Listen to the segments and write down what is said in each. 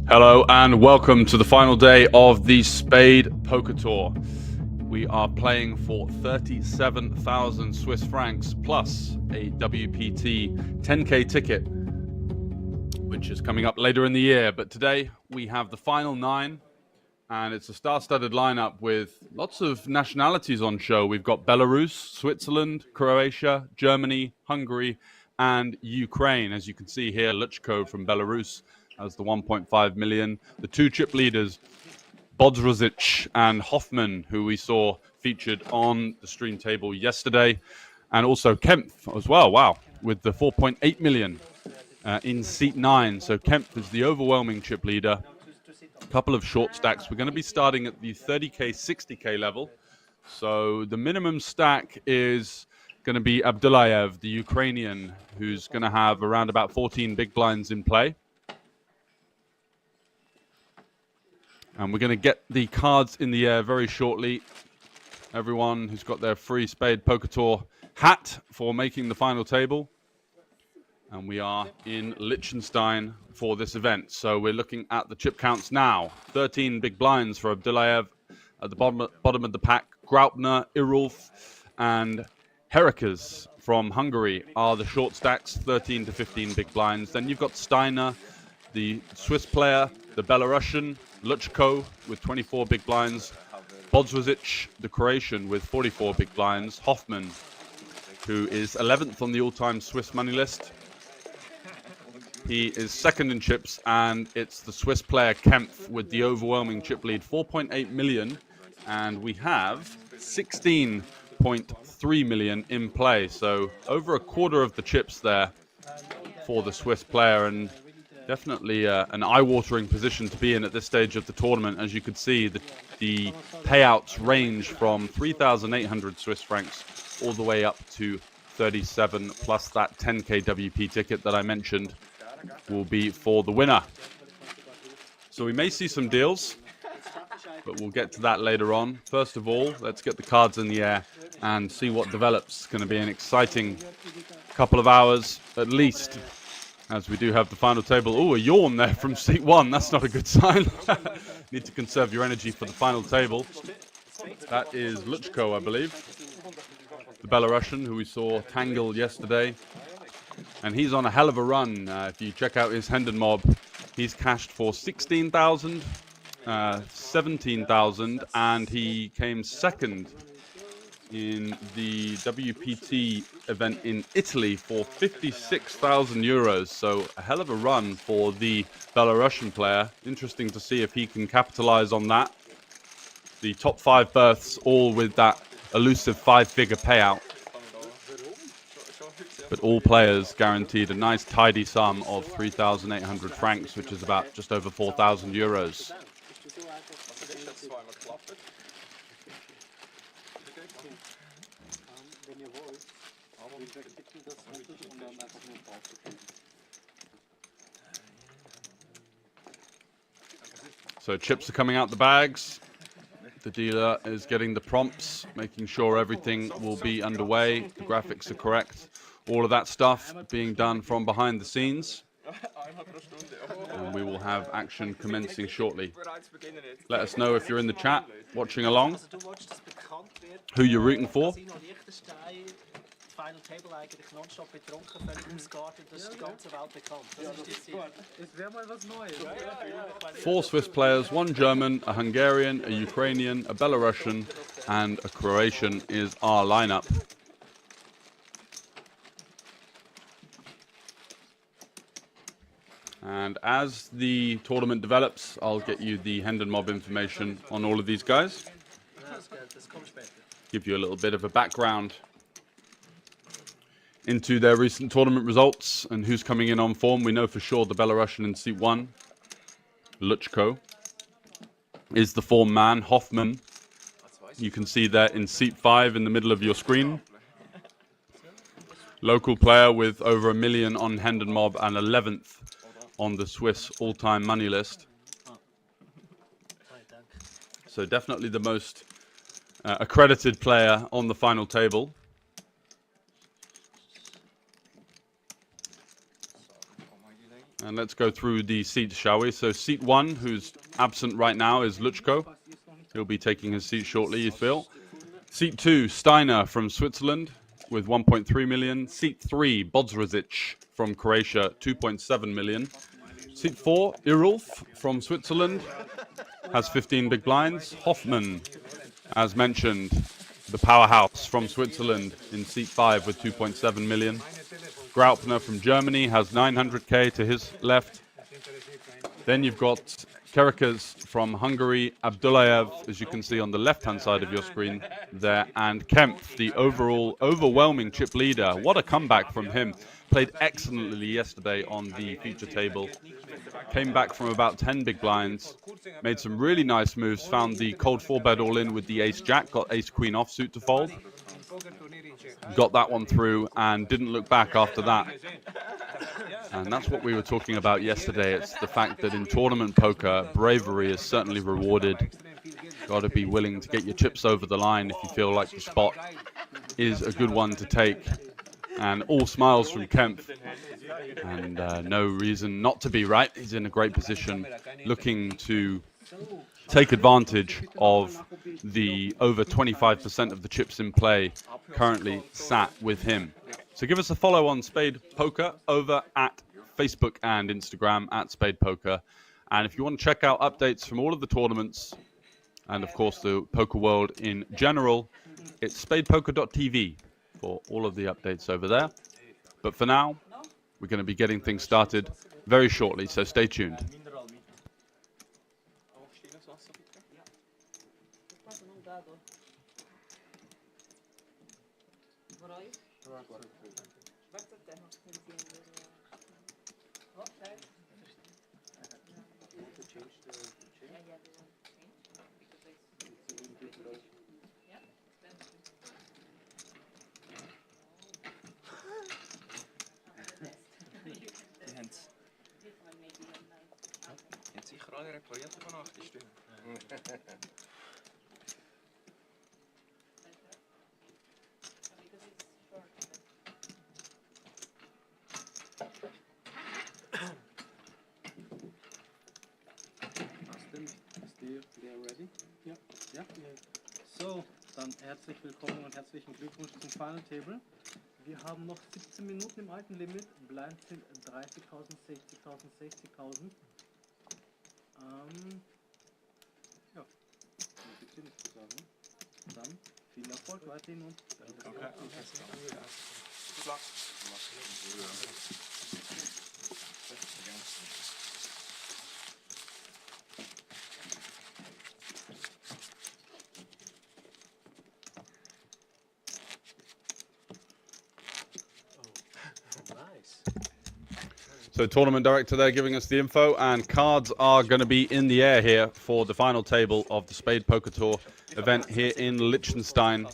Hello and welcome to the final day of the Spadepoker Tour. We are playing for 37,000 Swiss francs plus a WPT 10k ticket, which is coming up later in the year. But today we have the final 9, and it's a star-studded lineup with lots of nationalities on show. We've got Belarus, Switzerland, Croatia, Germany, Hungary, and Ukraine. As you can see here, Liechtenstein from Belarus as the 1.5 million. The 2 chip leaders, Bodzrozic and Hoffman, who we saw featured on the stream table yesterday, and also Kempf as well. Wow, with the 4.8 million in seat 9. So Kempf is the overwhelming chip leader. A couple of short stacks. We're going to be starting at the 30k, 60k level. So the minimum stack is going to be Abdullayev, the Ukrainian, who's going to have around about 14 big blinds in play. And we're going to get the cards in the air very shortly. Everyone who's got their free Spadepoker Tour hat for making the final table. And we are in Liechtenstein for this event. So we're looking at the chip counts now. 13 big blinds for Abdullayev. At the bottom of the pack, Graupner, Irulf, and Herikes from Hungary are the short stacks, 13 to 15 big blinds. Then you've got Steiner, the Swiss player, the Belarusian, Luchko with 24 big blinds, Bodzrozic, the Croatian, with 44 big blinds, Hoffman, who is 11th on the all-time Swiss money list. He is second in chips, and it's the Swiss player Kempf with the overwhelming chip lead, 4.8 million, and we have 16.3 million in play. So over a quarter of the chips there for the Swiss player, and definitely an eye-watering position to be in at this stage of the tournament. As you can see, the payouts range from 3,800 Swiss francs all the way up to 37, plus that 10k WP ticket that I mentioned will be for the winner. So we may see some deals, but we'll get to that later on. First of all, let's get the cards in the air and see what develops. It's going to be an exciting couple of hours at least, as we do have the final table. Oh, a yawn there from seat 1. That's not a good sign. Need to conserve your energy for the final table. That is Luchko, I believe. The Belarusian, who we saw tangle yesterday. And he's on a hell of a run. If you check out his Hendon mob, he's cashed for 16,000, 17,000, and he came second in the WPT event in Italy for 56,000 euros. So a hell of a run for the Belarusian player. Interesting to see if he can capitalize on that. The top 5 berths all with that elusive 5-figure payout. But all players guaranteed a nice tidy sum of 3,800 francs, which is about just over 4,000 euros. So chips are coming out the bags. The dealer is getting the prompts, making sure everything will be underway. The graphics are correct. All of that stuff being done from behind the scenes. And we will have action commencing shortly. Let us know if you're in the chat, watching along, who you're rooting for. 4 Swiss players, 1 German, a Hungarian, a Ukrainian, a Belarusian, and a Croatian is our lineup. And as the tournament develops, I'll get you the Hendon mob information on all of these guys. Give you a little bit of a background into their recent tournament results and who's coming in on form. We know for sure the Belarusian in seat 1, Luchko, is the form man. Hoffman, you can see there in seat 5 in the middle of your screen. Local player with over 1 million on Hendon mob and 11th on the Swiss all-time money list. So definitely the most accredited player on the final table. And let's go through the seats, shall we? So seat 1, who's absent right now, is Luchko. He'll be taking his seat shortly, you feel. Seat 2, Steiner from Switzerland with 1.3 million. Seat 3, Bodzrazic from Croatia, 2.7 million. Seat 4, Irulf from Switzerland, has 15 big blinds. Hoffman, as mentioned, the powerhouse from Switzerland in seat 5 with 2.7 million. Graupner from Germany has 900k to his left. Then you've got Kerekes from Hungary, Abdullayev, as you can see on the left-hand side of your screen there, and Kempf, the overall overwhelming chip leader. What a comeback from him. Played excellently yesterday on the feature table. Came back from about 10 big blinds, made some really nice moves, found the cold 4-bet all-in with the ace-jack, got ace-queen offsuit to fold. Got that one through and didn't look back after that. And that's what we were talking about yesterday. It's the fact that in tournament poker, bravery is certainly rewarded. Got to be willing to get your chips over the line if you feel like the spot is a good one to take. And all smiles from Kempf. And no reason not to be right. He's in a great position, looking to take advantage of the over 25% of the chips in play currently sat with him. So give us a follow on Spadepoker over at Facebook and Instagram at Spadepoker. And if you want to check out updates from all of the tournaments and, of course, the poker world in general, it's spadepoker.tv for all of the updates over there. But for now, we're going to be getting things started very shortly, so stay tuned. So, dann herzlich willkommen und herzlichen Glückwunsch zum Final Table. Wir haben noch 17 Minuten im alten Limit. Blind sind 30.000, 60.000, 60.000. Ja, mehr gibt's hier nicht zu sagen. Dann viel Erfolg weiterhin und okay. So tournament director there giving us the info, and cards are going to be in the air here for the final table of the Spadepoker Tour event here in Liechtenstein.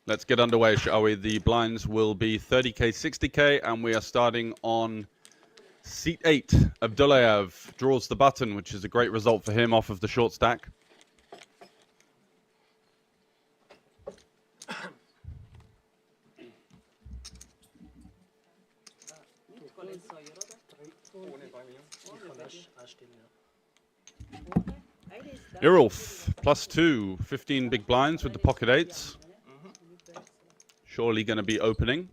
Let's get underway, shall we? The blinds will be 30k, 60k, and we are starting on seat 8. Abdullayev draws the button, which is a great result for him off of the short stack. Irulf, +2, 15 big blinds with the pocket eights. Surely going to be opening.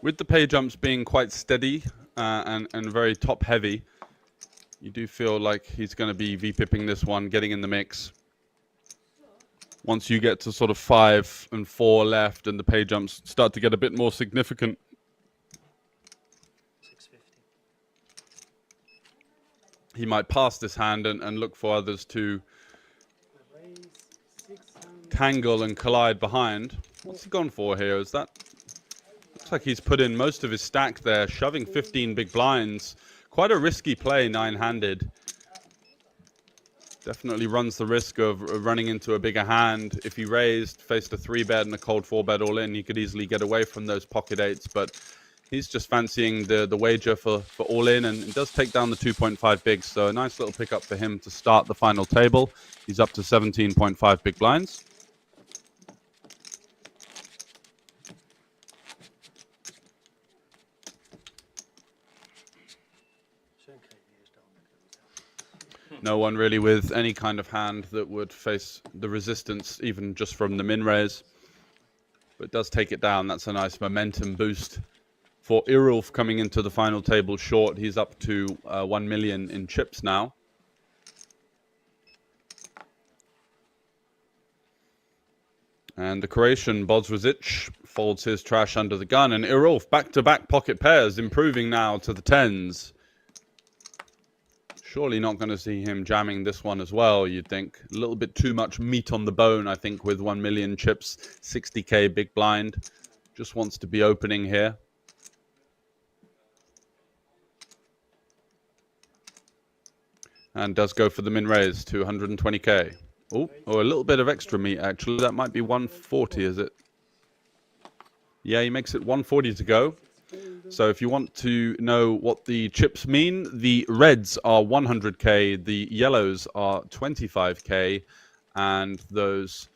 With the pay jumps being quite steady and very top heavy, you do feel like he's going to be V-pipping this one, getting in the mix. Once you get to sort of 5 and 4 left and the pay jumps start to get a bit more significant, he might pass this hand and look for others to tangle and collide behind. What's he gone for here? Is that... Looks like he's put in most of his stack there, shoving 15 big blinds. Quite a risky play, 9-handed. Definitely runs the risk of running into a bigger hand. If he raised, faced a 3-bet and a cold 4-bet all in, he could easily get away from those pocket eights, but He's just fancying the wager for all in, and it does take down the 2.5 bigs. So a nice little pickup for him to start the final table. He's up to 17.5 big blinds. No one really with any kind of hand that would face the resistance, even just from the min raise. But it does take it down. That's a nice momentum boost for Irulf coming into the final table short. He's up to 1 million in chips now. And the Croatian Bodzwazic folds his trash under the gun. And Irulf back-to-back pocket pairs, improving now to the 10s. Surely not going to see him jamming this one as well, you'd think. A little bit too much meat on the bone, I think, with 1 million chips, 60k big blind. Just wants to be opening here. And does go for the min raise to 120k. Oh, a little bit of extra meat, actually. That might be 140, is it? Yeah, he makes it 140 to go. So if you want to know what the chips mean, the reds are 100k, the yellows are 25k, and those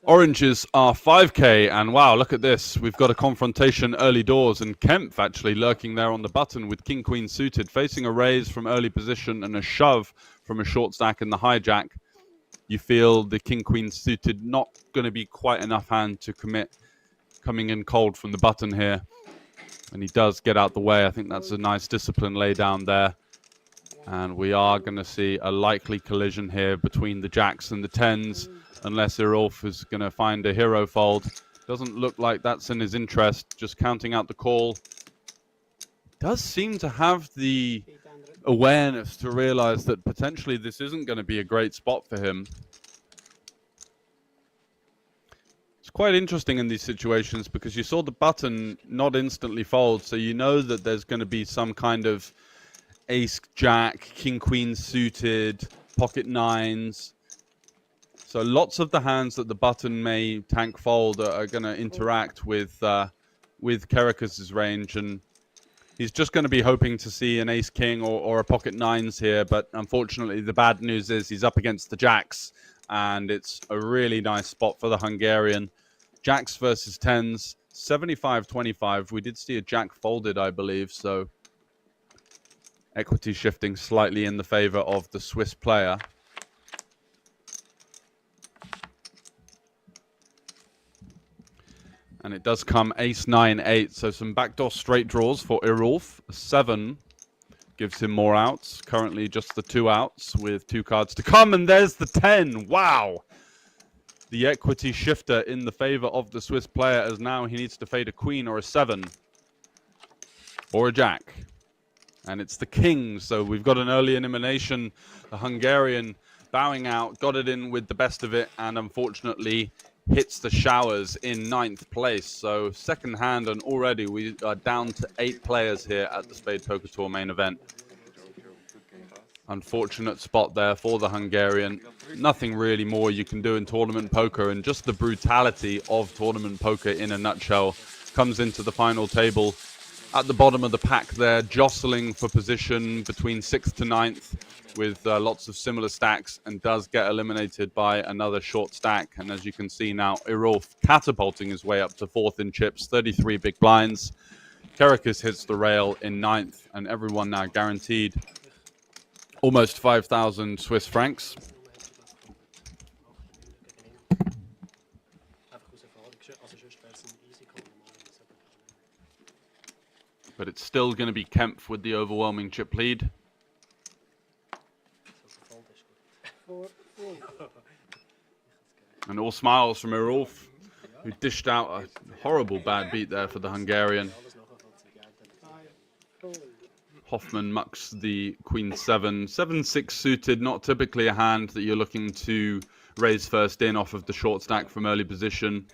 oranges are 5k. And wow, look at this. We've got a confrontation early doors, and Kempf actually lurking there on the button with king-queen suited, facing a raise from early position and a shove from a short stack in the hijack. You feel the king-queen suited not going to be quite enough hand to commit, coming in cold from the button here. And he does get out the way. I think that's a nice discipline lay down there. And we are going to see a likely collision here between the jacks and the 10s, unless Irulf is going to find a hero fold. Doesn't look like that's in his interest. Just counting out the call. Does seem to have the awareness to realize that potentially this isn't going to be a great spot for him. It's quite interesting in these situations because you saw the button not instantly fold, so you know that there's going to be some kind of ace jack, king queen suited, pocket nines. So lots of the hands that the button may tank fold are going to interact with Kerakas's range, and he's just going to be hoping to see an ace king or a pocket nines here. But unfortunately, the bad news is he's up against the jacks, and it's a really nice spot for the Hungarian. Jacks versus 10s, 75-25. We did see a jack folded, I believe, so equity shifting slightly in the favor of the Swiss player. And it does come ace 9-8, so some backdoor straight draws for Irulf. 7 gives him more outs. Currently just the 2 outs with 2 cards to come, and there's the 10. Wow! The equity shifter in the favor of the Swiss player, as now he needs to fade a queen or a 7 or a jack. And it's the king, so we've got an early elimination. The Hungarian bowing out, got it in with the best of it, and unfortunately hits the showers in 9th place. So second hand, and already we are down to 8 players here at the Spadepoker Tour main event. Unfortunate spot there for the Hungarian. Nothing really more you can do in tournament poker, and just the brutality of tournament poker in a nutshell comes into the final table. At the bottom of the pack there, jostling for position between 6th to 9th with lots of similar stacks, and does get eliminated by another short stack. And as you can see now, Irulf catapulting his way up to 4th in chips, 33 big blinds. Kerakas hits the rail in 9th, and everyone now guaranteed almost 5,000 Swiss francs. But it's still going to be Kempf with the overwhelming chip lead. And all smiles from Irulf, who dished out a horrible bad beat there for the Hungarian. Hoffman mucks the queen 7. 7-6 suited, not typically a hand that you're looking to raise first in off of the short stack from early position.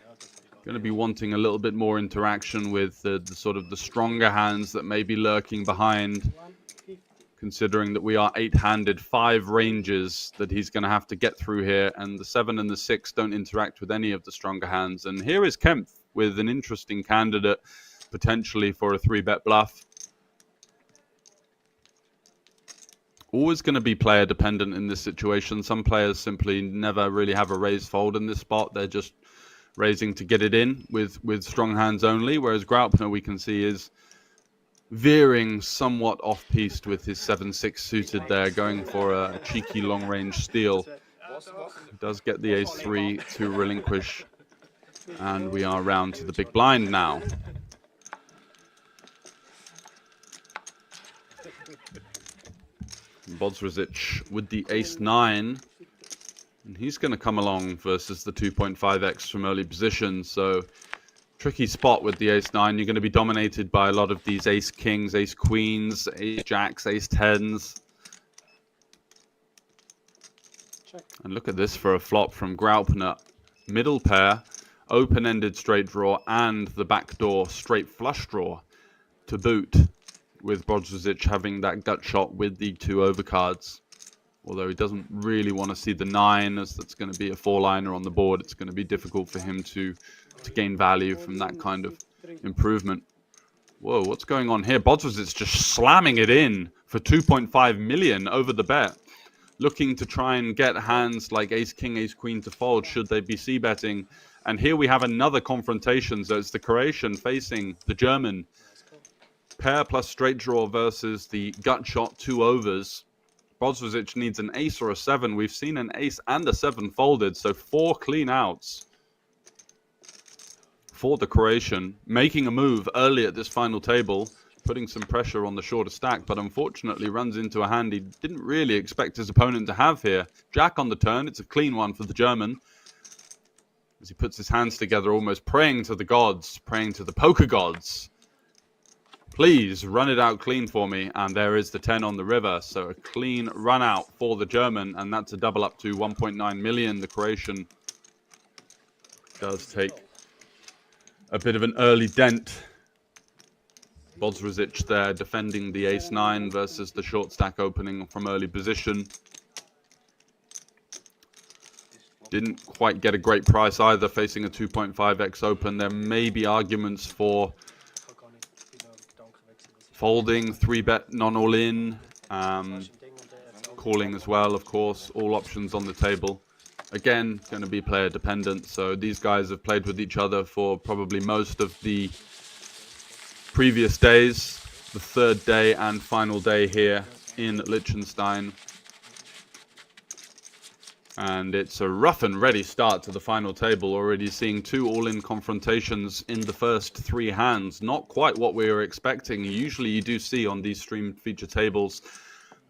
Going to be wanting a little bit more interaction with the sort of the stronger hands that may be lurking behind. considering that we are 8-handed, 5 ranges that he's going to have to get through here, and the 7 and the 6 don't interact with any of the stronger hands. And here is Kempf with an interesting candidate, potentially for a 3-bet bluff. Always going to be player dependent in this situation. Some players simply never really have a raise fold in this spot. They're just raising to get it in with strong hands only, whereas Graupner, we can see, is veering somewhat off-piste with his 7-6 suited there, going for a cheeky long-range steal. He does get the ace-3 to relinquish, and we are round to the big blind now. Bodzrzic with the ace-9, and he's going to come along versus the 2.5x from early position, so tricky spot with the ace-9. You're going to be dominated by a lot of these ace-kings, ace-queens, ace-jacks, ace-10s. And look at this for a flop from Graupner. Middle pair, open-ended straight draw, and the backdoor straight flush draw to boot, with Bodzrzic having that gut shot with the 2 overcards. Although he doesn't really want to see the 9, as that's going to be a 4-liner on the board. It's going to be difficult for him to gain value from that kind of improvement. Whoa, what's going on here? Bodzrzic just slamming it in for 2.5 million over the bet. Looking to try and get hands like ace-king, ace-queen to fold should they be c-betting. And here we have another confrontation. So it's the Croatian facing the German. Pair plus straight draw versus the gut shot 2 overs. Bodzrzic needs an ace or a 7. We've seen an ace and a 7 folded, so 4 clean outs for the Croatian. Making a move early at this final table, putting some pressure on the shorter stack, but unfortunately runs into a hand he didn't really expect his opponent to have here. Jack on the turn. It's a clean one for the German, as he puts his hands together, almost praying to the gods, praying to the poker gods. Please run it out clean for me. And there is the 10 on the river. So a clean run out for the German. And that's a double up to 1.9 million. The Croatian does take a bit of an early dent. Bodzrzic there defending the ace-9 versus the short stack opening from early position. Didn't quite get a great price either, facing a 2.5x open. There may be arguments for folding, 3-bet, non-all-in, calling as well, of course. All options on the table. Again, going to be player dependent. So these guys have played with each other for probably most of the previous days. The 3rd day and final day here in Liechtenstein. And it's a rough and ready start to the final table. Already seeing 2 all-in confrontations in the first 3 hands. Not quite what we were expecting. Usually you do see on these stream feature tables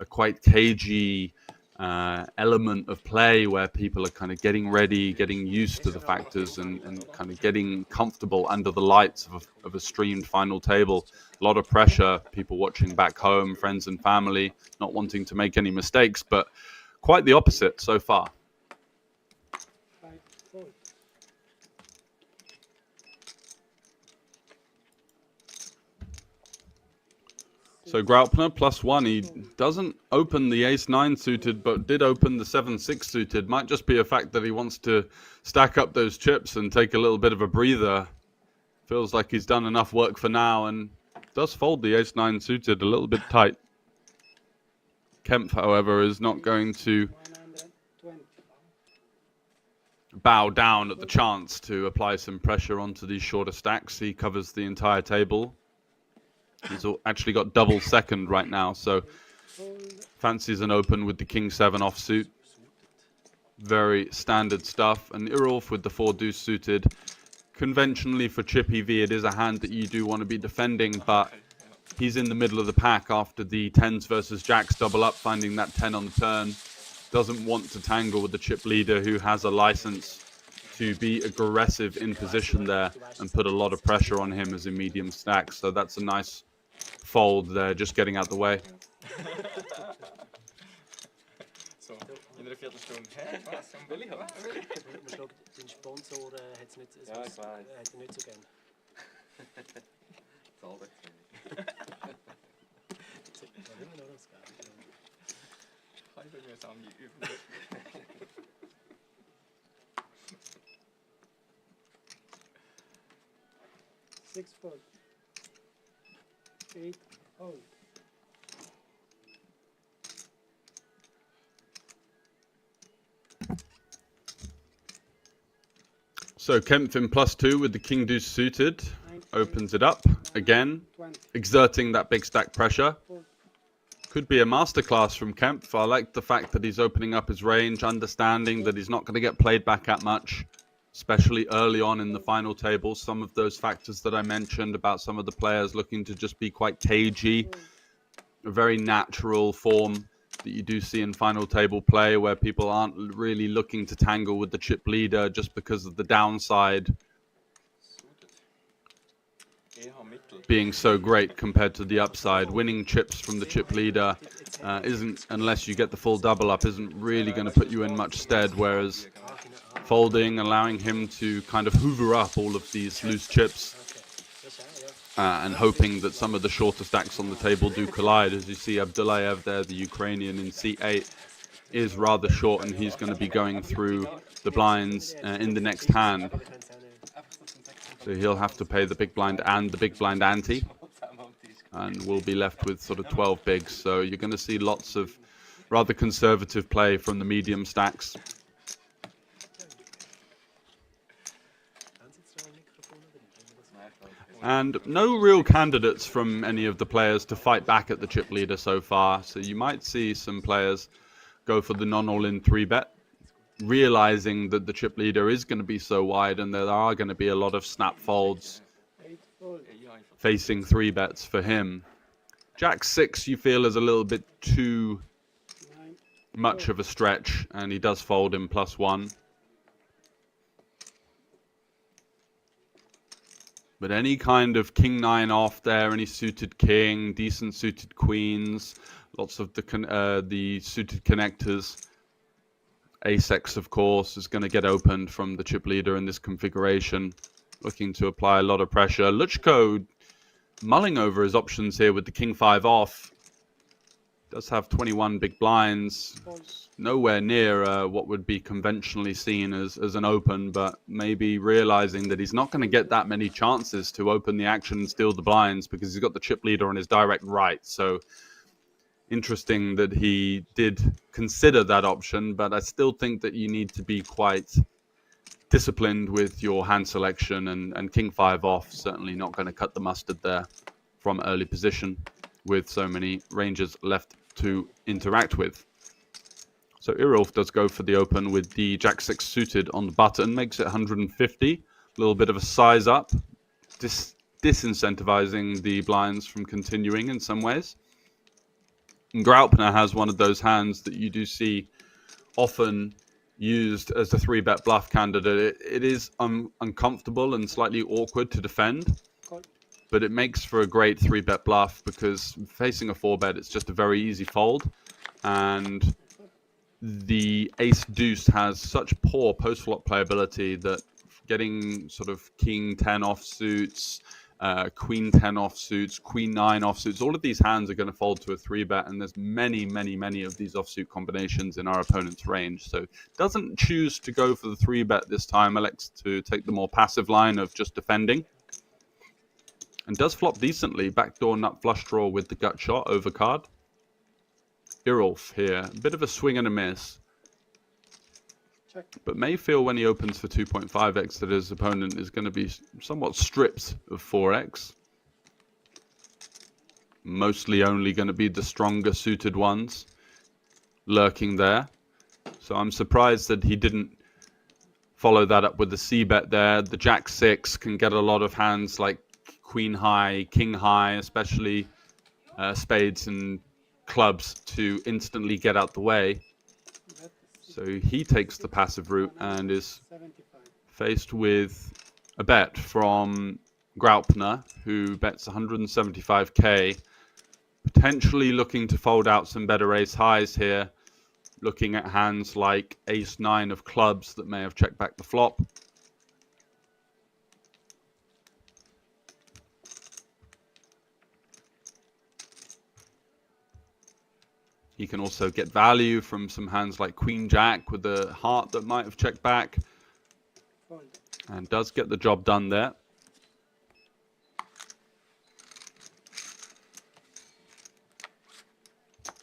a quite cagey element of play where people are kind of getting ready, getting used to the factors, and kind of getting comfortable under the lights of a streamed final table. A lot of pressure, people watching back home, friends and family, not wanting to make any mistakes, but quite the opposite so far. So Graupner +1, he doesn't open the ace-9 suited, but did open the 7-6 suited. Might just be a fact that he wants to stack up those chips and take a little bit of a breather. Feels like he's done enough work for now, and does fold the ace-9 suited a little bit tight. Kempf, however, is not going to bow down at the chance to apply some pressure onto these shorter stacks. He covers the entire table. He's actually got double second right now, so fancies an open with the king-7 offsuit. Very standard stuff. And Irulf with the 4-deuce suited. Conventionally for chip EV, it is a hand that you do want to be defending, but he's in the middle of the pack after the 10s versus jacks double up, finding that 10 on the turn. Doesn't want to tangle with the chip leader, who has a license to be aggressive in position there and put a lot of pressure on him as a medium stack. So that's a nice fold there, just getting out the way. mühsam üben. 6-4. 8-0. So Kempf in +2 with the king deuce suited. 9, Opens it up again, 20. exerting that big stack pressure. 4. Could be a masterclass from Kempf. I like the fact that he's opening up his range, understanding that he's not going to get played back that much, especially early on in the final table. Some of those factors that I mentioned about some of the players looking to just be quite cagey, a very natural form that you do see in final table play where people aren't really looking to tangle with the chip leader just because of the downside being so great compared to the upside. Winning chips from the chip leader isn't, unless you get the full double up, isn't really going to put you in much stead, whereas folding, allowing him to kind of hoover up all of these loose chips and hoping that some of the shorter stacks on the table do collide. As you see, Abdullayev there, the Ukrainian in C8, is rather short, and he's going to be going through the blinds in the next hand. So he'll have to pay the big blind and the big blind ante, and we'll be left with sort of 12 bigs. So you're going to see lots of rather conservative play from the medium stacks. And no real candidates from any of the players to fight back at the chip leader so far. So you might see some players go for the non-all-in 3-bet, realizing that the chip leader is going to be so wide and there are going to be a lot of snap folds facing 3-bets for him. Jack 6 you feel is a little bit too much of a stretch, and he does fold in +1. But any kind of king 9 off there, any suited king, decent suited queens, lots of the suited connectors. Ace-X, of course, is going to get opened from the chip leader in this configuration, looking to apply a lot of pressure. Luchko mulling over his options here with the king 5 off. Does have 21 big blinds. Nowhere near what would be conventionally seen as an open, but maybe realizing that he's not going to get that many chances to open the action and steal the blinds because he's got the chip leader on his direct right. So interesting that he did consider that option, but I still think that you need to be quite disciplined with your hand selection, and king 5 off certainly not going to cut the mustard there from early position with so many ranges left to interact with. So Irolf does go for the open with the Jack 6 suited on the button, makes it 150. A little bit of a size up, disincentivizing the blinds from continuing in some ways. And Graupner has one of those hands that you do see often used as a 3-bet bluff candidate. It is uncomfortable and slightly awkward to defend, but it makes for a great 3-bet bluff because facing a 4-bet, it's just a very easy fold. And the ace deuce has such poor post-flop playability that getting sort of king 10 offsuits, queen 10 offsuits, queen 9 offsuits, all of these hands are going to fold to a 3-bet, and there's many of these offsuit combinations in our opponent's range. So doesn't choose to go for the 3-bet this time, elects to take the more passive line of just defending. And does flop decently, backdoor nut flush draw with the gut shot overcard. Irolf here, a bit of a swing and a miss. Check. But may feel when he opens for 2.5x that his opponent is going to be somewhat stripped of 4x. Mostly only going to be the stronger suited ones lurking there. So I'm surprised that he didn't follow that up with the C-bet there. The Jack 6 can get a lot of hands like Queen High, King High, especially spades and clubs to instantly get out the way. So he takes the passive route and is faced with a bet from Graupner, who bets 175k, potentially looking to fold out some better ace highs here, looking at hands like ace 9 of clubs that may have checked back the flop. He can also get value from some hands like Queen Jack with the heart that might have checked back. And does get the job done there.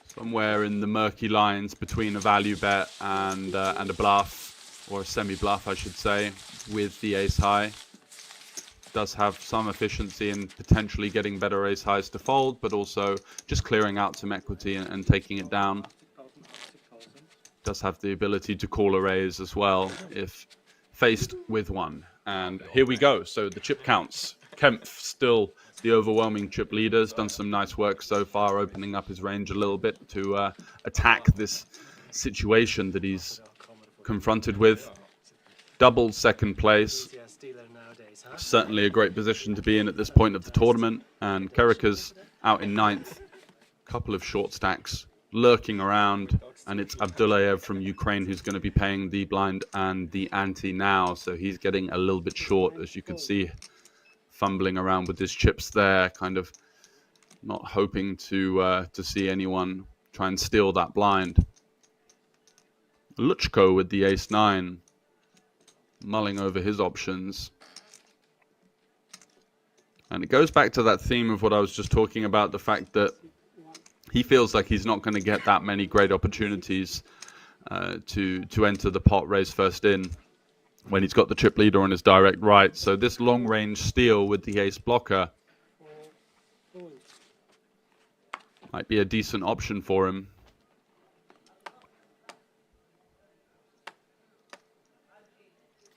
Somewhere in the murky lines between a value bet and a bluff, or a semi-bluff, I should say, with the ace high. Does have some efficiency in potentially getting better ace highs to fold, but also just clearing out some equity and taking it down. Does have the ability to call a raise as well if faced with one. And here we go. So the chip counts. Kempf still the overwhelming chip leader. Has done some nice work so far, opening up his range a little bit to attack this situation that he's confronted with. Double second place. Certainly a great position to be in at this point of the tournament. And Kerika's out in ninth. Couple of short stacks lurking around. And it's Abdullayev from Ukraine who's going to be paying the blind and the ante now. So he's getting a little bit short, as you can see, fumbling around with his chips there, kind of not hoping to see anyone try and steal that blind. Luchko with the ace-9, mulling over his options. And it goes back to that theme of what I was just talking about, the fact that he feels like he's not going to get that many great opportunities to enter the pot race first in when he's got the chip leader on his direct right. So this long range steal with the ace blocker might be a decent option for him.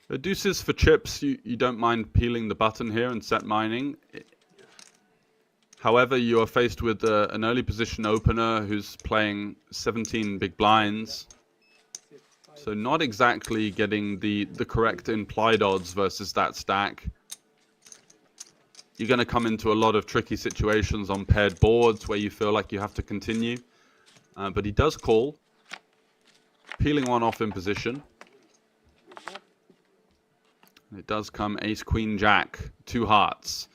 The deuces for chips, you don't mind peeling the button here and set mining. However, you are faced with an early position opener who's playing 17 big blinds. So not exactly getting the correct implied odds versus that stack. You're going to come into a lot of tricky situations on paired boards where you feel like you have to continue. But he does call. Peeling one off in position. It does come ace, queen, jack, 2 hearts.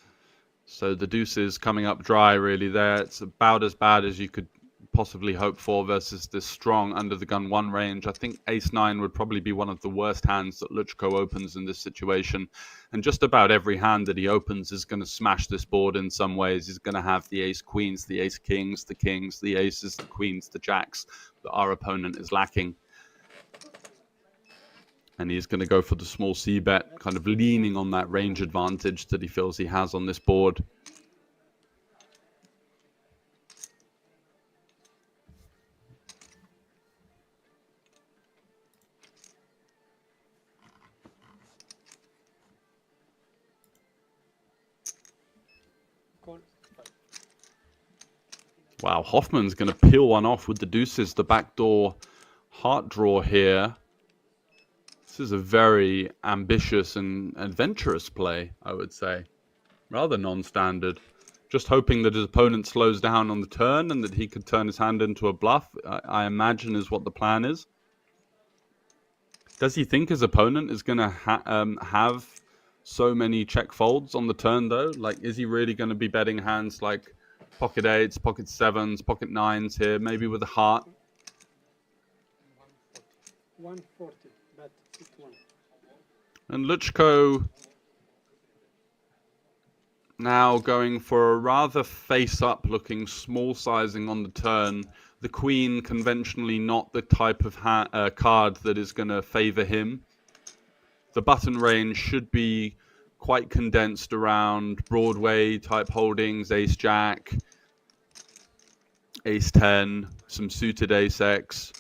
So the deuces coming up dry really there. It's about as bad as you could possibly hope for versus this strong under the gun 1 range. I think ace-9 would probably be one of the worst hands that Luchko opens in this situation. And just about every hand that he opens is going to smash this board in some ways. He's going to have the ace-queens, the ace-kings, the aces, the queens, the jacks that our opponent is lacking. And he's going to go for the small c-bet, kind of leaning on that range advantage that he feels he has on this board. Wow, Hoffman's going to peel one off with the deuces, the backdoor heart draw here. This is a very ambitious and adventurous play, I would say. Rather non-standard. Just hoping that his opponent slows down on the turn and that he could turn his hand into a bluff, I imagine is what the plan is. Does he think his opponent is going to have so many check folds on the turn, though? Like, is he really going to be betting hands like pocket 8s, pocket 7s, pocket 9s here, maybe with a heart? 140, bet 6-1. And Luchko now going for a rather face-up looking small sizing on the turn. The queen conventionally not the type of card that is going to favor him. The button range should be quite condensed around Broadway type holdings, ace-jack, ace-10, some suited ace-x.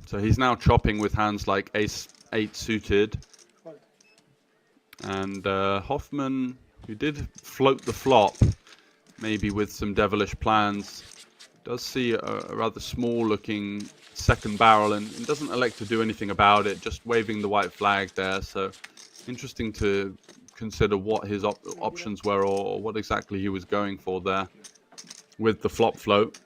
So he's now chopping with hands like ace-8 suited. And Hoffman, who did float the flop, maybe with some devilish plans, does see a rather small-looking second barrel and doesn't elect to do anything about it, just waving the white flag there. So interesting to consider what his options were or what exactly he was going for there with the flop float.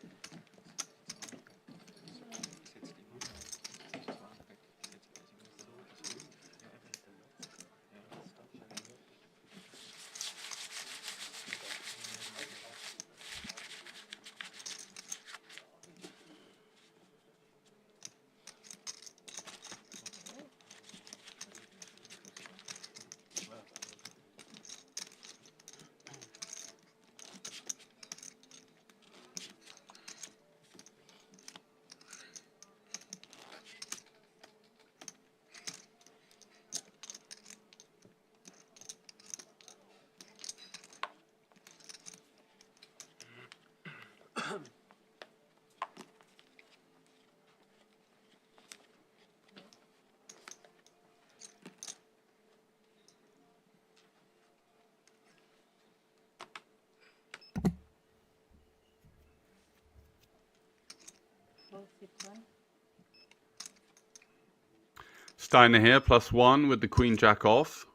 Steiner here, +1 with the queen jack off.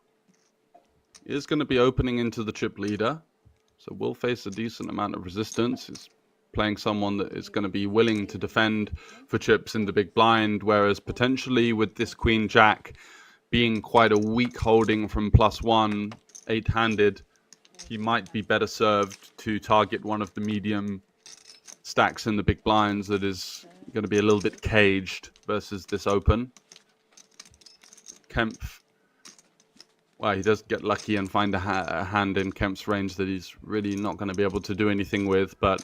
Is going to be opening into the chip leader, so will face a decent amount of resistance. He's playing someone that is going to be willing to defend for chips in the big blind, whereas potentially with this queen jack being quite a weak holding from +1, 8-handed, he might be better served to target one of the medium stacks in the big blinds that is going to be a little bit caged versus this open. Kempf, well, he does get lucky and find a hand in Kempf's range that he's really not going to be able to do anything with. But,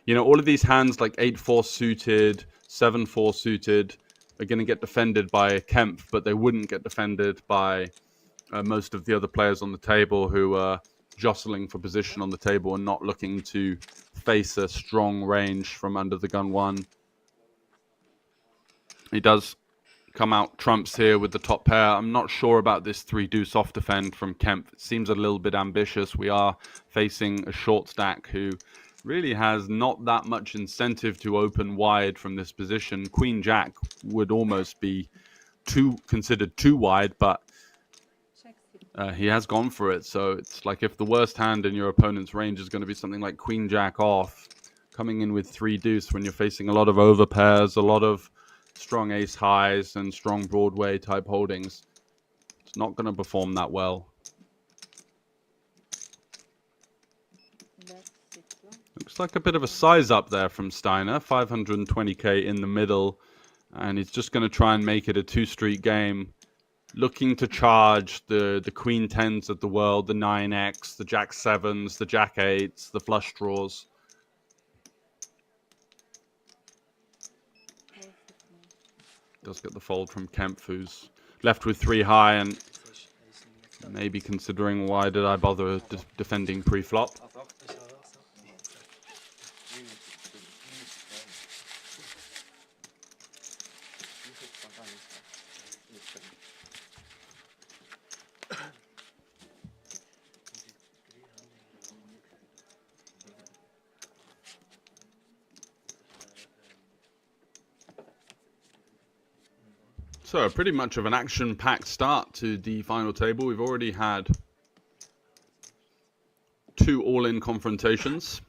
you know, all of these hands like 8-4 suited, 7-4 suited are going to get defended by Kempf, but they wouldn't get defended by most of the other players on the table who are jostling for position on the table and not looking to face a strong range from under the gun one. He does come out trumps here with the top pair. I'm not sure about this 3-deuce off defend from Kempf. It seems a little bit ambitious. We are facing a short stack who really has not that much incentive to open wide from this position. Queen Jack would almost be considered too wide, but he has gone for it. So it's like if the worst hand in your opponent's range is going to be something like Queen Jack off, coming in with 3-deuce when you're facing a lot of over pairs, a lot of strong ace highs and strong Broadway type holdings, it's not going to perform that well. Looks like a bit of a size up there from Steiner, 520k in the middle, and he's just going to try and make it a 2-street game, looking to charge the queen 10s of the world, the 9x, the jack 7s, the jack 8s, the flush draws. Does get the fold from Kempf, who's left with 3 high and maybe considering why did I bother defending pre-flop. So pretty much of an action-packed start to the final table. We've already had 2 all-in confrontations.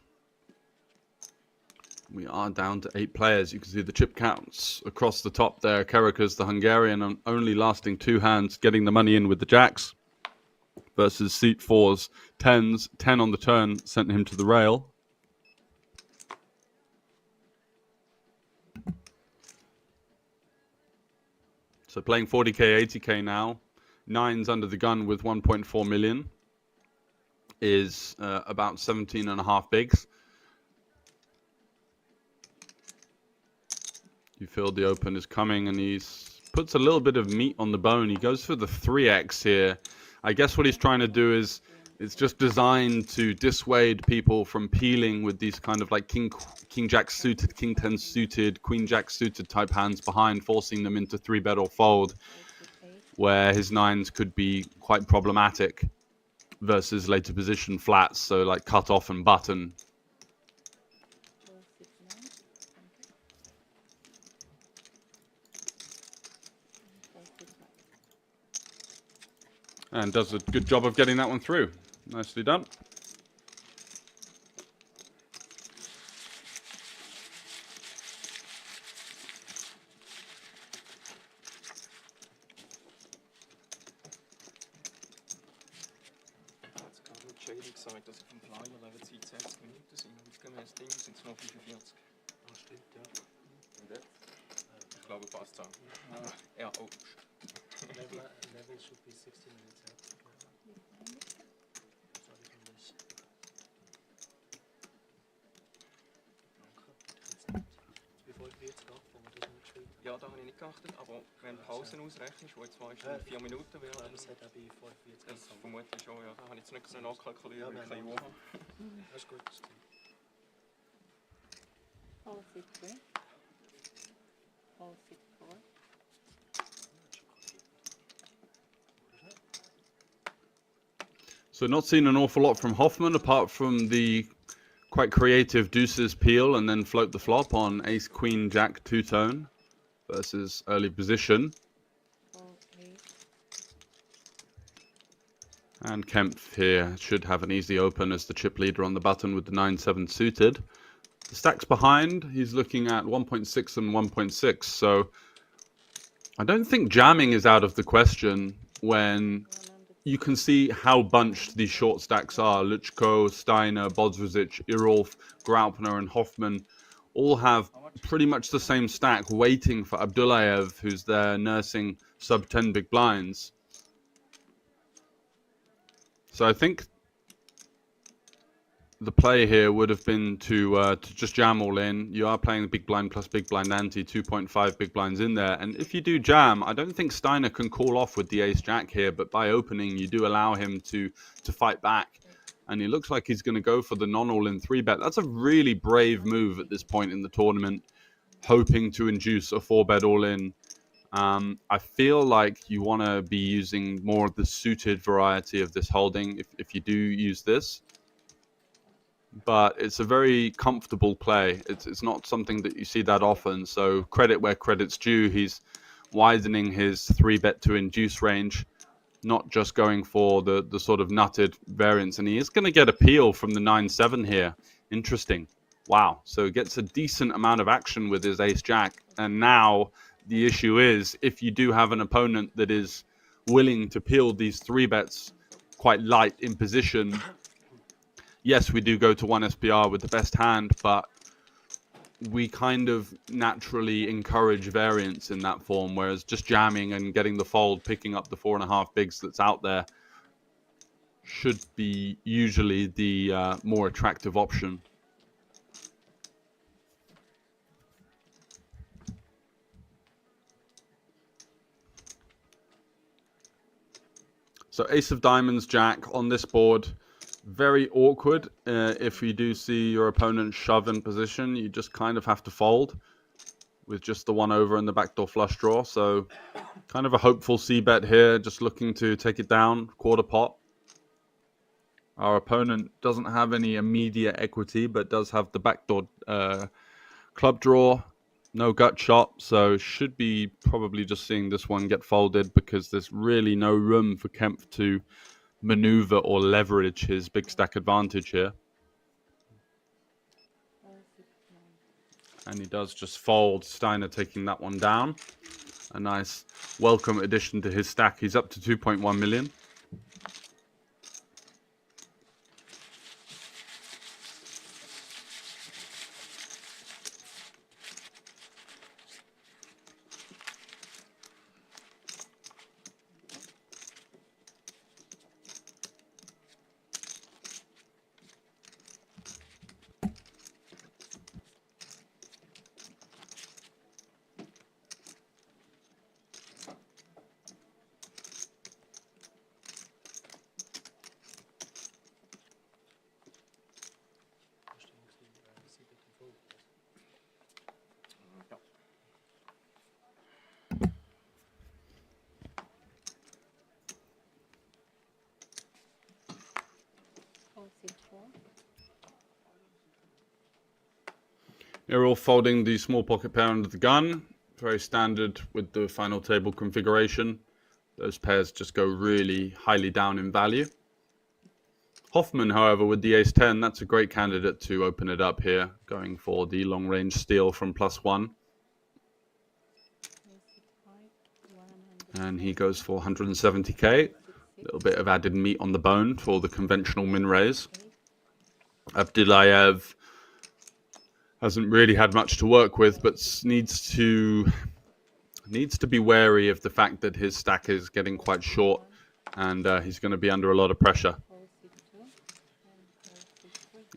We are down to 8 players. You can see the chip counts across the top there. Kerekas, the Hungarian, only lasting 2 hands, getting the money in with the jacks versus suit 4s, 10s, 10 on the turn, sent him to the rail. So playing 40k, 80k now. 9s under the gun with 1.4 million is about 17.5 bigs. You feel the open is coming and he's puts a little bit of meat on the bone. He goes for the 3x here. I guess what he's trying to do is it's just designed to dissuade people from peeling with these kind of like king jack suited, king 10 suited, queen jack suited type hands behind, forcing them into 3-bet or fold, where his 9s could be quite problematic versus later position flats, so like cut off and button. And does a good job of getting that one through. Nicely done. Entschädigung gesagt, dass ich vom Flyer Level-Zeit 60 Minuten sind. Und gemäß Ding sind es noch 45. Das stimmt, ja. Und jetzt? Ich glaube, passt so. Ja, oh. Level should be 60 minutes, ja. Sorry for this. Danke. Wie viel wird es gehen, wenn man das nicht geschrieben hat? Ja, da habe ich nicht geachtet, aber wenn du Pausen ausrechnest, wo jetzt 2 Stunden 4 Minuten wären, Aber es hat auch bei 45 das vermutlich schon, ja. Da habe ich jetzt nicht so nachkalkuliert, Ja, weil ich keine Uhr habe. Das ist gut, das stimmt. All 6 All 6 4. So not seen an awful lot from Hoffman apart from the quite creative deuces peel and then float the flop on ace queen jack two-tone versus early position. 4-8. And Kempf here should have an easy open as the chip leader on the button with the 9-7 suited. The stack's behind. He's looking at 1.6 and 1.6. So I don't think jamming is out of the question when you can see how bunched these short stacks are. Luchko, Steiner, Bodzwicic, Irolf, Graupner, and Hoffman all have pretty much the same stack waiting for Abdullayev, who's there nursing sub 10 big blinds. So I think the play here would have been to just jam all in. You are playing the big blind plus big blind ante, 2.5 big blinds in there. And if you do jam, I don't think Steiner can call off with the ace jack here, but by opening, you do allow him to fight back. And he looks like he's going to go for the non-all-in 3-bet. That's a really brave move at this point in the tournament, hoping to induce a 4-bet all-in. I feel like you want to be using more of the suited variety of this holding if you do use this. But it's a very comfortable play. It's not something that you see that often. So credit where credit's due. He's widening his 3-bet to induce range, not just going for the sort of nutted variance. And he is going to get a peel from the 9-7 here. Interesting. Wow. So he gets a decent amount of action with his ace-jack. And now the issue is, if you do have an opponent that is willing to peel these 3-bets quite light in position, yes, we do go to 1 SPR with the best hand, but we kind of naturally encourage variance in that form, whereas just jamming and getting the fold, picking up the 4.5 bigs that's out there, should be usually the more attractive option. So ace of diamonds, jack on this board. Very awkward. If you do see your opponent shove in position, you just kind of have to fold with just the 1 over and the backdoor flush draw. So kind of a hopeful c-bet here, just looking to take it down, quarter pot. Our opponent doesn't have any immediate equity, but does have the backdoor club draw. No gut shot, so should be probably just seeing this one get folded because there's really no room for Kempf to maneuver or leverage his big stack advantage here. And he does just fold, Steiner taking that one down. A nice welcome addition to his stack. He's up to 2.1 million. They're all folding the small pocket pair under the gun. Very standard with the final table configuration. Those pairs just go really highly down in value. Hoffman, however, with the ace-10, that's a great candidate to open it up here, going for the long-range steal from +1. And he goes for 170k. A little bit of added meat on the bone for the conventional min raise. Abdullayev hasn't really had much to work with, but needs to be wary of the fact that his stack is getting quite short, and he's going to be under a lot of pressure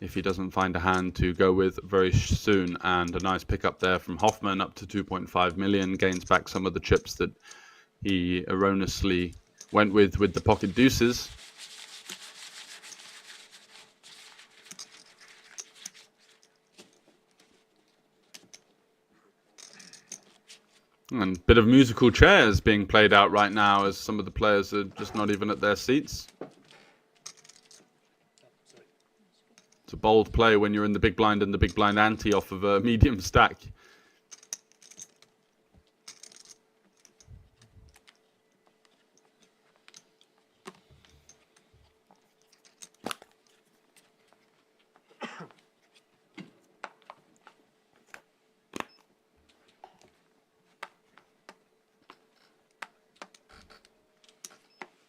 if he doesn't find a hand to go with very soon. And a nice pickup there from Hoffman, up to 2.5 million, gains back some of the chips that he erroneously went with the pocket deuces. And a bit of musical chairs being played out right now as some of the players are just not even at their seats. It's a bold play when you're in the big blind and the big blind ante off of a medium stack.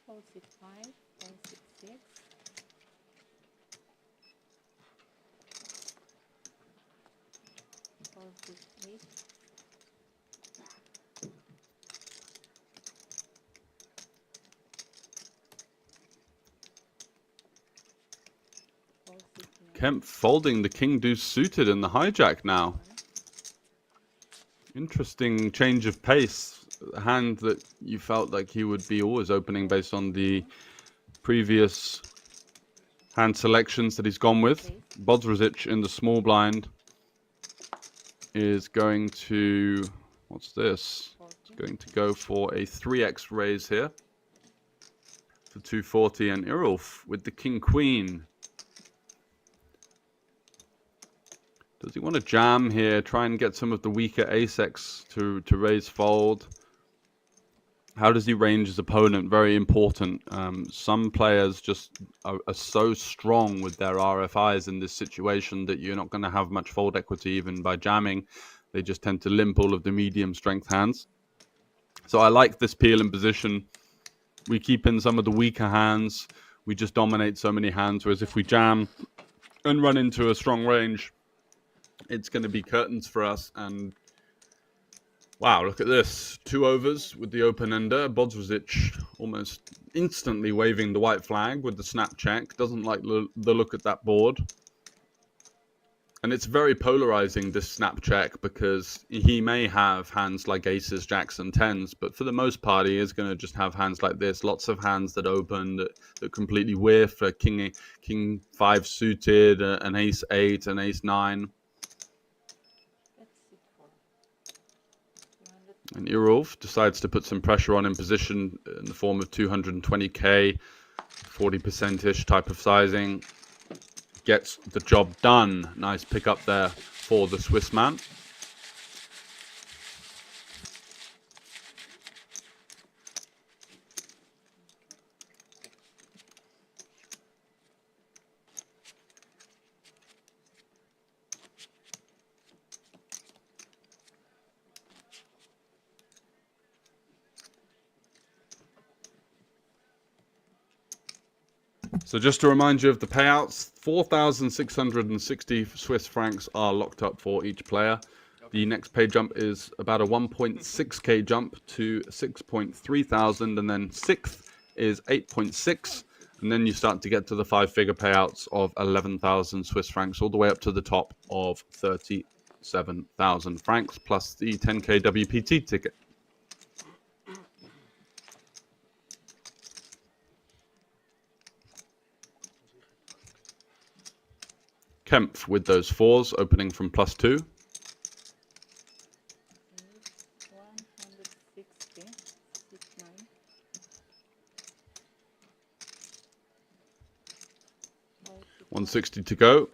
Four, six, five, four, six, six. Four, six, eight. Four, six, nine. Kemp folding the king deuce suited in the hijack now. Interesting change of pace. A hand that you felt like he would be always opening based on the previous hand selections that he's gone with. Bodzrzic in the small blind is going to, what's this? It's going to go for a 3x raise here to 240, and Irulf with the king queen. Does he want to jam here, try and get some of the weaker ace-x to raise fold? How does he range his opponent? Very important. Some players just are so strong with their RFIs in this situation that you're not going to have much fold equity even by jamming. They just tend to limp all of the medium strength hands. So I like this peel in position. We keep in some of the weaker hands. We just dominate so many hands. Whereas if we jam and run into a strong range, it's going to be curtains for us. And wow, look at this. 2 overs with the open-ender. Bodzrzic almost instantly waving the white flag with the snap check. Doesn't like the look at that board. And it's very polarizing, this snap check, because he may have hands like aces, jacks, and tens, but for the most part, he is going to just have hands like this. Lots of hands that open, that completely whiff. King 5 suited, an ace 8, an ace 9. And Irulf decides to put some pressure on in position in the form of 220k, 40%-ish type of sizing. Gets the job done. Nice pick up there for the Swiss man. So just to remind you of the payouts, 4,660 Swiss francs are locked up for each player. The next pay jump is about a 1.6k jump to 6.3 thousand, and then 6th is 8.6, and then you start to get to the 5-figure payouts of 11,000 Swiss francs, all the way up to the top of 37,000 francs, plus the 10k WPT ticket. Kempf with those 4s, opening from +2. 160, 69. 160 to go.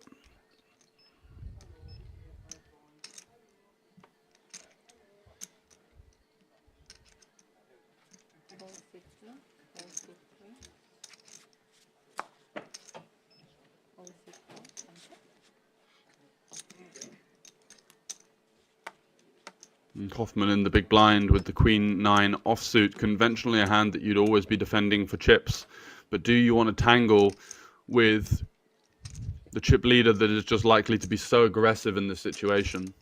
And Hoffman in the big blind with the Queen 9 offsuit. Conventionally a hand that you'd always be defending for chips. But do you want to tangle with the chip leader that is just likely to be so aggressive in this situation?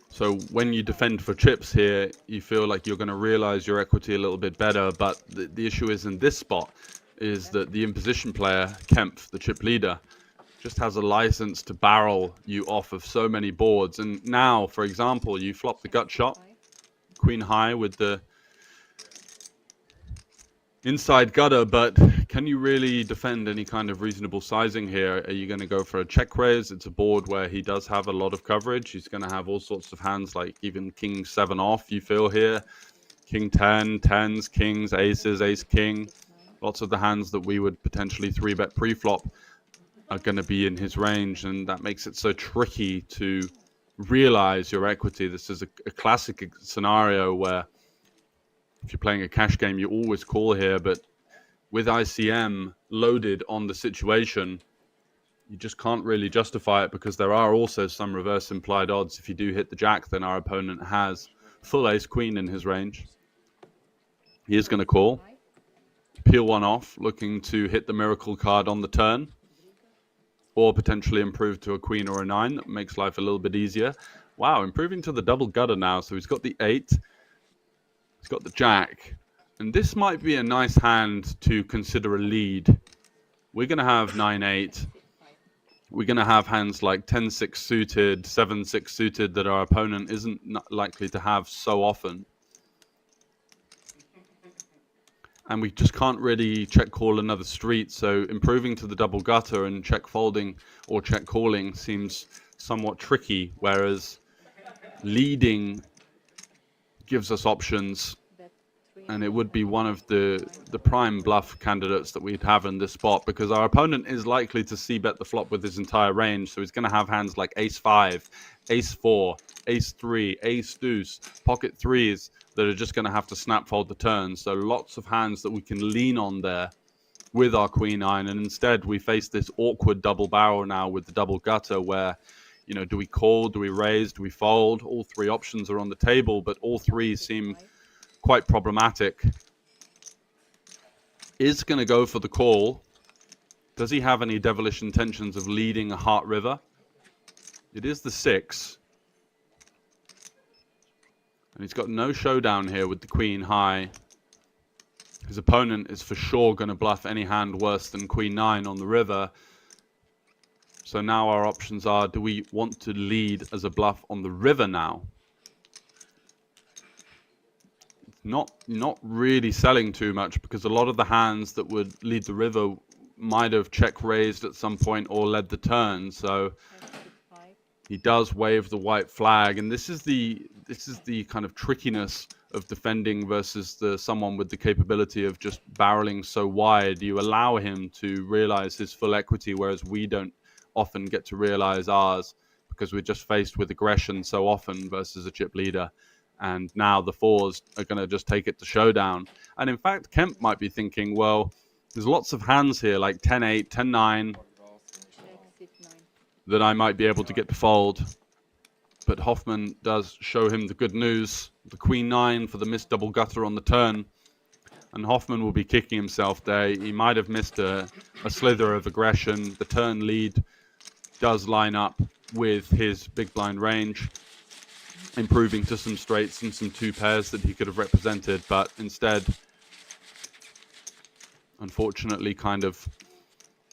So when you defend for chips here, you feel like you're going to realize your equity a little bit better. But the issue is in this spot is that the imposition player, Kempf, the chip leader, just has a license to barrel you off of so many boards. And now, for example, you flop the gut shot, Queen high with the inside gutter, but can you really defend any kind of reasonable sizing here? Are you going to go for a check raise? It's a board where he does have a lot of coverage. He's going to have all sorts of hands, like even King 7 off, you feel here. King 10, 10s, kings, aces, ace king. Lots of the hands that we would potentially 3-bet pre-flop are going to be in his range, and that makes it so tricky to realize your equity. This is a classic scenario where if you're playing a cash game, you always call here, but with ICM loaded on the situation, you just can't really justify it because there are also some reverse implied odds. If you do hit the jack, then our opponent has full ace queen in his range. He is going to call, peel one off, looking to hit the miracle card on the turn, or potentially improve to a queen or a 9. That makes life a little bit easier. Wow, improving to the double gutter now. So he's got the 8, he's got the jack, and this might be a nice hand to consider a lead. We're going to have 9-8. We're going to have hands like 10-6 suited, 7-6 suited that our opponent isn't likely to have so often. And we just can't really check call another street. So improving to the double gutter and check folding or check calling seems somewhat tricky, whereas leading gives us options. And it would be one of the prime bluff candidates that we'd have in this spot, because our opponent is likely to c-bet the flop with his entire range. So he's going to have hands like ace-5, ace-4, ace-3, ace-deuce, pocket threes that are just going to have to snap fold the turn. So lots of hands that we can lean on there with our queen-9. And instead we face this awkward double barrel now with the double gutter where, you know, do we call, do we raise, do we fold? All three options are on the table, but all three seem quite problematic. Is going to go for the call. Does he have any devilish intentions of leading a heart river? It is the 6. And he's got no showdown here with the queen high. His opponent is for sure going to bluff any hand worse than queen 9 on the river. So now our options are, do we want to lead as a bluff on the river now? Not really selling too much, because a lot of the hands that would lead the river might have check raised at some point or led the turn. So he does wave the white flag, and this is the kind of trickiness of defending versus someone with the capability of just barreling so wide. You allow him to realize his full equity, whereas we don't often get to realize ours because we're just faced with aggression so often versus a chip leader. And now the 4s are going to just take it to showdown. And in fact, Kemp might be thinking, well, there's lots of hands here, like 10-8, 10-9, that I might be able to get to fold. But Hoffman does show him the good news, the queen 9 for the missed double gutter on the turn. And Hoffman will be kicking himself there. He might have missed a slither of aggression. The turn lead does line up with his big blind range, improving to some straights and some 2 pairs that he could have represented, but instead, unfortunately, kind of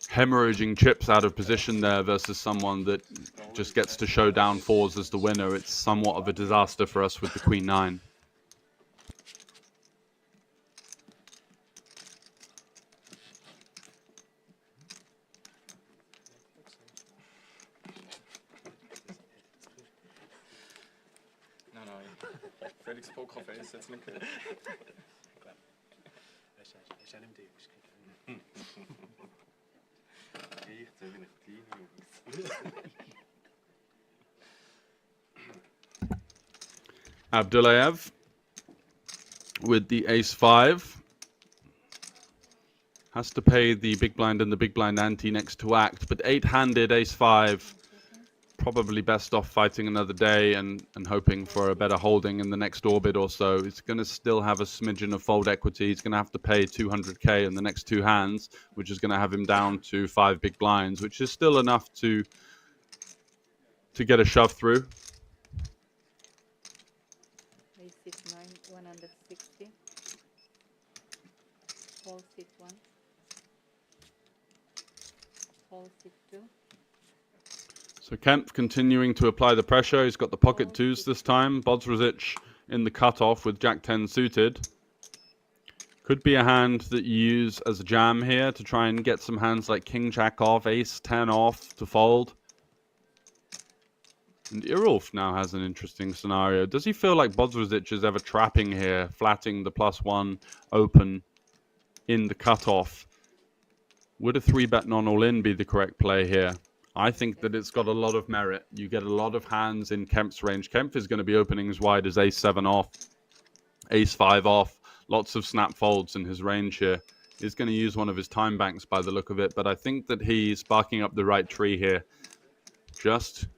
hemorrhaging chips out of position there versus someone that just gets to show down 4s as the winner. It's somewhat of a disaster for us with the queen 9. Felix Pokerface jetzt nicht gehört. Abdulayev with the ace-5 has to pay the big blind and the big blind ante next to act, but 8-handed ace-5, probably best off fighting another day and hoping for a better holding in the next orbit or so. He's going to still have a smidgen of fold equity. He's going to have to pay 200k in the next 2 hands, which is going to have him down to 5 big blinds, which is still enough to get a shove through. Ace 9, 160. Fold 1. Fold 2. So Kempf continuing to apply the pressure. He's got the pocket 2s this time. Bodzrosic in the cutoff with Jack 10 suited. Could be a hand that you use as a jam here to try and get some hands like King Jack off, Ace 10 off to fold. And Irulf now has an interesting scenario. Does he feel like Bodzrosic is ever trapping here, flatting the +1 open in the cutoff. Would a 3-bet non-all-in be the correct play here? I think that it's got a lot of merit. You get a lot of hands in Kempf's range. Kempf is going to be opening as wide as ace-7 off, ace-5 off, lots of snap folds in his range here. He's going to use one of his time banks by the look of it, but I think that he's barking up the right tree here. Just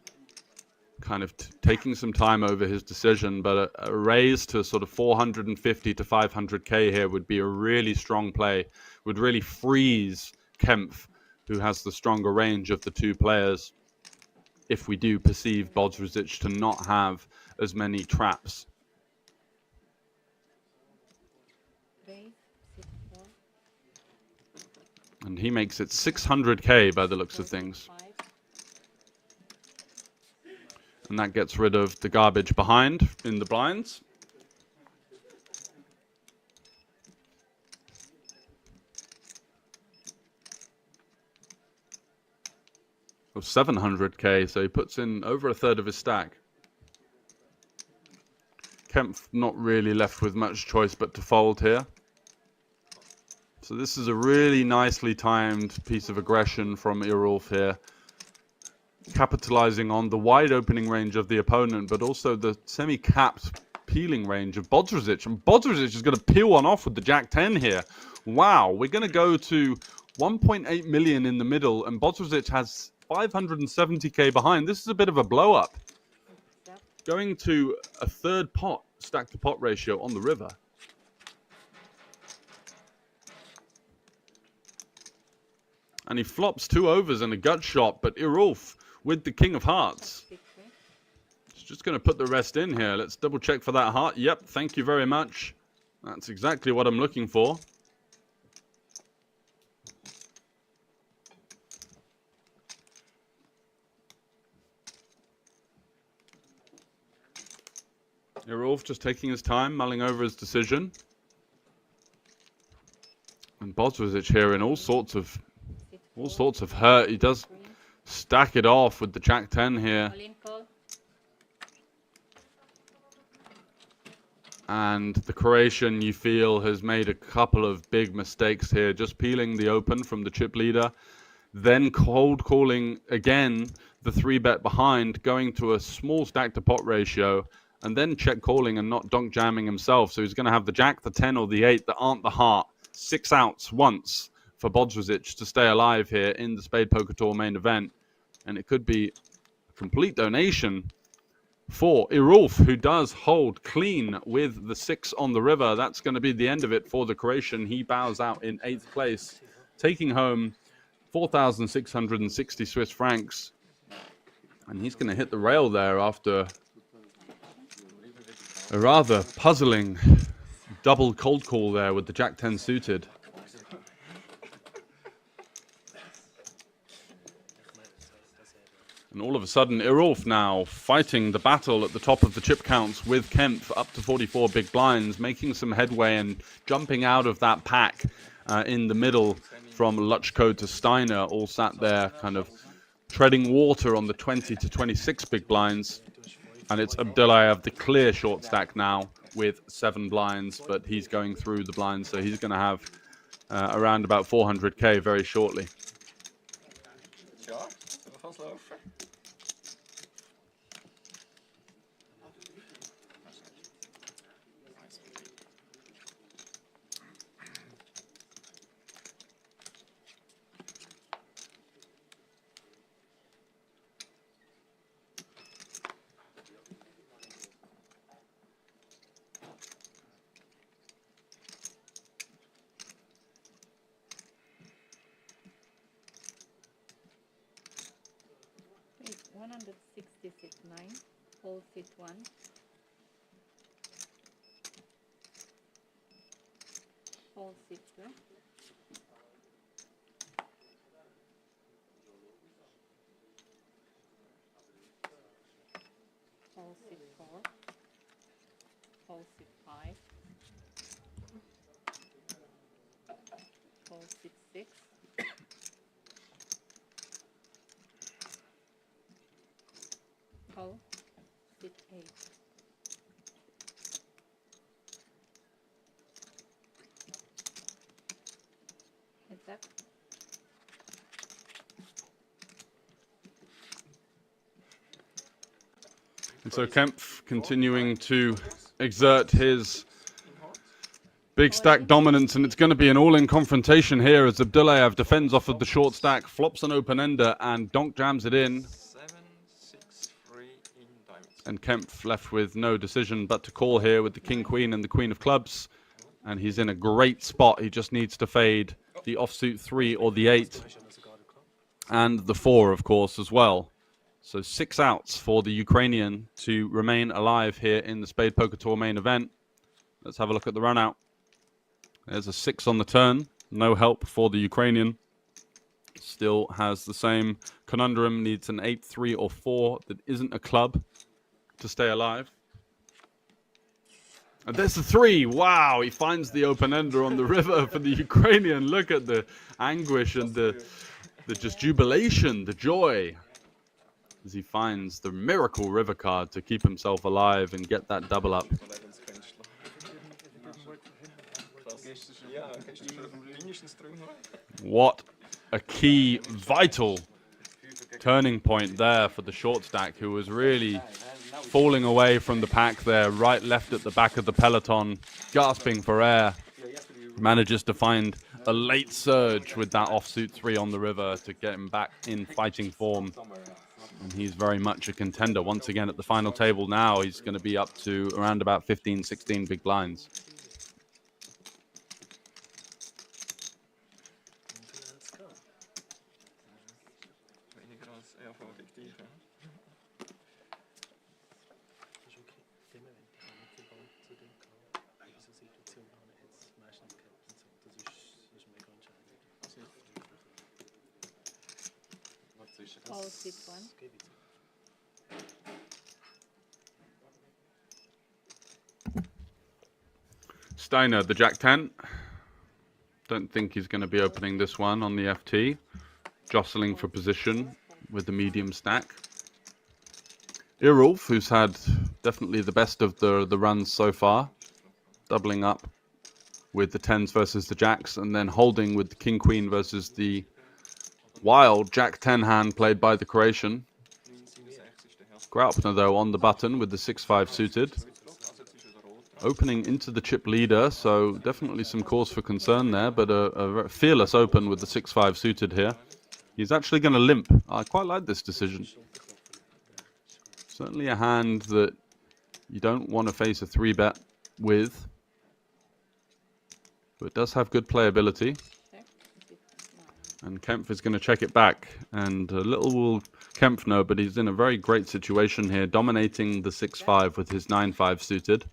kind of taking some time over his decision, but a raise to sort of 450 to 500k here would be a really strong play, would really freeze Kempf, who has the stronger range of the two players, if we do perceive Bodrozic to not have as many traps. And he makes it 600k by the looks of things. And that gets rid of the garbage behind in the blinds. Of 700k, so he puts in over a third of his stack. Kempf not really left with much choice but to fold here. So this is a really nicely timed piece of aggression from Irulf here, capitalizing on the wide opening range of the opponent, but also the semi-capped peeling range of Bodrozic. And Bodrozic is going to peel one off with the Jack-10 here. Wow, we're going to go to 1.8 million in the middle, and Bodrozic has 570k behind. This is a bit of a blow-up. Going to a third pot, stack-to-pot ratio on the river. And he flops 2 overs and a gut shot, but Irulf with the King of Hearts. He's just going to put the rest in here. Let's double check for that heart. Yep, thank you very much. That's exactly what I'm looking for. Irulf just taking his time, mulling over his decision. And Bodrozic here in all sorts of hurt. He does stack it off with the Jack-10 here. And the Croatian, you feel, has made a couple of big mistakes here. Just peeling the open from the chip leader. Then cold calling again the 3-bet behind, going to a small stack-to-pot ratio. And then check calling and not donk jamming himself. So he's going to have the Jack, the 10, or the 8 that aren't the heart. 6 outs once for Bodrozic to stay alive here in the Spade Poker Tour main event. And it could be a complete donation for Irulf, who does hold clean with the 6 on the river. That's going to be the end of it for the Croatian. He bows out in 8th place, taking home 4,660 Swiss francs. And he's going to hit the rail there after a rather puzzling double cold call there with the Jack-10 suited. And all of a sudden, Irulf now fighting the battle at the top of the chip counts with Kempf up to 44 big blinds, making some headway and jumping out of that pack in the middle from Luchko to Steiner, all sat there kind of treading water on the 20 to 26 big blinds. And it's Abdullayev, the clear short stack now with 7 blinds, but he's going through the blinds, so he's going to have around about 400k very shortly. It's 166.9, whole sit 1. Whole sit 2. Whole sit 4. Whole sit 5. Whole sit 6. Whole sit 8. step. And so Kempf continuing to exert his big stack dominance, and it's going to be an all-in confrontation here as Abdullayev defends off of the short stack, flops an open-ender, and donk jams it in. 7, 6, 3 in diamonds. And Kempf left with no decision but to call here with the king-queen and the queen of clubs. And he's in a great spot. He just needs to fade the offsuit 3 or the 8. And the 4, of course, as well. So 6 outs for the Ukrainian to remain alive here in the Spade Poker Tour main event. Let's have a look at the run out. There's a 6 on the turn. No help for the Ukrainian. Still has the same conundrum. Needs an 8, 3 or 4 that isn't a club to stay alive. And there's the 3. Wow, he finds the open-ender on the river for the Ukrainian. Look at the anguish and the just jubilation, the joy, as he finds the miracle river card to keep himself alive and get that double up. What a key, vital turning point there for the short stack, who was really falling away from the pack there, right, left at the back of the peloton, gasping for air. Manages to find a late surge with that offsuit 3 on the river to get him back in fighting form. And he's very much a contender. Once again at the final table now, he's going to be up to around about 15, 16 big blinds. All sit 1. Steiner, the Jack 10. Don't think he's going to be opening this one on the FT. Jostling for position with the medium stack. Irulf, who's had definitely the best of the runs so far. Doubling up with the 10s versus the Jacks, and then holding with the King-Queen versus the wild Jack 10 hand played by the Croatian. Graupner, though, on the button with the 6-5 suited. Opening into the chip leader, so definitely some cause for concern there, but a fearless open with the 6-5 suited here. He's actually going to limp. I quite like this decision. Certainly a hand that you don't want to face a 3-bet with, but it does have good playability. And Kempf is going to check it back, and little will Kempf know, but he's in a very great situation here, dominating the 6-5 with his 9-5 suited.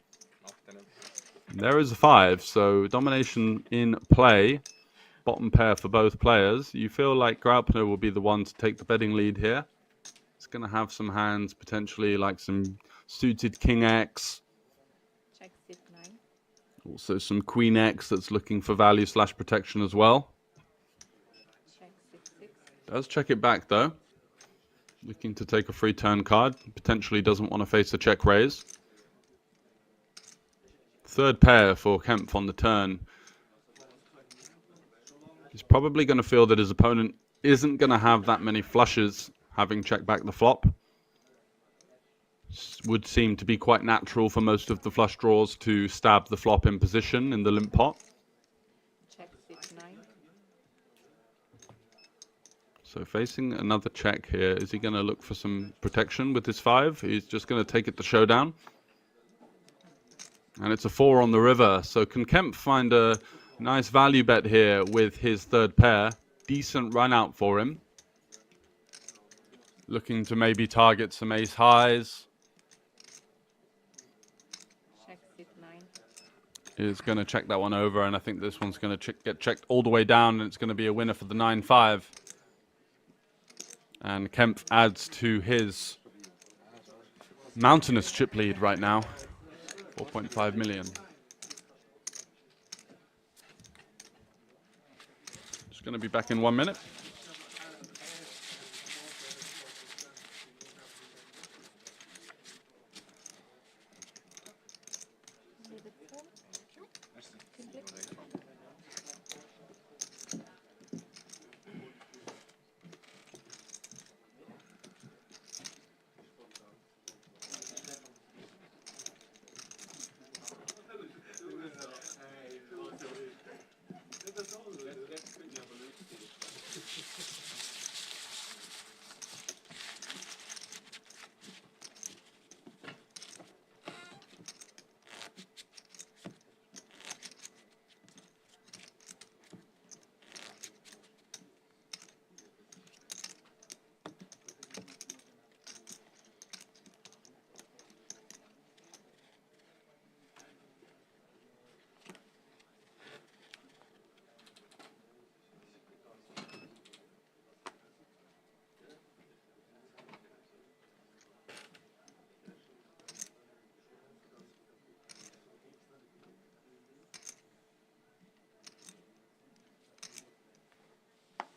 There is a 5, so domination in play. Bottom pair for both players. You feel like Graupner will be the one to take the betting lead here. It's going to have some hands, potentially like some suited King X. Check sit 9. Also some Queen X that's looking for value / protection as well. Check sit 6. Does check it back though. Looking to take a free turn card. Potentially doesn't want to face a check raise. Third pair for Kempf on the turn. He's probably going to feel that his opponent isn't going to have that many flushes, having checked back the flop. Would seem to be quite natural for most of the flush draws to stab the flop in position in the limp pot. Check sit 9. So facing another check here. Is he going to look for some protection with his 5? He's just going to take it to showdown. And it's a 4 on the river. So can Kempf find a nice value bet here with his third pair? Decent run out for him. Looking to maybe target some ace highs. Check sit 9. Is going to check that one over, and I think this one's going to get checked all the way down, and it's going to be a winner for the 9-5. And Kempf adds to his mountainous chip lead right now. 4.5 million. Just going to be back in 1 minute.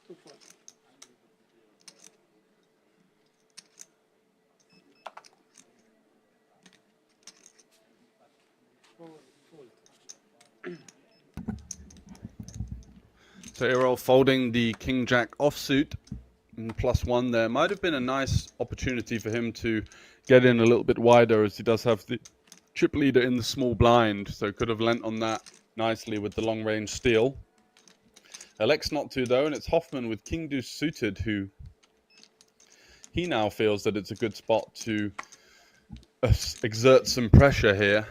2 fold. Fold. So Errol folding the King Jack offsuit and +1 there. Might have been a nice opportunity for him to get in a little bit wider, as he does have the chip leader in the small blind, so could have lent on that nicely with the long range steal. Elects not to though, and it's Hoffman with King Deuce suited, who he now feels that it's a good spot to exert some pressure here.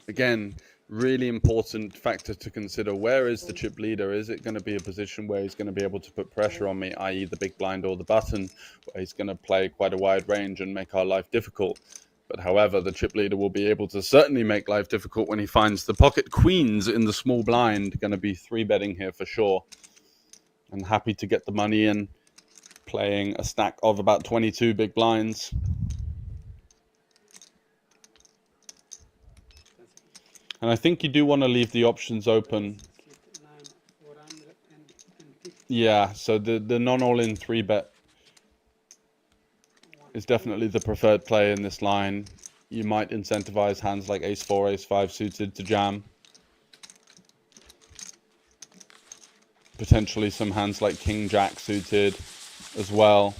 Again, really important factor to consider. Where is the chip leader? Is it going to be a position where he's going to be able to put pressure on me, i.e. the big blind or the button, where he's going to play quite a wide range and make our life difficult? But however, the chip leader will be able to certainly make life difficult when he finds the pocket queens in the small blind. Going to be 3-betting here for sure. And happy to get the money in, playing a stack of about 22 big blinds. And I think you do want to leave the options open. Yeah, so the non-all-in 3-bet is definitely the preferred play in this line. You might incentivize hands like ace-4, ace-5 suited to jam. Potentially some hands like king-jack suited as well,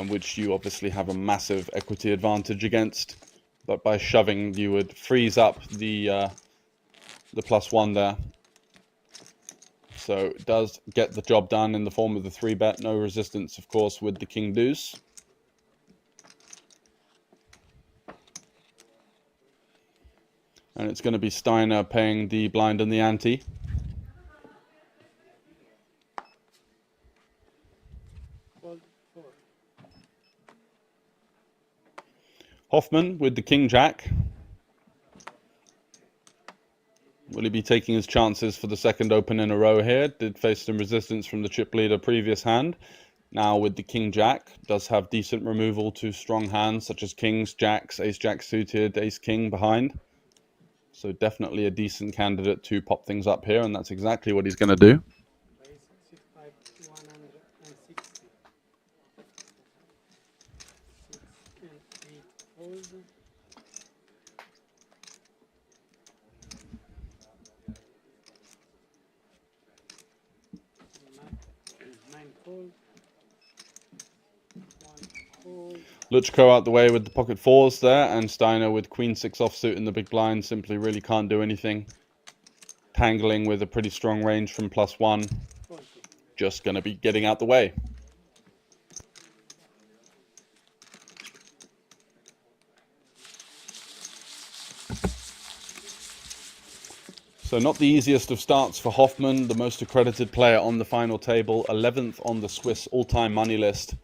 which you obviously have a massive equity advantage against. But by shoving, you would freeze up the +1 there. So it does get the job done in the form of the 3-bet. No resistance, of course, with the king deuce. And it's going to be Steiner paying the blind and the ante. Hoffman with the king-jack. Will he be taking his chances for the second open in a row here? Did face some resistance from the chip leader previous hand. Now with the king-jack, does have decent removal to strong hands such as kings, jacks, ace-jack suited, ace-king behind. So definitely a decent candidate to pop things up here, and that's exactly what he's going to do. Luchko out the way with the pocket 4s there, and Steiner with queen 6 offsuit in the big blind simply really can't do anything. Tangling with a pretty strong range from +1. Just going to be getting out the way. So not the easiest of starts for Hoffman, the most accredited player on the final table, 11th on the Swiss all-time money list.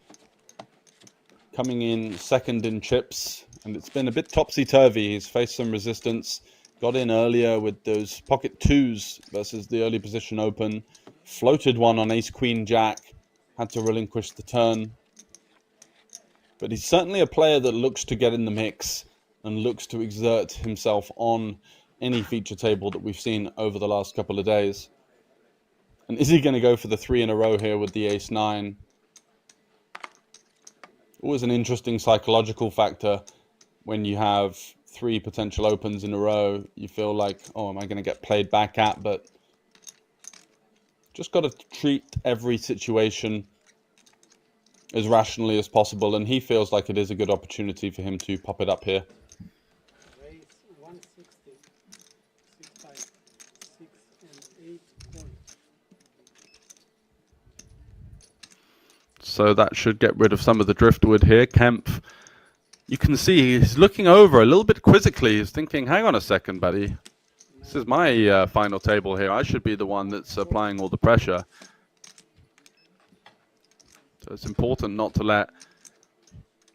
Coming in second in chips, and it's been a bit topsy-turvy. He's faced some resistance, got in earlier with those pocket 2s versus the early position open, floated one on ace-queen-jack, had to relinquish the turn. But he's certainly a player that looks to get in the mix and looks to exert himself on any feature table that we've seen over the last couple of days. And is he going to go for the 3 in a row here with the ace-9? Always an interesting psychological factor when you have 3 potential opens in a row. You feel like, oh, am I going to get played back at? But just got to treat every situation as rationally as possible, and he feels like it is a good opportunity for him to pop it up here. Raise 160, 6, 5, 6 and 8 call. So that should get rid of some of the driftwood here. Kemp, you can see he's looking over a little bit quizzically. He's thinking, hang on a second, buddy. This is my final table here. I should be the one that's applying all the pressure. So it's important not to let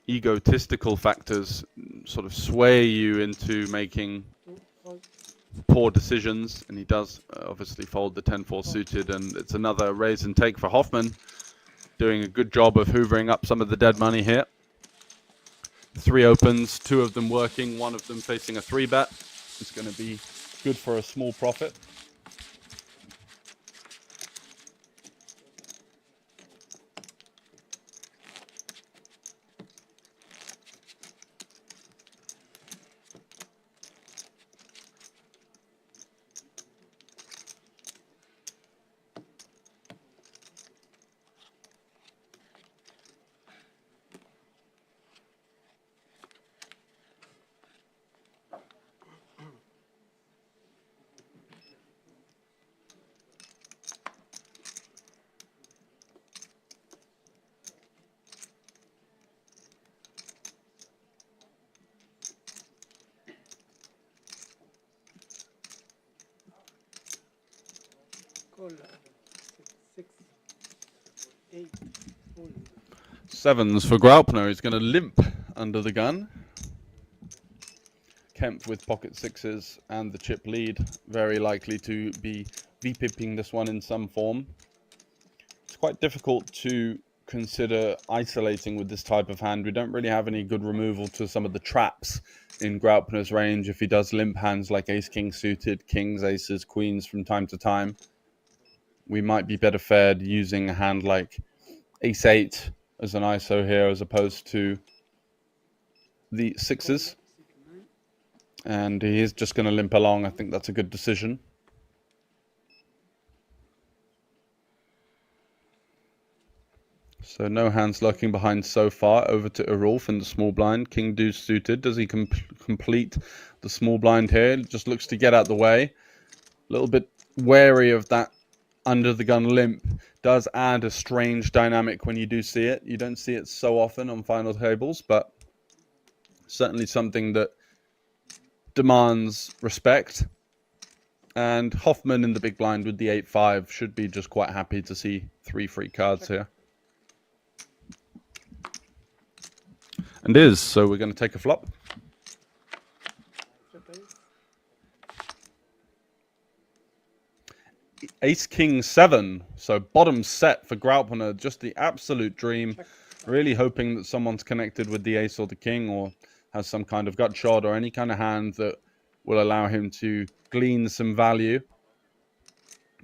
egotistical factors sort of sway you into making poor decisions. And he does obviously fold the 10-4 suited, and it's another raise and take for Hoffman. Doing a good job of hoovering up some of the dead money here. 3 opens, 2 of them working, 1 of them facing a 3-bet. It's going to be good for a small profit. call. 6, 8, full. Sevens for Graupner. He's going to limp under the gun. Kempf with pocket sixes and the chip lead, very likely to be VPipping this one in some form. It's quite difficult to consider isolating with this type of hand. We don't really have any good removal to some of the traps in Graupner's range if he does limp hands like ace-king suited, kings, aces, queens from time to time. We might be better fared using a hand like ace-8 as an ISO here as opposed to the sixes. And he is just going to limp along. I think that's a good decision. So no hands lurking behind so far. Over to Erulf in the small blind. King deuce suited. Does he complete the small blind here? Just looks to get out the way. A little bit wary of that under the gun limp. Does add a strange dynamic when you do see it. You don't see it so often on final tables, but certainly something that demands respect. And Hoffman in the big blind with the 8-5 should be just quite happy to see 3 free cards here. And is, so we're going to take a flop. Ace King 7, so bottom set for Graupner, just the absolute dream. Really hoping that someone's connected with the ace or the king or has some kind of gut shot or any kind of hand that will allow him to glean some value.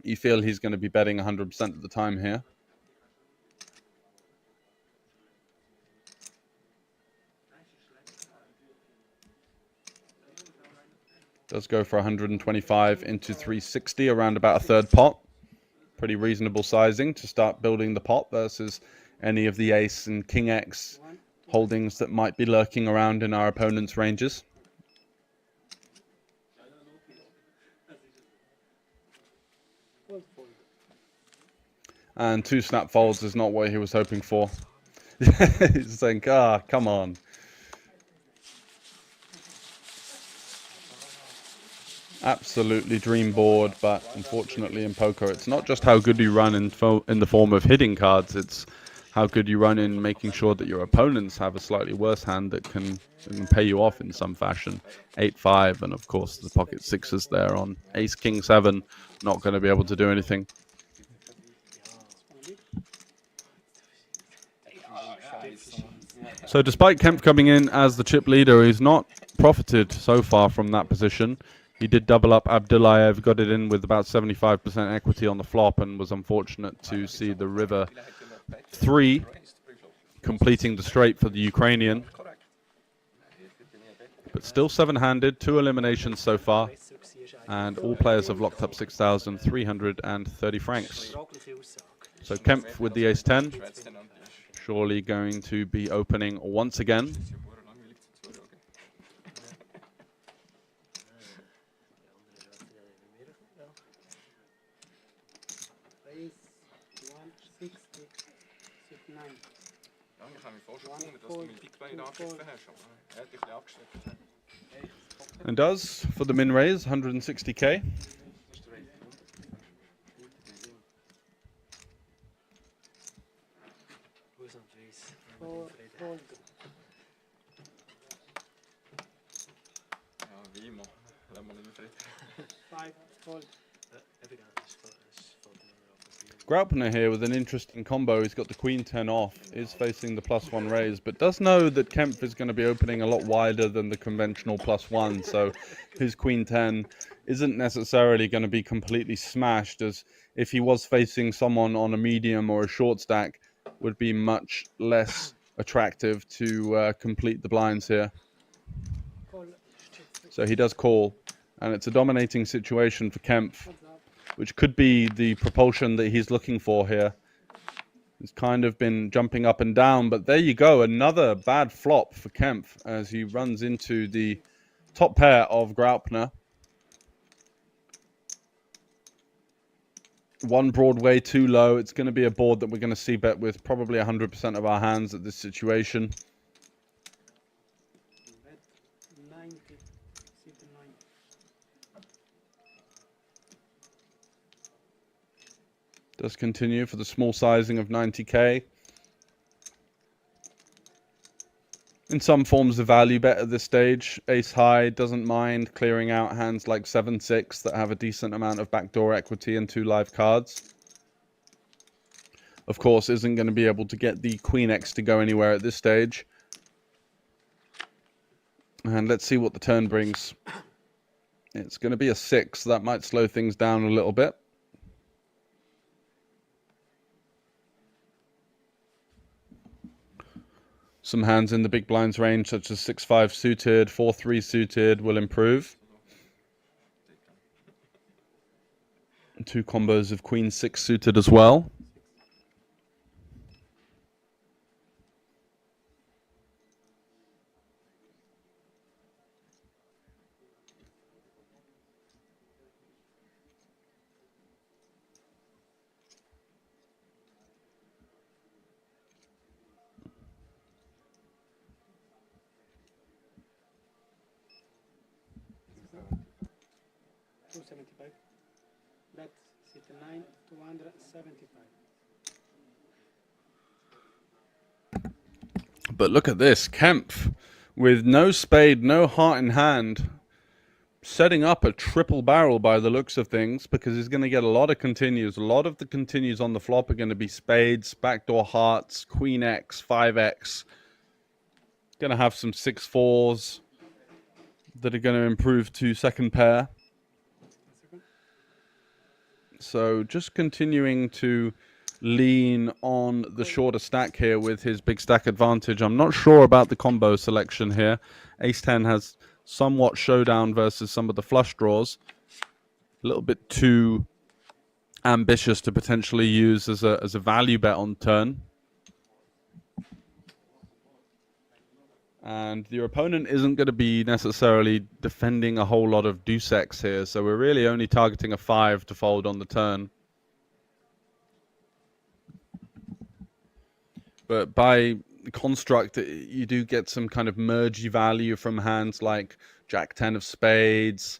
You feel he's going to be betting 100% of the time here. Does go for 125 into 360, around about a third pot. Pretty reasonable sizing to start building the pot versus any of the ace and king X holdings that might be lurking around in our opponent's ranges. And 2 snap folds is not what he was hoping for. He's saying, come on. Absolutely dream board, but unfortunately in poker, it's not just how good you run in the form of hitting cards, it's how good you run in making sure that your opponents have a slightly worse hand that can pay you off in some fashion. 8-5, and of course the pocket sixes there on ace king 7, not going to be able to do anything. So despite Kempf coming in as the chip leader, he's not profited so far from that position. He did double up Abdullayev, got it in with about 75% equity on the flop, and was unfortunate to see the river 3 completing the straight for the Ukrainian. But still 7-handed, 2 eliminations so far, and all players have locked up 6,330 francs. So Kempf with the ace-10, surely going to be opening once again. And does for the min raise 160k. Graupner here with an interesting combo. He's got the queen 10 off, is facing the +1 raise, but does know that Kempf is going to be opening a lot wider than the conventional +1, so his queen 10 isn't necessarily going to be completely smashed, as if he was facing someone on a medium or a short stack, would be much less attractive to complete the blinds here. So he does call, and it's a dominating situation for Kempf, which could be the propulsion that he's looking for here. He's kind of been jumping up and down, but there you go. Another bad flop for Kempf as he runs into the top pair of Graupner. One Broadway too low. It's going to be a board that we're going to see bet with probably 100% of our hands at this situation. Does continue for the small sizing of 90k. In some forms of value bet at this stage, ace high doesn't mind clearing out hands like 7-6 that have a decent amount of backdoor equity and 2 live cards. Of course, isn't going to be able to get the Queen X to go anywhere at this stage. And let's see what the turn brings. It's going to be a 6. That might slow things down a little bit. Some hands in the big blinds range, such as 6-5 suited, 4-3 suited, will improve. 2 combos of Queen 6 suited as well. Bet 69, 275. But look at this, Kempf with no spade, no heart in hand, setting up a triple barrel by the looks of things, because he's going to get a lot of continues. A lot of the continues on the flop are going to be spades, backdoor hearts, Queen X, 5X. Going to have some 6-4s that are going to improve to second pair. So just continuing to lean on the shorter stack here with his big stack advantage. I'm not sure about the combo selection here. Ace-10 has somewhat showdown versus some of the flush draws. A little bit too ambitious to potentially use as a value bet on turn. And your opponent isn't going to be necessarily defending a whole lot of deuce X here, so we're really only targeting a 5 to fold on the turn. But by construct, you do get some kind of mergey value from hands like Jack-10 of spades,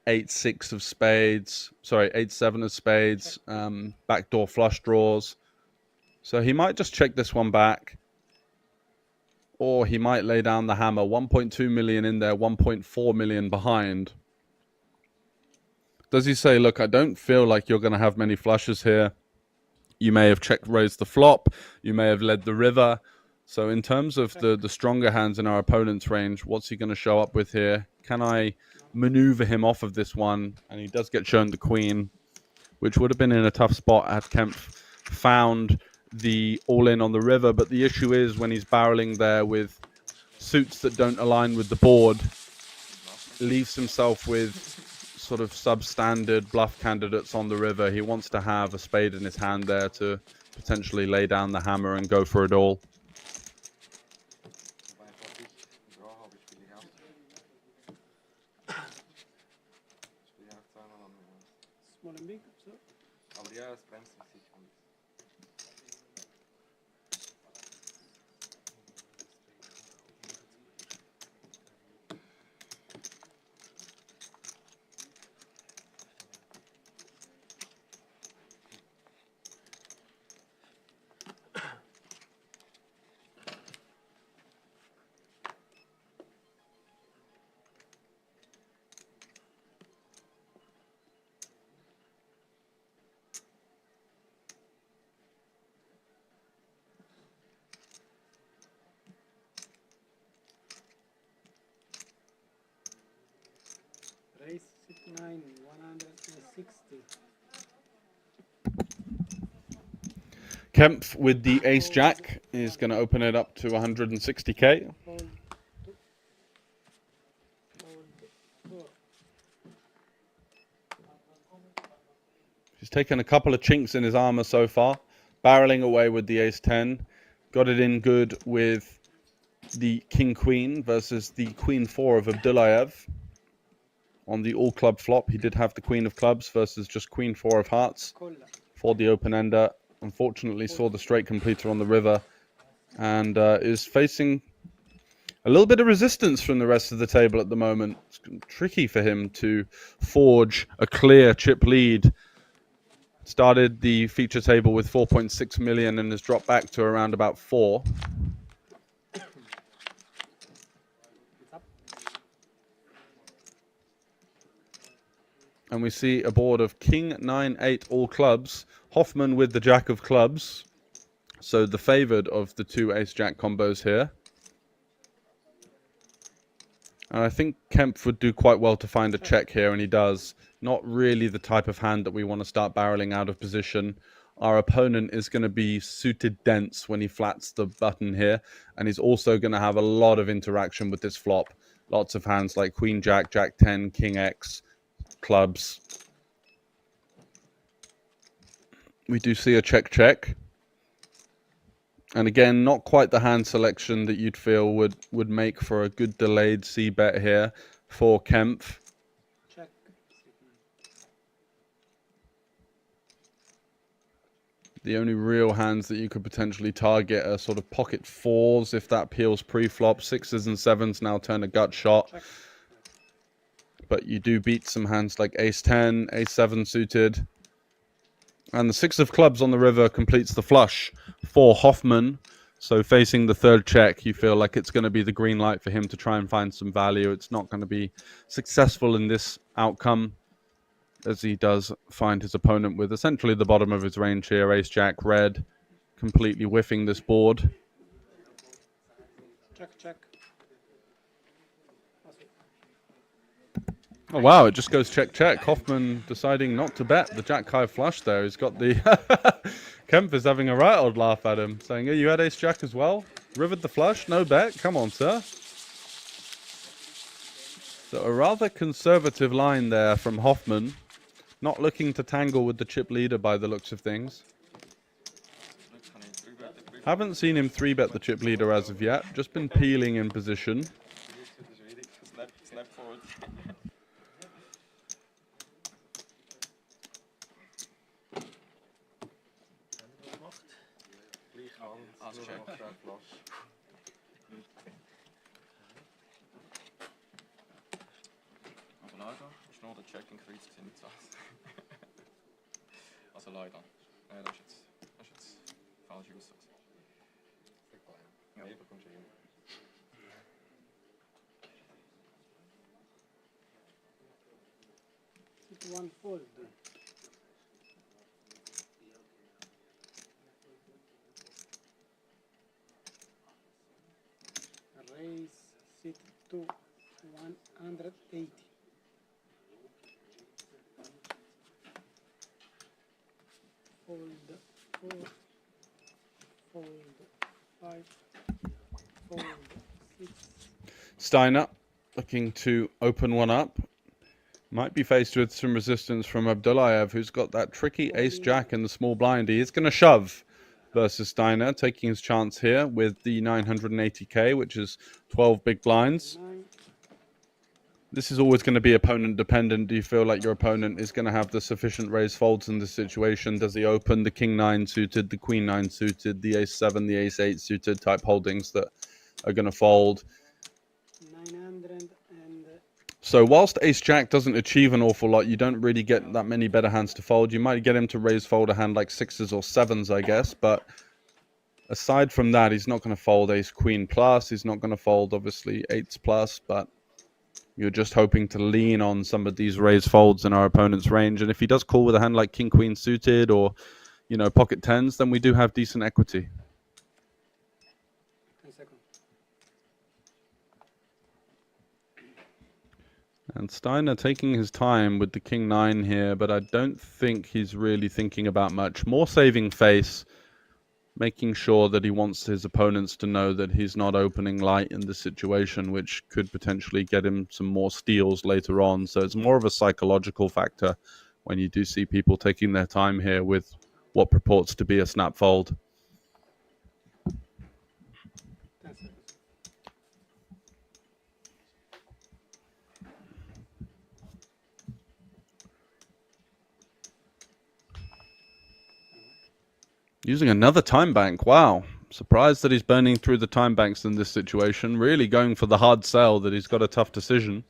8-6 of spades, sorry, 8-7 of spades, backdoor flush draws. So he might just check this one back. Or he might lay down the hammer. 1.2 million in there, 1.4 million behind. Does he say, look, I don't feel like you're going to have many flushes here. You may have check raised the flop. You may have led the river. So in terms of the stronger hands in our opponent's range, what's he going to show up with here? Can I maneuver him off of this one? And he does get shown the queen, which would have been in a tough spot had Kempf found the all-in on the river. But the issue is when he's barreling there with suits that don't align with the board, leaves himself with sort of substandard bluff candidates on the river. He wants to have a spade in his hand there to potentially lay down the hammer and go for it all. Small and big, so. Raise 69, 160. Kempf with the ace-jack is going to open it up to 160k. Fold 2. Fold 4. He's taken a couple of chinks in his armor so far, barreling away with the ace-10. Got it in good with the king-queen versus the queen-4 of Abdullayev. On the all-club flop, he did have the queen of clubs versus just queen-4 of hearts for the open-ender. Unfortunately, saw the straight completer on the river and is facing a little bit of resistance from the rest of the table at the moment. It's tricky for him to forge a clear chip lead Started the feature table with 4.6 million and has dropped back to around about 4. It's up. And we see a board of King 9-8 all clubs. Hoffman with the Jack of clubs. So the favored of the two Ace-Jack combos here. And I think Kempf would do quite well to find a check here, and he does. Not really the type of hand that we want to start barreling out of position. Our opponent is going to be suited dense when he flats the button here, and he's also going to have a lot of interaction with this flop. Lots of hands like Queen Jack, Jack 10, King X, clubs. We do see a check. And again, not quite the hand selection that you'd feel would make for a good delayed C-bet here for Kempf. Check. The only real hands that you could potentially target are sort of pocket fours if that peels pre-flop. 6s and 7s now turn a gut shot. Check. But you do beat some hands like Ace-10, Ace-7 suited. And the 6 of clubs on the river completes the flush for Hoffman. So facing the third check, you feel like it's going to be the green light for him to try and find some value. It's not going to be successful in this outcome, as he does find his opponent with essentially the bottom of his range here. Ace-Jack red, completely whiffing this board. Check. Oh wow, it just goes check. Hoffman deciding not to bet the Jack-High flush there. He's got the... Kempf is having a right old laugh at him, saying, hey, you had Ace-Jack as well? Rivered the flush? No bet? Come on, sir. So a rather conservative line there from Hoffman. Not looking to tangle with the chip leader by the looks of things. Haven't seen him 3-bet the chip leader as of yet. Just been peeling in position. Leider ist nur der Check increased Zinssatz. Also leider. Das ist jetzt falsche Aussage. Ja, bekommst du hin. One fold. Raise sit to 180. Fold 4, fold 5, fold 6. Steiner looking to open one up. Might be faced with some resistance from Abdullayev, who's got that tricky Ace-Jack in the small blind. He is going to shove versus Steiner, taking his chance here with the 980k, which is 12 big blinds. This is always going to be opponent dependent. Do you feel like your opponent is going to have the sufficient raise folds in this situation? Does he open the King 9 suited, the Queen 9 suited, the Ace 7, the Ace 8 suited type holdings that are going to fold? 900 and... So whilst Ace-Jack doesn't achieve an awful lot, you don't really get that many better hands to fold. You might get him to raise fold a hand like 6s or 7s, I guess. But aside from that, he's not going to fold Ace-Queen plus. He's not going to fold, obviously, 8s plus. But you're just hoping to lean on some of these raise folds in our opponent's range. And if he does call with a hand like King-Queen suited or, you know, pocket 10s, then we do have decent equity. 10 seconds. And Steiner taking his time with the King 9 here, but I don't think he's really thinking about much. More saving face, making sure that he wants his opponents to know that he's not opening light in this situation, which could potentially get him some more steals later on. So it's more of a psychological factor when you do see people taking their time here with what purports to be a snap fold. 10 seconds. Using another time bank. Wow. Surprised that he's burning through the time banks in this situation. Really going for the hard sell that he's got a tough decision.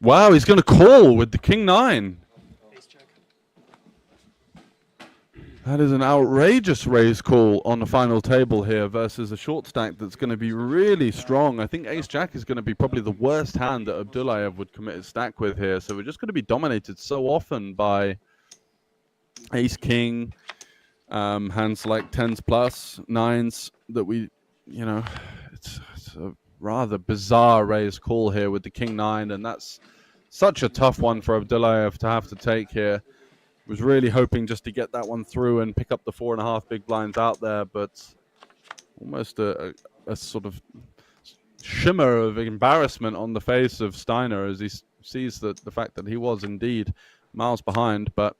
Wow, he's going to call with the king nine. That is an outrageous raise call on the final table here versus a short stack that's going to be really strong. I think ace-jack is going to be probably the worst hand that Abdullayev would commit his stack with here. So we're just going to be dominated so often by ace-king, hands like 10s plus, 9s that we, you know, it's a rather bizarre raise call here with the king 9. And that's such a tough one for Abdullayev to have to take here. Was really hoping just to get that one through and pick up the 4.5 big blinds out there, but almost a sort of shimmer of embarrassment on the face of Steiner as he sees the fact that he was indeed miles behind. But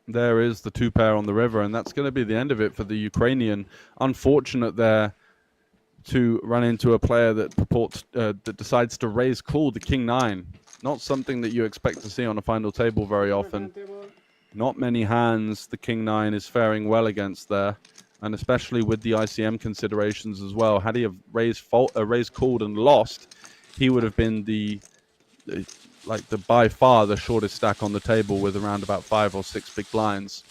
there is the 2-pair on the river, and that's going to be the end of it for the Ukrainian. Unfortunate there to run into a player that purports that decides to raise call the king 9. Not something that you expect to see on a final table very often. Not many hands the king 9 is faring well against there, and especially with the ICM considerations as well. Had he have raised called and lost, he would have been the by far the shortest stack on the table with around about 5 or 6 big blinds.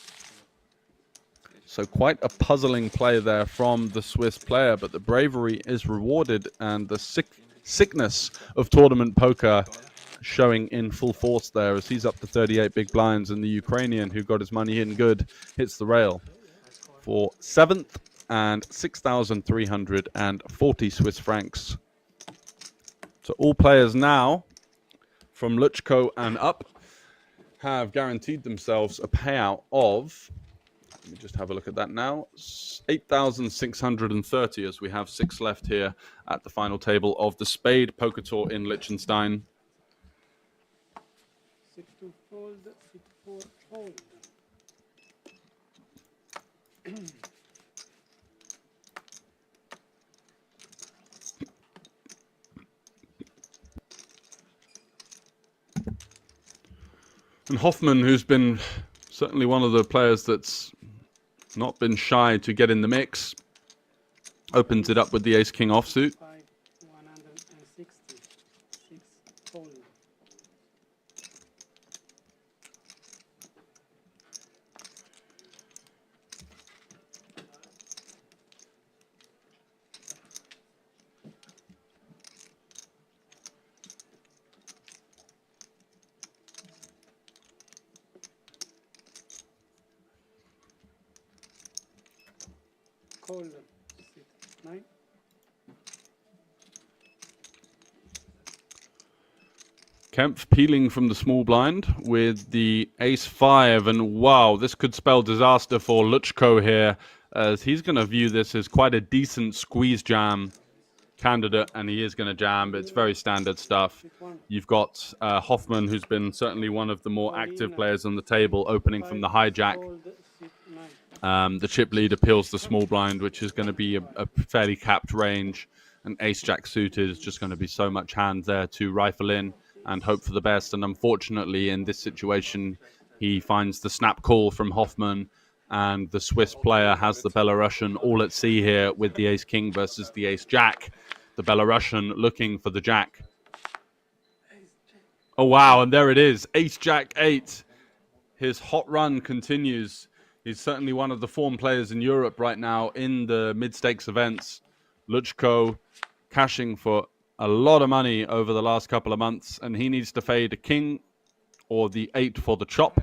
So quite a puzzling play there from the Swiss player, but the bravery is rewarded, and the sickness of tournament poker showing in full force there as he's up to 38 big blinds, and the Ukrainian, who got his money in good, hits the rail for 7th and 6,340 Swiss francs. So all players now from Luchko and up have guaranteed themselves a payout of, let me just have a look at that now, 8,630 as we have 6 left here at the final table of the Spade Poker Tour in Liechtenstein. 6 to fold, 6 4 fold. And Hoffman, who's been certainly one of the players that's not been shy to get in the mix, opens it up with the ace-king offsuit. 160, 6 fold. Call 6 9. Kempf peeling from the small blind with the ace-5, and wow, this could spell disaster for Luchko here, as he's going to view this as quite a decent squeeze jam candidate, and he is going to jam, but it's very standard stuff. You've got Hoffman, who's been certainly one of the more active players on the table, opening from the hijack. The chip leader peels the small blind, which is going to be a fairly capped range. And ace-jack suited is just going to be so much hand there to rifle in and hope for the best. And unfortunately, in this situation, he finds the snap call from Hoffman, and the Swiss player has the Belarusian all at sea here with the ace-king versus the ace-jack. The Belarusian looking for the jack. Oh, wow, and there it is. Ace-jack 8. His hot run continues. He's certainly one of the form players in Europe right now in the mid-stakes events. Luchko cashing for a lot of money over the last couple of months, and he needs to fade a king or the 8 for the chop.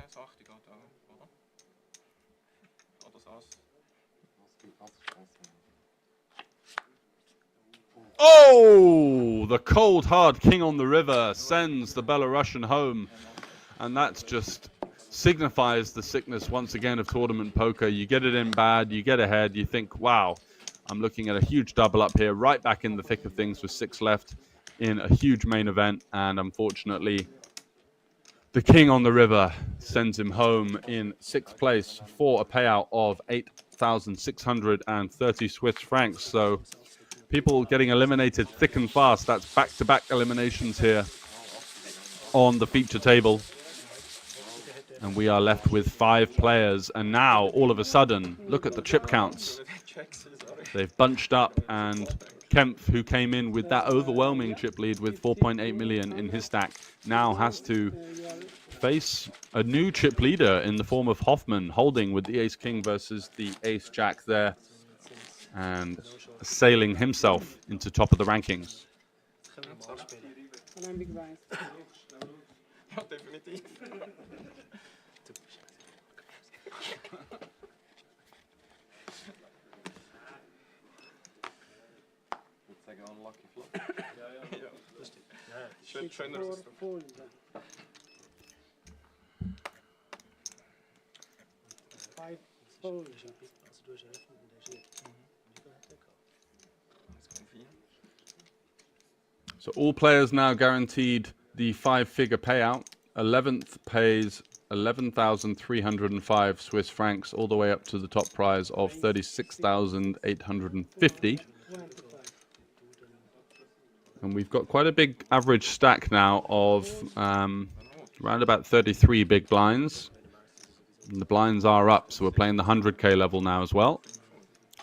Oh, the cold hard king on the river sends the Belarusian home, and that's just signifies the sickness once again of tournament poker. You get it in bad, you get ahead, you think, wow, I'm looking at a huge double up here, right back in the thick of things with 6 left in a huge main event, and unfortunately the king on the river sends him home in 6th place for a payout of 8,630 Swiss francs. So people getting eliminated thick and fast. That's back-to-back eliminations here on the feature table. And we are left with 5 players. And now, all of a sudden, look at the chip counts. They've bunched up and Kempf, who came in with that overwhelming chip lead with 4.8 million in his stack, now has to face a new chip leader in the form of Hoffman, holding with the ace-king versus the ace-jack there, and sailing himself into top of the rankings. Ja, definitiv. Ich würde sagen, unlucky flop. Ja, das stimmt. Schöner Ausdruck. So all players now guaranteed the 5-figure payout. 11th pays 11,305 Swiss francs, all the way up to the top prize of 36,850. And we've got quite a big average stack now of around about 33 big blinds. And the blinds are up, so we're playing the 100k level now as well.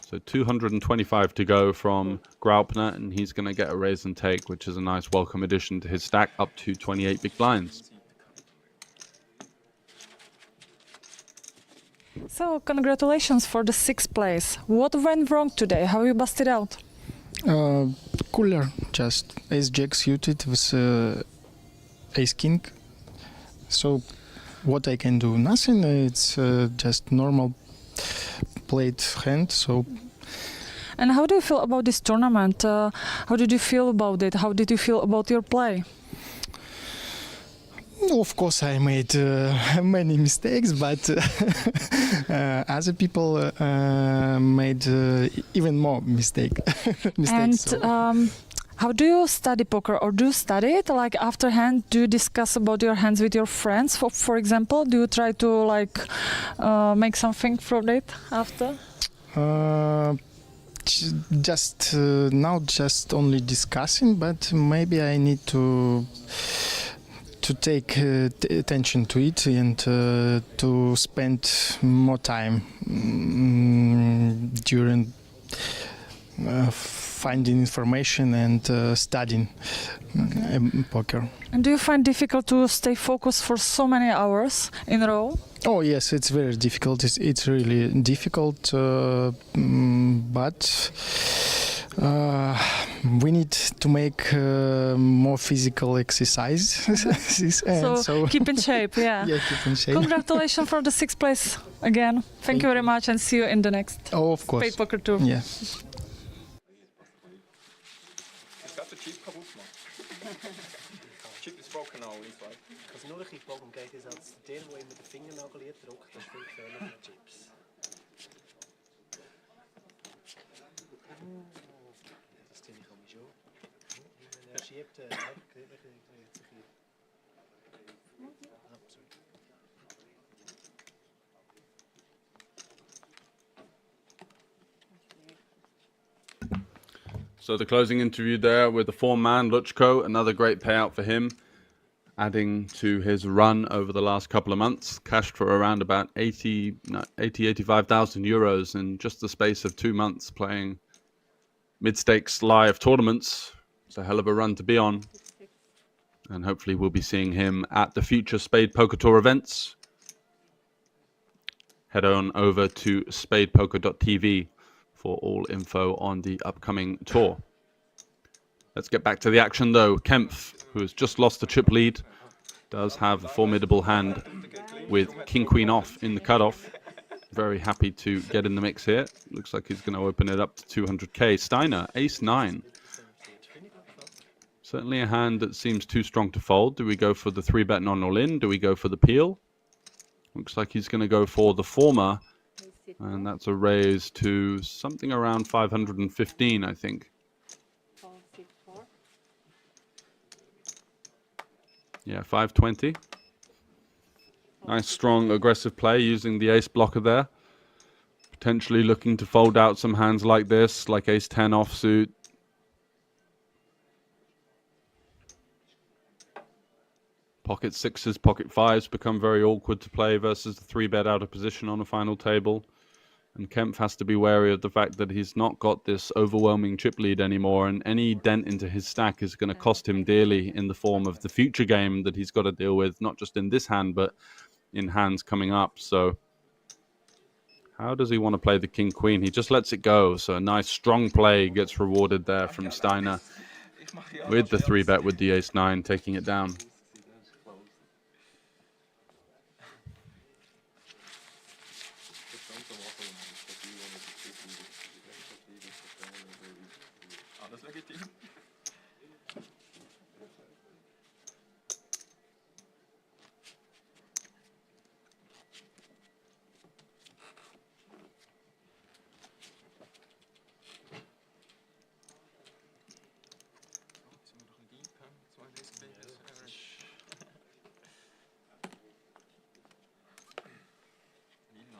So 225 to go from Graupner, and he's going to get a raise and take, which is a nice welcome addition to his stack, up to 28 big blinds. So, congratulations for the 6th place. What went wrong today? How you busted out? Cooler, just ace-jack suited with ace-king. So, what I can do? Nothing, it's just normal played hand, so... And how do you feel about this tournament? How did you feel about it? How did you feel about your play? Of course, I made many mistakes, but other people made even more mistakes. And So. how do you study poker, or do you study it? Like after hand, do you discuss about your hands with your friends? For example, do you try to like make something from it after? Just now, just only discussing, but maybe I need to take attention to it and to spend more time during finding information and studying poker. And do you find difficult to stay focused for so many hours in a row? Oh yes, it's very difficult. It's really difficult, but we need to make more physical exercises. So keep in shape, yeah. Yeah, keep in shape. Congratulations for the 6th place again. Thank you very much, and see you in the next Oh, of course. Spadepoker tour. Yeah. Is that the chip kaputt gemacht? Chip is broken now inside. Was nur ein bisschen darum geht, ist als der immer den Fingernagel drückt, das ist viel gefährlicher mit Chips. Das ziehe ich auch schon. Wenn er schiebt, kriegt sich hier. Absolut. So the closing interview there with the four-man Luchko, another great payout for him, adding to his run over the last couple of months, cashed for around about 85,000 euros in just the space of 2 months playing mid-stakes live tournaments. It's a hell of a run to be on, and hopefully we'll be seeing him at the future Spadepoker Tour events. Head on over to spadepoker.tv for all info on the upcoming tour. Let's get back to the action though. Kempf, who has just lost the chip lead, does have a formidable hand with king-queen off in the cutoff. Very happy to get in the mix here. Looks like he's going to open it up to 200k. Steiner, ace-9. Certainly a hand that seems too strong to fold. Do we go for the 3-bet non-all-in? Do we go for the peel? Looks like he's going to go for the former. And that's a raise to something around 515, I think. Yeah, 520. Nice, strong, aggressive play using the ace blocker there. Potentially looking to fold out some hands like this, like ace-10 offsuit. Pocket sixes, pocket fives become very awkward to play versus the 3-bet out of position on a final table. And Kempf has to be wary of the fact that he's not got this overwhelming chip lead anymore, and any dent into his stack is going to cost him dearly in the form of the future game that he's got to deal with, not just in this hand, but in hands coming up. So how does he want to play the king-queen? He just lets it go. So a nice strong play gets rewarded there from Steiner with the 3-bet with the ace-9, taking it down. Alles legitim.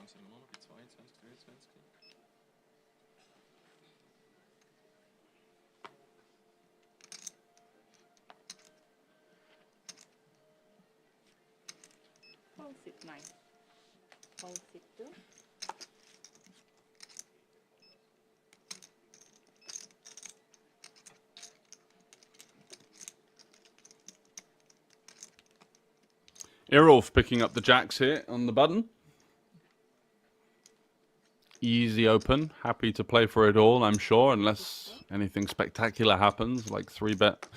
Sind wir nur noch bei 22, 23. Fold sit 9. Fold sit 2. Irolf picking up the jacks here on the button. Easy open. Happy to play for it all, I'm sure, unless anything spectacular happens, like 3-bet,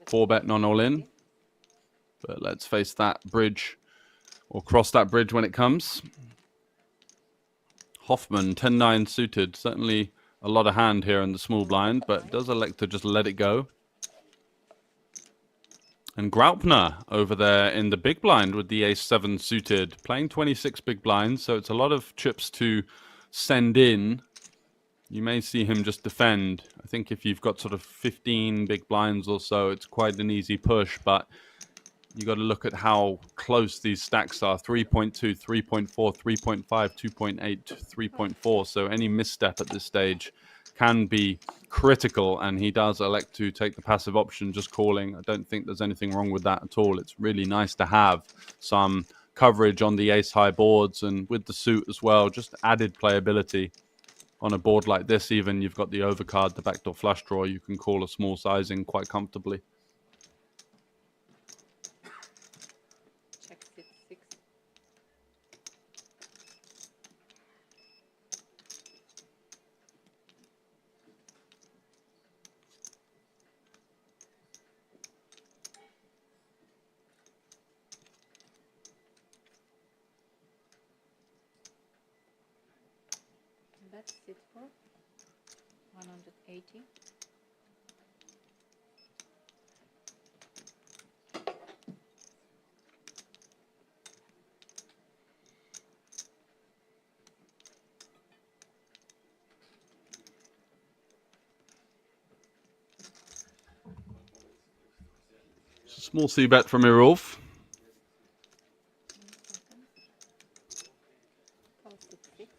4-bet non-all-in. But let's face that bridge, or cross that bridge when it comes. Hoffman, 10-9 suited. Certainly a lot of hand here in the small blind, but does elect to just let it go. And Graupner over there in the big blind with the ace-7 suited, playing 26 big blinds, so it's a lot of chips to send in. You may see him just defend. I think if you've got sort of 15 big blinds or so, it's quite an easy push, but you got to look at how close these stacks are. 3.2, 3.4, 3.5, 2.8, 3.4. So any misstep at this stage can be critical, and he does elect to take the passive option, just calling. I don't think there's anything wrong with that at all. It's really nice to have some coverage on the ace-high boards, and with the suit as well, just added playability. On a board like this, even, you've got the overcard, the backdoor flush draw, you can call a small sizing quite comfortably. Check sit 6. That's it for 180. Small c-bet from Irolf. Fold sit 6.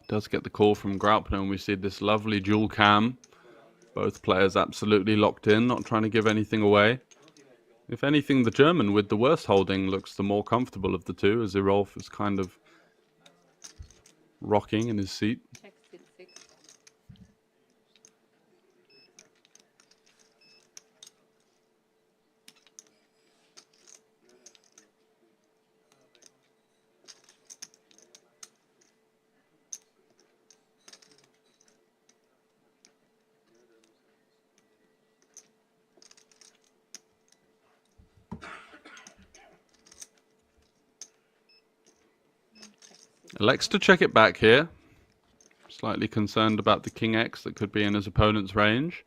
Does get the call from Graupner, and we see this lovely dual cam. Both players absolutely locked in, not trying to give anything away. If anything, the German with the worst holding looks the more comfortable of the two, as Irolf is kind of rocking in his seat. Check sit 6. Elects to check it back here. Slightly concerned about the king X that could be in his opponent's range.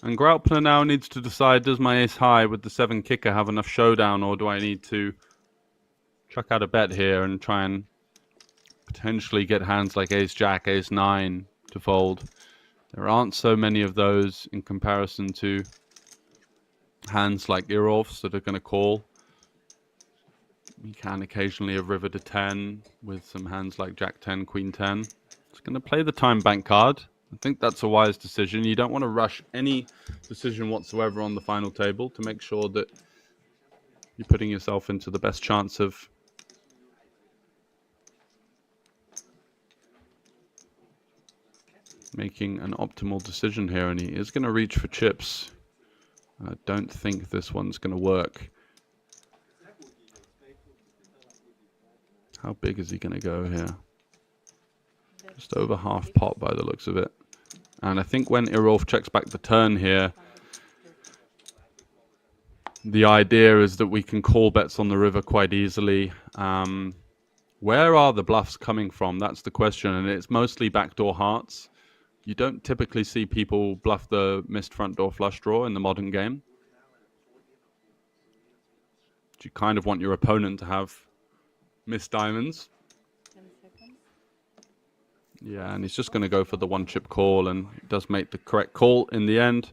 And Graupner now needs to decide, does my ace high with the 7 kicker have enough showdown, or do I need to chuck out a bet here and try and potentially get hands like ace jack, ace 9 to fold? There aren't so many of those in comparison to hands like Irolf's that are going to call. You can occasionally have river to 10 with some hands like jack 10, queen 10. It's going to play the time bank card. I think that's a wise decision. You don't want to rush any decision whatsoever on the final table to make sure that you're putting yourself into the best chance of making an optimal decision here. And he is going to reach for chips. I don't think this one's going to work. How big is he going to go here? Just over half pot by the looks of it. And I think when Irolf checks back the turn here, the idea is that we can call bets on the river quite easily. Where are the bluffs coming from? That's the question. And it's mostly backdoor hearts. You don't typically see people bluff the missed front door flush draw in the modern game. You kind of want your opponent to have missed diamonds. 10 seconds. Yeah, and he's just going to go for the one chip call, and he does make the correct call in the end.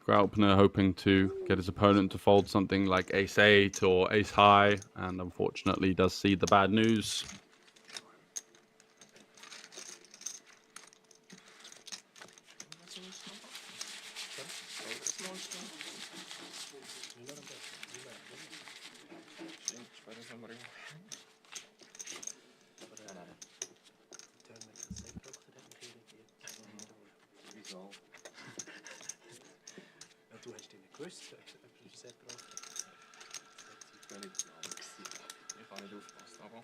Graupner hoping to get his opponent to fold something like ace-8 or ace-high, and unfortunately does see the bad news. Du hast den gewusst, ob du das brauchst. Ich bin nicht genau gewesen. Ich habe nicht aufgepasst, aber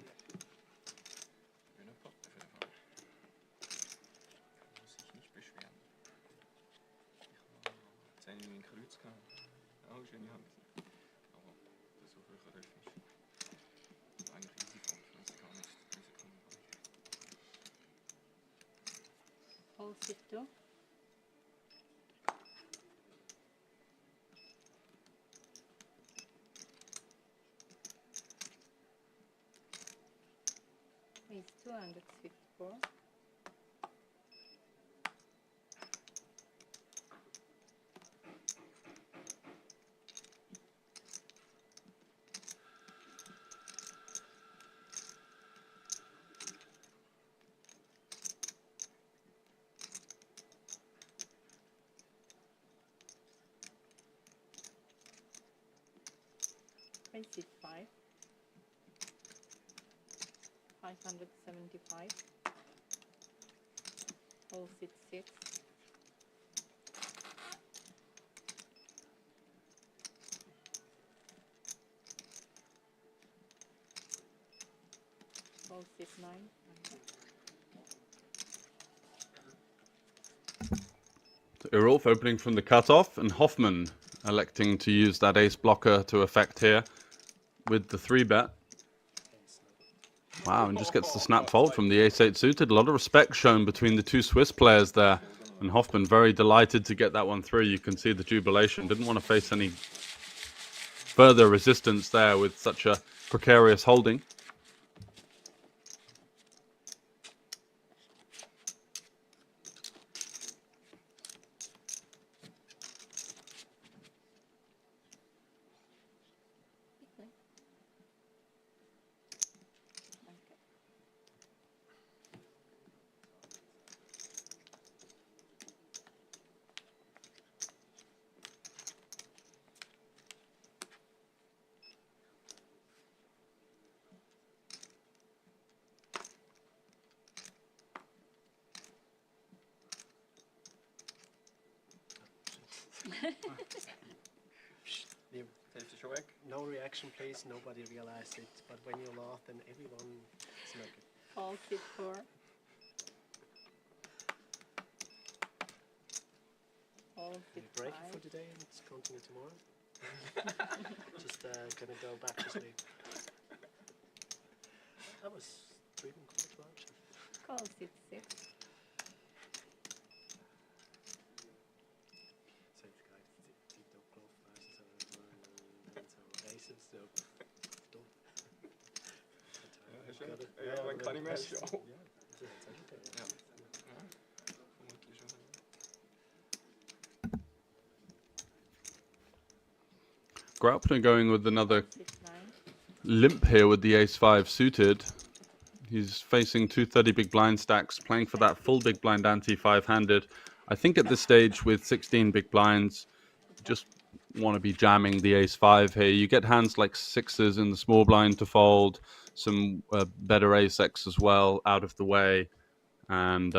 schöner Pot auf jeden Fall. Muss sich nicht beschweren. Ich habe 10 in mein Kreuz gehabt. Auch schöne Hand. Aber so hoch oder nicht. Das war eigentlich easy Pot, das ist gar nicht Risiko. All sit to. Is 264. Is it 5? 575. All sit 6. All sit 9. Irolf opening from the cutoff, and Hoffman electing to use that ace blocker to effect here with the 3-bet. Wow, and just gets the snap fold from the ace-8 suited. A lot of respect shown between the two Swiss players there. And Hoffman very delighted to get that one through. You can see the jubilation. Didn't want to face any further resistance there with such a precarious holding. No reaction, please. Nobody realized it. But when you laugh, then everyone is like it. All sit 4. All sit Break 5. for today and let's continue tomorrow. Just gonna go back to sleep. I was dreaming quite large. Call sit 6. So it's got the top golf versus and so aces, so don't. Ja, man kann nicht mehr schauen. Graupner going with another Sit 9. limp here with the ace-5 suited. He's facing two 30 big blind stacks, playing for that full big blind ante five-handed. I think at this stage with 16 big blinds, just want to be jamming the ace-5 here. You get hands like sixes in the small blind to fold, some better ace-x as well out of the way. And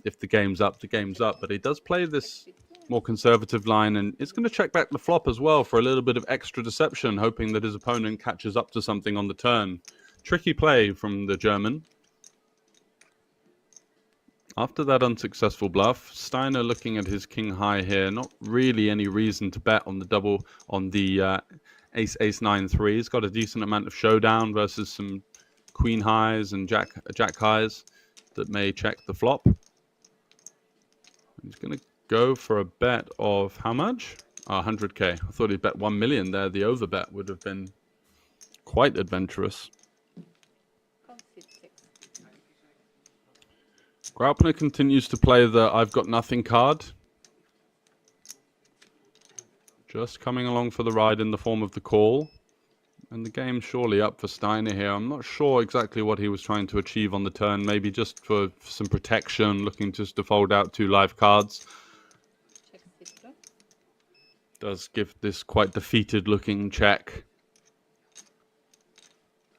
if the game's up, the game's up. But he does play this more conservative line, and it's going to check back the flop as well for a little bit of extra deception, hoping that his opponent catches up to something on the turn. Tricky play from the German. After that unsuccessful bluff, Steiner looking at his king high here. Not really any reason to bet on the double, on the ace-9-3. He's got a decent amount of showdown versus some queen highs and jack highs that may check the flop. He's going to go for a bet of how much? 100k. I thought he'd bet 1 million there. The overbet would have been quite adventurous. Graupner continues to play the I've got nothing card. Just coming along for the ride in the form of the call. And the game's surely up for Steiner here. I'm not sure exactly what he was trying to achieve on the turn. Maybe just for some protection, looking just to fold out 2 live cards. Does give this quite defeated looking check.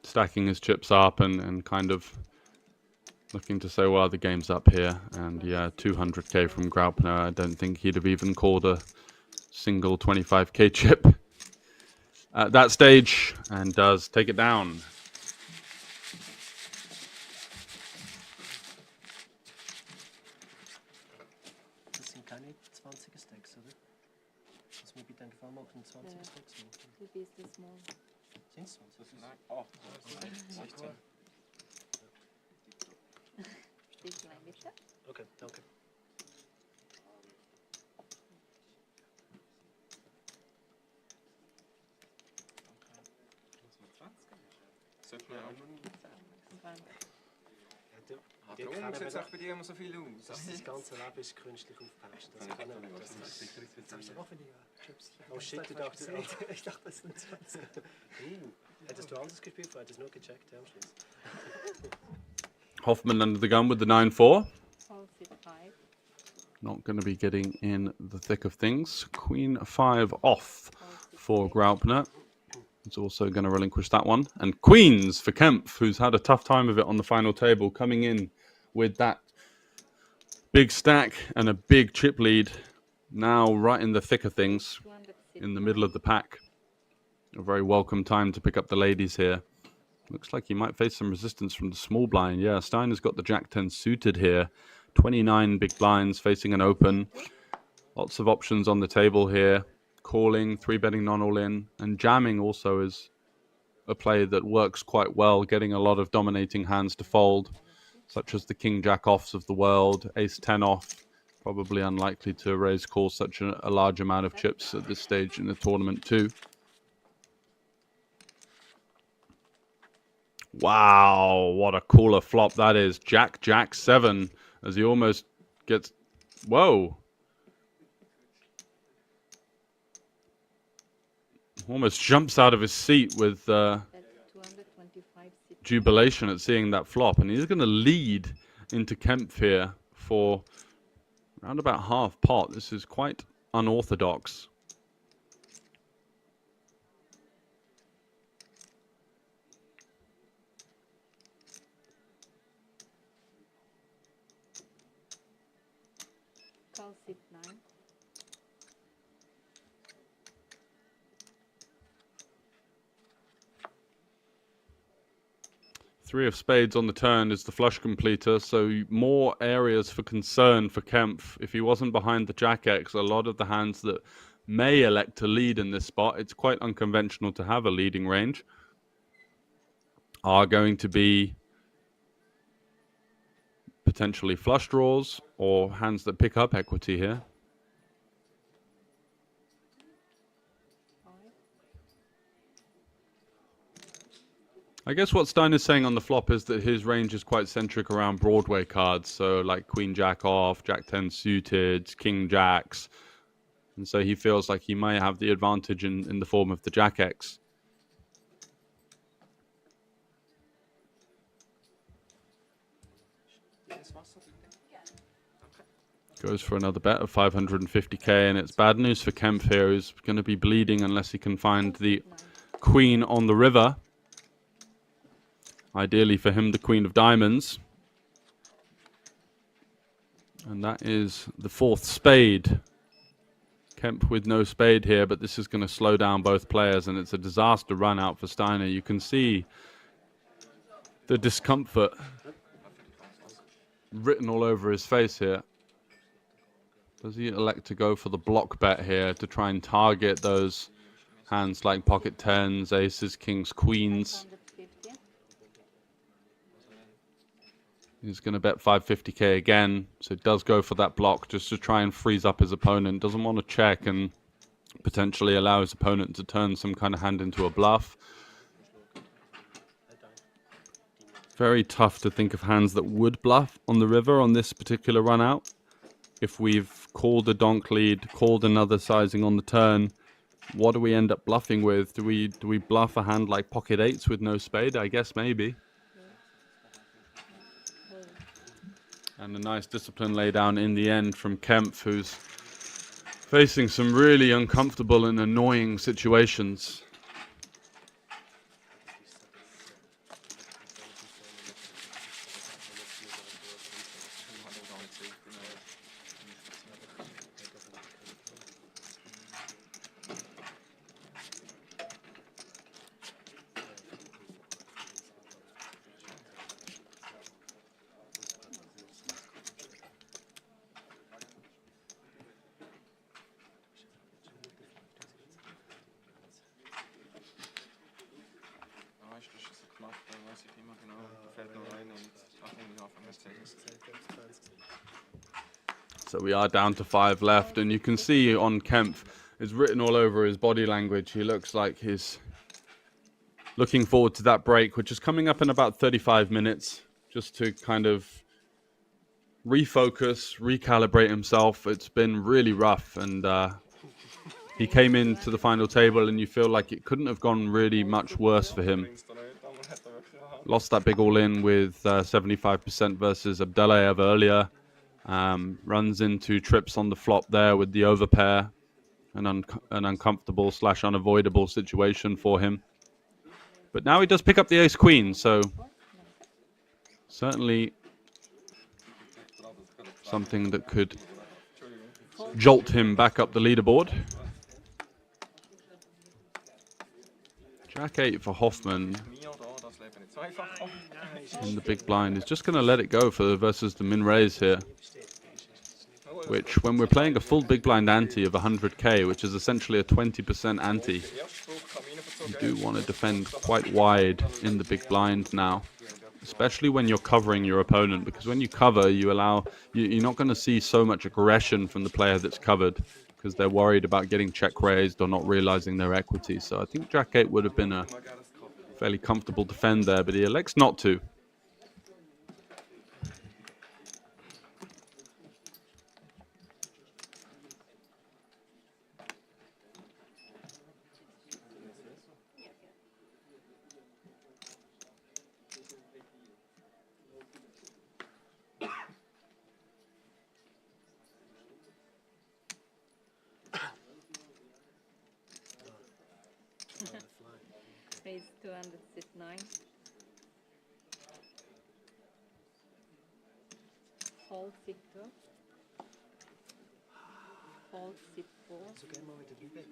Stacking his chips up and kind of looking to say, well, the game's up here. And yeah, 200k from Graupner. I don't think he'd have even called a single 25k chip at that stage, and does take it down. Das sind keine 20er Stacks, oder? Lass mir bitte einen Gefallen machen, 20er Stacks machen. Wie viel ist das mal? Sind es 20? Nein, 8, 16. Steht mal bitte. Okay, danke. Sollte man auch noch nicht Wann? darum sieht es auch bei dir immer so viel aus. Das ganze Leben ist künstlich aufgepeitscht. Das kann ich nicht. Das ist auch für die Chips. Oh shit, du dachtest, ich dachte, das sind 20. Hättest du anders gespielt, weil hättest du nur gecheckt, ja, am Schluss. Hoffman under the gun with the 9-4. Call it 5. Not going to be getting in the thick of things. Queen 5 off for Graupner. He's also going to relinquish that one. And queens for Kempf, who's had a tough time of it on the final table, coming in with that big stack and a big chip lead. Now right in the thick of things, in the middle of the pack. A very welcome time to pick up the ladies here. Looks like he might face some resistance from the small blind. Yeah, Steiner's got the Jack-10 suited here. 29 big blinds facing an open. Lots of options on the table here. Calling, 3-betting non-all-in, and jamming also is a play that works quite well, getting a lot of dominating hands to fold, such as the King-Jack offs of the world, Ace-10 off. Probably unlikely to raise calls such a large amount of chips at this stage in the tournament too. Wow, what a cooler flop that is. Jack 7 as he almost gets... Whoa. Almost jumps out of his seat with jubilation at seeing that flop. And he's going to lead into Kempf here for around about half pot. This is quite unorthodox. Call it 9. Three of spades on the turn is the flush completer, so more areas for concern for Kempf. If he wasn't behind the Jack-X, a lot of the hands that may elect to lead in this spot, it's quite unconventional to have a leading range, are going to be potentially flush draws or hands that pick up equity here. I guess what Stein is saying on the flop is that his range is quite centric around Broadway cards, so like Queen Jack off, Jack-10 suited, King Jacks, and so he feels like he may have the advantage in the form of the Jack-X. Goes for another bet of 550k, and it's bad news for Kempf here, who's going to be bleeding unless he can find the queen on the river. Ideally for him, the queen of diamonds. And that is the fourth spade. Kempf with no spade here, but this is going to slow down both players, and it's a disaster run out for Steiner. You can see the discomfort written all over his face here. Does he elect to go for the block bet here to try and target those hands like pocket tens, aces, kings, queens? 150. He's going to bet 550k again, so it does go for that block just to try and freeze up his opponent. Doesn't want to check and potentially allow his opponent to turn some kind of hand into a bluff. Very tough to think of hands that would bluff on the river on this particular run out. If we've called a donk lead, called another sizing on the turn, what do we end up bluffing with? Do we bluff a hand like pocket eights with no spade? I guess maybe. And a nice discipline lay down in the end from Kempf, who's facing some really uncomfortable and annoying situations. So we are down to 5 left, and you can see on Kempf, it's written all over his body language. He looks like he's looking forward to that break, which is coming up in about 35 minutes, just to kind of refocus, recalibrate himself. It's been really rough, and he came into the final table, and you feel like it couldn't have gone really much worse for him. Lost that big all-in with 75% versus Abdelayev earlier. Runs into trips on the flop there with the overpair. An uncomfortable / unavoidable situation for him. But now he does pick up the ace-queen, so certainly something that could jolt him back up the leaderboard. Jack 8 for Hoffman in the big blind. He's just going to let it go for versus the min raise here, which when we're playing a full big blind ante of 100k, which is essentially a 20% ante, you do want to defend quite wide in the big blind now, especially when you're covering your opponent, because when you cover, you're not going to see so much aggression from the player that's covered, because they're worried about getting check raised or not realizing their equity. So I think Jack 8 would have been a fairly comfortable defend there, but he elects not to. Raise 209. Hold C2. Hold C4. So gehen wir mit dem Lübeck.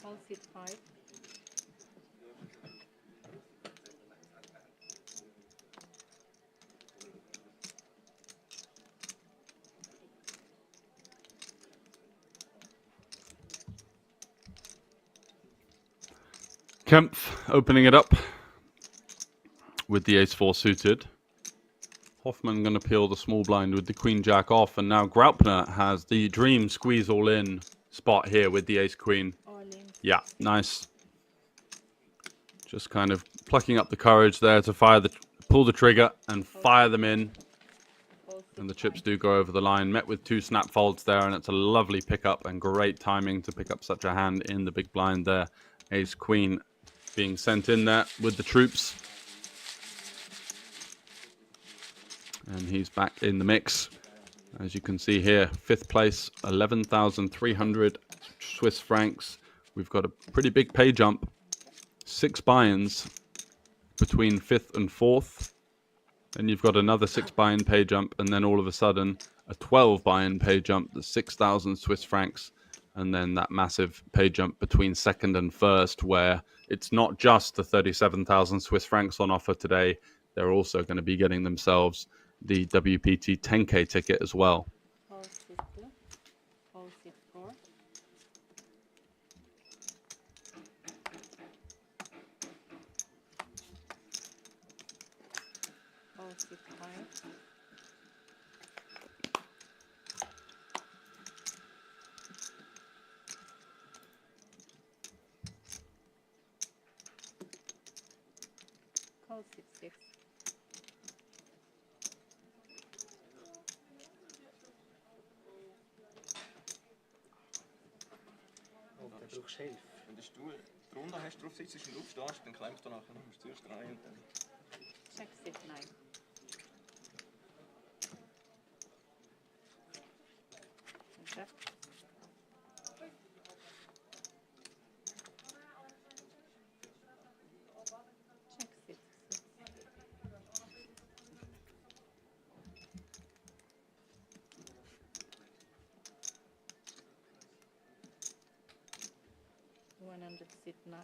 Call C5. Kempf opening it up with the ace-4 suited. Hoffman going to peel the small blind with the queen-jack off, and now Graupner has the dream squeeze all-in spot here with the ace-queen. All in. Yeah, nice. Just kind of plucking up the courage there to pull the trigger and fire them in. And the chips do go over the line. Met with 2 snap folds there, and it's a lovely pickup and great timing to pick up such a hand in the big blind there. Ace Queen being sent in there with the troops. And he's back in the mix. As you can see here, 5th place, 11,300 Swiss francs. We've got a pretty big pay jump. 6 buy-ins between 5th and 4th. Then you've got another 6 buy-in pay jump, and then all of a sudden a 12 buy-in pay jump, the 6,000 Swiss francs, and then that massive pay jump between 2nd and 1st, where it's not just the 37,000 Swiss francs on offer today. They're also going to be getting themselves the WPT 10K ticket as well. 462, 464, 465, 466. Oh, da brauchst du Hilfe. Wenn der Stuhl drunter hast, drauf sitzt und aufstehst, dann klemmst du nachher. Dann musst du zuerst drehen und dann... Check 69. Okay. Check 66. One hundred sit 9.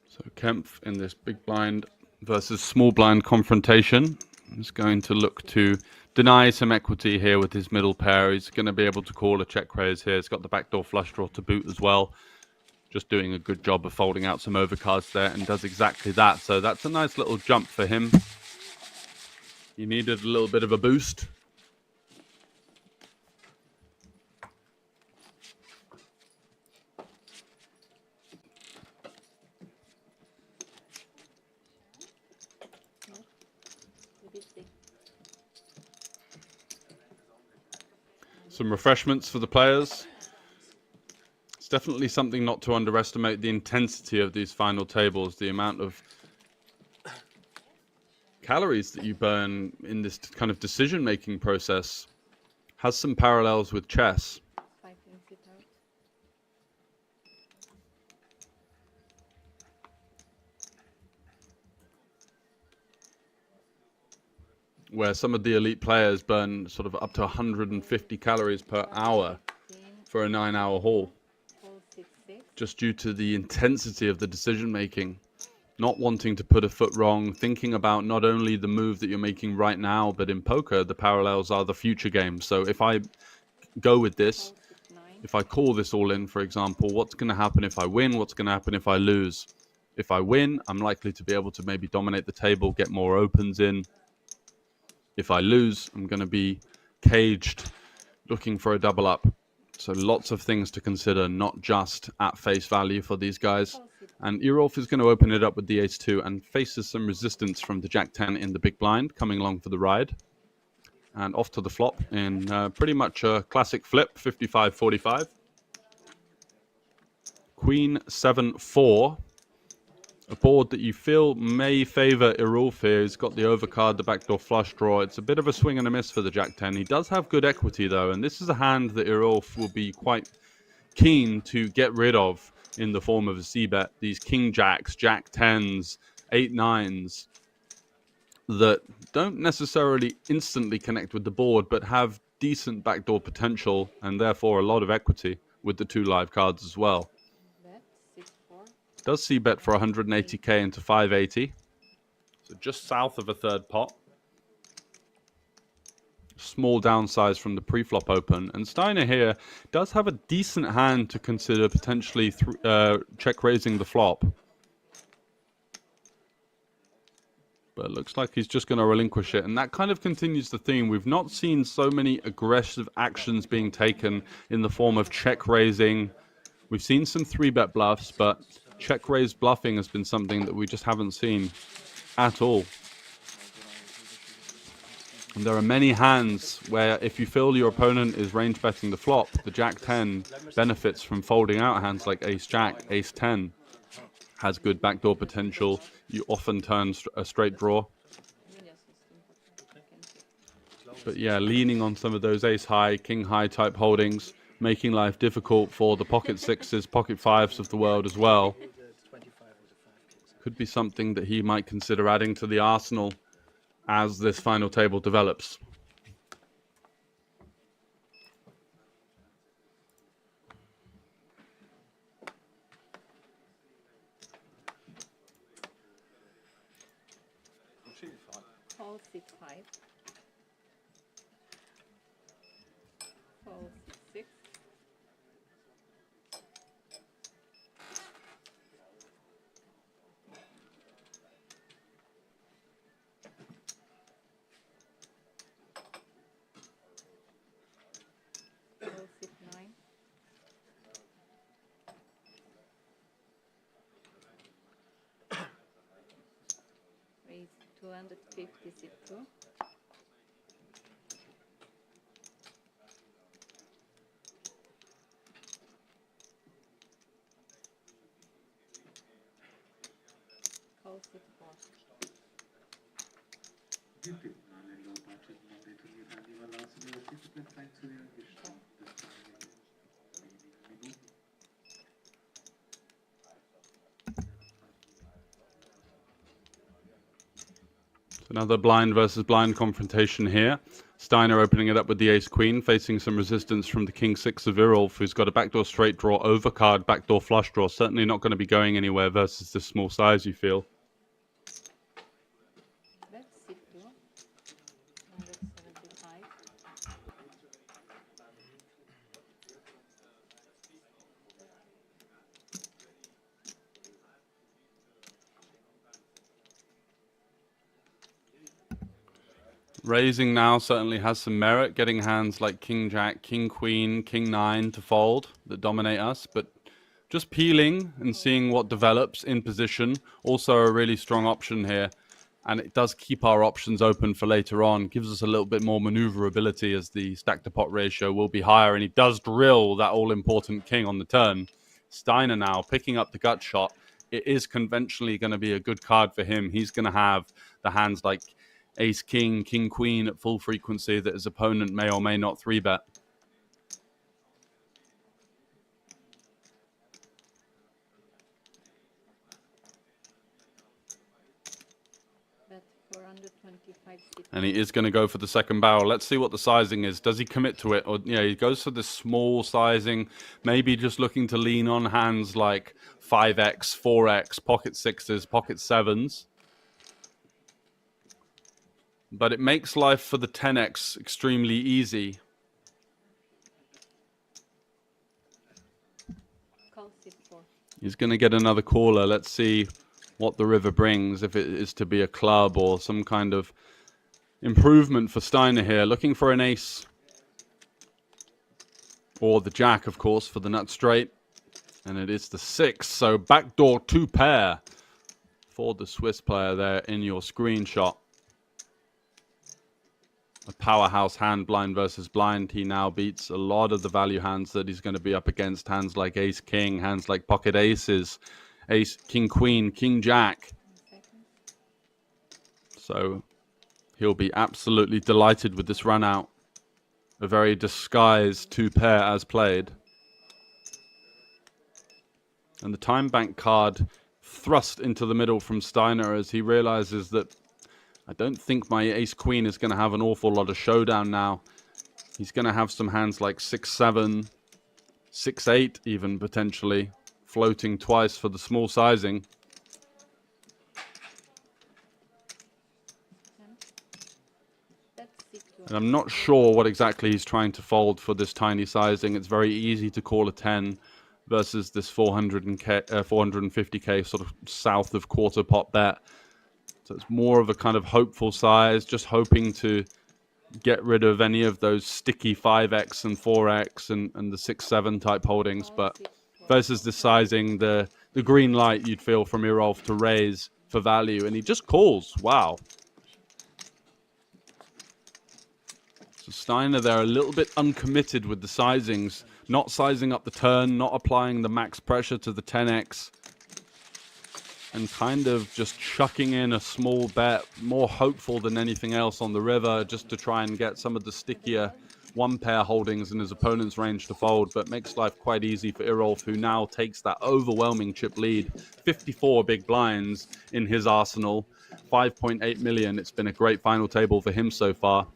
So Kempf in this big blind versus small blind confrontation is going to look to deny some equity here with his middle pair. He's going to be able to call a check raise here. He's got the backdoor flush draw to boot as well. Just doing a good job of folding out some overcards there, and does exactly that. So that's a nice little jump for him. He needed a little bit of a boost. Some refreshments for the players. It's definitely something not to underestimate, the intensity of these final tables, the amount of calories that you burn in this kind of decision-making process has some parallels with chess. 5 in sit out. Where some of the elite players burn sort of up to 150 calories per hour 15, for a 9-hour haul, 466. just due to the intensity of the decision-making. Not wanting to put a foot wrong, thinking about not only the move that you're making right now, but in poker, the parallels are the future games. So if I go with this, 469. if I call this all in, for example, what's going to happen if I win? What's going to happen if I lose? If I win, I'm likely to be able to maybe dominate the table, get more opens in. If I lose, I'm going to be caged, looking for a double up. So lots of things to consider, not just at face value for these guys. And Erolf is going to open it up with the ace-2 and faces some resistance from the jack-10 in the big blind, coming along for the ride. And off to the flop in pretty much a classic flip, 55-45. Queen 7-4. A board that you feel may favor Erolf here. He's got the overcard, the backdoor flush draw. It's a bit of a swing and a miss for the jack-10. He does have good equity, though, and this is a hand that Erolf will be quite keen to get rid of in the form of a c-bet. These king jacks, jack 10s, 8-9s that don't necessarily instantly connect with the board, but have decent backdoor potential and therefore a lot of equity with the 2 live cards as well. Bet 64. Does c-bet for 180k into 580. So just south of a third pot. Small downsize from the pre-flop open. And Steiner here does have a decent hand to consider potentially check raising the flop. But it looks like he's just going to relinquish it. And that kind of continues the theme. We've not seen so many aggressive actions being taken in the form of check raising. We've seen some 3-bet bluffs, but check raise bluffing has been something that we just haven't seen at all. And there are many hands where if you feel your opponent is range betting the flop, the Jack-10 benefits from folding out hands like Ace-Jack, Ace-10. Has good backdoor potential. You often turn a straight draw. But yeah, leaning on some of those ace-high, king-high type holdings, making life difficult for the pocket sixes, pocket fives of the world as well. Could be something that he might consider adding to the arsenal as this final table develops. Call C5. Call C6. Call C9. Raise 250 C2. Call C4. Another blind versus blind confrontation here. Steiner opening it up with the ace-queen, facing some resistance from the king-6 of Virolf, who's got a backdoor straight draw, overcard, backdoor flush draw. Certainly not going to be going anywhere versus this small size, you feel. That's C2. 175. Raising now certainly has some merit, getting hands like king-jack, king-queen, king-9 to fold that dominate us, but just peeling and seeing what develops in position, also a really strong option here, and it does keep our options open for later on, gives us a little bit more maneuverability as the stack-to-pot ratio will be higher, and he does drill that all-important king on the turn. Steiner now picking up the gut shot. It is conventionally going to be a good card for him. He's going to have the hands like ace-king, king-queen at full frequency that his opponent may or may not 3-bet. That's 425 C2. And he is going to go for the second barrel. Let's see what the sizing is. Does he commit to it? Or yeah, he goes for the small sizing, maybe just looking to lean on hands like 5x, 4x, pocket sixes, pocket sevens. But it makes life for the 10x extremely easy. Call C4. He's going to get another caller. Let's see what the river brings, if it is to be a club or some kind of improvement for Steiner here. Looking for an ace. Or the jack, of course, for the nut straight. And it is the 6. So backdoor 2-pair for the Swiss player there in your screenshot. A powerhouse hand, blind versus blind. He now beats a lot of the value hands that he's going to be up against. Hands like ace-king, hands like pocket aces, ace, king-queen, king-jack. So he'll be absolutely delighted with this run out. A very disguised 2-pair as played. And the time bank card thrust into the middle from Steiner as he realizes that I don't think my ace-queen is going to have an awful lot of showdown now. He's going to have some hands like 6-7, 6-8 even potentially, floating twice for the small sizing. That's C2. And I'm not sure what exactly he's trying to fold for this tiny sizing. It's very easy to call a 10 versus this 450k sort of south of quarter pot bet. It's So it's more of a kind of hopeful size, just hoping to get rid of any of those sticky 5x and 4x and the 6-7 type holdings. But versus the sizing, the green light you'd feel from Irolf to raise for value, and he just calls. Wow. So Steiner there a little bit uncommitted with the sizings, not sizing up the turn, not applying the max pressure to the 10x, and kind of just chucking in a small bet, more hopeful than anything else on the river, just to try and get some of the stickier one pair holdings in his opponent's range to fold, but makes life quite easy for Irolf, who now takes that overwhelming chip lead. 54 big blinds in his arsenal, 5.8 million. It's been a great final table for him so far.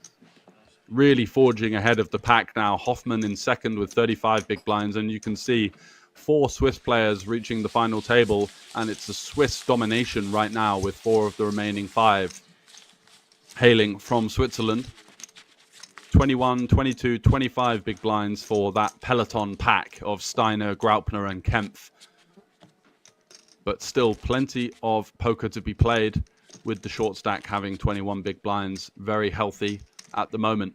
Really forging ahead of the pack now. Hoffman in second with 35 big blinds, and you can see 4 Swiss players reaching the final table, and it's a Swiss domination right now with 4 of the remaining 5 hailing from Switzerland. 21, 22, 25 big blinds for that peloton pack of Steiner, Graupner and Kempf. But still plenty of poker to be played, with the short stack having 21 big blinds. Very healthy at the moment.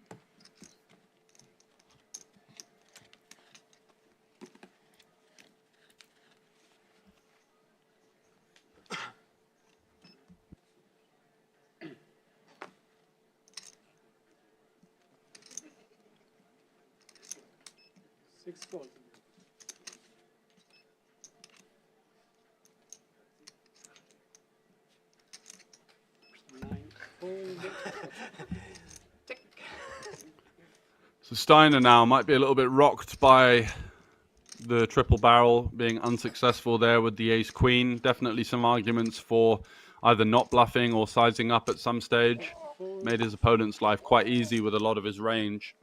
Six fold. Nine fold. So Steiner now might be a little bit rocked by the triple barrel being unsuccessful there with the ace queen. Definitely some arguments for either not bluffing or sizing up at some stage. Made his opponent's life quite easy with a lot of his range.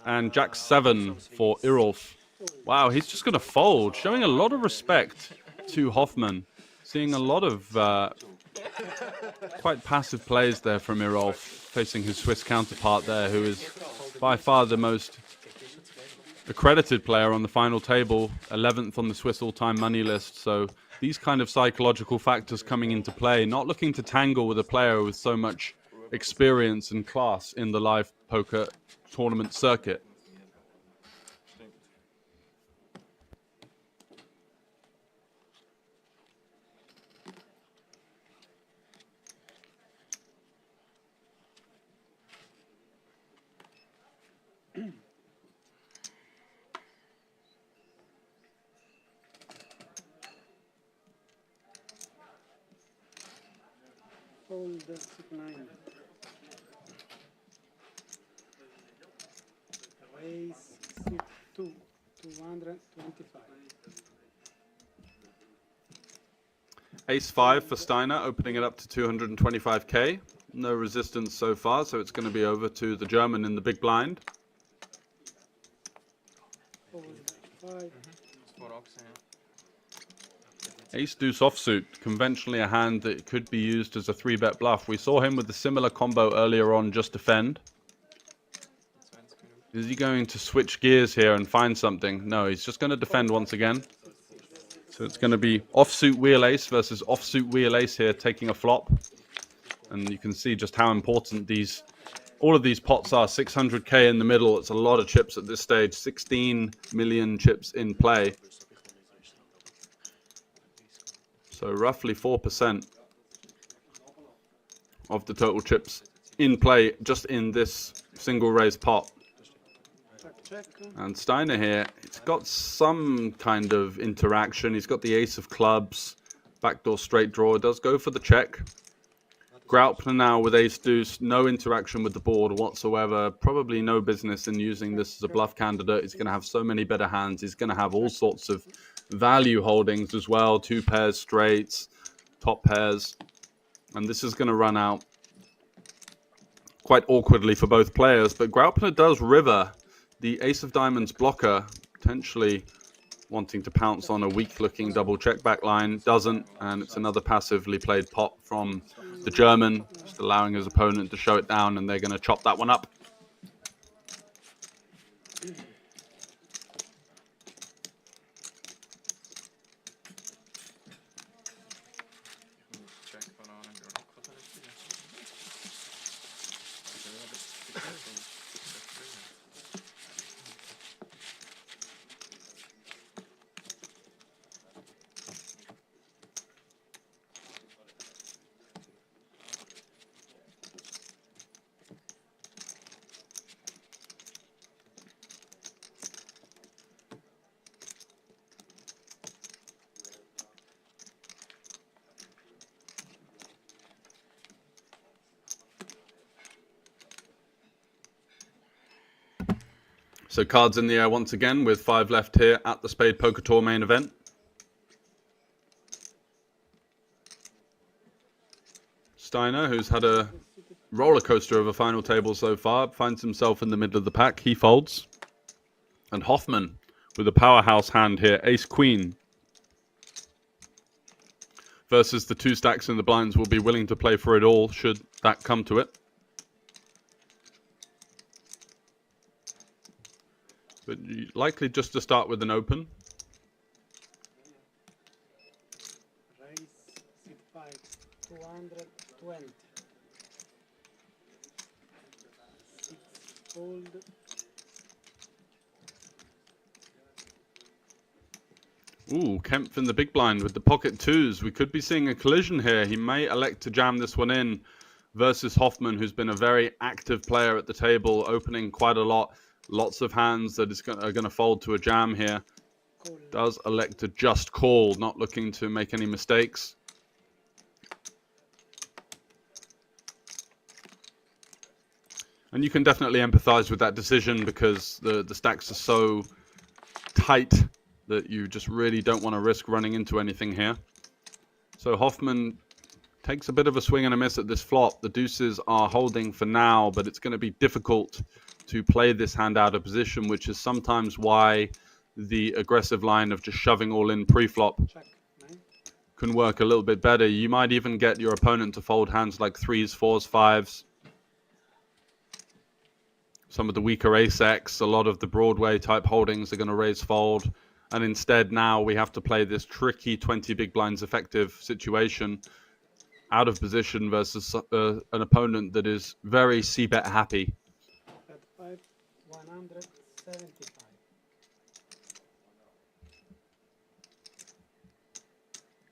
And Jack 7 for Irolf. Wow, he's just going to fold, showing a lot of respect to Hoffman. Seeing a lot of quite passive plays there from Irolf, facing his Swiss counterpart there, who is by far the most accredited player on the final table, 11th on the Swiss all-time money list. So these kind of psychological factors coming into play, not looking to tangle with a player with so much experience and class in the live poker tournament circuit. Fold 9. Ace 2, 225. Ace 5 for Steiner, opening it up to 225k. No resistance so far, so it's going to be over to the German in the big blind. Fold 5. Ace deuce offsuit, conventionally a hand that could be used as a 3-bet bluff. We saw him with a similar combo earlier on, just defend. Is he going to switch gears here and find something? No, he's just going to defend once again. So it's going to be offsuit wheel ace versus offsuit wheel ace here, taking a flop. And you can see just how important all of these pots are. 600k in the middle. It's a lot of chips at this stage. 16 million chips in play. So roughly 4% of the total chips in play just in this single raise pot. And Steiner here, it's got some kind of interaction. He's got the ace of clubs, backdoor straight draw. Does go for the check. Graupner now with ace deuce, no interaction with the board whatsoever. Probably no business in using this as a bluff candidate. He's going to have so many better hands. He's going to have all sorts of value holdings as well. 2 pairs straights, top pairs. And this is going to run out quite awkwardly for both players. But Graupner does river the ace of diamonds blocker, potentially wanting to pounce on a weak-looking double check back line. Doesn't, and it's another passively played pot from the German, just allowing his opponent to show it down, and they're going to chop that one up. So cards in the air once again with 5 left here at the Spade Poker Tour main event. Steiner, who's had a roller coaster of a final table so far, finds himself in the middle of the pack. He folds. And Hoffman with a powerhouse hand here, ace-queen. Versus the 2 stacks in the blinds will be willing to play for it all should that come to it. But likely just to start with an open. Raise, sit 5, 220. 6 fold. Ooh, Kempf in the big blind with the pocket 2s. We could be seeing a collision here. He may elect to jam this one in versus Hoffman, who's been a very active player at the table, opening quite a lot. Lots of hands that are going to fold to a jam here. Does elect to just call, not looking to make any mistakes. And you can definitely empathize with that decision because the stacks are so tight that you just really don't want to risk running into anything here. So Hoffman takes a bit of a swing and a miss at this flop. The deuces are holding for now, but it's going to be difficult to play this hand out of position, which is sometimes why the aggressive line of just shoving all in pre-flop can work a little bit better. You might even get your opponent to fold hands like 3s, 4s, 5s. Some of the weaker ace-X, a lot of the Broadway type holdings are going to raise fold. And instead now we have to play this tricky 20 big blinds effective situation out of position versus an opponent that is very c-bet happy. At 5, 175.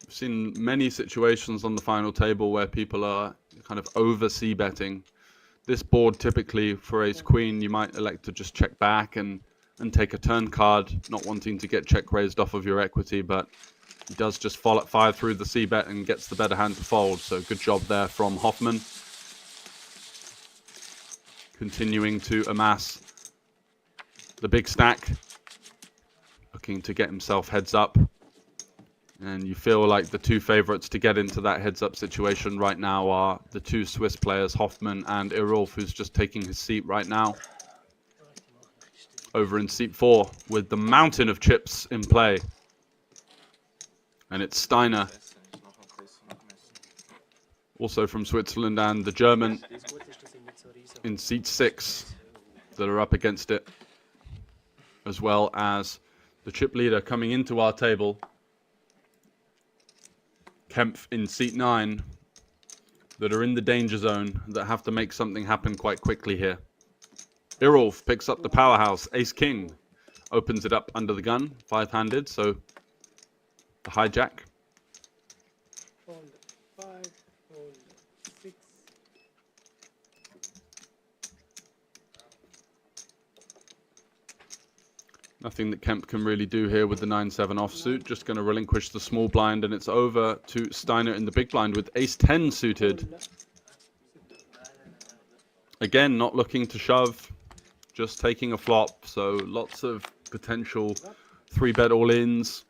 I've seen many situations on the final table where people are kind of over c-betting. This board typically for ace-queen, you might elect to just check back and take a turn card, not wanting to get check raised off of your equity, but he does just fire through the c-bet and gets the better hand to fold. So good job there from Hoffman. Continuing to amass the big stack, looking to get himself heads up. And you feel like the 2 favorites to get into that heads up situation right now are the 2 Swiss players, Hoffman and Irolf, who's just taking his seat right now. Over in seat 4 with the mountain of chips in play. And it's Steiner, also from Switzerland, and the German in seat 6 that are up against it, as well as the chip leader coming into our table, Kempf in seat 9, that are in the danger zone, that have to make something happen quite quickly here. Irolf picks up the powerhouse, ace-king, opens it up under the gun, 5-handed, so the hijack. Fold 5, fold 6. Nothing that Kemp can really do here with the 9-7 offsuit. Just going to relinquish the small blind, and it's over to Steiner in the big blind with ace-10 suited. Again, not looking to shove, just taking a flop. So lots of potential 3-bet all-ins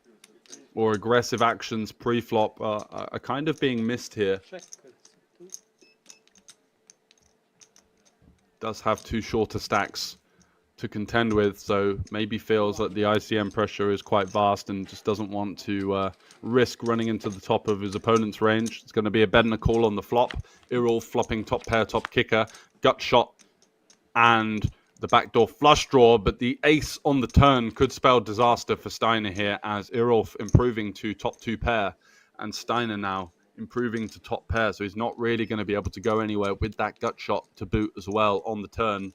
or aggressive actions pre-flop are kind of being missed here. Does have 2 shorter stacks to contend with, so maybe feels that the ICM pressure is quite vast and just doesn't want to risk running into the top of his opponent's range. It's going to be a bet and a call on the flop. Irol flopping top pair, top kicker, gut shot, and the backdoor flush draw, but the ace on the turn could spell disaster for Steiner here, as Irolf improving to top 2 pair and Steiner now improving to top pair, so he's not really going to be able to go anywhere with that gut shot to boot as well on the turn.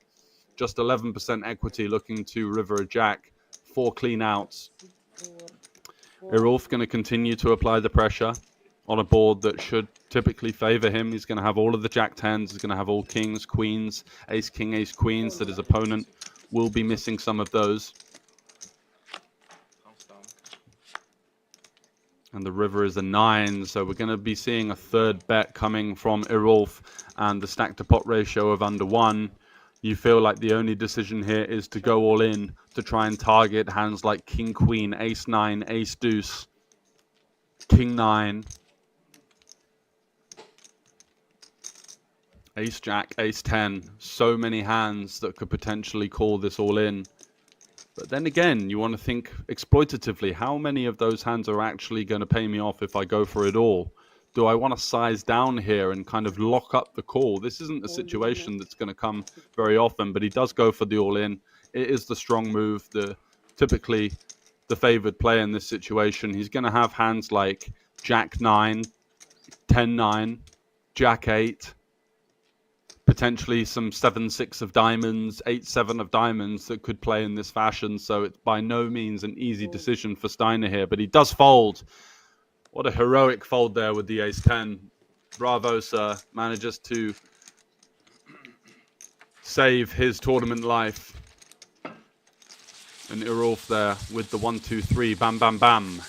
Just 11% equity, looking to river a jack, 4 clean outs. Irolf going to continue to apply the pressure on a board that should typically favor him. He's going to have all of the jack 10s. He's going to have all kings, queens, ace king, ace queens, that his opponent will be missing some of those. And the river is a 9, so we're going to be seeing a 3rd bet coming from Irolf, and the stack to pot ratio of under 1. You feel like the only decision here is to go all in, to try and target hands like King Queen, Ace 9, Ace Deuce, King 9, Ace Jack, Ace 10. So many hands that could potentially call this all in. But then again, you want to think exploitatively. How many of those hands are actually going to pay me off if I go for it all? Do I want to size down here and kind of lock up the call? This isn't a situation that's going to come very often, but he does go for the all-in. It is the strong move, typically the favored player in this situation. He's going to have hands like Jack 9, 10-9, Jack 8, potentially some 7-6 of diamonds, 8-7 of diamonds that could play in this fashion. So it's by no means an easy decision for Steiner here, but he does fold. What a heroic fold there with the Ace 10. Bravo, sir. Manages to save his tournament life. And Irulf there with the 1-2-3. Bam, bam, bam.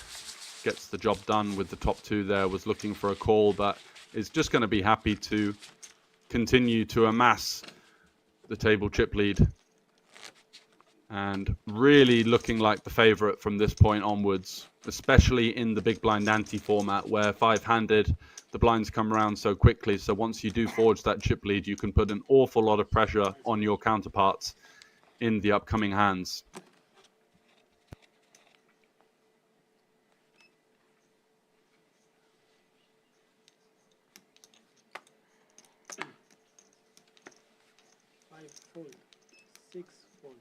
Gets the job done with the top two there. Was looking for a call, but is just going to be happy to continue to amass the table chip lead. And really looking like the favorite from this point onwards, especially in the big blind ante format where five-handed, the blinds come around so quickly. So once you do forge that chip lead, you can put an awful lot of pressure on your counterparts in the upcoming hands. Full, 6 full.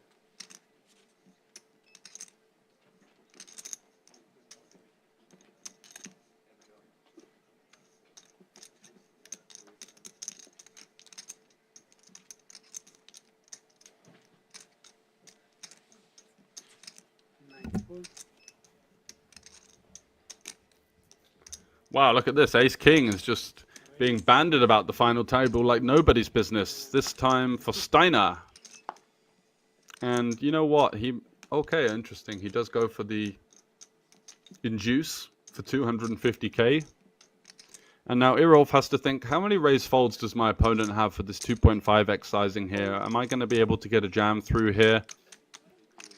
Wow, look at this. Ace King is just being banded about the final table like nobody's business. This time for Steiner. And you know what? Okay, interesting. He does go for the induce for 250k. And now Irulf has to think, how many raise folds does my opponent have for this 2.5x sizing here? Am I going to be able to get a jam through here?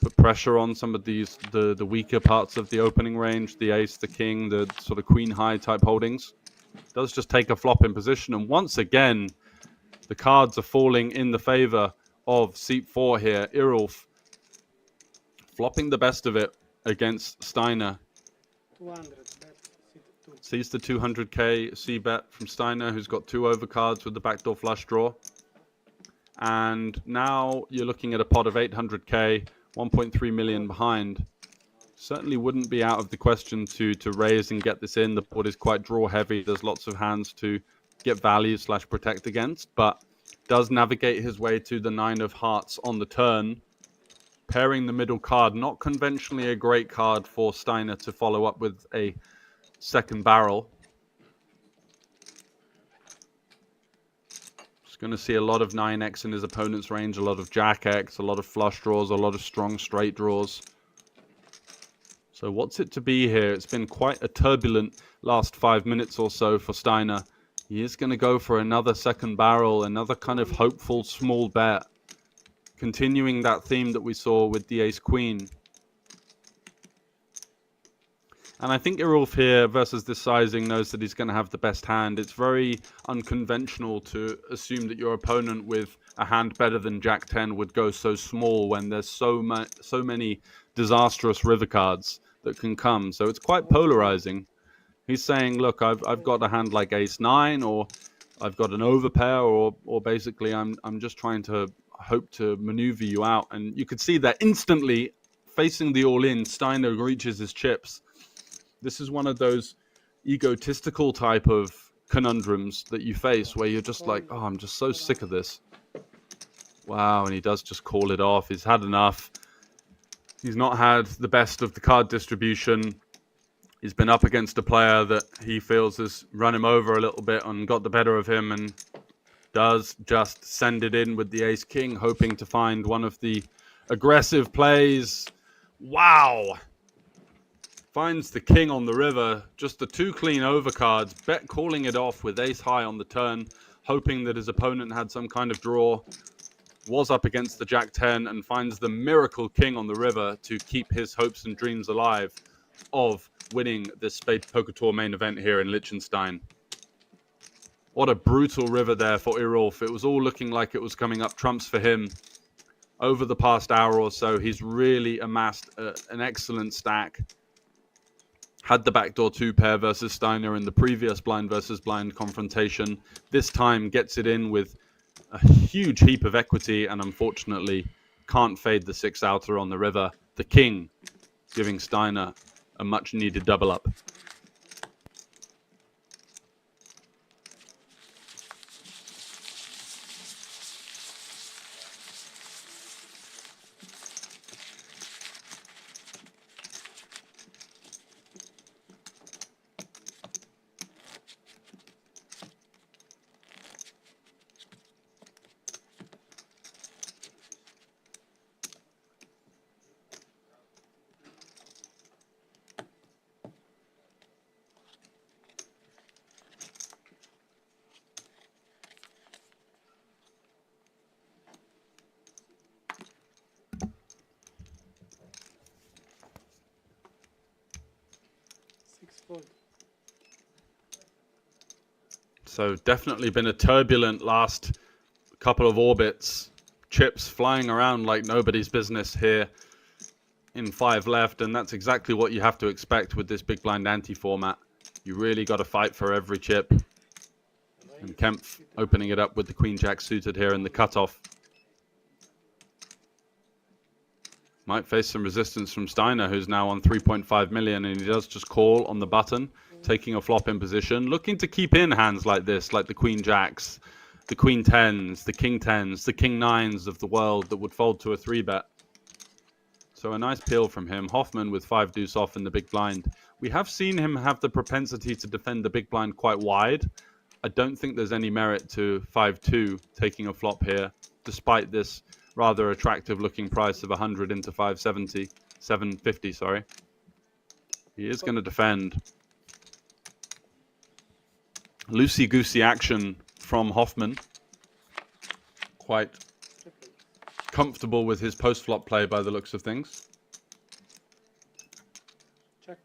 Put pressure on some of these, the weaker parts of the opening range, the ace, the king, the sort of queen high type holdings. Does just take a flop in position. And once again, the cards are falling in the favor of seat 4 here. Irulf flopping the best of it against Steiner. 200 bet. Sees the 200k c-bet from Steiner, who's got 2 overcards with the backdoor flush draw. And now you're looking at a pot of 800k, 1.3 million behind. Certainly wouldn't be out of the question to raise and get this in. The board is quite draw heavy. There's lots of hands to get value / protect against, but does navigate his way to the 9 of hearts on the turn. Pairing the middle card, not conventionally a great card for Steiner to follow up with a second barrel. Just going to see a lot of 9x in his opponent's range, a lot of jack x, a lot of flush draws, a lot of strong straight draws. So what's it to be here? It's been quite a turbulent last 5 minutes or so for Steiner. He is going to go for another second barrel, another kind of hopeful small bet. Continuing that theme that we saw with the ace-queen. And I think Irulf here versus this sizing knows that he's going to have the best hand. It's very unconventional to assume that your opponent with a hand better than Jack 10 would go so small when there's so many disastrous river cards that can come. So it's quite polarizing. He's saying, look, I've got a hand like ace 9, or I've got an overpair, or basically I'm just trying to hope to maneuver you out. And you could see that instantly facing the all-in, Steiner reaches his chips. This is one of those egotistical type of conundrums that you face where you're just like, oh, I'm just so sick of this. Wow, and he does just call it off. He's had enough. He's not had the best of the card distribution. He's been up against a player that he feels has run him over a little bit and got the better of him, and does just send it in with the ace-king, hoping to find one of the aggressive plays. Wow! Finds the king on the river. Just the 2 clean overcards. Bet calling it off with ace-high on the turn, hoping that his opponent had some kind of draw. was up against the Jack 10 and finds the miracle king on the river to keep his hopes and dreams alive of winning this Spade Poker Tour main event here in Liechtenstein. What a brutal river there for Irolf. It was all looking like it was coming up trumps for him. Over the past hour or so, he's really amassed an excellent stack. Had the backdoor 2-pair versus Steiner in the previous blind versus blind confrontation. This time gets it in with a huge heap of equity and unfortunately can't fade the 6-outer on the river. The king giving Steiner a much needed double up. So definitely been a turbulent last couple of orbits. Chips flying around like nobody's business here in 5 left. And that's exactly what you have to expect with this big blind ante format. You really got to fight for every chip. And Kempf opening it up with the Queen Jack suited here in the cutoff. Might face some resistance from Steiner, who's now on 3.5 million, and he does just call on the button, taking a flop in position, looking to keep in hands like this, like the Queen Jacks, the Queen 10s, the King 10s, the King 9s of the world that would fold to a 3-bet. So a nice peel from him. Hoffman with 5 deuce off in the big blind. We have seen him have the propensity to defend the big blind quite wide. I don't think there's any merit to 5-2 taking a flop here, despite this rather attractive looking price of 100 into 570, 750, sorry. He is going to defend. Loosey-goosey action from Hoffman. Quite comfortable with his post-flop play by the looks of things. Check.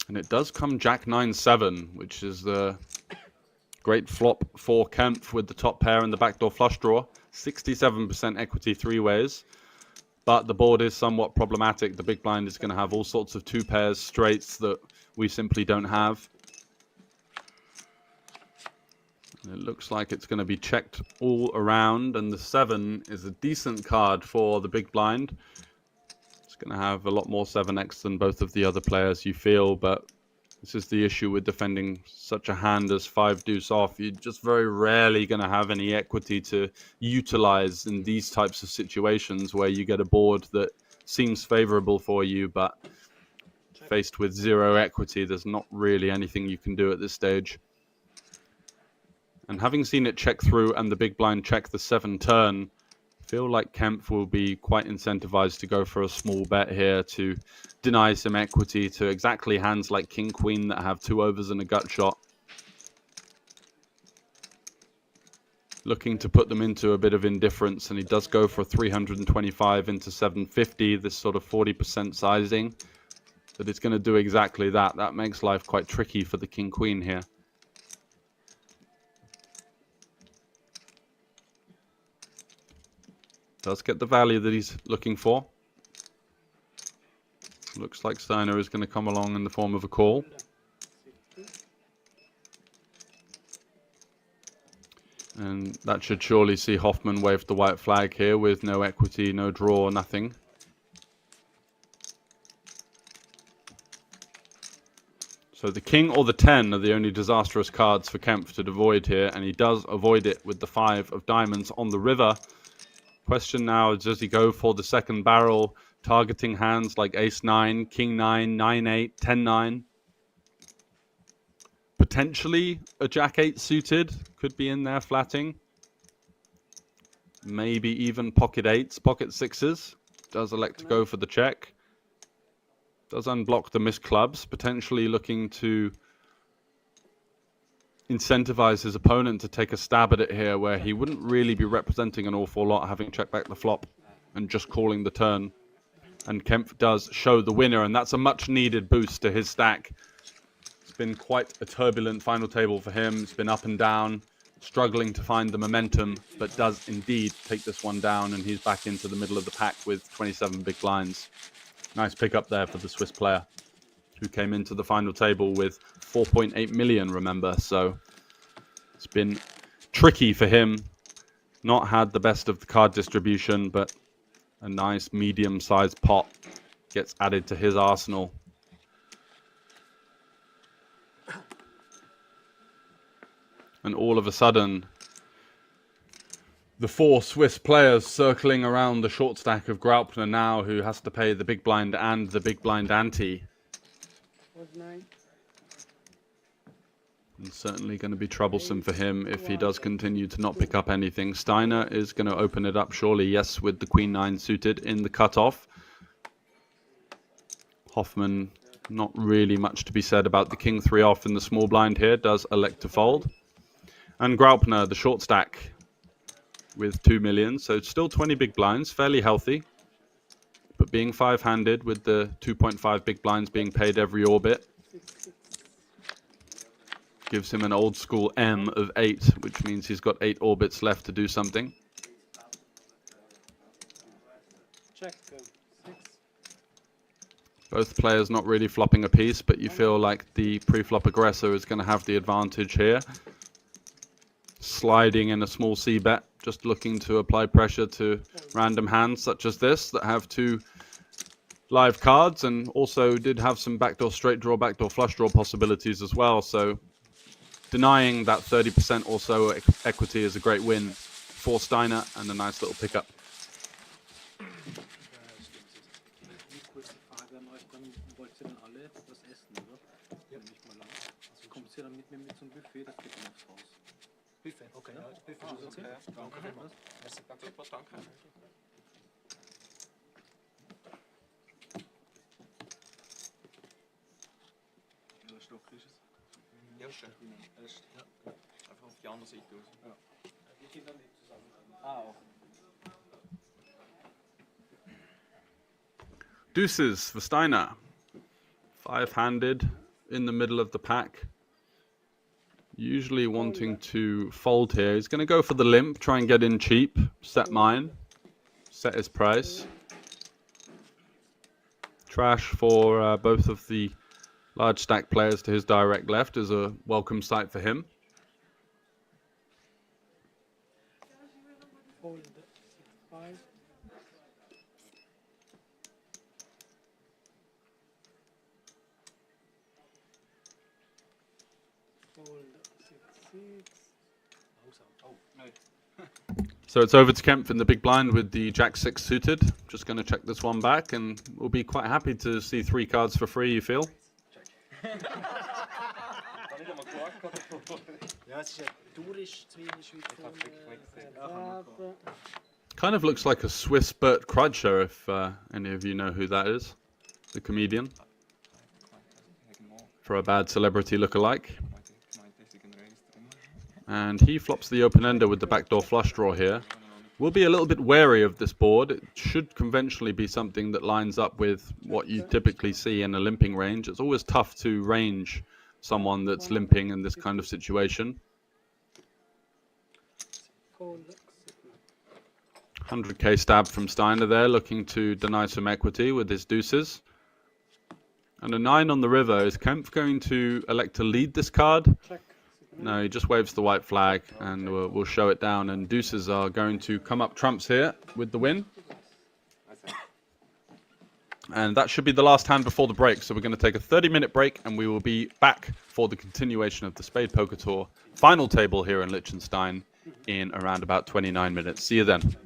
And it does come Jack 9-7, which is the great flop for Kempf with the top pair and the backdoor flush draw. 67% equity 3-ways. But the board is somewhat problematic. The big blind is going to have all sorts of 2 pairs straights that we simply don't have. And it looks like it's going to be checked all around. And the 7 is a decent card for the big blind. It's going to have a lot more 7x than both of the other players, you feel, but this is the issue with defending such a hand as 5 deuce off. You're just very rarely going to have any equity to utilize in these types of situations where you get a board that seems favorable for you, but faced with 0 equity, there's not really anything you can do at this stage. And having seen it check through and the big blind check the 7 turn, I feel like Kempf will be quite incentivized to go for a small bet here to deny some equity to exactly hands like King Queen that have 2 overs and a gut shot. Looking to put them into a bit of indifference, and he does go for 325 into 750, this sort of 40% sizing. But it's going to do exactly that. That makes life quite tricky for the King Queen here. Does get the value that he's looking for. Looks like Steiner is going to come along in the form of a call. And that should surely see Hoffman wave the white flag here with no equity, no draw, nothing. So the king or the 10 are the only disastrous cards for Kempf to avoid here, and he does avoid it with the 5 of diamonds on the river. Question now is, does he go for the second barrel, targeting hands like ace-9, king-9, 9-8, 10-9? Potentially a jack-8 suited could be in there flatting. Maybe even pocket 8s, pocket 6s. Does elect to go for the check. Does unblock the missed clubs, potentially looking to incentivize his opponent to take a stab at it here, where he wouldn't really be representing an awful lot, having checked back the flop and just calling the turn. And Kempf does show the winner, and that's a much-needed boost to his stack. It's been quite a turbulent final table for him. It's been up and down, struggling to find the momentum, but does indeed take this one down, and he's back into the middle of the pack with 27 big blinds. Nice pickup there for the Swiss player, who came into the final table with 4.8 million, remember. So it's been tricky for him. Not had the best of the card distribution, but a nice medium-sized pot gets added to his arsenal. And all of a sudden, the four Swiss players circling around the short stack of Graupner now, who has to pay the big blind and the big blind ante. And certainly going to be troublesome for him if he does continue to not pick up anything. Steiner is going to open it up surely, yes, with the Queen 9 suited in the cutoff. Hoffman, not really much to be said about the King 3 off in the small blind here, does elect to fold. And Graupner, the short stack, with 2 million, so still 20 big blinds, fairly healthy. But being 5-handed with the 2.5 big blinds being paid every orbit, gives him an old school M of 8, which means he's got 8 orbits left to do something. Check. 6. Both players not really flopping a piece, but you feel like the pre-flop aggressor is going to have the advantage here. Sliding in a small C-bet, just looking to apply pressure to random hands such as this that have 2 live cards, and also did have some backdoor straight draw, backdoor flush draw possibilities as well. So denying that 30% or so equity is a great win for Steiner, and a nice little pickup. Buffet, okay. Buffet ist okay. Danke vielmals. Merci. Super, danke. Welcher Stock ist es? Erste. Ja. Einfach auf die andere Seite raus. Ja. Die Kinder nicht zusammen. Ah, Deuces for Steiner. 5-handed in the middle of the pack. Usually wanting to fold here. He's going to go for the limp, try and get in cheap, set mine, set his price. Trash for both of the large stack players to his direct left is a welcome sight for him. fold 5. Fold 6. Langsam. Oh, nein. So it's over to Kempf in the big blind with the Jack 6 suited. Just going to check this one back, and we'll be quite happy to see 3 cards for free, you feel? Kind of looks like a Swiss Bert Kreischer, if any of you know who that is. The comedian. For a bad celebrity look-alike. And he flops the open-ender with the backdoor flush draw here. We'll be a little bit wary of this board. It should conventionally be something that lines up with what you typically see in a limping range. It's always tough to range someone that's limping in this kind of situation. 100k stab from Steiner there, looking to deny some equity with his deuces. And a 9 on the river. Is Kempf going to elect to lead this card? No, he just waves the white flag, and we'll show it down. And deuces are going to come up trumps here with the win. And that should be the last hand before the break. So we're going to take a 30-minute break, and we will be back for the continuation of the Spade Poker Tour final table here in Liechtenstein in around about 29 minutes. See you then.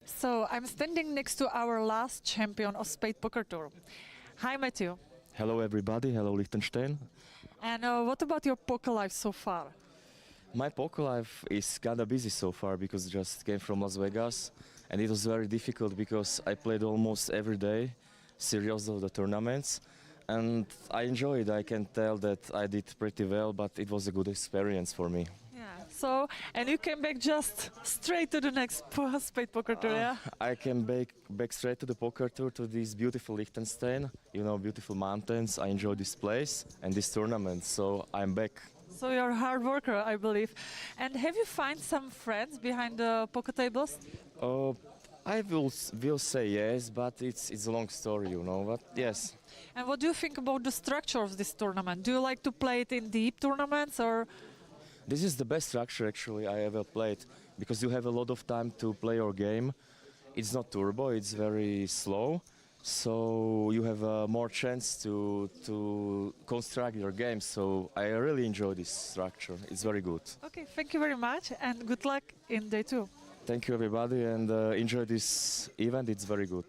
So I'm standing next to our last champion of Spade Poker Tour. Hi, Matthew. Hello everybody, hello Liechtenstein. And what about your poker life so far? My poker life is kinda busy so far because just came from Las Vegas and it was very difficult because I played almost every day, series of the tournaments, and I enjoyed. I can tell that I did pretty well, but it was a good experience for me. Yeah. So, and you came back just straight to the next Spadepoker tour, yeah? I came back straight to the poker tour, to this beautiful Liechtenstein, you know, beautiful mountains. I enjoy this place and this tournament, so I'm back. So you're a hard worker, I believe. And have you find some friends behind the poker tables? I will say yes, but it's a long story, you know. But yes, And what do you think about the structure of this tournament? Do you like to play it in deep tournaments or? this is the best structure actually I ever played because you have a lot of time to play your game. It's not turbo; it's very slow, so you have more chance to construct your game. So I really enjoy this structure. It's very good. Okay, thank you very much and good luck in day 2. Thank you everybody and enjoy this event. It's very good.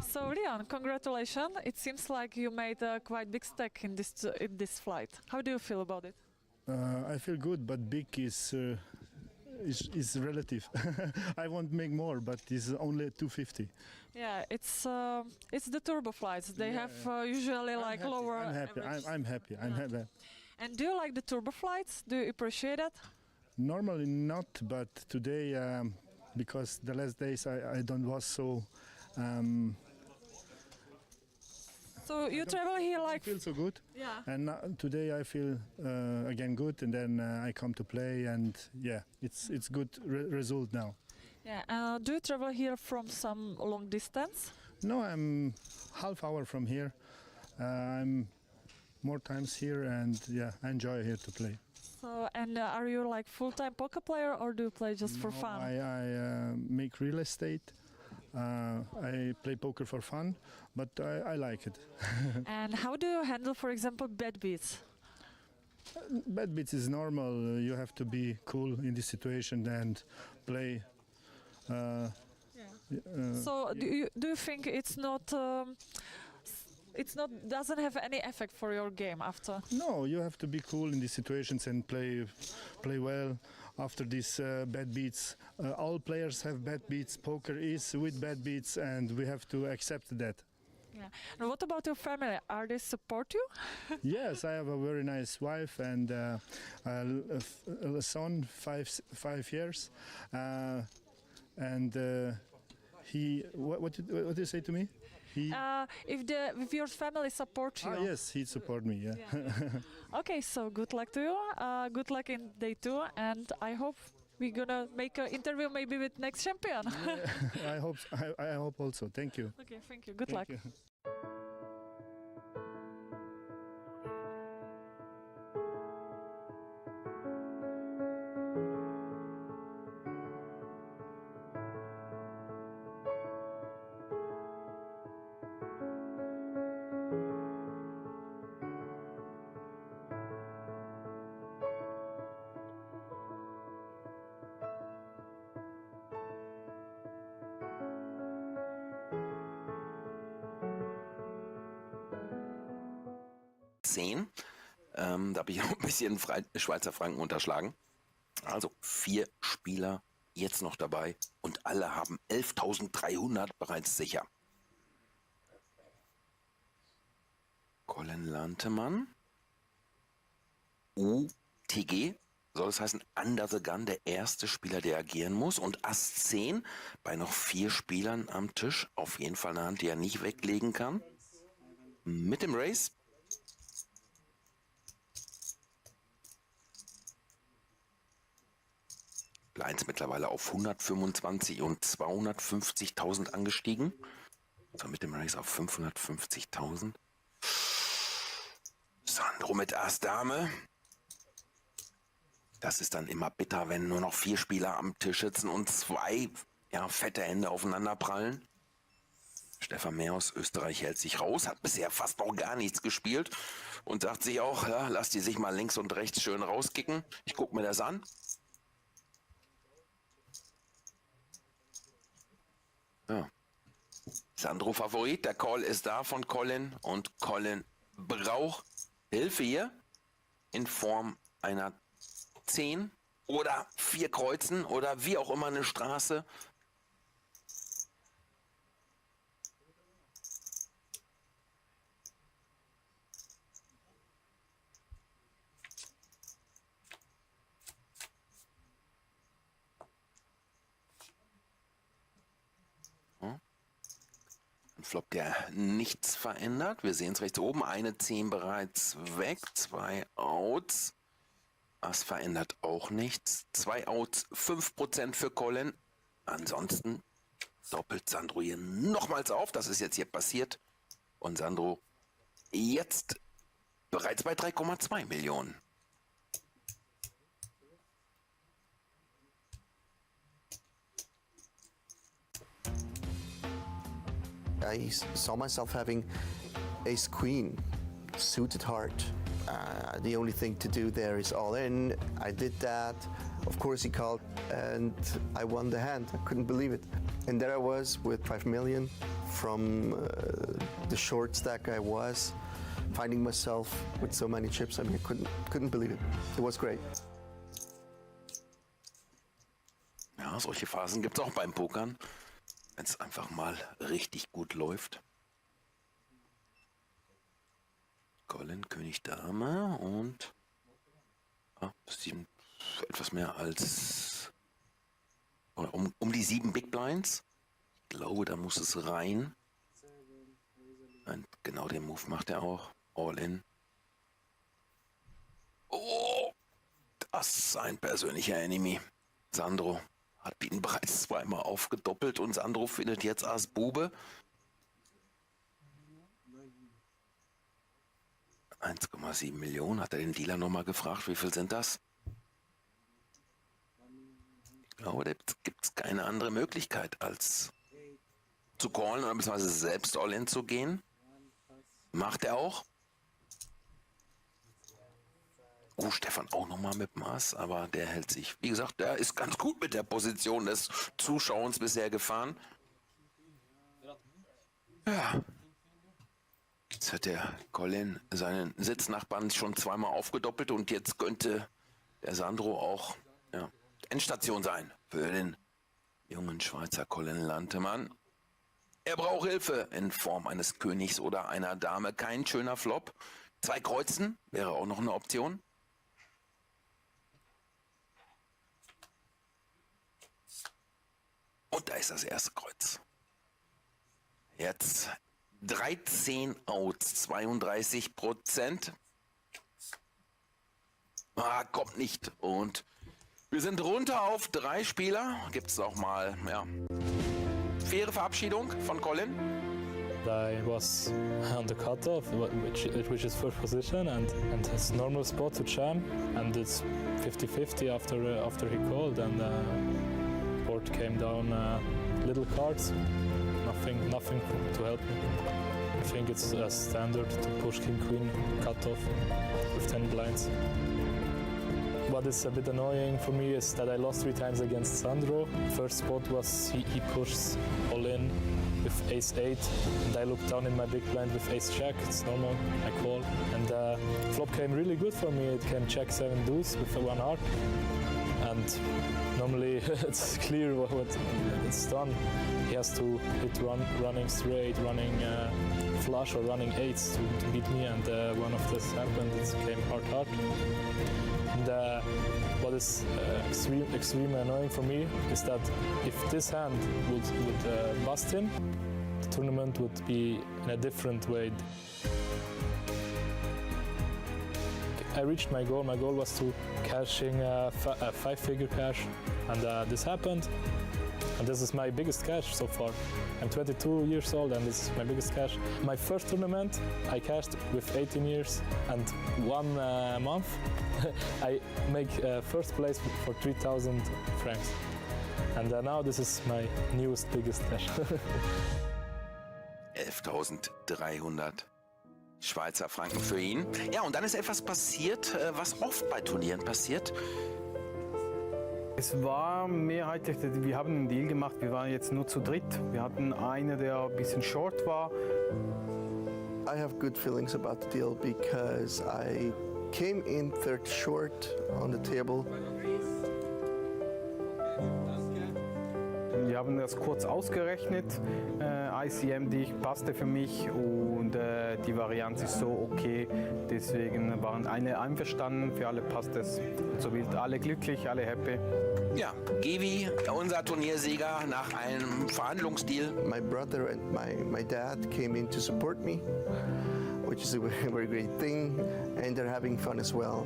So Leon, congratulations. It seems like you made a quite big stake in this flight. How do you feel about it? I feel good, but big is relative. I want to make more, but it's only 250. Yeah, it's the turbo flights. They have usually like happy, lower. I'm happy. average. I'm happy. I'm happy. And do you like the turbo flights? Do you appreciate it? Normally not, but today, because the last days I don't was so. So you travel here I like. feel so good, Yeah. and today I feel again good, and then I come to play, and yeah, it's good result now. Yeah. Do you travel here from some long distance? No, I'm half hour from here. I'm more times here, and yeah, I enjoy here to play. So and are you like full-time poker player or do you play just for No, fun? I make real estate. I play poker for fun, but I like it. And how do you handle, for example, bad beats? Bad beats is normal. You have to be cool in this situation and play. So do you think it's not doesn't have any effect for your game after? No, you have to be cool in these situations and play well. After these bad beats, all players have bad beats. Poker is with bad beats, and we have to accept that. Yeah. And what about your family? Are they support you? Yes, I have a very nice wife and a son, 5 years, and he. What did you say to me? He. If your family support you. Yes, he support me. Yeah. Okay, so good luck to you. Good luck in day 2, and I hope we're gonna make an interview maybe with next champion. I hope. I hope also. Thank you. Okay, thank you. Good Thank luck. you. 10. Da habe ich noch ein bisschen Schweizer Franken unterschlagen. Also 4 Spieler jetzt noch dabei und alle haben 11.300 bereits sicher. Colin Lantemann. UTG. Soll das heißen, Under the Gun, der erste Spieler, der agieren muss. Und Ass 10 bei noch 4 Spielern am Tisch. Auf jeden Fall eine Hand, die er nicht weglegen kann. Mit dem Race. Blinds mittlerweile auf 125 und 250.000 angestiegen. So, mit dem Race auf 550.000. Sandro mit Ass Dame. Das ist dann immer bitter, wenn nur noch 4 Spieler am Tisch sitzen und 2 fette Hände aufeinander prallen. Stefan Mehr aus Österreich hält sich raus, hat bisher fast noch gar nichts gespielt und sagt sich auch, ja, lass die sich mal links und rechts schön rauskicken. Ich gucke mir das an. Ja. Sandro Favorit, der Call ist da von Colin und Colin braucht Hilfe hier in Form einer 10 oder 4 Kreuzen oder wie auch immer eine Straße. Ein Flop, der nichts verändert. Wir sehen es rechts oben. Eine 10 bereits weg. 2 Outs. Das verändert auch nichts. 2 Outs, 5% für Colin. Ansonsten doppelt Sandro hier nochmals auf. Das ist jetzt hier passiert. Und Sandro jetzt bereits bei 3,2 Millionen. I saw myself having ace queen, suited heart. The only thing to do there is all in. I did that. Of course he called and I won the hand. I couldn't believe it. And there I was with 5 million from the short stack I was, finding myself with so many chips. I mean, I couldn't believe it. It was great. Ja, solche Phasen gibt es auch beim Pokern, wenn es einfach mal richtig gut läuft. Colin, König, Dame und etwas mehr als um die 7 Big Blinds. Ich glaube, da muss es rein. Und genau den Move macht er auch. All in. Oh, das ist ein persönlicher Enemy. Sandro hat ihn bereits zweimal aufgedoppelt und Sandro findet jetzt Ass Bube. 1,7 Millionen. Hat er den Dealer nochmal gefragt, wie viel sind das? Ich glaube, da gibt es keine andere Möglichkeit, als zu callen oder beziehungsweise selbst All-In zu gehen. Macht er auch. Oh, Stefan auch nochmal mit Maß, aber der hält sich. Wie gesagt, der ist ganz gut mit der Position des Zuschauens bisher gefahren. Ja. Jetzt hat der Colin seinen Sitznachbarn schon zweimal aufgedoppelt und jetzt könnte der Sandro auch Endstation sein für den jungen Schweizer Colin Lantemann. Er braucht Hilfe in Form eines Königs oder einer Dame. Kein schöner Flop. 2 Kreuzen wäre auch noch eine Option. Und da ist das erste Kreuz. Jetzt 13 Outs, 32%. Kommt nicht. Und wir sind runter auf 3 Spieler. Gibt es auch mal, faire Verabschiedung von Colin. I was on the cutoff, which is first position, and it's normal spot to jam, and it's 50-50 after he called, and board came down little cards, nothing to help me. I think it's a standard to push king queen cutoff with 10 blinds. what is a bit annoying for me is that I lost 3 times against Sandro. First spot was he pushes all in with ace-8, and I looked down in my big blind with ace-jack. It's normal, I call. And flop came really good for me. It came check 7 deuce with a 1 heart. And normally it's clear what it's done. He has to hit running straight, running flush or running 8s to beat me, and one of this happened. It came hard. And what is extremely annoying for me is that if this hand would bust him, the tournament would be in a different way. I reached my goal. My goal was to cashing a 5-figure cash, and this happened. And this is my biggest cash so far. I'm 22 years old, and this is my biggest cash. My first tournament, I cashed with 18 years and 1 month. I make first place for 3,000 francs. And now this is my newest, biggest cash. 11.300 Schweizer Franken für ihn. Ja, und dann ist etwas passiert, was oft bei Turnieren passiert. Es war mehrheitlich, wir haben einen Deal gemacht, wir waren jetzt nur zu dritt. Wir hatten einen, der ein bisschen short war. I have good feelings about the deal because I came in third short on the table. Wir haben das kurz ausgerechnet. ICM passte für mich und die Varianz ist so okay. Deswegen waren alle einverstanden, für alle passt es. So sind alle glücklich, alle happy. Ja, Gewi, unser Turniersieger nach einem Verhandlungsdeal. My brother and my dad came in to support me, which is a very great thing, and they're having fun as well.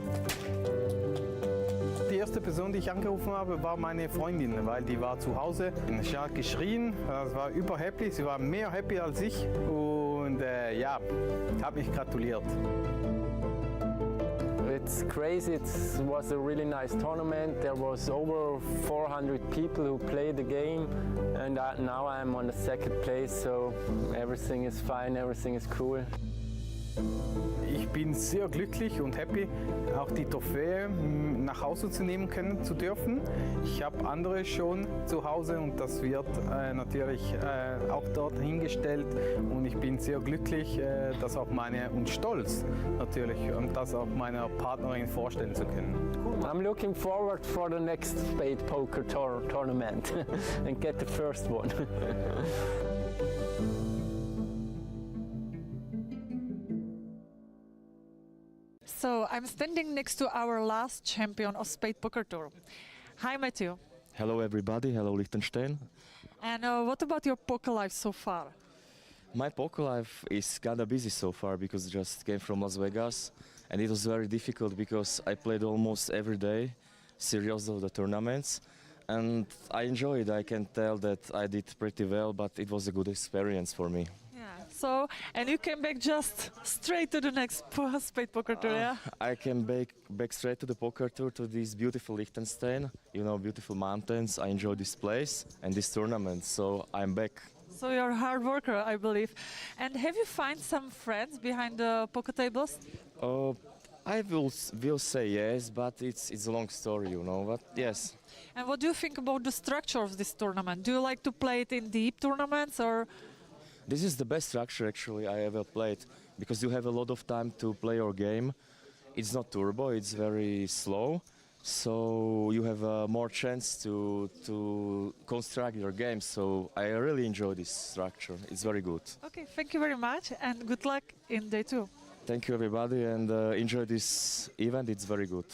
Die erste Person, die ich angerufen habe, war meine Freundin, weil die war zu Hause. Sie hat geschrien, das war überhappy, sie war mehr happy als ich und ja, habe mich gratuliert. It's crazy, it was a really nice tournament. There was over 400 people who played the game, and now I'm on the second place, so everything is fine, everything is cool. Ich bin sehr glücklich und happy, auch die Trophäe nach Hause zu nehmen können zu dürfen. Ich habe andere schon zu Hause und das wird natürlich auch dort hingestellt, und ich bin sehr glücklich, das auch und stolz natürlich, das auch meiner Partnerin vorstellen zu können. I'm looking forward for the next Spadepoker tournament and get the first one. So I'm standing next to our last champion of Spadepoker Tour. Hi, Matthew. Hello everybody, hello Liechtenstein. And what about your poker life so far? My poker life is kinda busy so far because I just came from Las Vegas, and it was very difficult because I played almost every day, series of the tournaments, and I enjoyed. I can tell that I did pretty well, but it was a good experience for me. So, and you came back just straight to the next Spadepoker Tour, yeah? I came back straight to the poker tour, to this beautiful Liechtenstein, you know, beautiful mountains. I enjoy this place and this tournament, so I'm back. So you're a hard worker, I believe. And have you found some friends behind the poker tables? I will say yes, but it's a long story, you know, but yes. And what do you think about the structure of this tournament? Do you like to play it in deep tournaments, or...? This is the best structure actually I ever played, because you have a lot of time to play your game. It's not turbo, it's very slow, so you have more chance to construct your game. So I really enjoy this structure. It's very good. Okay, thank you very much, and good luck in day 2. Thank you everybody, and enjoy this event. It's very good.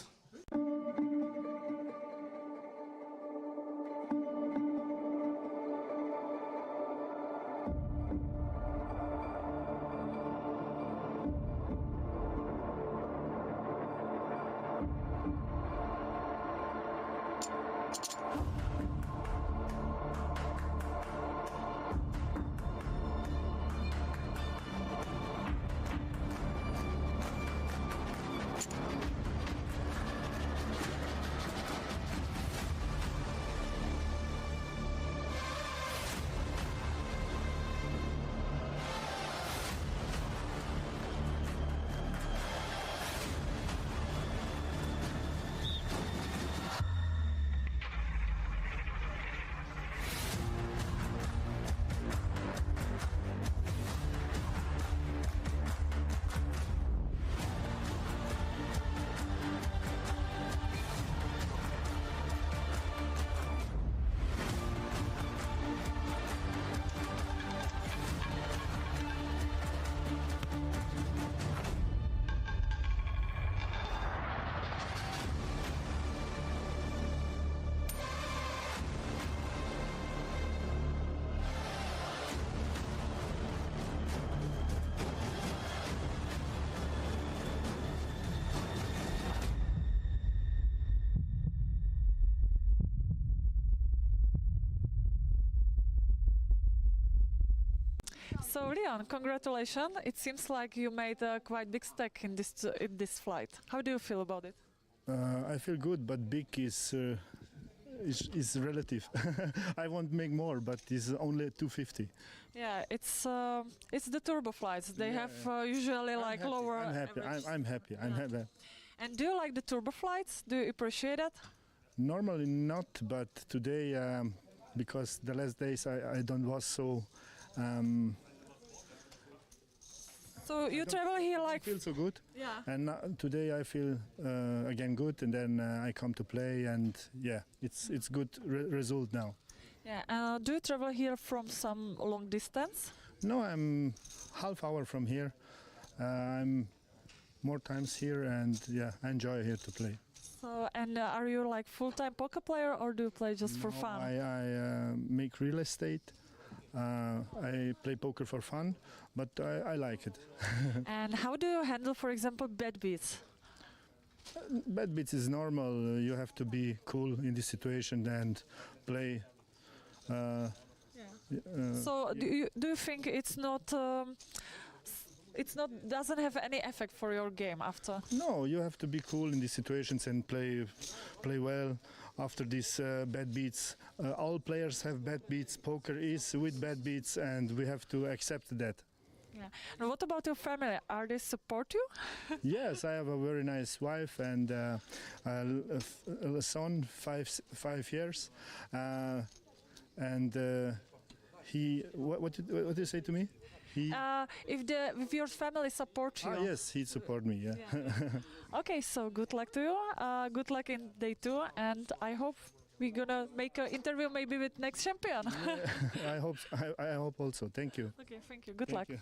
So Leon, congratulations. It seems like you made a quite big stake in this flight. How do you feel about it? I feel good, but big is relative. I want to make more, but it's only 250. Yeah, it's the turbo flights. They have usually like happy. lower. I'm happy. I'm happy. I'm happy. And do you like the turbo flights? Do you appreciate it? Normally not, but today, because the last days I don't was so. So you travel here like. I feel so good. Yeah. And today I feel again good, and then I come to play, and yeah, it's good result now. Yeah. Do you travel here from some long distance? No, I'm half hour from here. I'm more times here, and yeah, I enjoy here to play. So, and are you like full-time poker player, or do you play just for fun? I make real estate. I play poker for fun, but I like it. And how do you handle, for example, bad beats? Bad beats is normal. You have to be cool in this situation and play. So do you think it's not doesn't have any effect for your game after? No, you have to be cool in these situations and play well after these bad beats. All players have bad beats. Poker is with bad beats, and we have to accept that. Yeah. And what about your family? Are they support you? Yes, I have a very nice wife and a son, 5 years, and he. What did you say to me? If your family support you. Yes, he support me. Yeah. Okay, so good luck to you. Good luck in day 2, and I hope we're gonna make an interview maybe with next champion. I hope. I hope also. Thank you. Okay, thank you. Good luck. You.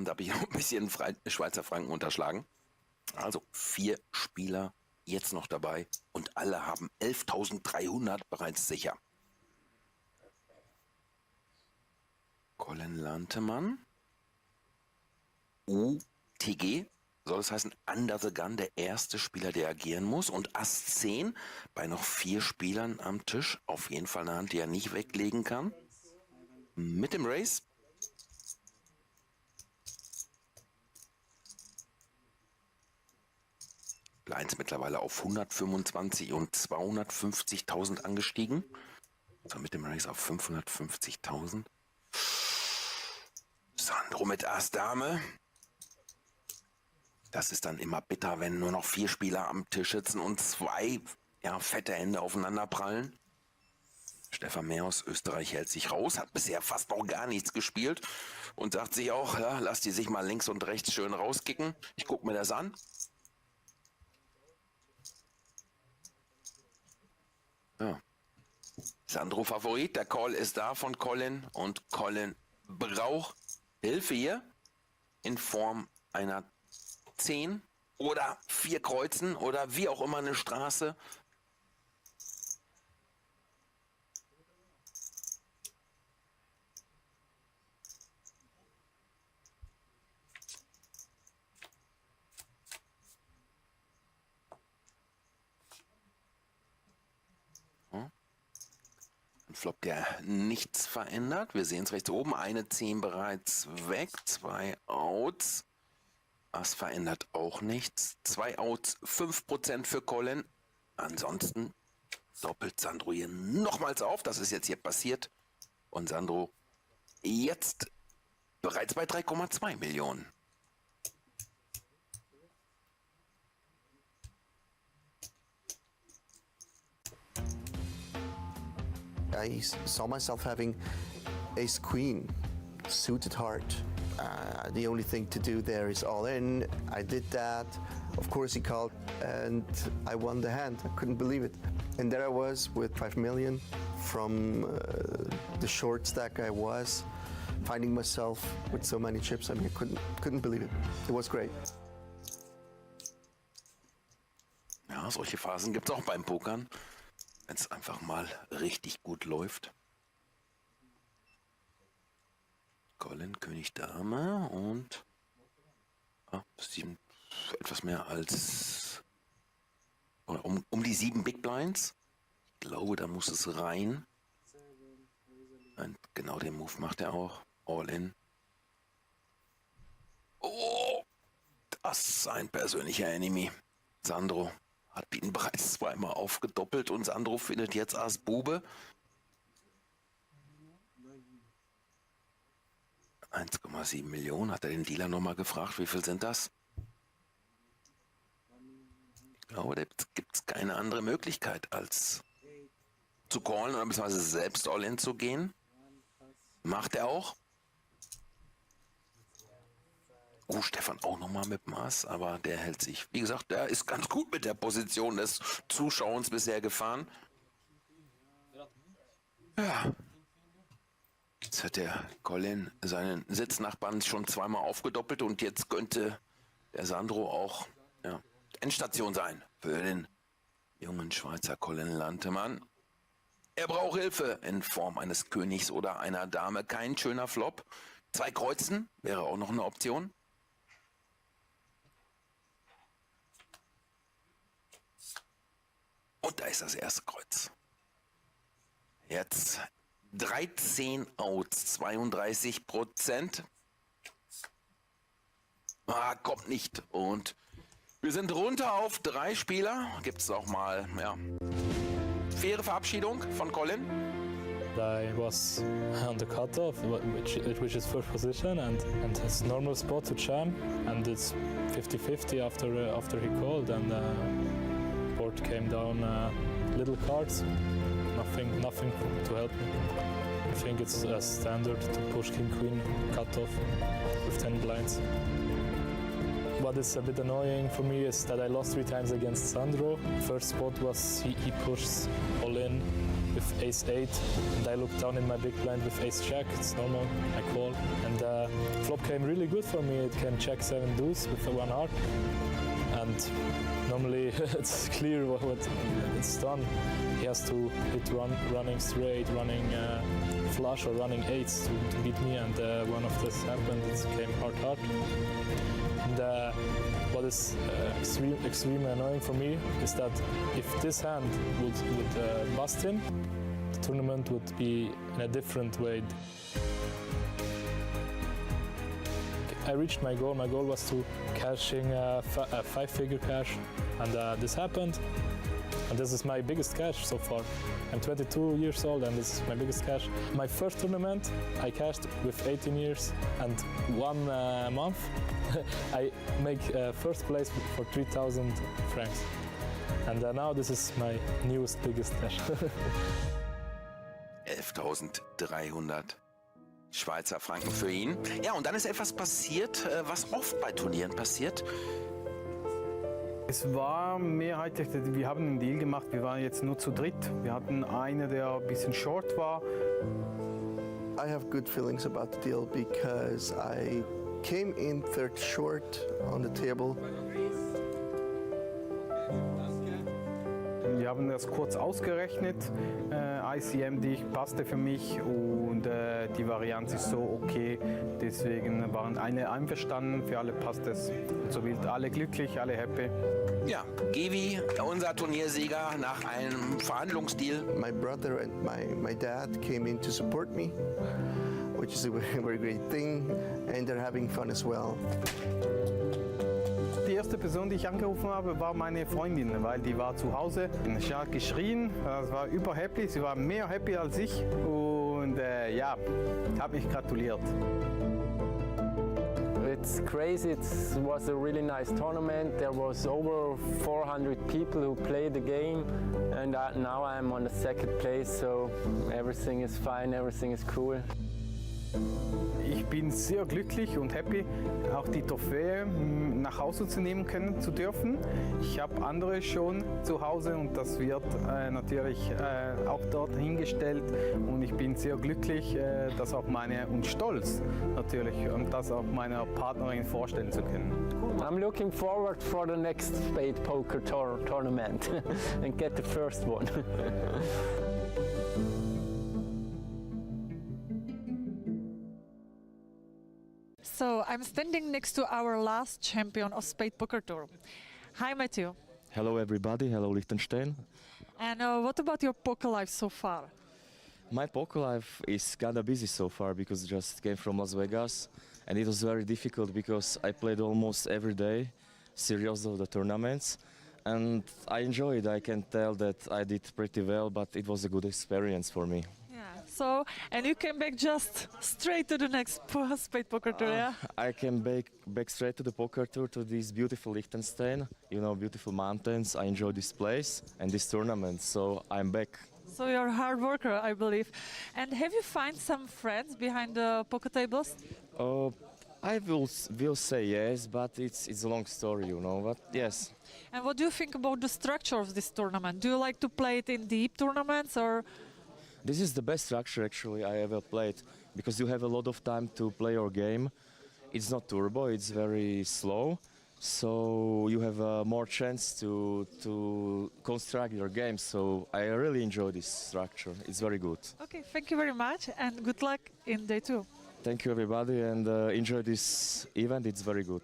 Da habe ich noch ein bisschen Schweizer Franken unterschlagen. Also 4 Spieler jetzt noch dabei und alle haben 11.300 bereits sicher. Colin Lantemann. UTG. Soll das heißen, Under the Gun, der erste Spieler, der agieren muss. Und Ass 10 bei noch 4 Spielern am Tisch. Auf jeden Fall eine Hand, die er nicht weglegen kann. Mit dem Race. Blinds mittlerweile auf 125 und 250.000 angestiegen. So, mit dem Race auf 550.000. Sandro mit Ass Dame. Das ist dann immer bitter, wenn nur noch 4 Spieler am Tisch sitzen und 2 fette Hände aufeinander prallen. Stefan Mehr aus Österreich hält sich raus, hat bisher fast noch gar nichts gespielt und sagt sich auch, ja, lass die sich mal links und rechts schön rauskicken. Ich gucke mir das an. Ja. Sandro Favorit, der Call ist da von Colin und Colin braucht Hilfe hier in Form einer 10 oder 4 Kreuzen oder wie auch immer eine Straße. Flop, der nichts verändert. Wir sehen es rechts oben. Eine 10 bereits weg. 2 Outs. Das verändert auch nichts. 2 Outs, 5% für Colin. Ansonsten doppelt Sandro hier nochmals auf. Das ist jetzt hier passiert. Und Sandro jetzt bereits bei 3,2 Millionen. I saw myself having ace queen, suited heart. The only thing to do there is all in. I did that. Of course, he called, and I won the hand. I couldn't believe it. And there I was with 5 million from the short stack I was, finding myself with so many chips. I mean, I couldn't believe it. It was great. Ja, solche Phasen gibt es auch beim Pokern, wenn es einfach mal richtig gut läuft. Colin, König, Dame und etwas mehr als um die 7 Big Blinds. Ich glaube, da muss es rein. Und genau den Move macht er auch. All in. Oh, das ist ein persönlicher Enemy. Sandro hat ihn bereits zweimal aufgedoppelt und Sandro findet jetzt Ass Bube. 1,7 Millionen. Hat er den Dealer nochmal gefragt, wie viel sind das? Ich glaube, da gibt es keine andere Möglichkeit, als zu callen oder beziehungsweise selbst all-in zu gehen. Macht er auch. Oh, Stefan auch nochmal mit Maß, aber der hält sich. Wie gesagt, der ist ganz gut mit der Position des Zuschauens bisher gefahren. Ja. Jetzt hat der Colin seinen Sitznachbarn schon zweimal aufgedoppelt und jetzt könnte der Sandro auch Endstation sein für den jungen Schweizer Colin Lantemann. Er braucht Hilfe in Form eines Königs oder einer Dame. Kein schöner Flop. 2 Kreuzen wäre auch noch eine Option. Und da ist das erste Kreuz. Jetzt 13 Outs, 32%. Kommt nicht. Und wir sind runter auf 3 Spieler. Gibt es auch mal, faire Verabschiedung von Colin. I was on the cutoff, which is first position, and it's normal spot to jam, and it's 50-50 after he called, and board came down little cards, nothing to help me. I think it's a standard to push king queen cutoff with 10 blinds. What is a bit annoying for me is that I lost 3 times against Sandro. First spot was he pushed all in with ace-8, and I looked down in my big blind with ace-jack. It's normal, I call. And flop came really good for me. It can check 7 deuce with a 1 heart. And normally it's clear what it's done. He has to hit running straight, running flush or running 8s to beat me, and one of this happened. It came hard. And what is extremely annoying for me is that if this hand would bust him, the tournament would be in a different way. I reached my goal. My goal was to cashing a 5-figure cash, and this happened. And this is my biggest cash so far. I'm 22 years old, and this is my biggest cash. My first tournament, I cashed with 18 years and 1 month. I make first place for 3,000 francs. And now this is my newest, biggest cash. 11.300 Schweizer Franken für ihn. Ja, und dann ist etwas passiert, was oft bei Turnieren passiert. Es war mehrheitlich, wir haben einen Deal gemacht, wir waren jetzt nur zu dritt. Wir hatten einen, der ein bisschen short war. I have good feelings about the deal because I came in third short on the table. Wir haben das kurz ausgerechnet. ICM passte für mich und die Varianz ist so okay. Deswegen waren alle einverstanden, für alle passt es. So sind alle glücklich, alle happy. Ja, Gevi, unser Turniersieger nach einem Verhandlungsdeal. My brother and my dad came in to support me, which is a very great thing, and they're having fun as well. Die erste Person, die ich angerufen habe, war meine Freundin, weil die war zu Hause. Sie hat geschrien, das war überhappy, sie war mehr happy als ich und habe mich gratuliert. It's crazy. It was a really nice tournament. There was over 400 people who played the game, and now I'm on the second place, so everything is fine, everything is cool. Ich bin sehr glücklich und happy, auch die Trophäe nach Hause zu nehmen können zu dürfen. Ich habe andere schon zu Hause und das wird natürlich auch dort hingestellt und ich bin sehr glücklich, das auch und stolz natürlich, das auch meiner Partnerin vorstellen zu können. I'm looking forward for the next Spadepoker tournament and get the first one. So I'm standing next to our last champion of Spadepoker Tour. Hi, Matthew. Hello everybody, hello Liechtenstein. And what about your poker life so far? My poker life is kinda busy so far because I just came from Las Vegas and it was very difficult because I played almost every day, series of the tournaments, and I enjoyed. I can tell that I did pretty well, but it was a good experience for me. Yeah. So, and you came back just straight to the next Spadepoker Tour, yeah? I came back straight to the poker tour, to this beautiful Liechtenstein, you know, beautiful mountains. I enjoy this place and this tournament, so I'm back. So you're a hard worker, I believe. And have you found some friends behind the poker tables? I will say yes, but it's a long story, you know, but yes. And what do you think about the structure of this tournament? Do you like to play it in deep tournaments or? This is the best structure actually I ever played because you have a lot of time to play your game. It's not turbo, it's very slow, so you have more chance to construct your game. So I really enjoy this structure. It's very good. Okay, thank you very much and good luck in day 2. Thank you everybody and enjoy this event. It's very good.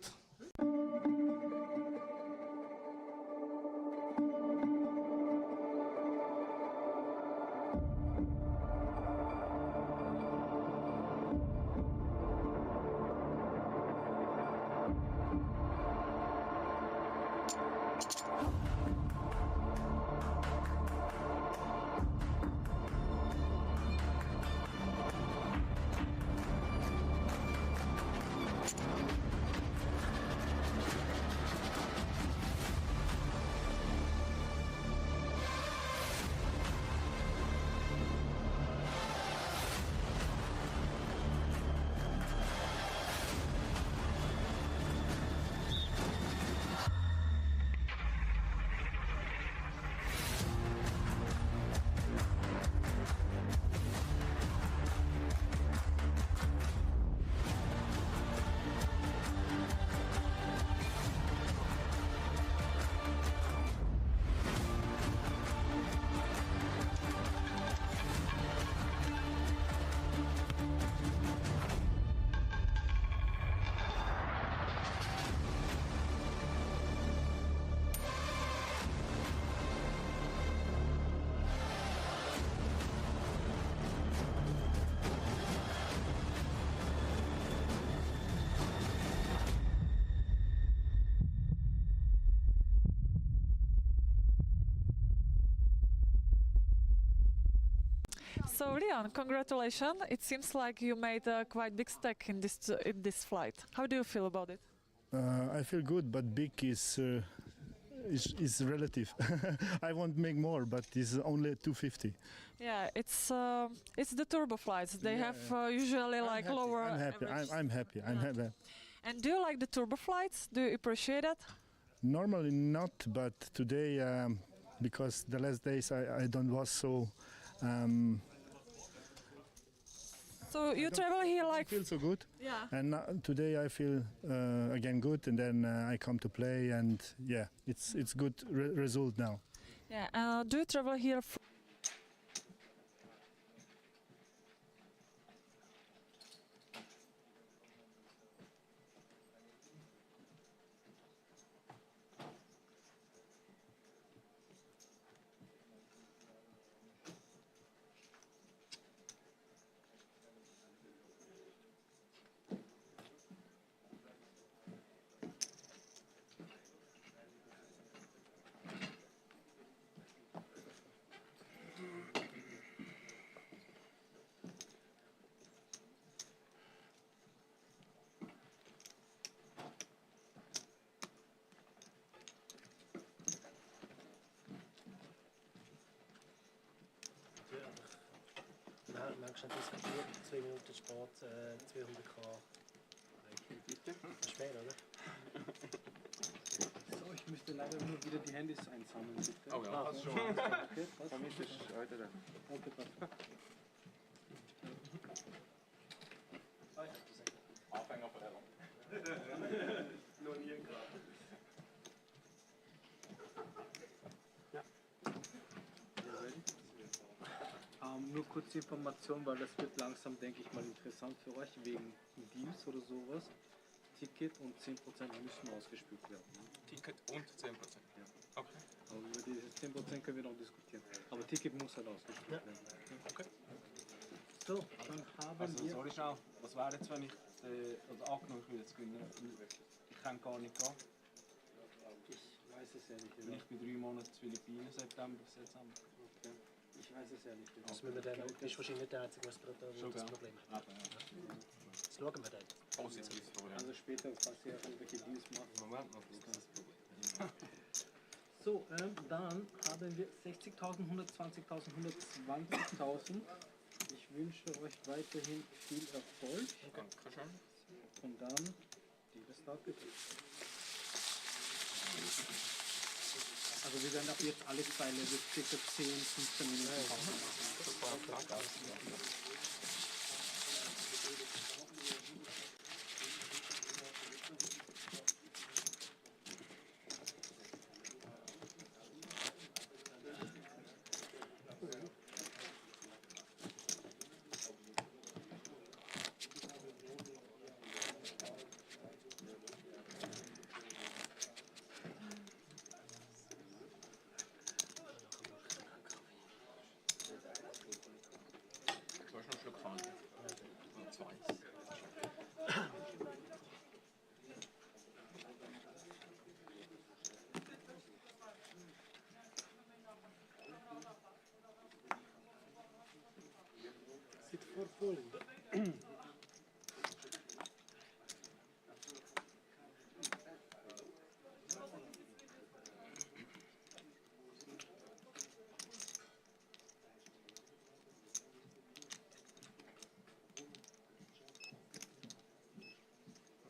So Leon, congratulations. It seems like you made a quite big stake in this flight. How do you feel about it? I feel good, but big is relative. I want to make more, but it's only 250. Yeah, it's the turbo flights. They have usually like lower. I'm happy. I'm happy. I'm happy. And do you like the turbo flights? Do you appreciate it? Normally not, but today, because the last days I don't was so. So you travel here like. I feel so good. Yeah. And today I feel again good, and then I come to play, and yeah, it's good result now. Yeah. Do you travel here? schon diskutiert, 2 Minuten Sport, 200k. Schwer, oder? So, ich müsste leider nur wieder die Handys einsammeln, bitte. Oh ja, passt schon. Okay, passt. Vermisst ist heute dann. Okay, passt. Anfängerverlängerung. Noch nie gehabt. Nur kurze Information, weil das wird langsam, denke ich mal, interessant für euch, wegen Deals oder sowas. Ticket und 10% müssen ausgespielt werden. Ne? Ticket und 10%? Ja. Okay. Aber über dieses 10% können wir noch diskutieren. Aber Ticket muss halt ausgespielt werden. Okay. So, dann haben Also, wir... sorry schnell, was wäre jetzt, wenn ich, oder angenommen, ich will jetzt gewinnen? Ich kann gar nicht gehen. Ich weiß es ehrlich gesagt. Vielleicht bei 3 Monaten Philippinen, September bis Dezember. Okay. Ich weiß es ehrlich gesagt. Das müssen wir dann, das ist wahrscheinlich nicht der Einzige, was das Problem hat. Das schauen wir dann. Positiv. Also später, falls ihr irgendwelche Deals macht. Moment noch, das ist das Problem. So, dann haben wir 60.000, 120.000, 120.000. Ich wünsche euch weiterhin viel Erfolg. Dankeschön. Und dann, die Start bitte. Also wir werden ab jetzt alle 2 Levels circa 10, 15 Minuten machen. Du hast noch einen Schluck fahren. Oder 2. Sit for fold.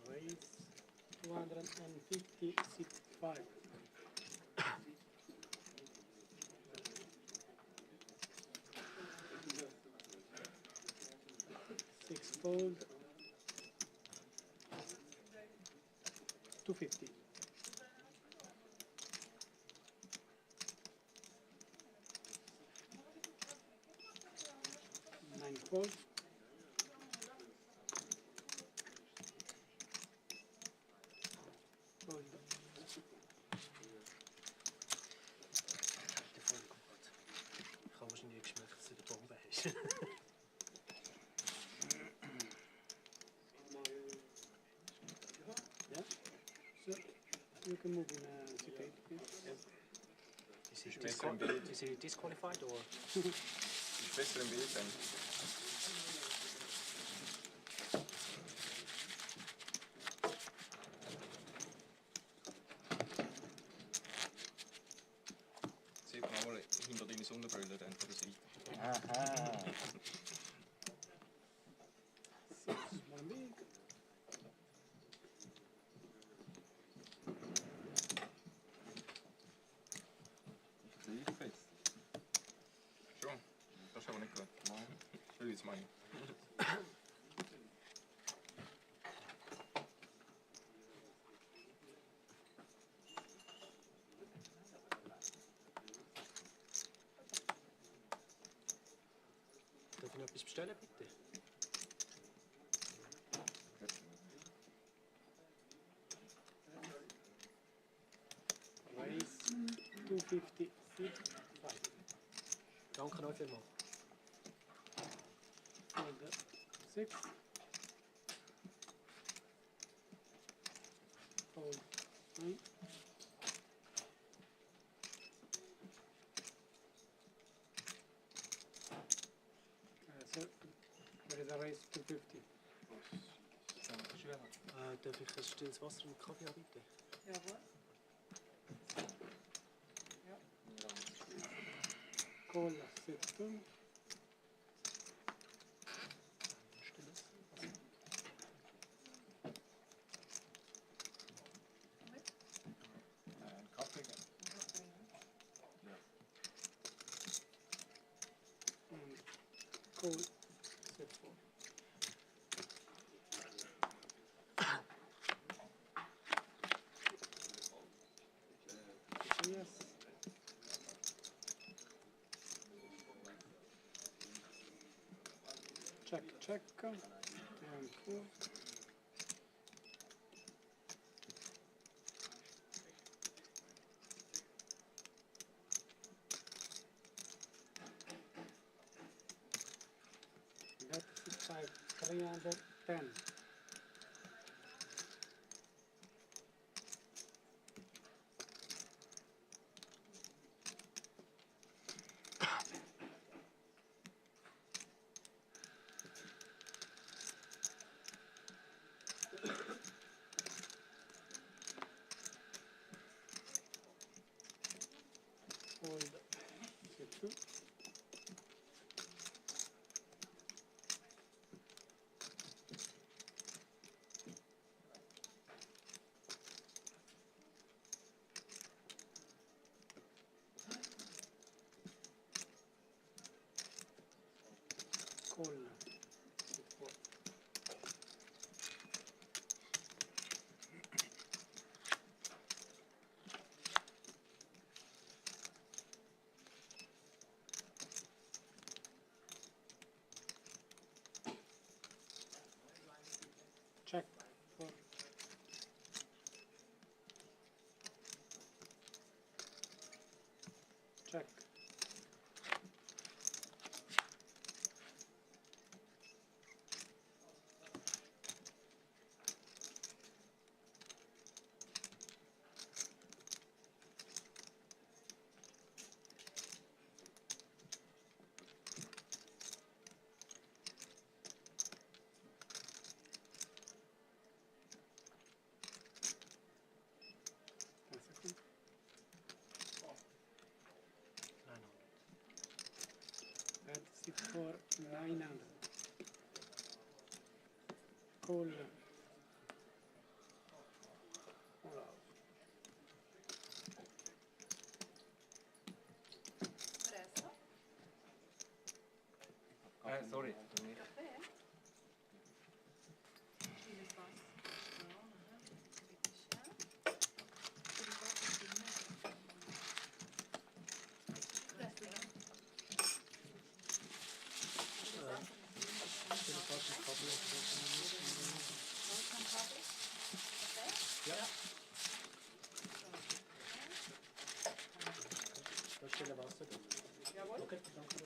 Raise 250, sit 5. Six fold. 250. Nine fold. Fold. Ich habe wahrscheinlich geschmeckt, dass du die Bombe hast. Yeah? So, you can move in C8, please. Is he disqualified or? Ist besser im Bild dann. Sieht man auch mal hinter deine Sonnenbrille dann von der Seite. Aha. One big. Gleich fest. Schon? Das ist aber nicht gut. Nein. Ich will jetzt meinen. Darf ich noch etwas bestellen, bitte? Raise 250, sit 5. Danke noch vielmals. Fold 6. Fold 9. So, there is a raise 250. Darf ich ein stilles Wasser und Kaffee haben, bitte? Jawohl. Cola, sit 5. Call. Set 4. Yes. Check, check. And 4. That's 5, 310. Hold. Set 2. Call. Set 4. Check. 4. Check. That's it for 900. Call. Sorry. Stille Wasser. Jawohl. Okay, danke.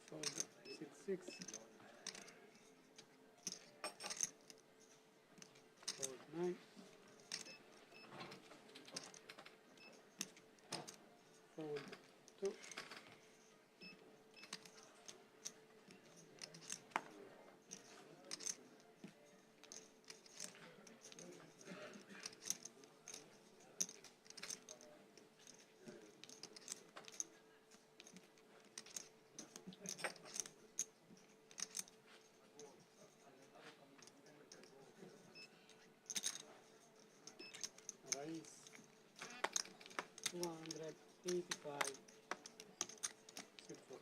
Fold 6, 6. Fold 9. Fold 2. Raise 285. Sit 4.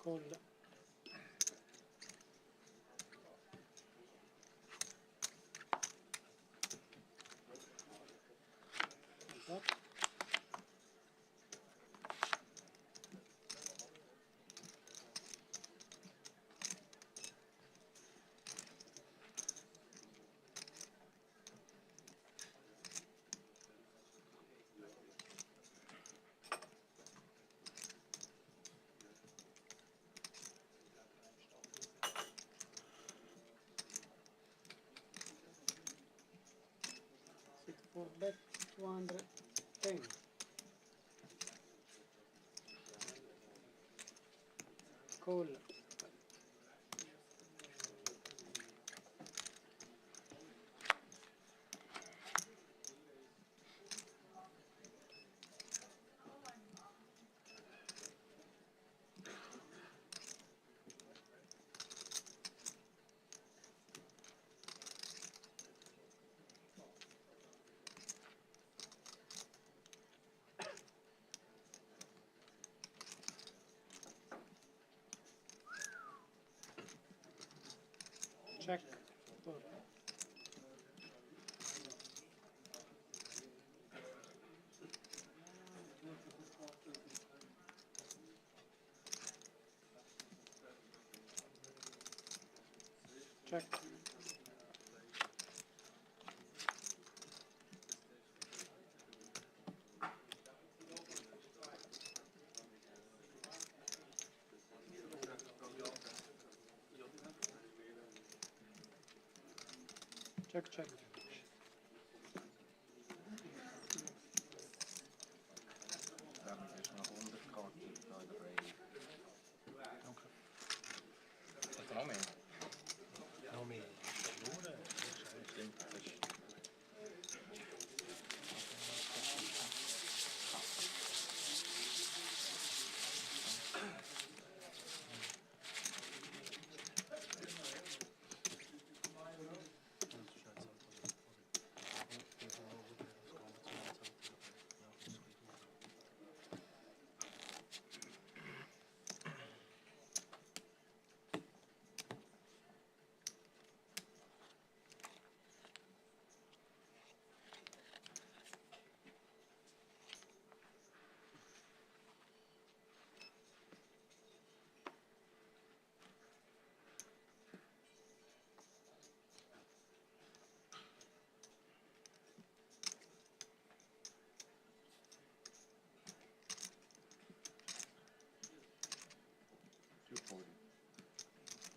Call. Up. 4 bet 210. Call. Check. Check. Check, check. Noch mehr. Stimmt, das ist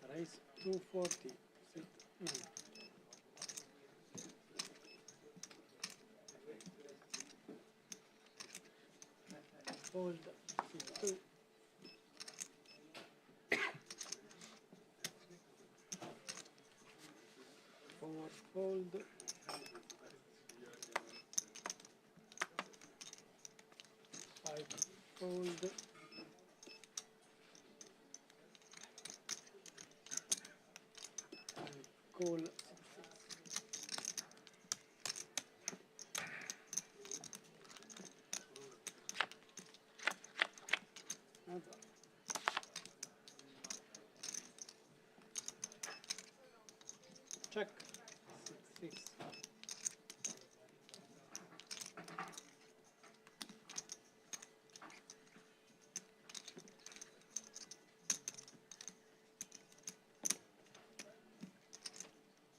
Raise 240. Sit. Fold. Sit 2. Forward fold. Five fold. Call. Check. 6, 6.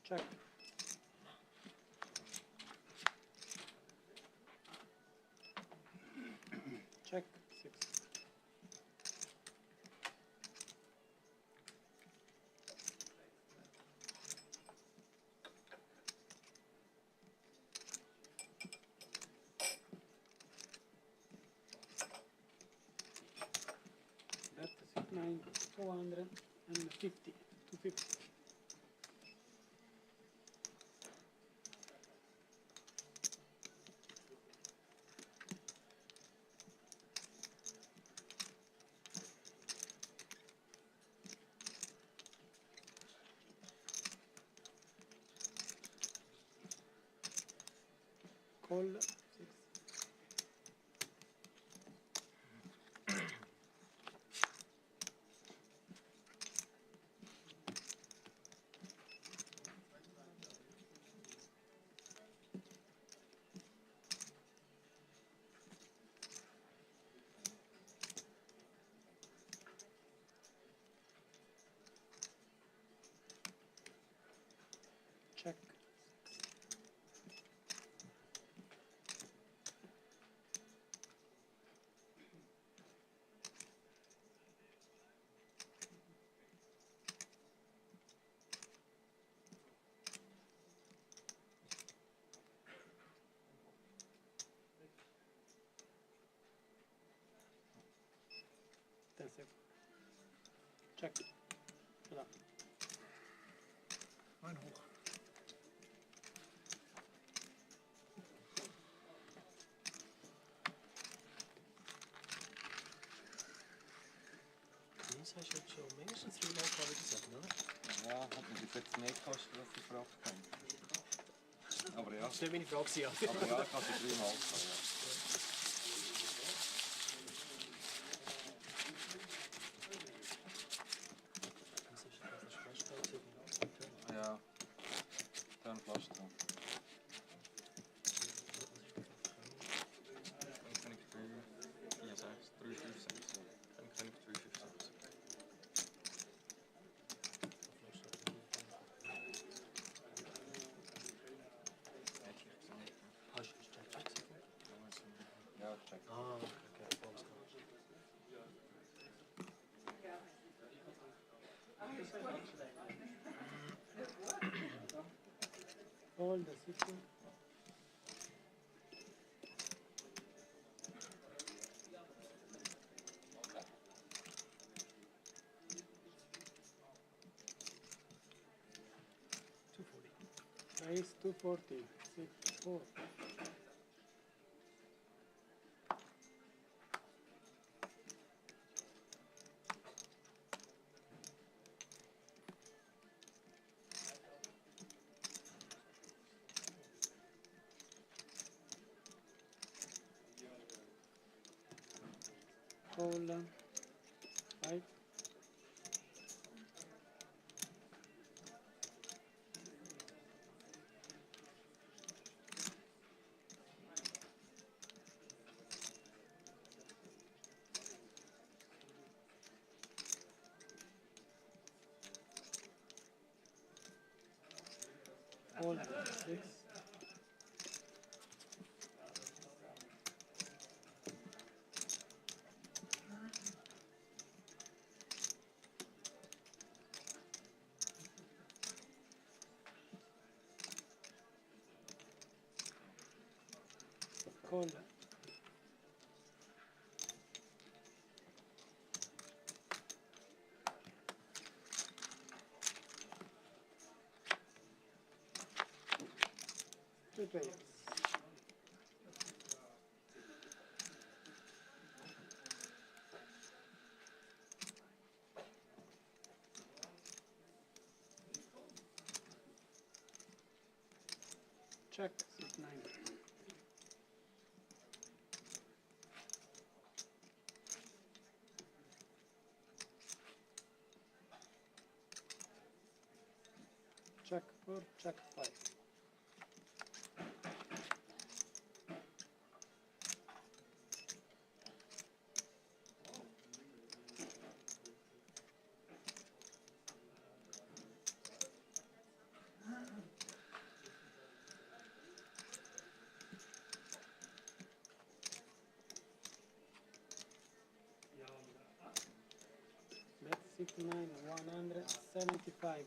Check. Check. 6. That is 9, 450, 250. Call 6. Check. Check. Genau. 9 hoch. Das hast du jetzt schon mindestens 3 Mal wieder gesagt, oder? Ja, hat mich jetzt mehr gekostet, als ich gefragt habe. Aber ja. Das ist nicht meine Frage, ja. Aber ja, ich habe sie 3 Mal gesagt. Ja. Ja, da ein Pflaster. Dann kann ich 3, 4, 6, 3, 5, 6. Dann kann ich 3, 5, 6. Hast du Check gesagt? Ja, check. Ah, okay, alles klar. Hold the city. Nice, 240, 6, 4. Hold 5. Hold 6. Call. Two players. Check 6-9. Check 4, check 5. That's 69, 175.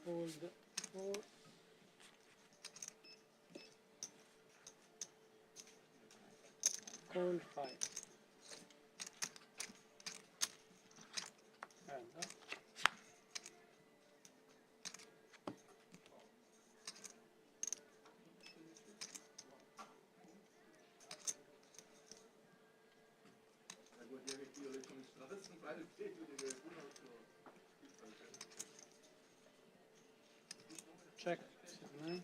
Hold 4. Call 5. And up. Check 9.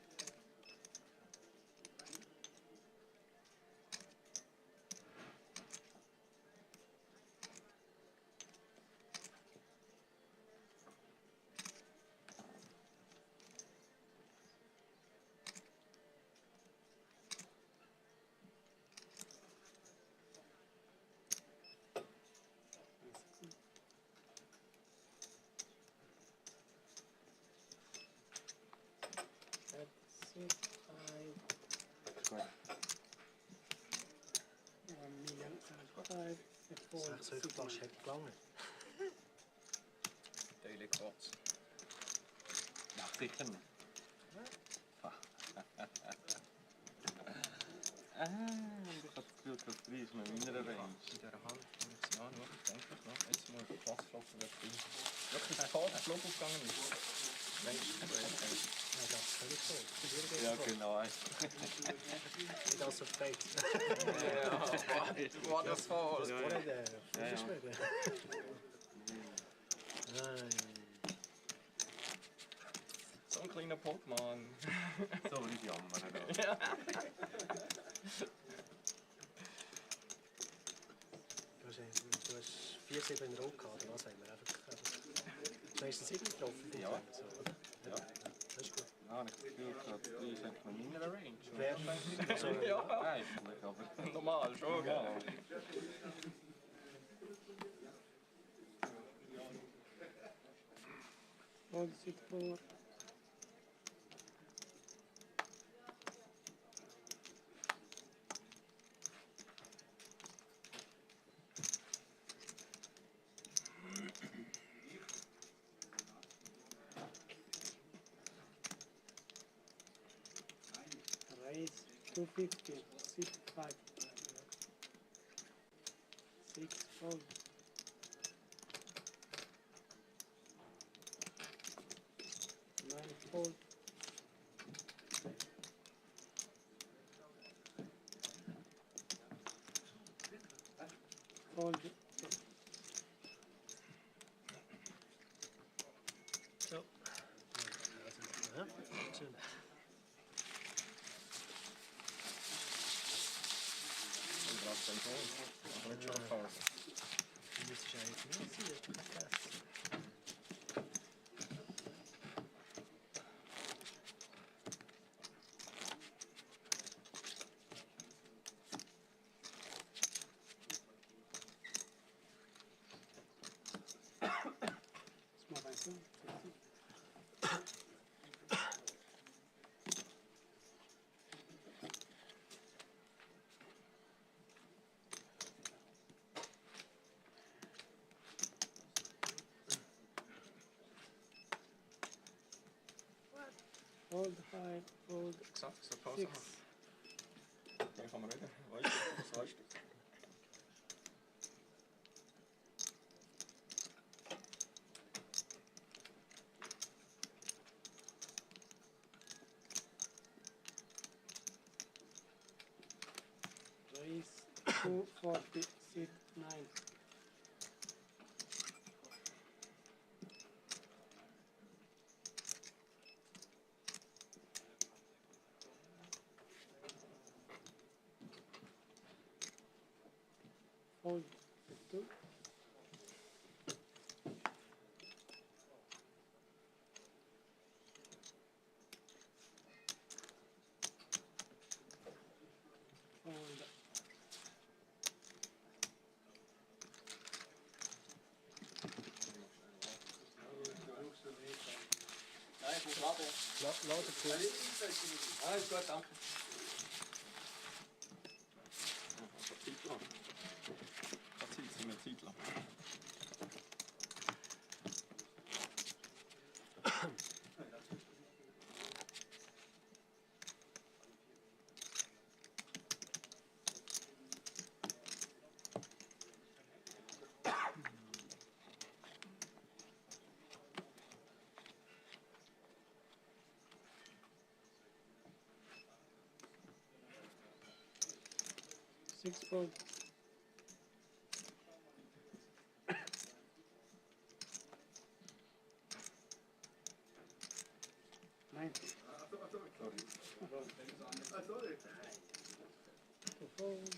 6 Rückflaschen hätte gelangt. Teile kurz. Ja, sicher nicht. Ich habe das Gefühl, dass 3 ist noch in meiner Range. In dieser Hand, jetzt noch, denke ich noch. Jetzt muss ich Passflocken dafür. Wirklich das Karte Flug aufgegangen ist. Längst Ja, das ist völlig so. Ja, genau. Nicht alles so fake. Ja, waterfall. Das war nicht der. Das ist möglich. So ein kleiner Pokémon. So nicht jammern. Ja. Du hast 4-7 in Rot gehabt, oder was haben wir? Du hast 7 getroffen? Ja. So, oder? Ja. Das ist gut. Ja, ich habe das Gefühl, dass 3 ist eigentlich noch in meiner Range. Wer? Ja, eigentlich, aber normal schon, gell? Hold it for raise 250, 6, 5, 6, fold. Fold. Fold. So. Ja, schön. Du müsstest eigentlich mehr sein, das ist kein Stress. Small pencil. Hold 5, hold Exakt, so Pause 6. machen. Dann kann man reden. Weißt du, was weißt du? Raise 240, sit 9. Hold 2. Hold. Nein, ich muss warten. Lauter Puls. Alles gut, danke. Zeit lang. Keine Zeit, sind wir Zeit lang. Six fold. Nine. To fold.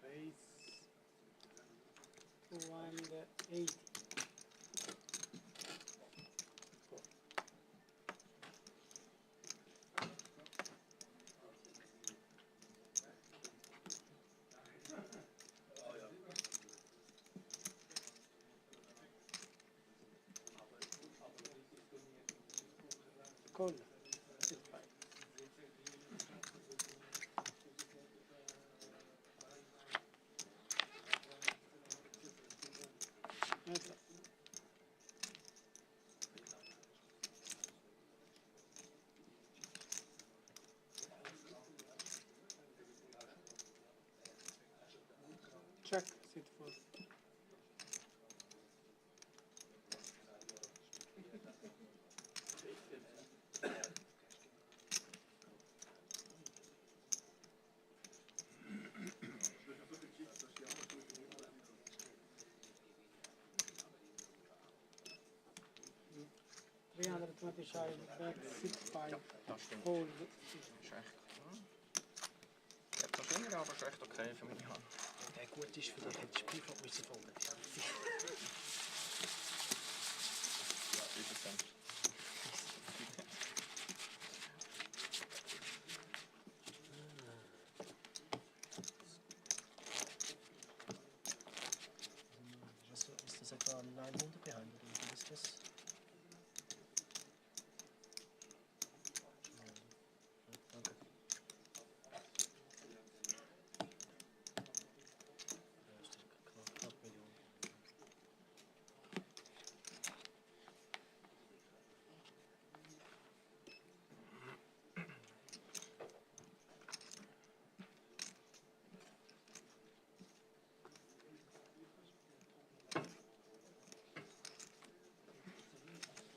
Raise 280. check, sit for. Back, 6-5, fold. Ist echt. Jetzt noch schlimmer, aber ist echt okay für mich. Wenn der gut ist für dich, hättest du Spielflop müssen folgen. Ist das etwa 900 behind oder wie ist das?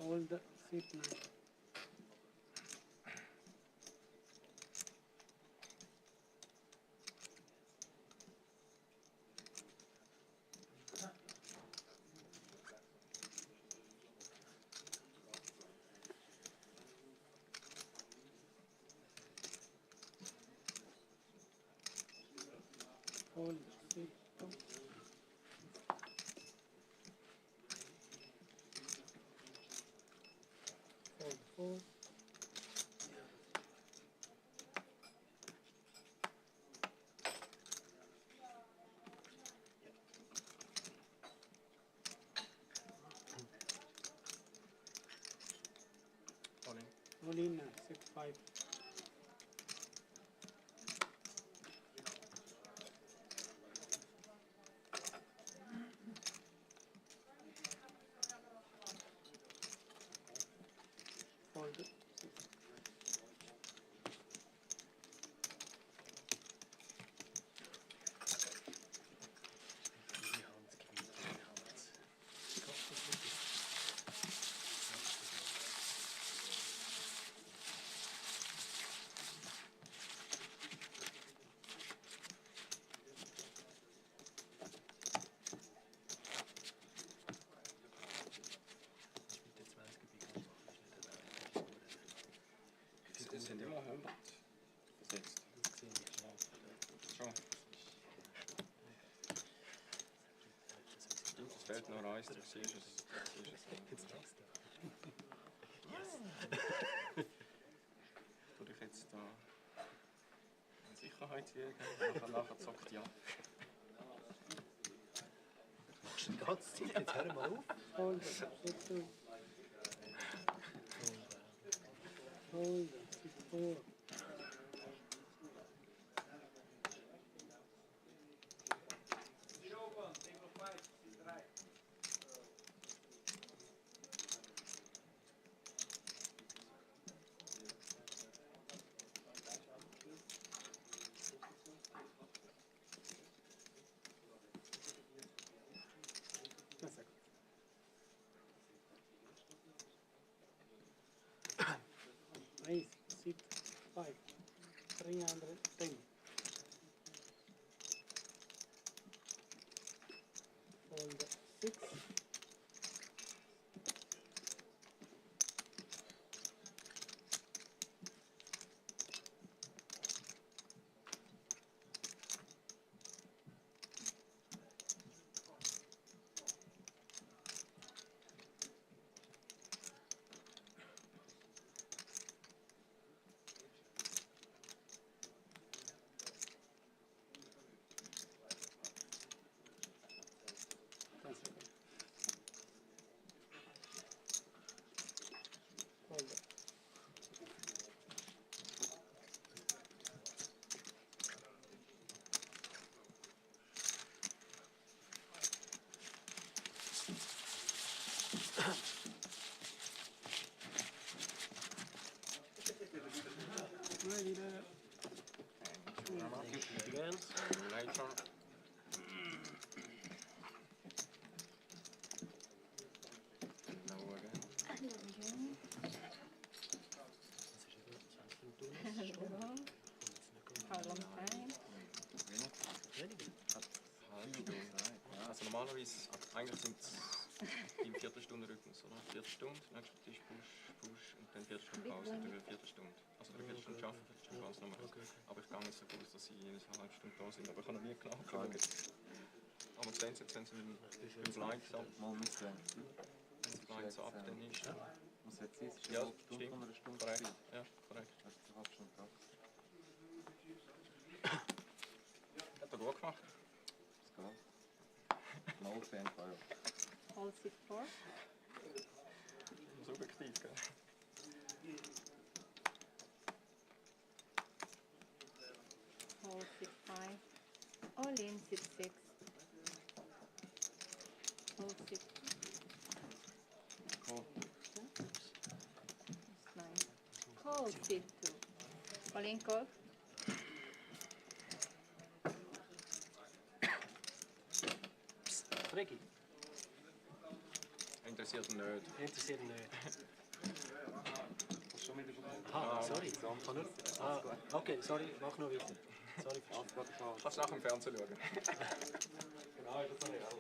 Hold, sit 9. Hold, sit 2. Fold 4. All in 6-5. Fold. Das sind immer 100. Jetzt. Schon. Es fehlt noch eins, du siehst es. Tu dich jetzt da in Sicherheit wiegen, nachher zockt die ab. Machst du die ganze Zeit? Jetzt hör mal auf. Hold, sit 2. Hold, sit 4. Raise, sit 5. 310. Fold 6. Ready there. Again. Later. Low again. How long time? Also normalerweise, eigentlich sind es im Viertelstunde-Rhythmus, oder? Viertelstunde, nächster Tisch, Push und dann Viertelstunde Pause, oder eine Viertelstunde. Also eine Viertelstunde arbeiten, Viertelstunde Pause nochmal. Aber ich gehe nicht so gut, dass sie jedes halbe Stunde da sind, aber ich habe noch nie geschaut. Aber sehen Sie jetzt, wenn Sie mit dem Slides ab, mal mitzählen. Wenn Sie Slides ab, dann ist es. Was jetzt ist, ja, stimmt. Eine Stunde korrekt. Ja, korrekt. Das ist eine halbe Stunde Tag. Hat er gut gemacht. Das geht. Mal auf jeden Fall. Hold sit 4. Subjektiv, gell? Hold sit 5. All in sit 6. Hold sit. Cool. 9. Hold sit 2. All in call. Ricky, Interessiert ihn nicht. interessiert ihn nicht. Aha, sorry. Ah, okay, sorry, mach nur weiter. Sorry. Kannst du nachher im Fernsehen schauen. Genau, das habe ich auch.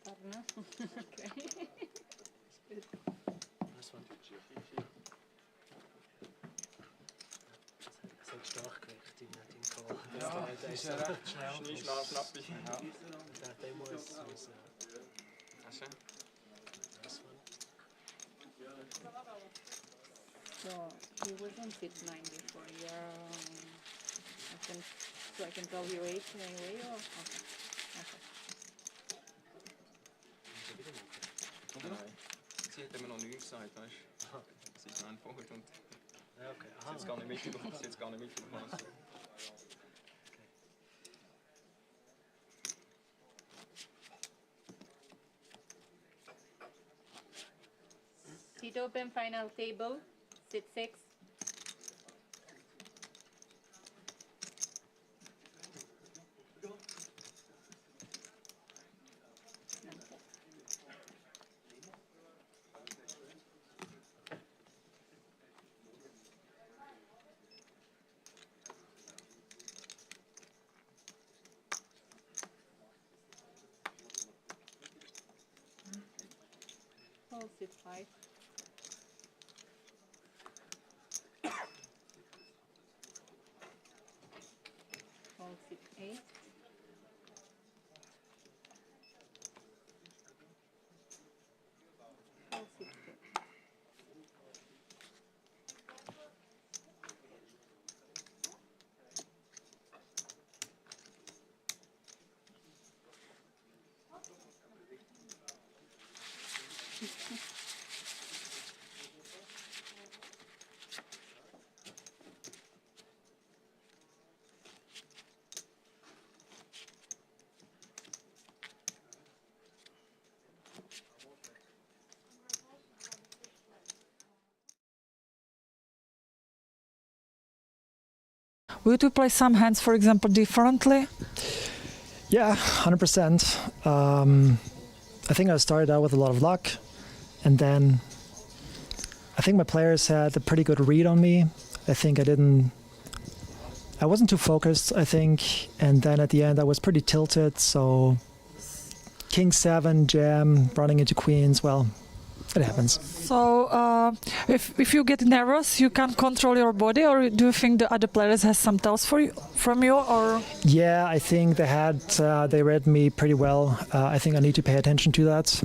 Partner. Okay. Good. Das war es hat stark geweckt im Call. Ja, das ist ja recht schnell. Schnappig. Der Demo ist Hast du? So he wasn't sit 9 before. I can tell you 8 anyway. Or okay. Nein. Sie hat immer noch 9 gesagt, weißt du? Sie ist einfach und ja, okay. sie hat jetzt gar nicht mitgemacht. Sit open final table. Sit 6. Hold sit 5. Hold sit 8. Hold sit 2. Would you play some hands, for example, differently? Yeah, 100%. I think I started out with a lot of luck, and then I think my players had a pretty good read on me. I think I wasn't too focused, I think, and then at the end I was pretty tilted, so King 7, jam, running into queens, well, it happens. So if you get nervous, you can't control your body, or do you think the other players has some tells from you, or? Yeah, I think they read me pretty well. I think I need to pay attention to that,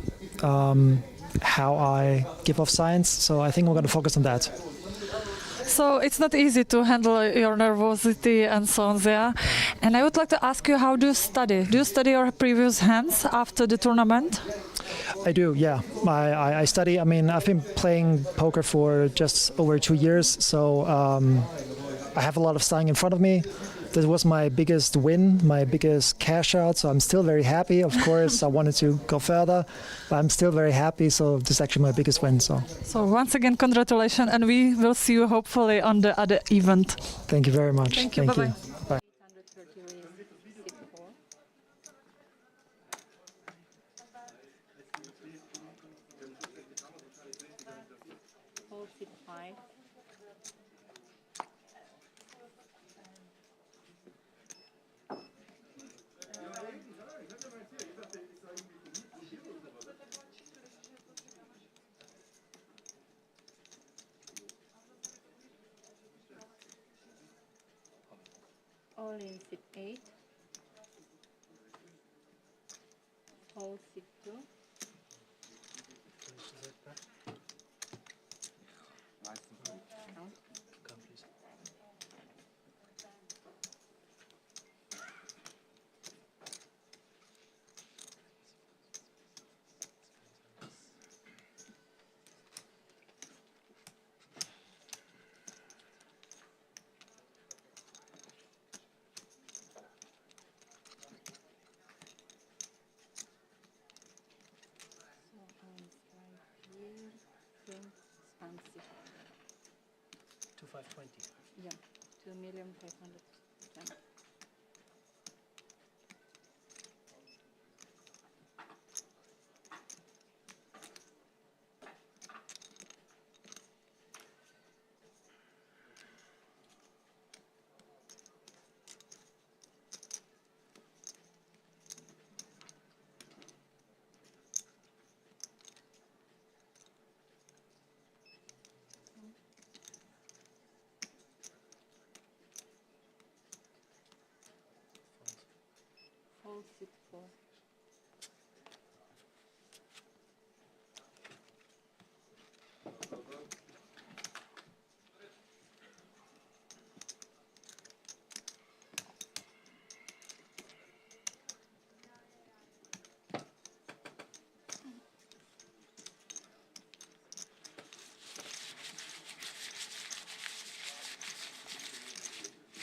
how I give off signs, so I think we're going to focus on that. So it's not easy to handle your nervosity and so on there. And I would like to ask you, how do you study? Do you study your previous hands after the tournament? I do, yeah. I study. I mean, I've been playing poker for just over 2 years, so I have a lot of studying in front of me. That was my biggest win, my biggest cash out. So I'm still very happy. Of course, I wanted to go further, but I'm still very happy. So this is actually my biggest win. So once again, congratulations, and we will see you hopefully on the other event. Thank you very much. Thank you. Bye-bye. Bye. 5. All in sit 8. All sit 2. So 2520. Yeah, 2,500,000. All sit 4.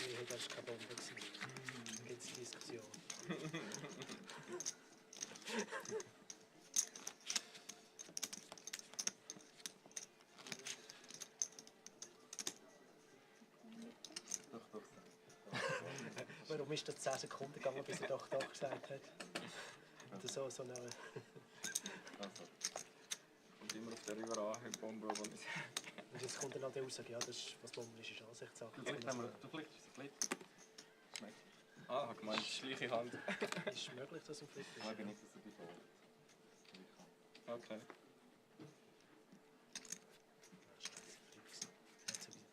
Nee, das ist kein Bombe gewesen. Da gibt es Diskussion. Warum ist das 10 Sekunden gegangen, bis er doch gesagt hat? Oder so eine... Also, kommt immer auf der Überraschung-Bombe, die ich... Und jetzt kommt dann halt die Aussage, ja, das ist, was Bombe ist Ansichtssache. Du flickst. Schmeckt. Ah, ich meine, die gleiche Hand. Ist es möglich, dass du ein Flip bist? Ich nicht, dass du die voll. Okay.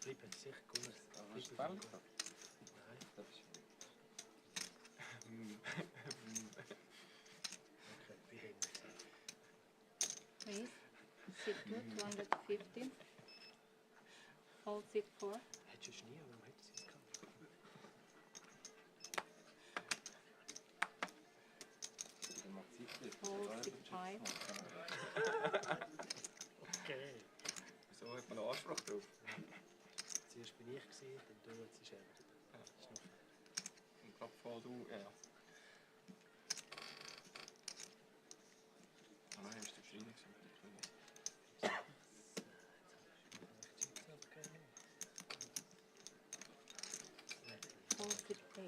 Flip hat sicher gewonnen. Aber hast du Fälle? Nein. Das ist okay, wie hin. Please, sit 2, 250. All sit 4. Hättest du Schnee, warum hättest du es gehabt? All sit 5. Okay. Wieso hat man einen Anspruch drauf? Zuerst bin ich, dann du, jetzt ist er. Das ist noch fair. Und gerade voll du, ja. Ah nein, bist du Schreiner gewesen? All sit 8.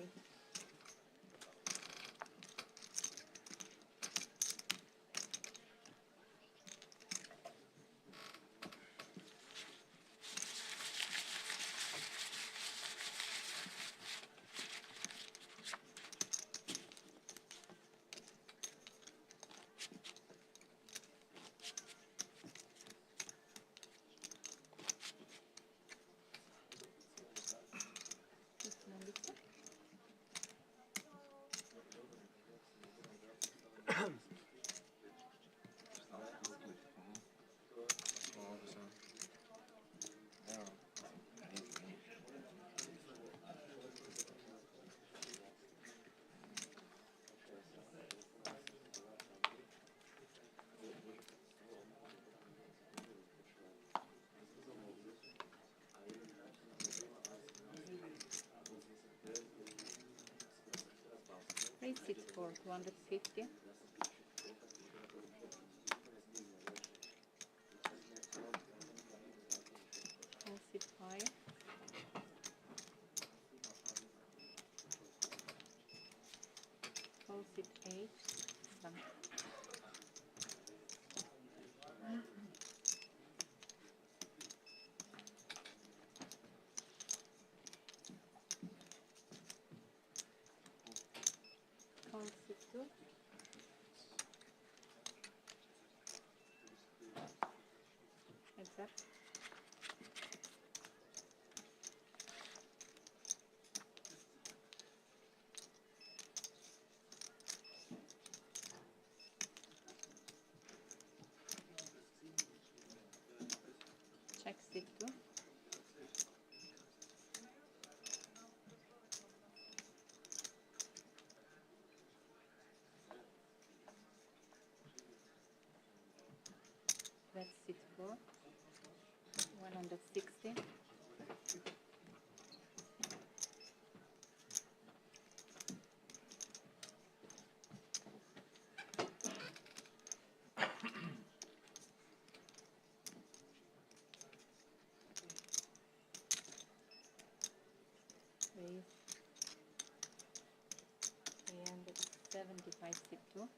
Raise it for 250. Calls it 5. Calls it 8. Some. Calls it 2. Heads up. Checks it 2. That's it 4. 160. Raise 375 sit 2.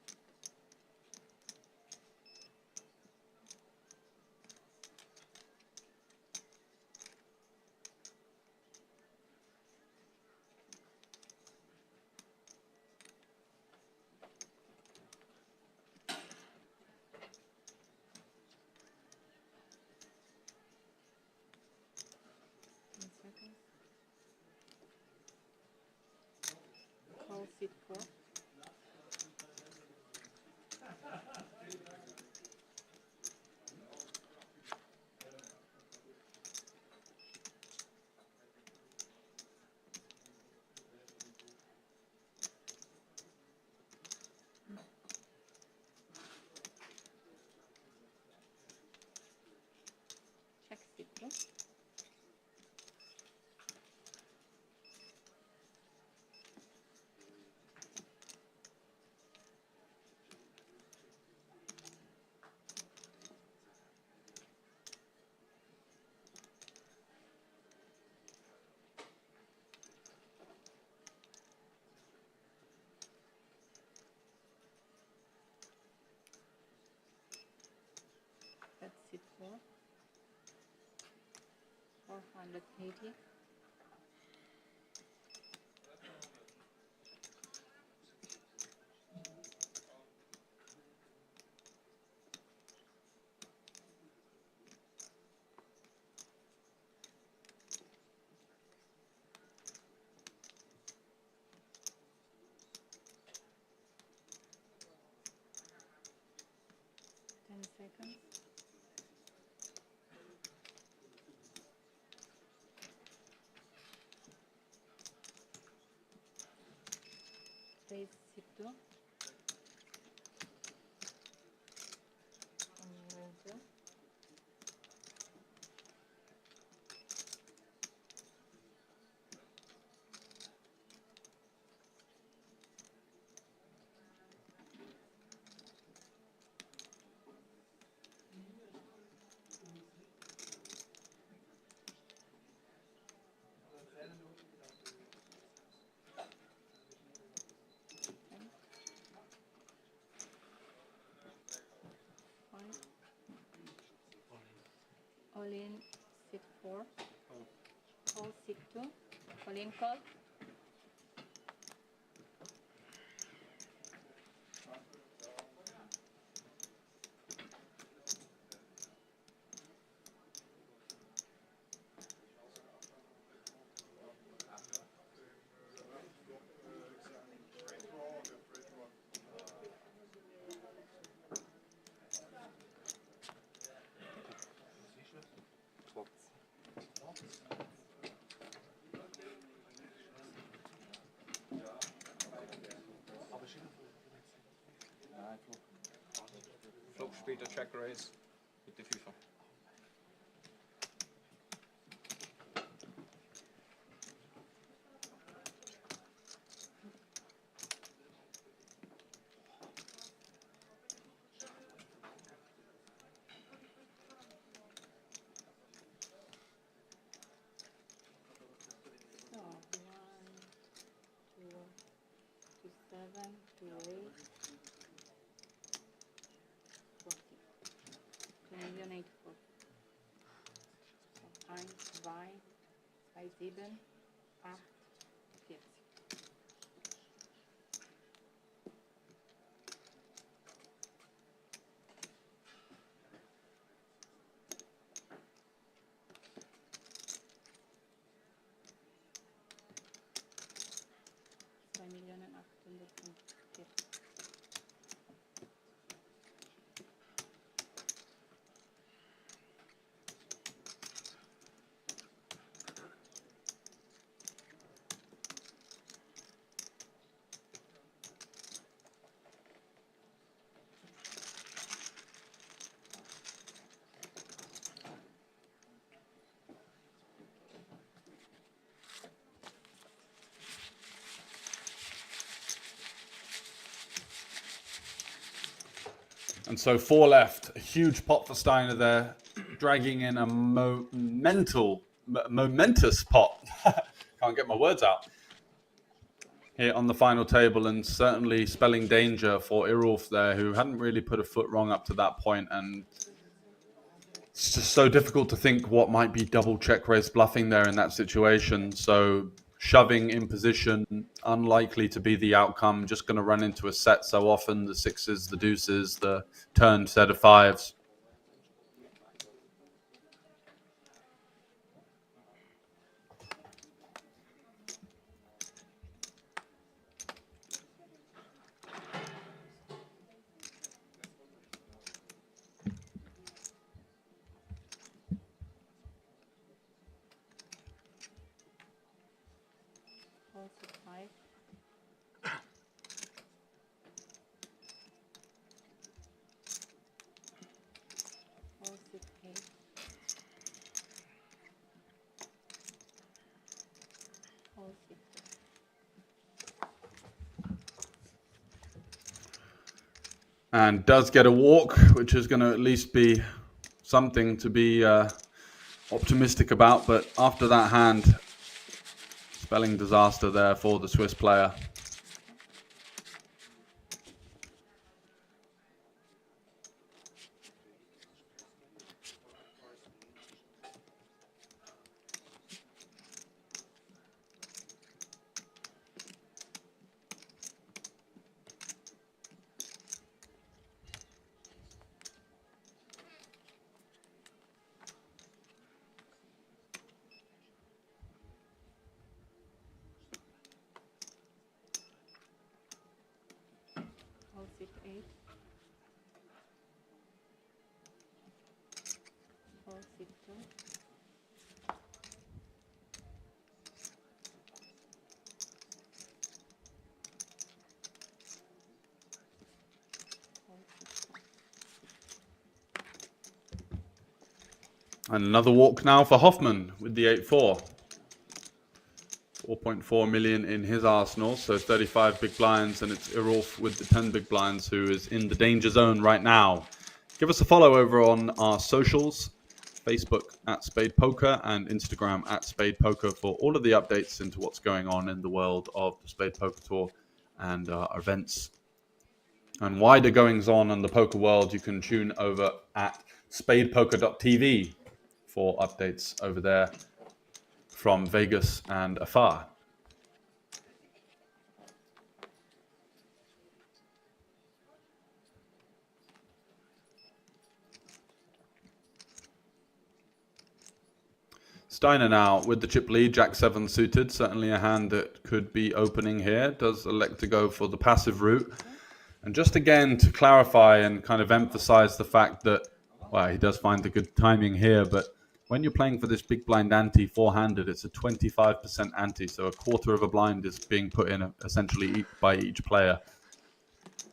Seconds. Call sit 4. Check sit 2. That's it 4. 480.10 seconds. Raise sit 2. And 5. All in sit 4. Call sit 2. All in call. Flop spielt der Check Raise mit der FIFA. 7, 2, 8, 40. 2.084.000. So 1, 2, 2, 7, 8, 40. And so 4 left. A huge pot for Steiner there, dragging in a momentous pot. Can't get my words out. Here on the final table, and certainly spelling danger for Irulf there, who hadn't really put a foot wrong up to that point. And it's just so difficult to think what might be double check raise bluffing there in that situation. So shoving in position, unlikely to be the outcome, just going to run into a set so often, the sixes, the deuces, the turned set of fives. And does get a walk, which is going to at least be something to be optimistic about. But after that hand, spelling disaster there for the Swiss player. And another walk now for Hoffman with the 8-4. 4.4 million in his arsenal, so 35 big blinds, and it's Irulf with the 10 big blinds who is in the danger zone right now. Give us a follow over on our socials, Facebook at Spadepoker and Instagram at Spadepoker for all of the updates into what's going on in the world of the Spadepoker Tour and our events. And wider goings on in the poker world, you can tune over at spadepoker.tv for updates over there from Vegas and afar. Steiner now with the chip lead, Jack-7 suited, certainly a hand that could be opening here. Does elect to go for the passive route. And just again to clarify and kind of emphasize the fact that, well, he does find the good timing here, but when you're playing for this big blind ante four-handed, it's a 25% ante, so a quarter of a blind is being put in essentially by each player.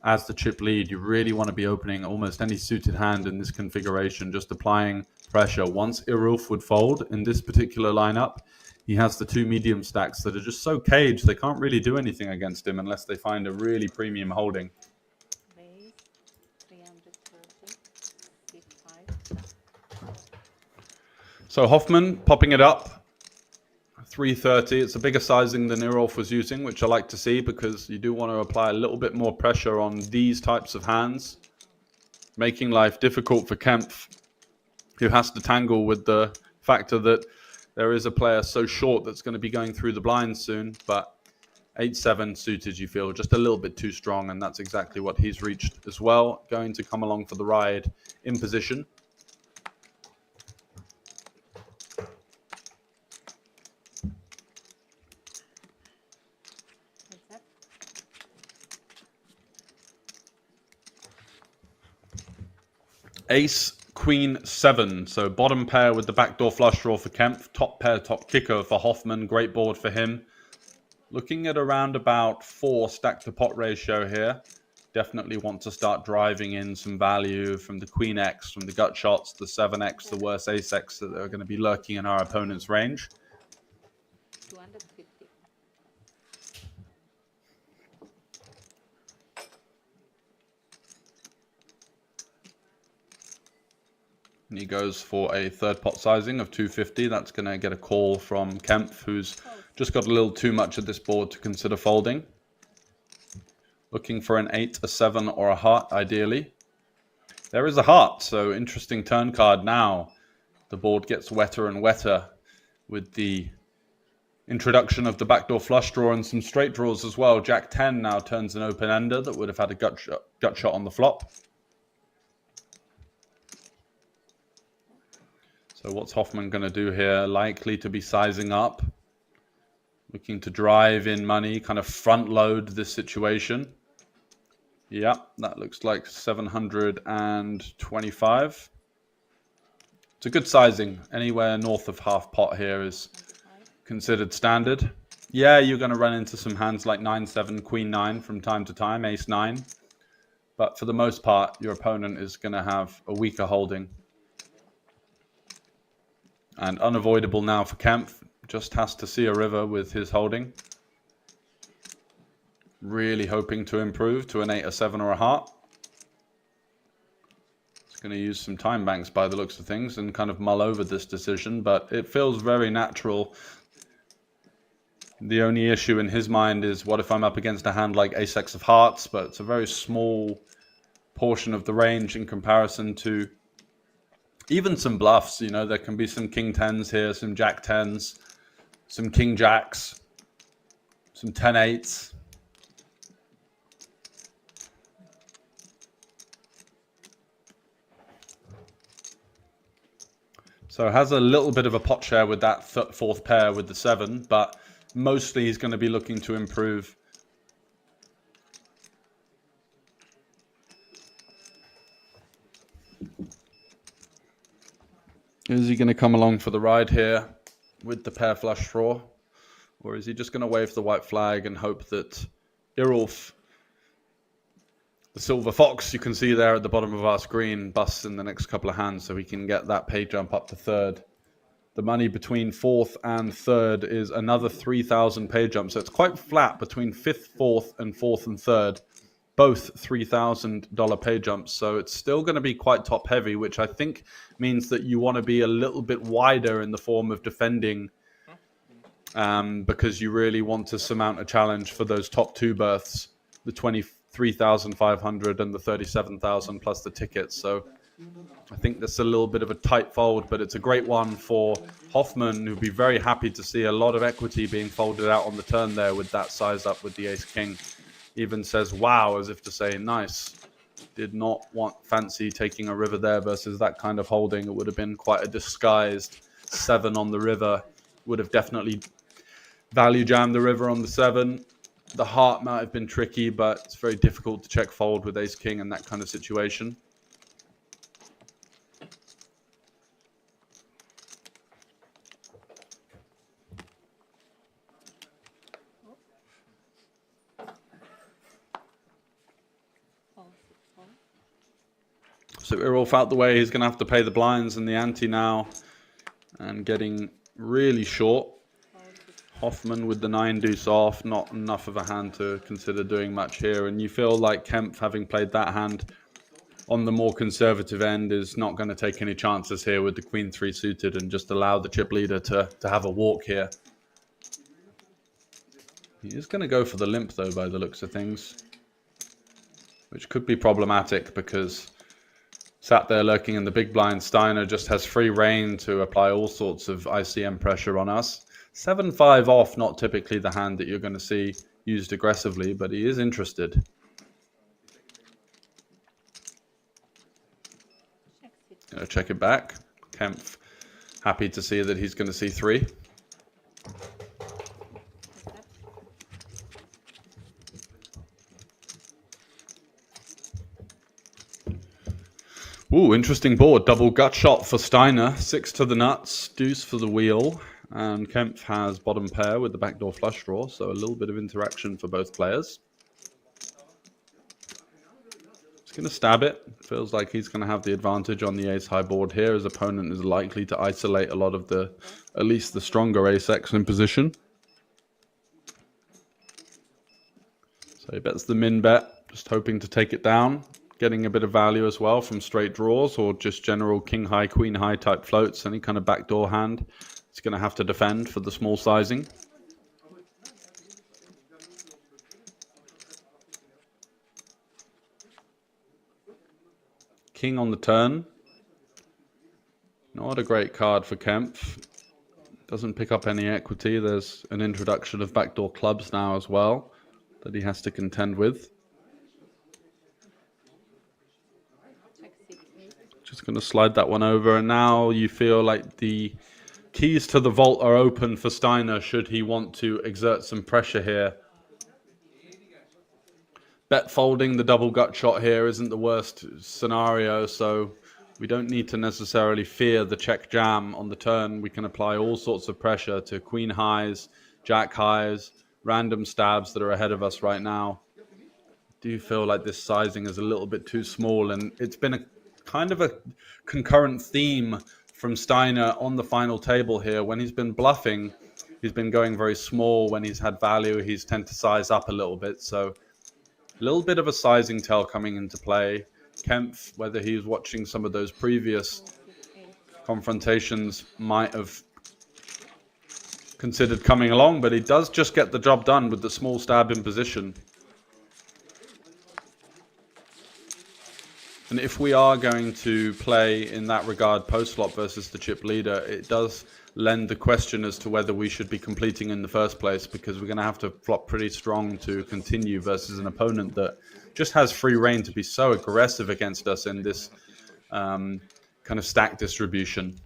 As the chip lead, you really want to be opening almost any suited hand in this configuration, just applying pressure. Once Irulf would fold in this particular lineup, he has the 2 medium stacks that are just so caged, they can't really do anything against him unless they find a really premium holding. So Hoffman popping it up. 330. It's a bigger sizing than Irolf was using, which I like to see because you do want to apply a little bit more pressure on these types of hands, making life difficult for Kempf, who has to tangle with the factor that there is a player so short that's going to be going through the blinds soon. But 8-7 suited, you feel just a little bit too strong, and that's exactly what he's reached as well. Going to come along for the ride in position. Ace, Queen, 7. So bottom pair with the backdoor flush draw for Kempf. Top pair, top kicker for Hoffman. Great board for him. Looking at around about 4 stack to pot ratio here. Definitely want to start driving in some value from the Queen X, from the gut shots, the 7X, the worse Ace X that are going to be lurking in our opponent's range. 250. And he goes for a third pot sizing of 250. That's going to get a call from Kempf, who's just got a little too much at this board to consider folding. Looking for an 8, a 7, or a heart, ideally. There is a heart, so interesting turn card now. The board gets wetter and wetter with the introduction of the backdoor flush draw and some straight draws as well. Jack 10 now turns an open-ender that would have had a gut shot on the flop. So what's Hoffman going to do here? Likely to be sizing up. Looking to drive in money, kind of front load this situation. Yeah, that looks like 725. It's a good sizing. Anywhere north of half pot here is considered standard. Yeah, you're going to run into some hands like 9-7, Queen 9 from time to time, Ace 9. But for the most part, your opponent is going to have a weaker holding. And unavoidable now for Kempf. Just has to see a river with his holding. Really hoping to improve to an 8, a 7, or a heart. He's going to use some time banks by the looks of things and kind of mull over this decision, but it feels very natural. The only issue in his mind is, what if I'm up against a hand like Ace X of hearts, but it's a very small portion of the range in comparison to even some bluffs. You know, there can be some King 10s here, some Jack 10s, some King Jacks, some 10 8s. So has a little bit of a pot share with that fourth pair with the 7, but mostly he's going to be looking to improve. Is he going to come along for the ride here with the pair flush draw? Or is he just going to wave the white flag and hope that Irolf, the silver fox you can see there at the bottom of our screen, busts in the next couple of hands so he can get that pay jump up to 3rd? The money between 4th and 3rd is another 3,000 pay jump. So it's quite flat between 5th, 4th, and 4th and 3rd. Both $3,000 pay jumps. So it's still going to be quite top heavy, which I think means that you want to be a little bit wider in the form of defending, because you really want to surmount a challenge for those top 2 berths, the 23,500 and the 37,000 plus the tickets. So I think that's a little bit of a tight fold, but it's a great one for Hoffman, who'd be very happy to see a lot of equity being folded out on the turn there with that size up with the Ace King. Even says wow as if to say nice. Did not fancy taking a river there versus that kind of holding. It would have been quite a disguised 7 on the river. Would have definitely value jammed the river on the 7. The heart might have been tricky, but it's very difficult to check fold with Ace King in that kind of situation. So Irolf out the way, he's going to have to pay the blinds and the ante now. And getting really short. Hoffman with the 9 deuce off, not enough of a hand to consider doing much here. And you feel like Kempf, having played that hand on the more conservative end, is not going to take any chances here with the Queen 3 suited and just allow the chip leader to have a walk here. He is going to go for the limp, though, by the looks of things. Which could be problematic because sat there lurking in the big blind, Steiner just has free reign to apply all sorts of ICM pressure on us. 7-5 off, not typically the hand that you're going to see used aggressively, but he is interested. Check it back. Kempf happy to see that he's going to see 3. Ooh, interesting board. Double gut shot for Steiner. 6 to the nuts, deuce for the wheel. And Kempf has bottom pair with the backdoor flush draw, so a little bit of interaction for both players. He's going to stab it. Feels like he's going to have the advantage on the ace-high board here. His opponent is likely to isolate a lot of the, at least the stronger ace-x in position. So he bets the min bet, just hoping to take it down. Getting a bit of value as well from straight draws or just general king-high, queen-high type floats. Any kind of backdoor hand. He's going to have to defend for the small sizing. King on the turn. Not a great card for Kempf. Doesn't pick up any equity. There's an introduction of backdoor clubs now as well that he has to contend with. Just going to slide that one over, and now you feel like the keys to the vault are open for Steiner should he want to exert some pressure here. Bet folding the double gut shot here isn't the worst scenario, so we don't need to necessarily fear the check jam on the turn. We can apply all sorts of pressure to queen highs, jack highs, random stabs that are ahead of us right now. I do feel like this sizing is a little bit too small, and it's been a kind of a concurrent theme from Steiner on the final table here. When he's been bluffing, he's been going very small. When he's had value, he's tend to size up a little bit. So a little bit of a sizing tell coming into play. Kempf, whether he's watching some of those previous confrontations, might have considered coming along, but he does just get the job done with the small stab in position. And if we are going to play in that regard post-flop versus the chip leader, it does lend the question as to whether we should be completing in the first place, because we're going to have to flop pretty strong to continue versus an opponent that just has free reign to be so aggressive against us in this kind of stack distribution.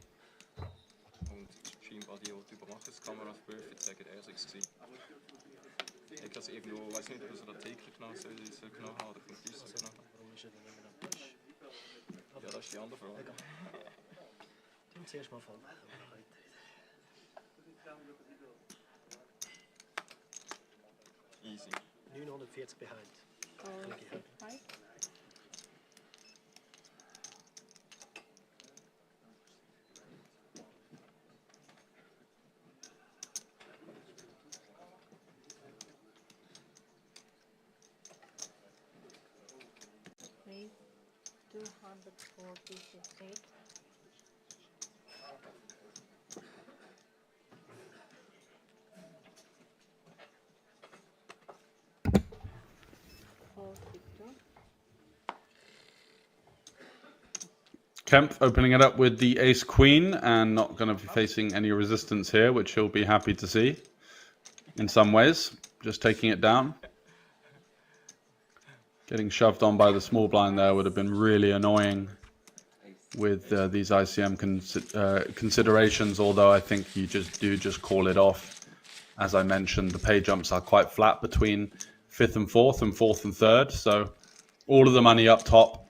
Easy. 940 behind. Please, 248. Kempf opening it up with the ace-queen and not going to be facing any resistance here, which he'll be happy to see in some ways. Just taking it down. Getting shoved on by the small blind there would have been really annoying with these ICM considerations, although I think you just call it off. As I mentioned, the pay jumps are quite flat between 5th and 4th and 4th and 3rd, so all of the money up top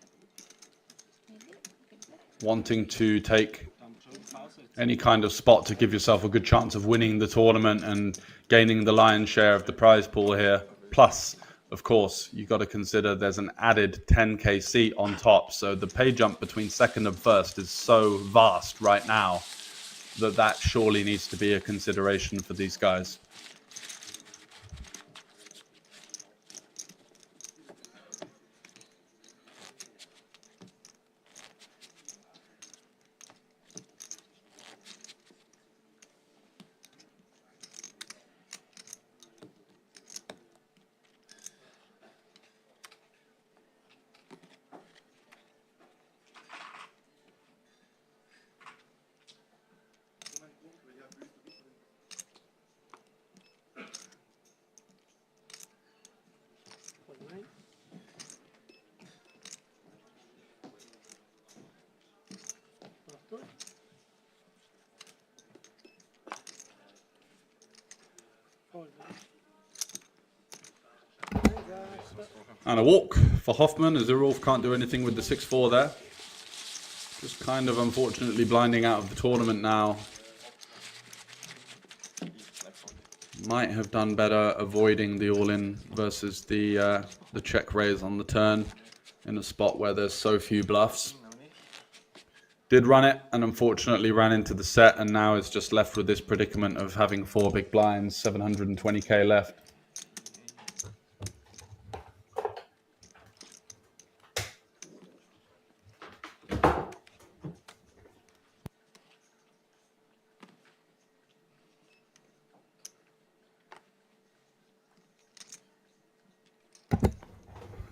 wanting to take any kind of spot to give yourself a good chance of winning the tournament and gaining the lion's share of the prize pool here. Plus, of course, you've got to consider there's an added 10k seat on top. So the pay jump between 2nd and 1st is so vast right now that surely needs to be a consideration for these guys. And a walk for Hoffman as Irolf can't do anything with the 6-4 there. Just kind of unfortunately blinding out of the tournament now. Might have done better avoiding the all-in versus the check raise on the turn in a spot where there's so few bluffs. Did run it and unfortunately ran into the set, and now is just left with this predicament of having 4 big blinds, 720k left.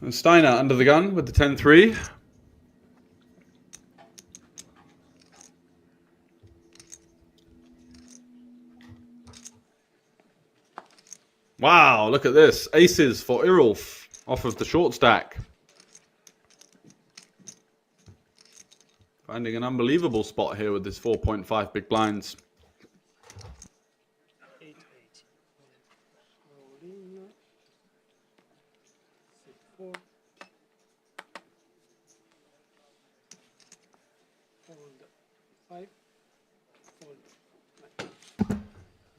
And Steiner under the gun with the 10-3. Wow, look at this. Aces for Irolf off of the short stack. Finding an unbelievable spot here with this 4.5 big blinds.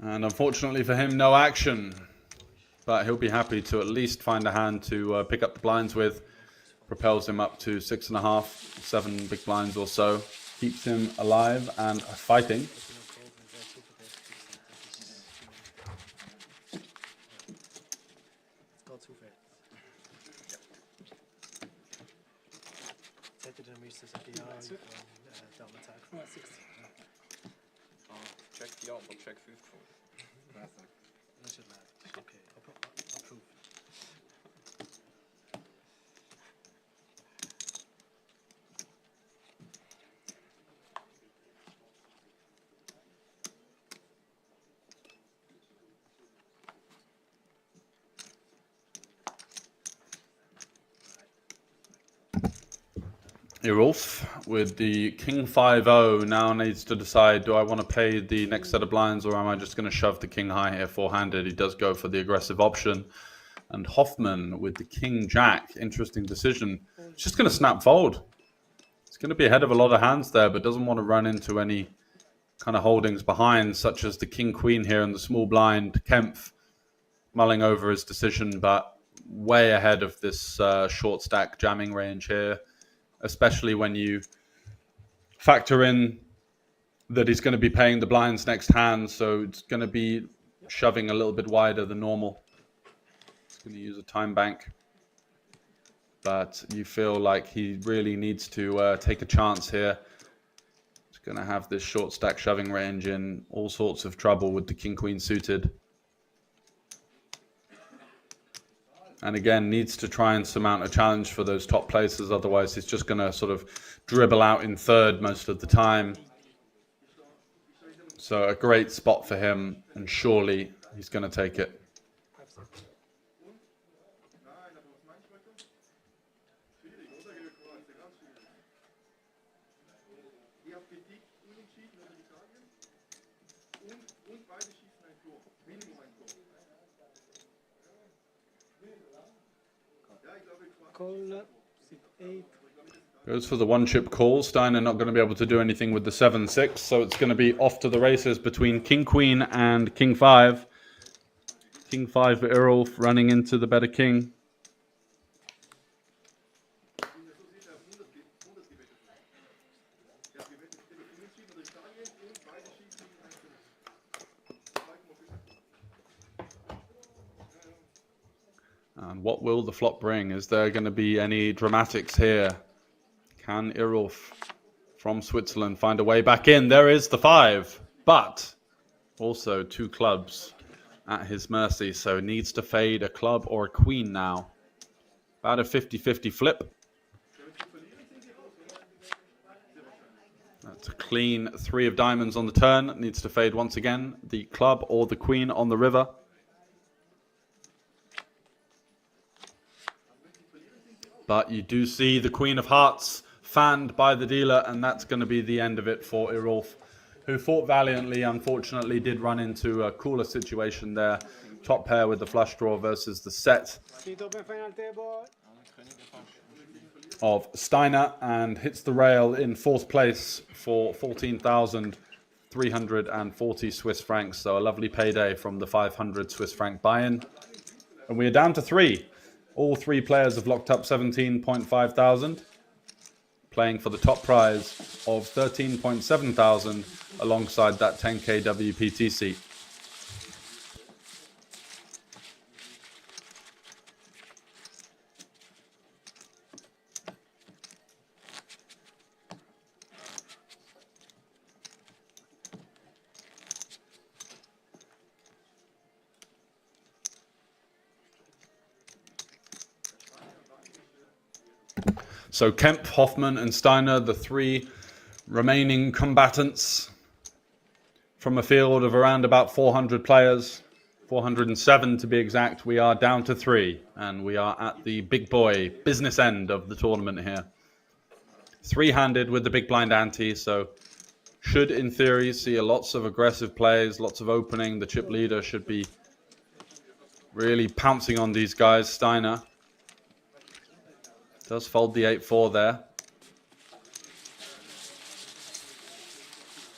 And unfortunately for him, no action. But he'll be happy to at least find a hand to pick up the blinds with. Propels him up to 6.5, 7 big blinds or so. Keeps him alive and fighting. Check 4 or check 5 for. Okay, approve. Irolf with the King 5-0 now needs to decide, do I want to pay the next set of blinds or am I just going to shove the King high here four-handed? He does go for the aggressive option. And Hoffman with the King Jack, interesting decision. He's just going to snap fold. He's going to be ahead of a lot of hands there, but doesn't want to run into any kind of holdings behind, such as the King Queen here in the small blind. Kempf mulling over his decision, but way ahead of this short stack jamming range here. Especially when you factor in that he's going to be paying the blinds next hand, so it's going to be shoving a little bit wider than normal. It's going to use a time bank. But you feel like he really needs to take a chance here. He's going to have this short stack shoving range in all sorts of trouble with the King-Queen suited. And again, needs to try and surmount a challenge for those top places. Otherwise, he's just going to sort of dribble out in third most of the time. So a great spot for him. And surely he's going to take it. Goes for the one-chip call. Steiner not going to be able to do anything with the 7-6, so it's going to be off to the races between King-Queen and King-5. King-5 for Irolf, running into the better king. And what will the flop bring? Is there going to be any dramatics here? Can Irolf from Switzerland find a way back in? There is the 5, but also 2 clubs at his mercy, so needs to fade a club or a queen now. About a 50-50 flip. That's a clean 3 of diamonds on the turn. Needs to fade once again the club or the queen on the river. But you do see the Queen of Hearts fanned by the dealer, and that's going to be the end of it for Irolf, who fought valiantly. Unfortunately, did run into a cooler situation there top pair with the flush draw versus the set of Steiner, and hits the rail in 4th place for 14,340 Swiss francs. So a lovely payday from the 500 Swiss franc buy-in. And we are down to 3. All 3 players have locked up 17.5 thousand, playing for the top prize of 13.7 thousand alongside that 10k WPT seat. So Kemp, Hoffman and Steiner, the 3 remaining combatants from a field of around about 400 players, 407 to be exact. We are down to 3, and we are at the big boy business end of the tournament here. 3-handed with the big blind ante, so should in theory see lots of aggressive plays, lots of opening. The chip leader should be really pouncing on these guys. Steiner does fold the 8-4 there,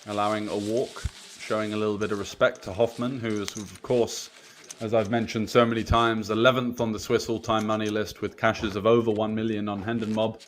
allowing a walk, showing a little bit of respect to Hoffman, who is, of course, as I've mentioned so many times, 11th on the Swiss all-time money list with cashes of over 1 million on Hendon Mob.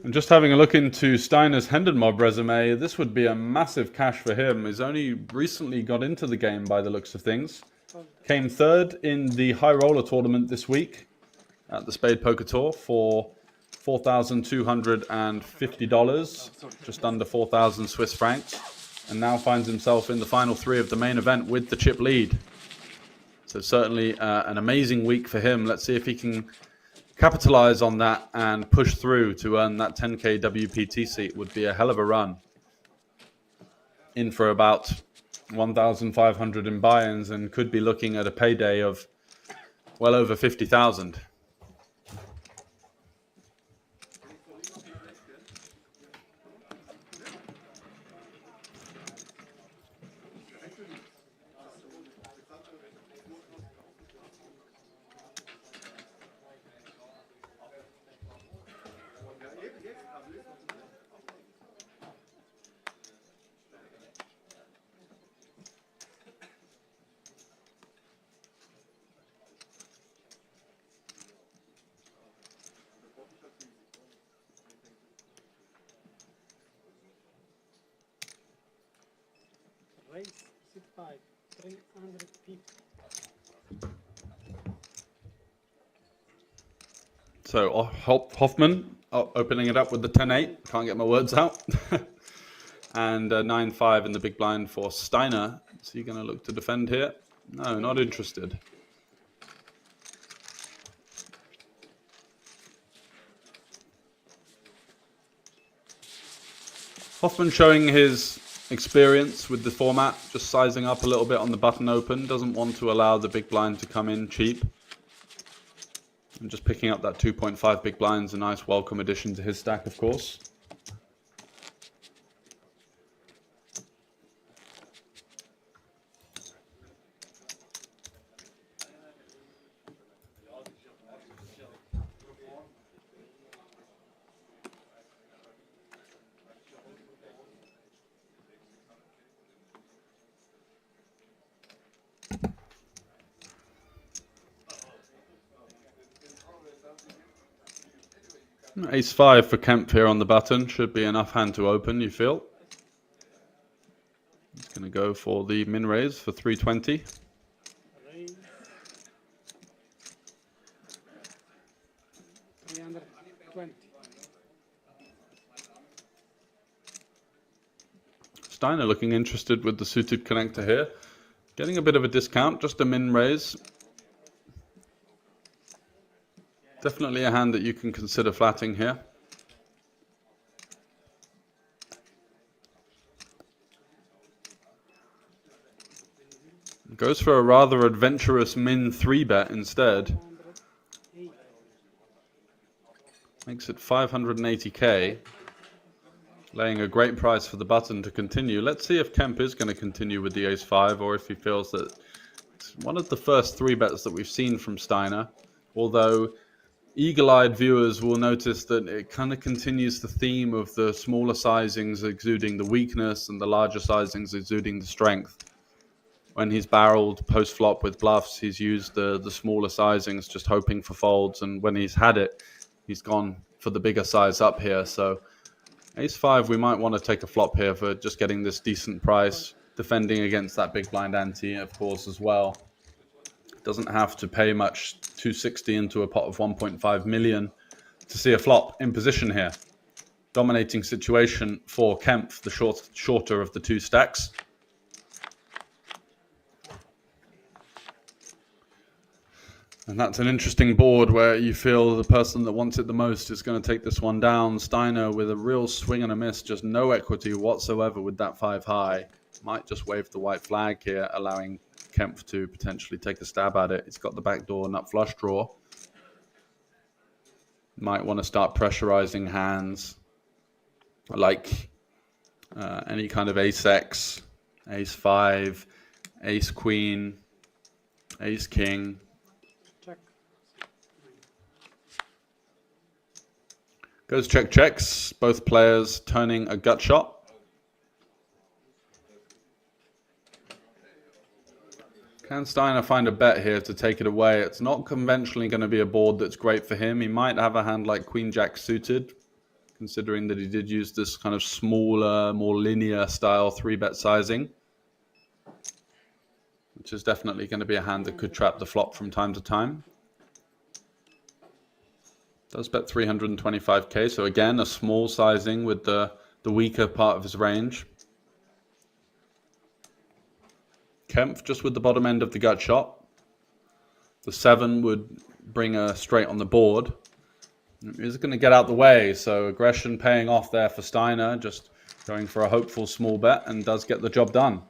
And just having a look into Steiner's Hendon Mob resume, this would be a massive cash for him. He's only recently got into the game by the looks of things. Came 3rd in the high roller tournament this week at the Spadepoker Tour for $4,250, just under 4,000 Swiss francs, and now finds himself in the final 3 of the main event with the chip lead. So certainly an amazing week for him. Let's see if he can capitalize on that and push through to earn that 10k WPT seat. Would be a hell of a run. In for about 1,500 in buy-ins, and could be looking at a payday of well over 50,000. Raise, sit 5, 350. So Hoffman opening it up with the 10-8. Can't get my words out. And 9-5 in the big blind for Steiner. Is he going to look to defend here? No, not interested. Hoffman showing his experience with the format, just sizing up a little bit on the button open. Doesn't want to allow the big blind to come in cheap. And just picking up that 2.5 big blind's a nice welcome addition to his stack, of course. Ace-5 for Kemp here on the button. Should be enough hand to open, you feel. He's going to go for the min raise for 320. Raise. 320. Steiner looking interested with the suited connector here. Getting a bit of a discount, just a min raise. Definitely a hand that you can consider flatting here. Goes for a rather adventurous min 3-bet instead. Makes it 580k. Laying a great price for the button to continue. Let's see if Kemp is going to continue with the ace-5 or if he feels that it's one of the first 3-bets that we've seen from Steiner. Although eagle-eyed viewers will notice that it kind of continues the theme of the smaller sizings exuding the weakness and the larger sizings exuding the strength. When he's barreled post-flop with bluffs, he's used the smaller sizings just hoping for folds. And when he's had it, he's gone for the bigger size up here. So ace-5, we might want to take a flop here for just getting this decent price. Defending against that big blind ante, of course, as well. Doesn't have to pay much, 260 into a pot of 1.5 million to see a flop in position here. Dominating situation for Kemp, the shorter of the two stacks. And that's an interesting board where you feel the person that wants it the most is going to take this one down. Steiner with a real swing and a miss, just no equity whatsoever with that 5 high. Might just wave the white flag here, allowing Kemp to potentially take a stab at it. He's got the backdoor nut flush draw. Might want to start pressurizing hands like any kind of ace-X, ace-5, ace-queen, ace-king. Goes check checks, both players turning a gut shot. Can Steiner find a bet here to take it away? It's not conventionally going to be a board that's great for him. He might have a hand like Queen Jack suited, considering that he did use this kind of smaller, more linear style 3-bet sizing, which is definitely going to be a hand that could trap the flop from time to time. Does bet 325k, so again, a small sizing with the weaker part of his range. Kemp just with the bottom end of the gut shot. The 7 would bring a straight on the board. He's going to get out the way, so aggression paying off there for Steiner, just going for a hopeful small bet and does get the job done.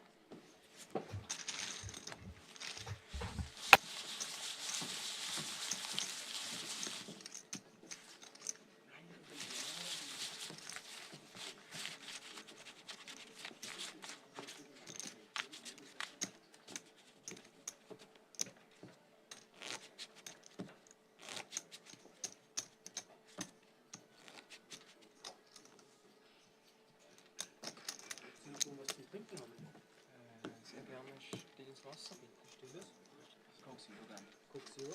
Sehr gerne stilles Wasser, bitte. Stilles? Coke Zero dann. Coke Zero?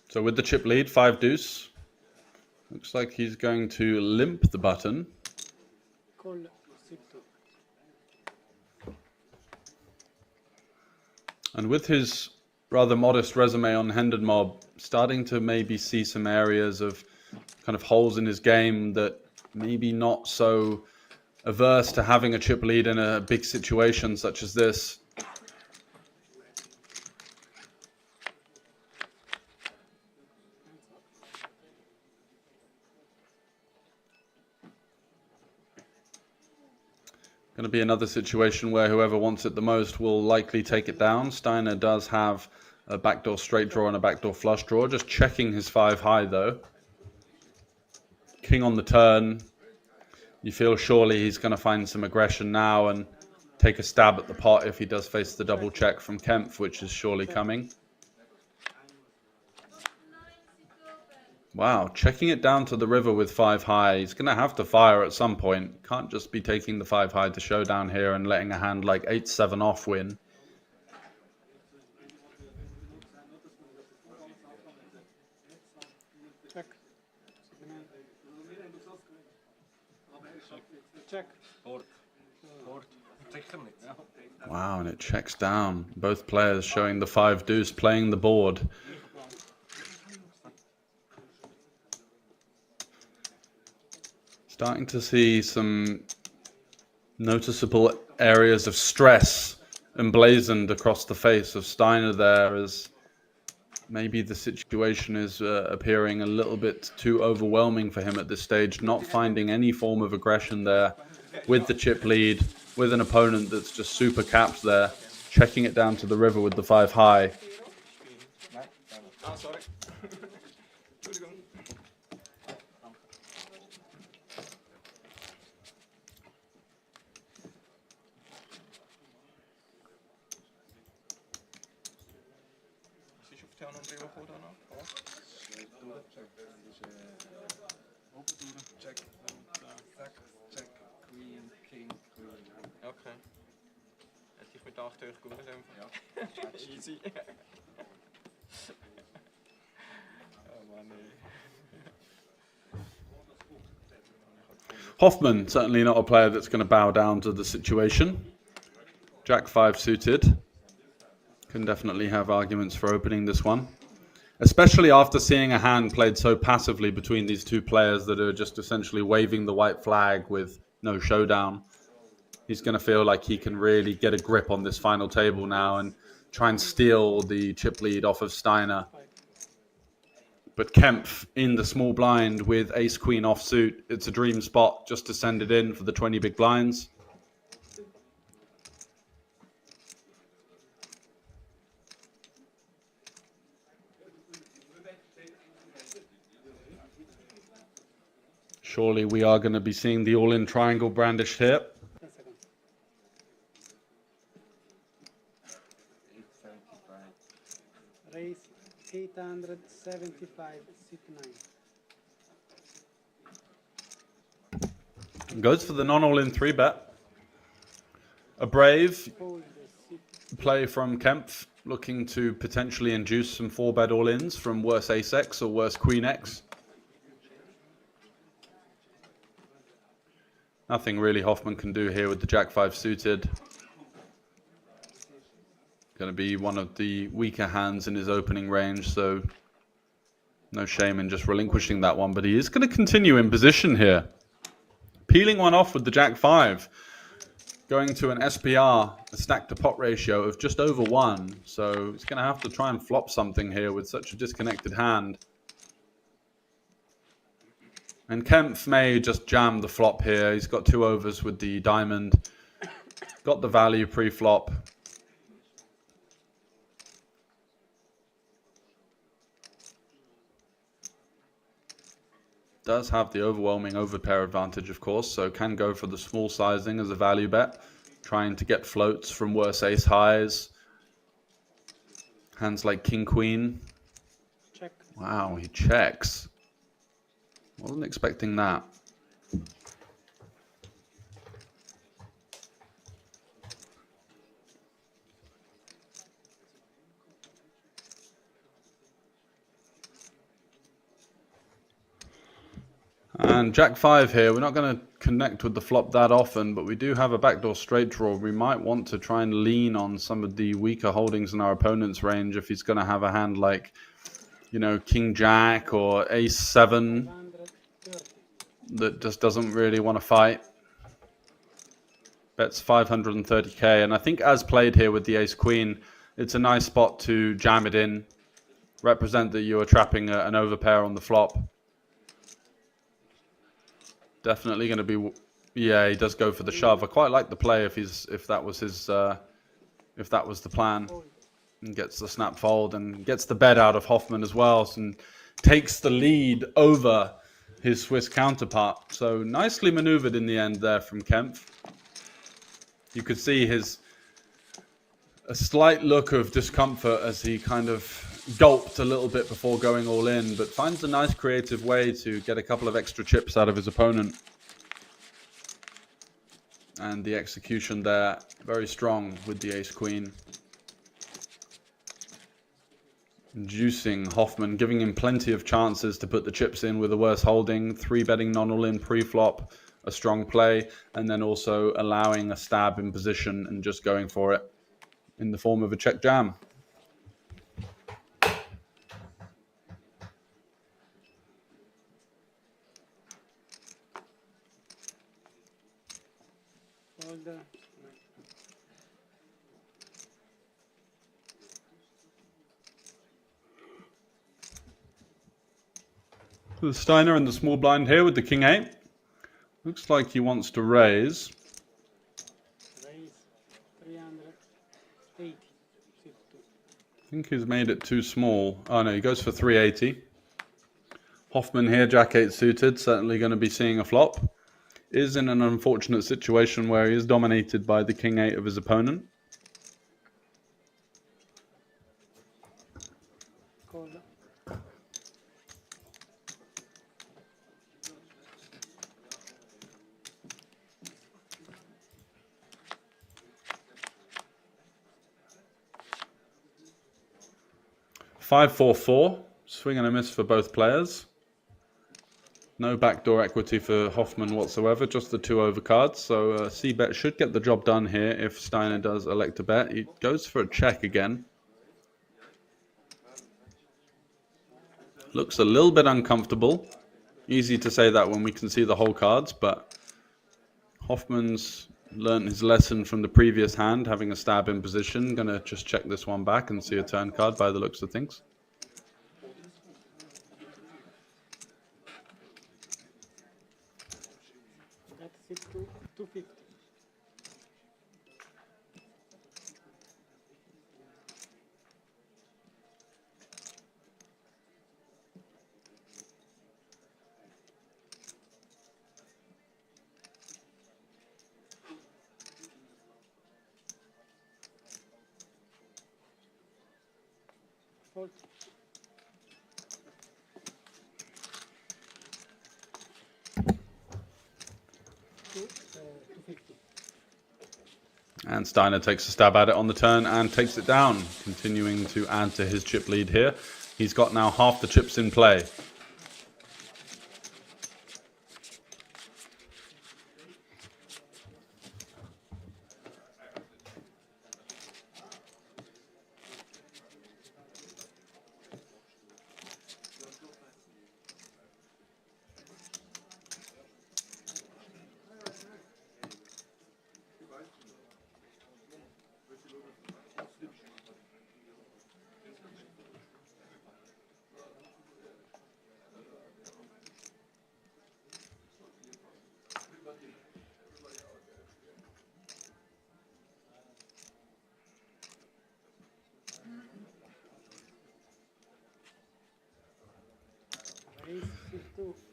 So with the chip lead, 5 deuce. Looks like he's going to limp the button. And with his rather modest resume on Hendon Mob, starting to maybe see some areas of kind of holes in his game that maybe not so averse to having a chip lead in a big situation such as this. Going to be another situation where whoever wants it the most will likely take it down. Steiner does have a backdoor straight draw and a backdoor flush draw. Just checking his 5 high though. King on the turn. You feel surely he's going to find some aggression now and take a stab at the pot if he does face the double check from Kempf, which is surely coming. Wow, checking it down to the river with 5 high. He's going to have to fire at some point. Can't just be taking the 5 high to showdown here and letting a hand like 8-7 off win. Check. Check. Board. Board. Wow, and it checks down. Both players showing the 5 deuce, playing the board. Starting to see some noticeable areas of stress emblazoned across the face of Steiner there, as maybe the situation is appearing a little bit too overwhelming for him at this stage, not finding any form of aggression there with the chip lead, with an opponent that's just super capped there, checking it down to the river with the 5 high. Okay. Hätte ich mit 8 euch gut ja. Easy. Oh Mann, Hoffman, certainly not a player that's going to bow down to the situation. Jack 5 suited. Can definitely have arguments for opening this one. Especially after seeing a hand played so passively between these two players that are just essentially waving the white flag with no showdown. He's going to feel like he can really get a grip on this final table now and try and steal the chip lead off of Steiner. But Kempf in the small blind with ace-queen offsuit. It's a dream spot just to send it in for the 20 big blinds. Surely we are going to be seeing the all-in triangle brandished here. Raise 875, sit 9. Goes for the non-all-in 3-bet. A brave play from Kempf, looking to potentially induce some 4-bet all-ins from worse ace-x or worse queen-x. Nothing really Hoffman can do here with the Jack 5 suited. Going to be one of the weaker hands in his opening range, so no shame in just relinquishing that one. But he is going to continue in position here. Peeling one off with the Jack 5. Going to an SPR, a stack to pot ratio of just over 1. So he's going to have to try and flop something here with such a disconnected hand. And Kempf may just jam the flop here. He's got 2 overs with the diamond. Got the value pre-flop. Does have the overwhelming overpair advantage, of course, so can go for the small sizing as a value bet, trying to get floats from worse ace highs. Hands like king queen. Check. Wow, he checks. Wasn't expecting that. And Jack 5 here, we're not going to connect with the flop that often, but we do have a backdoor straight draw. We might want to try and lean on some of the weaker holdings in our opponent's range if he's going to have a hand like, you know, King Jack or Ace 7 that just doesn't really want to fight. Bets 530k, and I think as played here with the Ace Queen, it's a nice spot to jam it in, represent that you are trapping an overpair on the flop. Definitely going to be, yeah, he does go for the shove. I quite like the play if that was the plan, and gets the snap fold and gets the bet out of Hoffman as well, and takes the lead over his Swiss counterpart. So nicely maneuvered in the end there from Kempf. You could see a slight look of discomfort as he kind of gulped a little bit before going all in, but finds a nice creative way to get a couple of extra chips out of his opponent. And the execution there, very strong with the ace queen. Inducing Hoffman, giving him plenty of chances to put the chips in with a worse holding. 3-betting non-all-in pre-flop a strong play, and then also allowing a stab in position and just going for it in the form of a check jam. Steiner in the small blind here with the king 8. Looks like he wants to raise. I think he's made it too small. Oh no, he goes for 380. Hoffman here, jack 8 suited, certainly going to be seeing a flop. Is in an unfortunate situation where he is dominated by the king 8 of his opponent. Five, 4-4. Swing and a miss for both players. No backdoor equity for Hoffman whatsoever, just the 2 overcards. So C-bet should get the job done here if Steiner does elect to bet. He goes for a check again. Looks a little bit uncomfortable. Easy to say that when we can see the whole cards, but Hoffman's learned his lesson from the previous hand, having a stab in position. Gonna just check this one back and see a turn card by the looks of things. That's 250. Fold. And Steiner takes a stab at it on the turn and takes it down, continuing to add to his chip lead here. He's got now half the chips in play.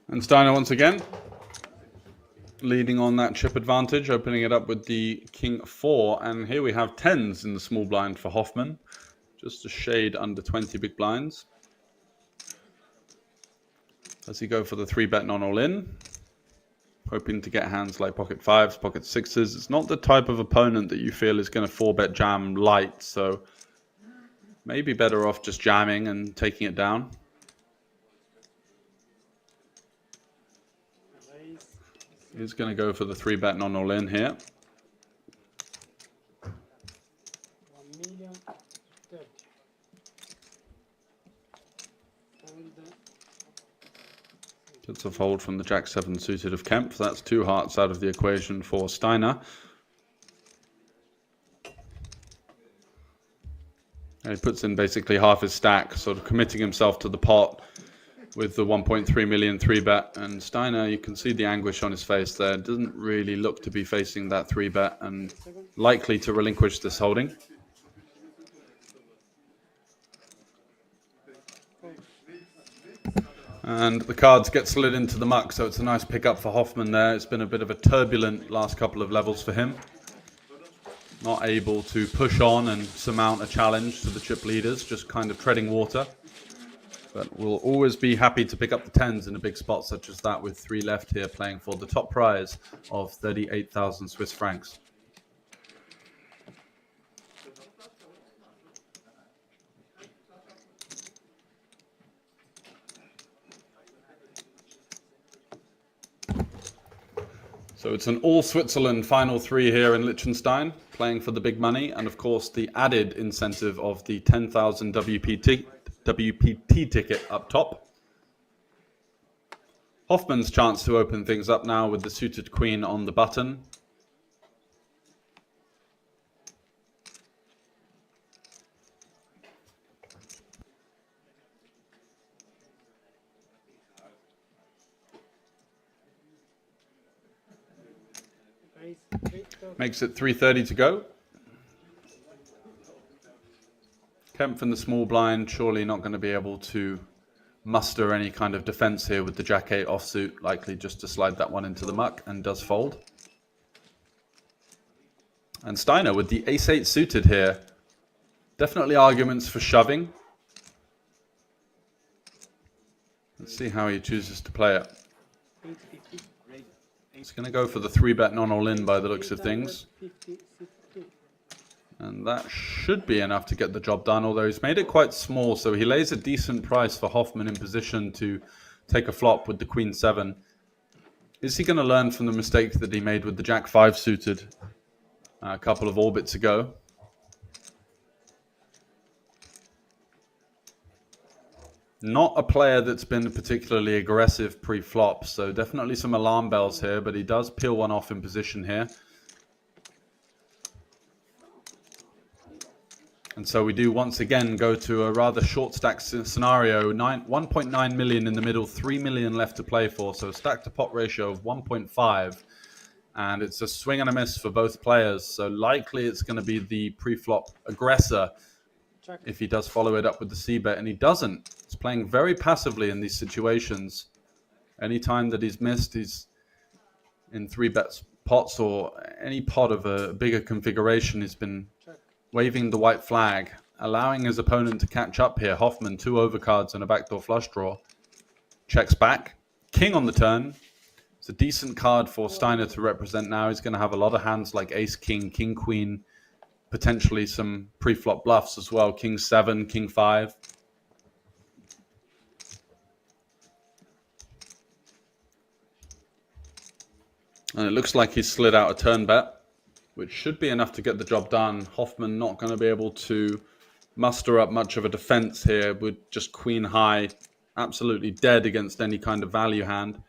And Steiner once again leading on that chip advantage, opening it up with the king 4. And here we have 10s in the small blind for Hoffman, just a shade under 20 big blinds. Does he go for the 3-bet non-all-in? Hoping to get hands like pocket 5s, pocket 6s. It's not the type of opponent that you feel is going to 4-bet jam light, so maybe better off just jamming and taking it down. He's going to go for the 3-bet non-all-in here. Gets a fold from the jack 7 suited of Kempf. That's 2 hearts out of the equation for Steiner. And he puts in basically half his stack, sort of committing himself to the pot with the 1.3 million 3-bet. And Steiner, you can see the anguish on his face there. Doesn't really look to be facing that 3-bet and likely to relinquish this holding. And the cards get slid into the muck, so it's a nice pickup for Hoffman there. It's been a bit of a turbulent last couple of levels for him. Not able to push on and surmount a challenge to the chip leaders, just kind of treading water. But we'll always be happy to pick up the 10s in a big spot such as that, with 3 left here, playing for the top prize of 38,000 Swiss francs. So it's an all Switzerland final three here in Liechtenstein, playing for the big money, and of course the added incentive of the 10,000 WPT ticket up top. Hoffman's chance to open things up now with the suited queen on the button. Makes it 3:30 to go. Kempf in the small blind, surely not going to be able to muster any kind of defense here with the Jack-8 offsuit, likely just to slide that one into the muck, and does fold. And Steiner with the Ace-8 suited here. Definitely arguments for shoving. Let's see how he chooses to play it. He's going to go for the 3-bet non-all-in by the looks of things. And that should be enough to get the job done, although he's made it quite small, so he lays a decent price for Hoffman in position to take a flop with the Queen 7. Is he going to learn from the mistake that he made with the Jack 5 suited a couple of orbits ago? Not a player that's been particularly aggressive pre-flop, so definitely some alarm bells here, but he does peel one off in position here. And so we do once again go to a rather short stack scenario, 1.9 million in the middle, 3 million left to play for, so a stack to pot ratio of 1.5. And it's a swing and a miss for both players, so likely it's going to be the pre-flop aggressor if he does follow it up with the C-bet, and he doesn't. He's playing very passively in these situations. Any time that he's missed, he's in 3-bet pots or any pot of a bigger configuration, he's been waving the white flag, allowing his opponent to catch up here. Hoffman, 2 overcards and a backdoor flush draw. Checks back. King on the turn. It's a decent card for Steiner to represent now. He's going to have a lot of hands like Ace, King, King, Queen, potentially some pre-flop bluffs as well. King 7, King 5. And it looks like he's slid out a turn bet, which should be enough to get the job done. Hoffman not going to be able to muster up much of a defense here with just Queen high, absolutely dead against any kind of value hand.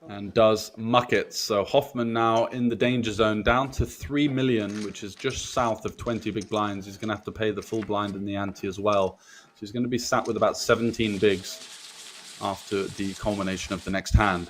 And does muck it. So Hoffman now in the danger zone, down to 3 million, which is just south of 20 big blinds. He's going to have to pay the full blind in the ante as well. So he's going to be sat with about 17 bigs after the culmination of the next hand.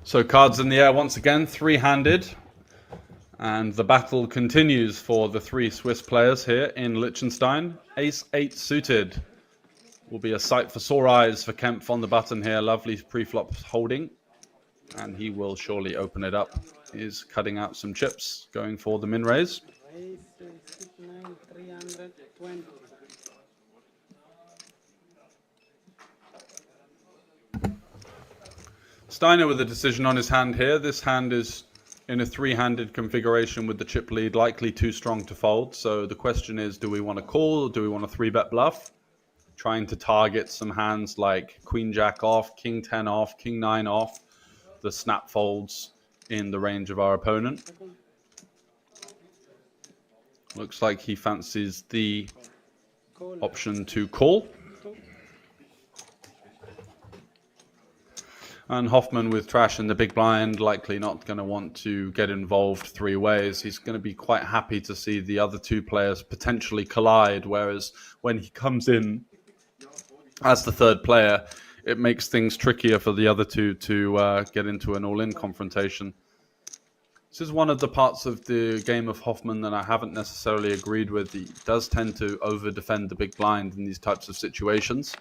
So cards in the air once again, 3-handed. And the battle continues for the 3 Swiss players here in Liechtenstein. Ace-8 suited will be a sight for sore eyes for Kempf on the button here. Lovely pre-flop holding. And he will surely open it up. He's cutting out some chips, going for the min raise. Steiner with a decision on his hand here. This hand is in a 3-handed configuration with the chip lead, likely too strong to fold. So the question is, do we want to call or do we want a 3-bet bluff? Trying to target some hands like Queen Jack off, King 10 off, King 9 off, the snap folds in the range of our opponent. Looks like he fancies the option to call. And Hoffman with trash in the big blind, likely not going to want to get involved 3 ways. He's going to be quite happy to see the other 2 players potentially collide, whereas when he comes in as the 3rd player, it makes things trickier for the other 2 to get into an all-in confrontation. This is one of the parts of the game of Hoffman that I haven't necessarily agreed with. He does tend to over-defend the big blind in these types of situations.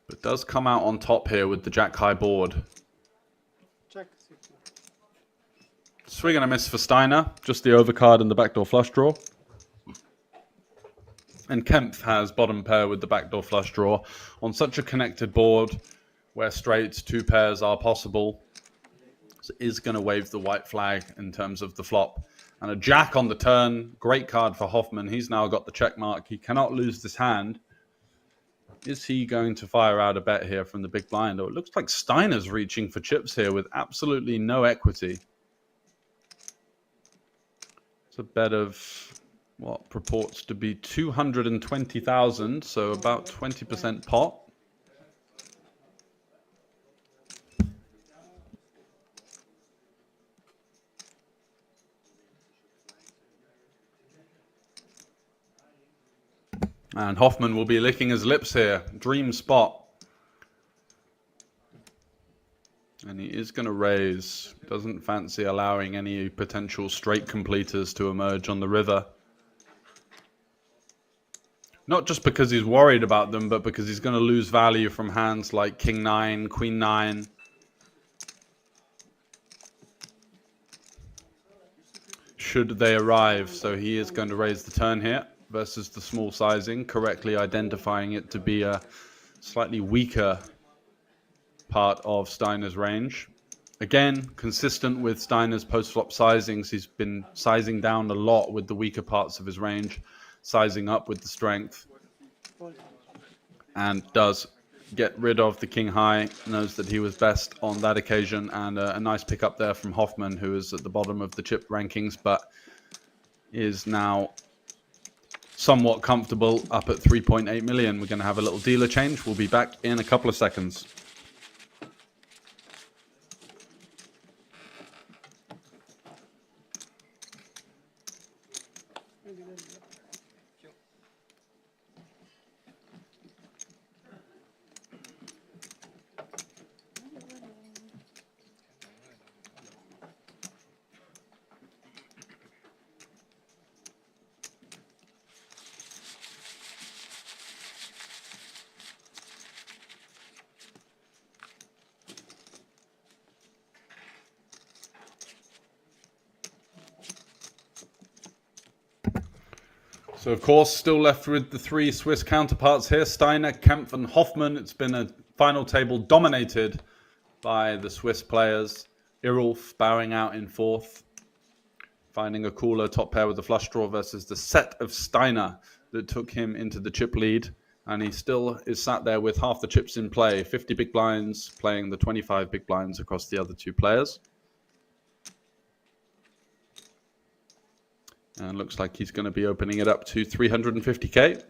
But does come out on top here with the Jack high board. Swing and a miss for Steiner. Just the overcard and the backdoor flush draw. And Kempf has bottom pair with the backdoor flush draw. On such a connected board where straights, two pairs are possible, is going to wave the white flag in terms of the flop. And a jack on the turn. Great card for Hoffman. He's now got the check mark. He cannot lose this hand. Is he going to fire out a bet here from the big blind? Oh, it looks like Steiner's reaching for chips here with absolutely no equity. It's a bet of what purports to be 220,000, so about 20% pot. And Hoffman will be licking his lips here. Dream spot. And he is going to raise. Doesn't fancy allowing any potential straight completers to emerge on the river. Not just because he's worried about them, but because he's going to lose value from hands like King 9, Queen 9. Should they arrive. So he is going to raise the turn here versus the small sizing, correctly identifying it to be a slightly weaker part of Steiner's range. Again, consistent with Steiner's post-flop sizings, he's been sizing down a lot with the weaker parts of his range, sizing up with the strength, and does get rid of the king high, knows that he was best on that occasion, and a nice pick up there from Hoffman, who is at the bottom of the chip rankings, but is now somewhat comfortable up at 3.8 million. We're going to have a little dealer change. We'll be back in a couple of seconds. So, of course, still left with the three Swiss counterparts here, Steiner, Kempf and Hoffman. It's been a final table dominated by the Swiss players. Irulf bowing out in fourth, finding a cooler top pair with the flush draw versus the set of Steiner that took him into the chip lead. And he still is sat there with half the chips in play, 50 big blinds, playing the 25 big blinds across the other two players. And looks like he's going to be opening it up to 350k.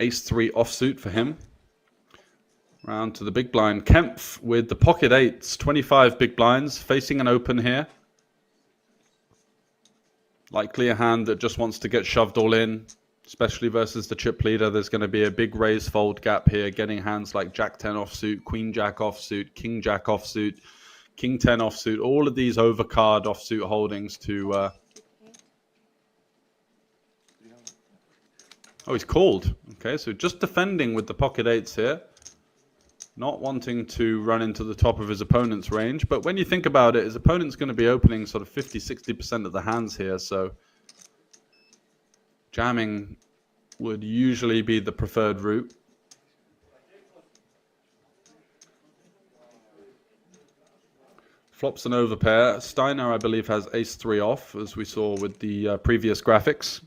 Ace-3 offsuit for him. Round to the big blind. Kempf with the pocket eights, 25 big blinds, facing an open here. Likely a hand that just wants to get shoved all in, especially versus the chip leader. There's going to be a big raise fold gap here, getting hands like Jack 10 offsuit, Queen Jack offsuit, King Jack offsuit, King 10 offsuit, all of these overcard offsuit holdings to... Oh, he's called. Okay, so just defending with the pocket eights here. Not wanting to run into the top of his opponent's range. But when you think about it, his opponent's going to be opening sort of 50-60% of the hands here. So jamming would usually be the preferred route. Flops an overpair. Steiner, I believe, has ace-3 off, as we saw with the previous graphics.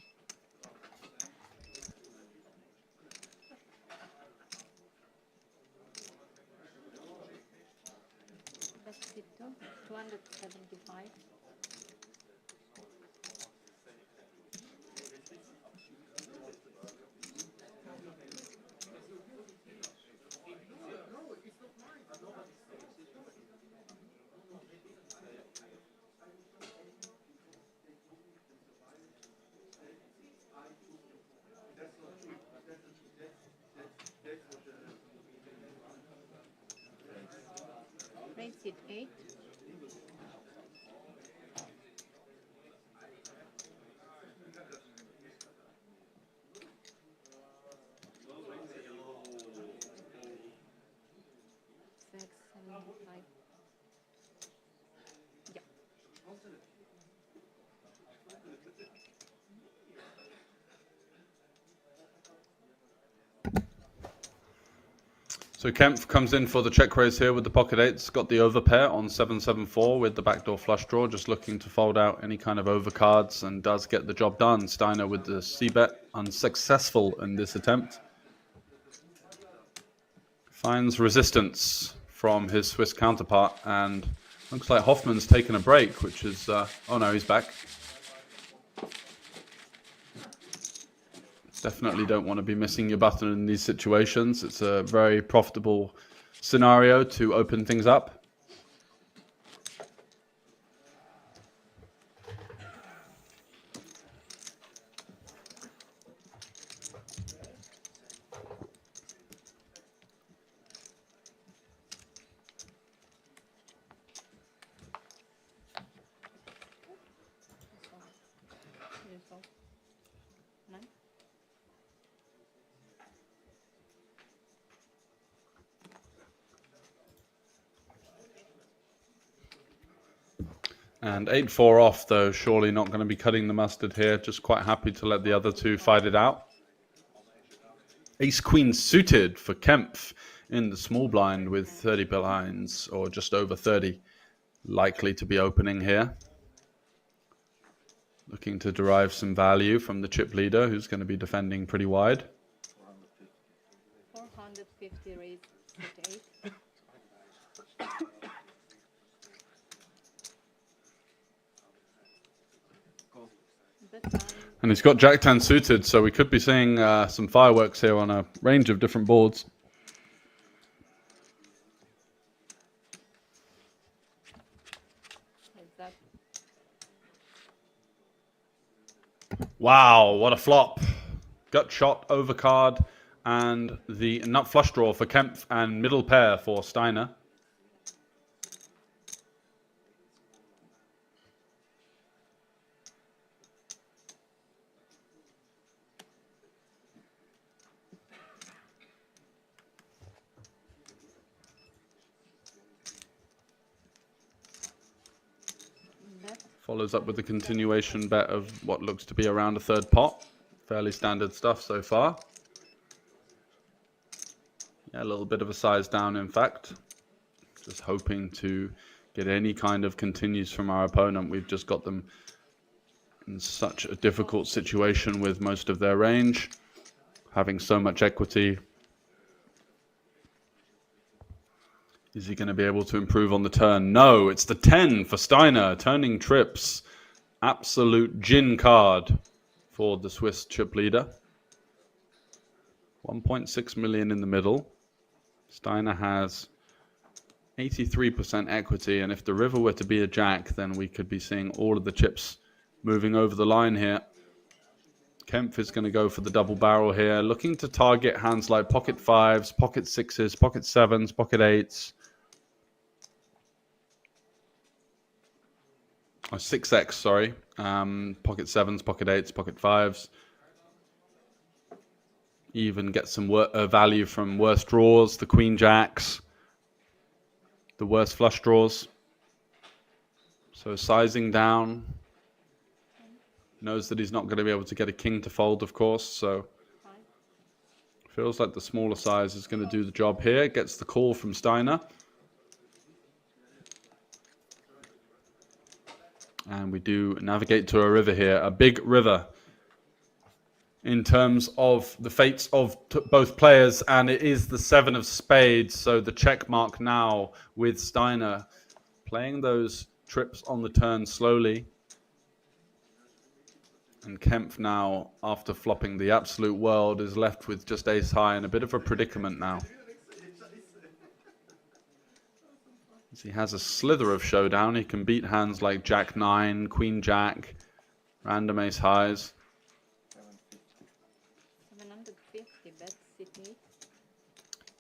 So Kempf comes in for the check raise here with the pocket eights. Got the overpair on 7-7-4 with the backdoor flush draw, just looking to fold out any kind of overcards, and does get the job done. Steiner with the c-bet, unsuccessful in this attempt. Finds resistance from his Swiss counterpart, and looks like Hoffman's taken a break, which is... oh no, he's back. Definitely don't want to be missing your button in these situations. It's a very profitable scenario to open things up. And 8-4 off, though, surely not going to be cutting the mustard here. Just quite happy to let the other two fight it out. Ace-Queen suited for Kempf in the small blind with 30 blinds, or just over 30, likely to be opening here. Looking to derive some value from the chip leader, who's going to be defending pretty wide. 450 raise, 38. And he's got Jack-10 suited, so we could be seeing some fireworks here on a range of different boards. Wow, what a flop. Gut shot, overcard, and the nut flush draw for Kempf and middle pair for Steiner. Follows up with the continuation bet of what looks to be around a third pot. Fairly standard stuff so far. Yeah, a little bit of a size down, in fact. Just hoping to get any kind of continues from our opponent. We've just got them in such a difficult situation with most of their range, having so much equity. Is he going to be able to improve on the turn? No, it's the 10 for Steiner, turning trips. Absolute gin card for the Swiss chip leader. 1.6 million in the middle. Steiner has 83% equity, and if the river were to be a jack, then we could be seeing all of the chips moving over the line here. Kempf is going to go for the double barrel here, looking to target hands like pocket fives, pocket sixes, pocket sevens, pocket eights. 6x, sorry. Pocket sevens, pocket eights, pocket fives. Even get some value from worse draws, the queen jacks, the worst flush draws. So sizing down. Knows that he's not going to be able to get a king to fold, of course. So feels like the smaller size is going to do the job here. Gets the call from Steiner. And we do navigate to a river here, a big river in terms of the fates of both players, and it is the 7 of spades, so the check mark now with Steiner playing those trips on the turn slowly. And Kempf now, after flopping the absolute world, is left with just ace high and a bit of a predicament now. He has a slither of showdown. He can beat hands like Jack-9, Queen-Jack, random ace highs. 750, bet Sydney.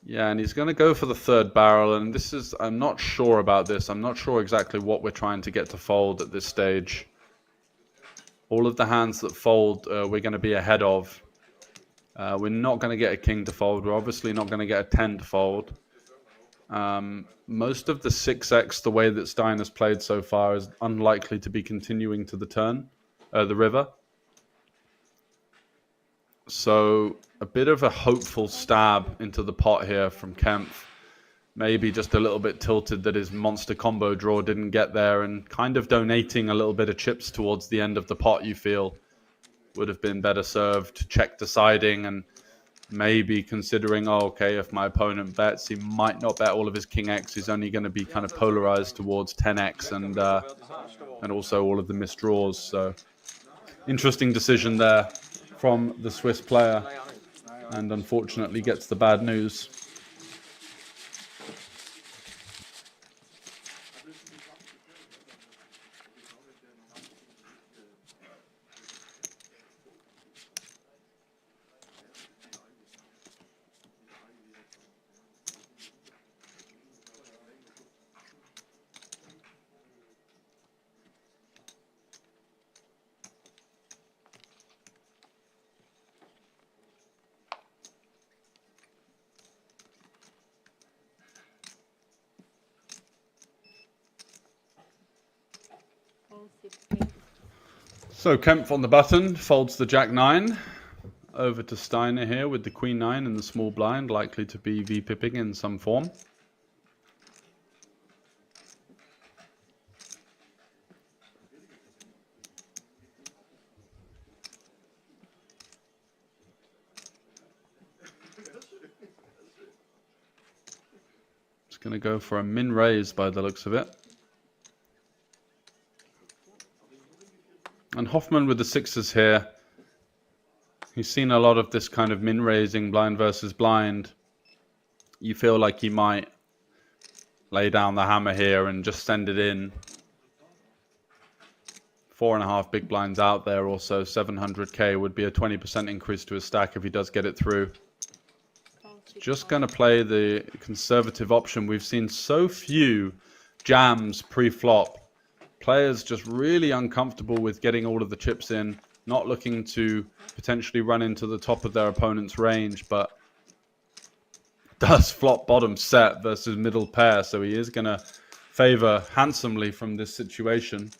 Yeah, and he's going to go for the third barrel, and this is, I'm not sure about this. I'm not sure exactly what we're trying to get to fold at this stage. All of the hands that fold, we're going to be ahead of. We're not going to get a king to fold. We're obviously not going to get a 10 to fold. Most of the 6x, the way that Steiner's played so far, is unlikely to be continuing to the turn, the river. So a bit of a hopeful stab into the pot here from Kempf. Maybe just a little bit tilted that his monster combo draw didn't get there, and kind of donating a little bit of chips towards the end of the pot, you feel, would have been better served. Check deciding and maybe considering, oh, okay, if my opponent bets, he might not bet all of his King X. He's only going to be kind of polarized towards 10X and also all of the missed draws. So interesting decision there from the Swiss player, and unfortunately gets the bad news. So Kempf on the button, folds the Jack-9. Over to Steiner here with the Queen-9 and the small blind, likely to be V-pipping in some form. It's going to go for a min raise by the looks of it. And Hoffman with the sixes here. He's seen a lot of this kind of min-raising, blind versus blind. You feel like he might lay down the hammer here and just send it in. 4.5 big blinds out there also. 700k would be a 20% increase to his stack if he does get it through. Just going to play the conservative option. We've seen so few jams pre-flop. Players just really uncomfortable with getting all of the chips in, not looking to potentially run into the top of their opponent's range, but does flop bottom set versus middle pair, so he is going to favor handsomely from this situation.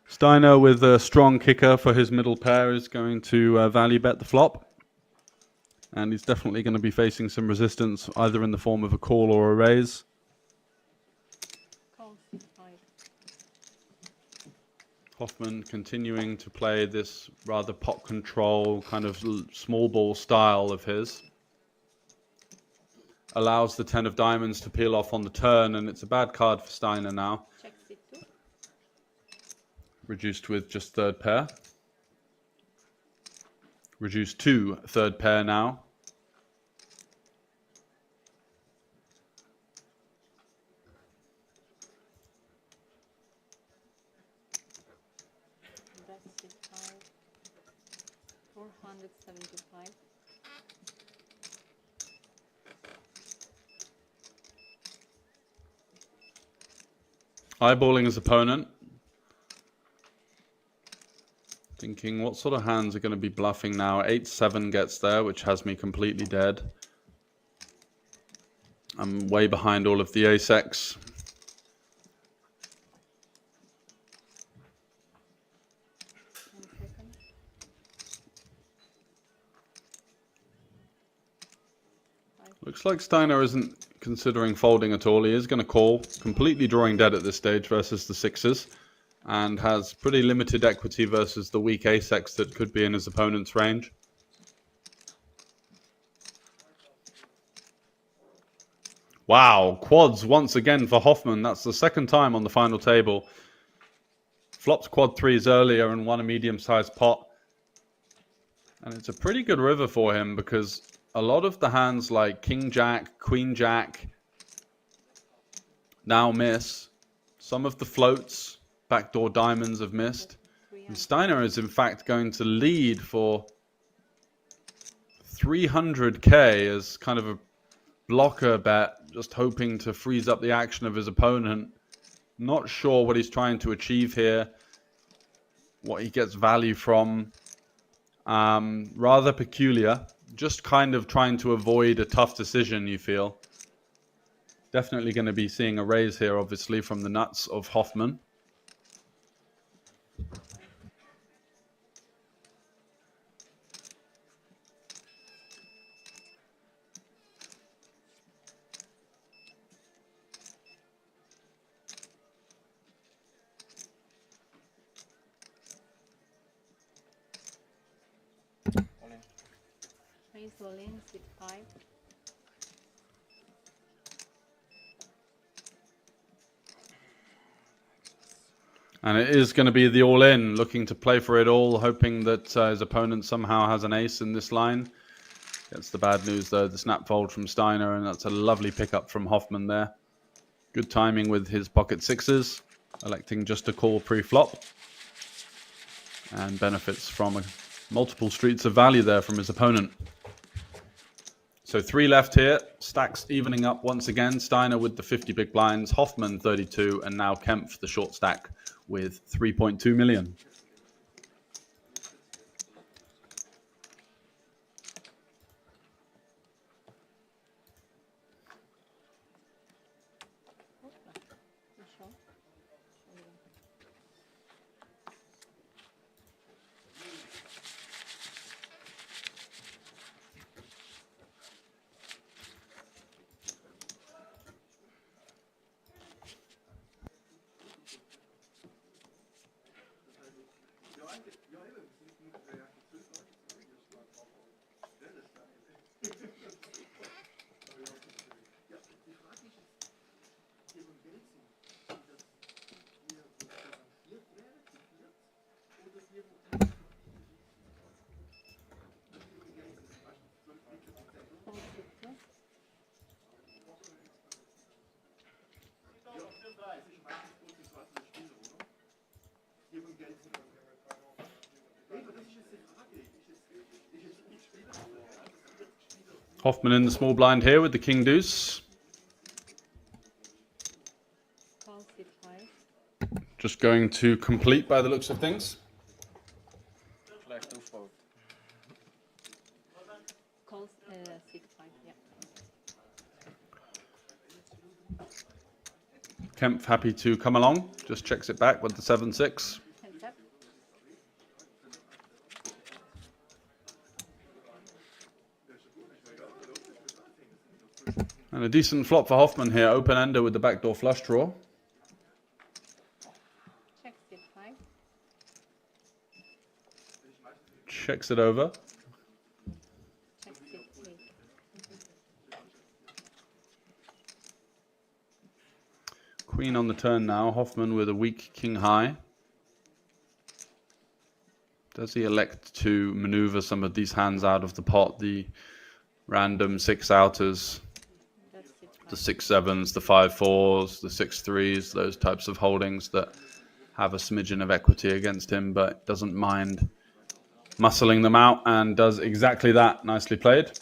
Steiner with a strong kicker for his middle pair is going to value bet the flop. And he's definitely going to be facing some resistance, either in the form of a call or a raise. Hoffman continuing to play this rather pot control, kind of small ball style of his. Allows the 10 of diamonds to peel off on the turn, and it's a bad card for Steiner now. Reduced with just third pair. Reduced to third pair now. That's 475. Eyeballing his opponent. Thinking what sort of hands are going to be bluffing now. 8-7 gets there, which has me completely dead. I'm way behind all of the ace-X. Looks like Steiner isn't considering folding at all. He is going to call, completely drawing dead at this stage versus the sixes. And has pretty limited equity versus the weak ace-X that could be in his opponent's range. Wow, quads once again for Hoffman. That's the second time on the final table. Flopped quad threes earlier and won a medium-sized pot. And it's a pretty good river for him because a lot of the hands like King Jack, Queen Jack now miss. Some of the floats, backdoor diamonds, have missed. And Steiner is in fact going to lead for 300k as kind of a blocker bet, just hoping to freeze up the action of his opponent. Not sure what he's trying to achieve here, what he gets value from. Rather peculiar, just kind of trying to avoid a tough decision, you feel. Definitely going to be seeing a raise here, obviously, from the nuts of Hoffman. Raise all in, sit 5. And it is going to be the all-in, looking to play for it all, hoping that his opponent somehow has an ace in this line. Gets the bad news, though, the snap fold from Steiner, and that's a lovely pickup from Hoffman there. Good timing with his pocket sixes, electing just to call pre-flop. And benefits from multiple streets of value there from his opponent. So 3 left here, stacks evening up once again. Steiner with the 50 big blinds, Hoffman 32, and now Kempf, the short stack, with 3.2 million. Hoffman in the small blind here with the king deuce. Just going to complete by the looks of things. Calls 6-5, yeah. Kempf happy to come along, just checks it back with the 7-6. And a decent flop for Hoffman here, open-ender with the backdoor flush draw. Check 6-5. Checks it over. Check 6-8. Queen on the turn now, Hoffman with a weak king high. Does he elect to maneuver some of these hands out of the pot, the random 6 outers? The 6-7s, the 5-4s, the 6-3s, those types of holdings that have a smidgen of equity against him, but doesn't mind muscling them out, and does exactly that. Nicely played.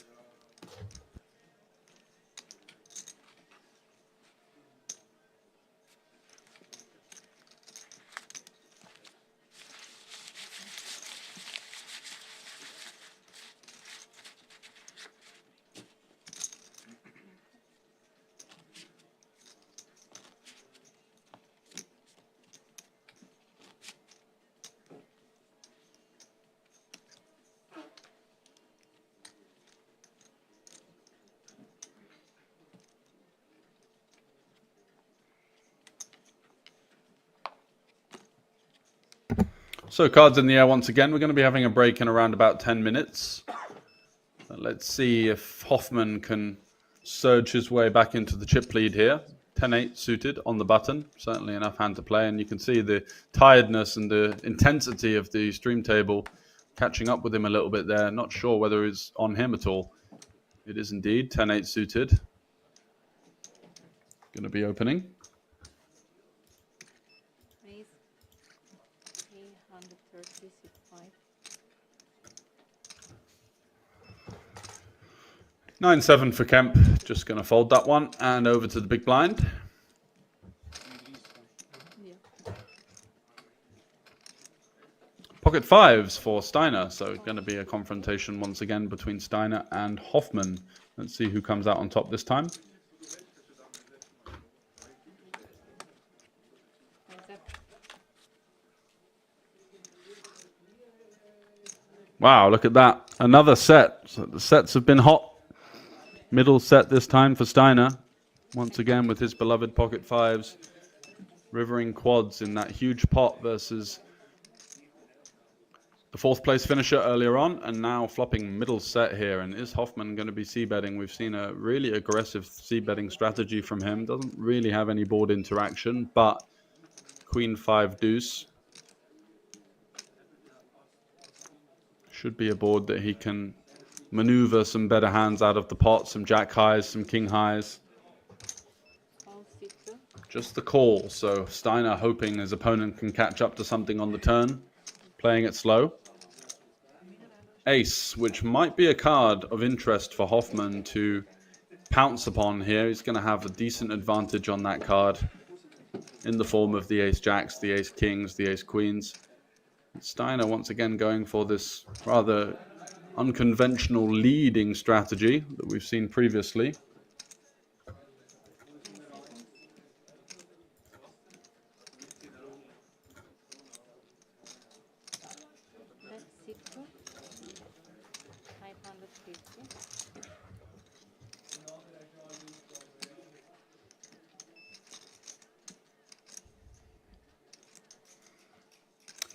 So cards in the air once again. We're going to be having a break in around about 10 minutes. Let's see if Hoffman can surge his way back into the chip lead here. 10-8 suited on the button. Certainly enough hand to play. And you can see the tiredness and the intensity of the stream table catching up with him a little bit there. Not sure whether it's on him at all. It is indeed 10-8 suited. Going to be opening. 9-7 for Kemp, just going to fold that one and over to the big blind. Pocket 5s for Steiner, so going to be a confrontation once again between Steiner and Hoffman. Let's see who comes out on top this time. Wow, look at that. Another set. So the sets have been hot. Middle set this time for Steiner. Once again with his beloved pocket fives. Rivering quads in that huge pot versus the fourth place finisher earlier on, and now flopping middle set here. And is Hoffman going to be c-betting? We've seen a really aggressive c-betting strategy from him. Doesn't really have any board interaction, but Queen 5 deuce should be a board that he can maneuver some better hands out of the pot, some jack highs, some king highs. Just the call, so Steiner hoping his opponent can catch up to something on the turn, playing it slow. Ace, which might be a card of interest for Hoffman to pounce upon here. He's going to have a decent advantage on that card in the form of the ace jacks, the ace kings, the ace queens. Steiner once again going for this rather unconventional leading strategy that we've seen previously.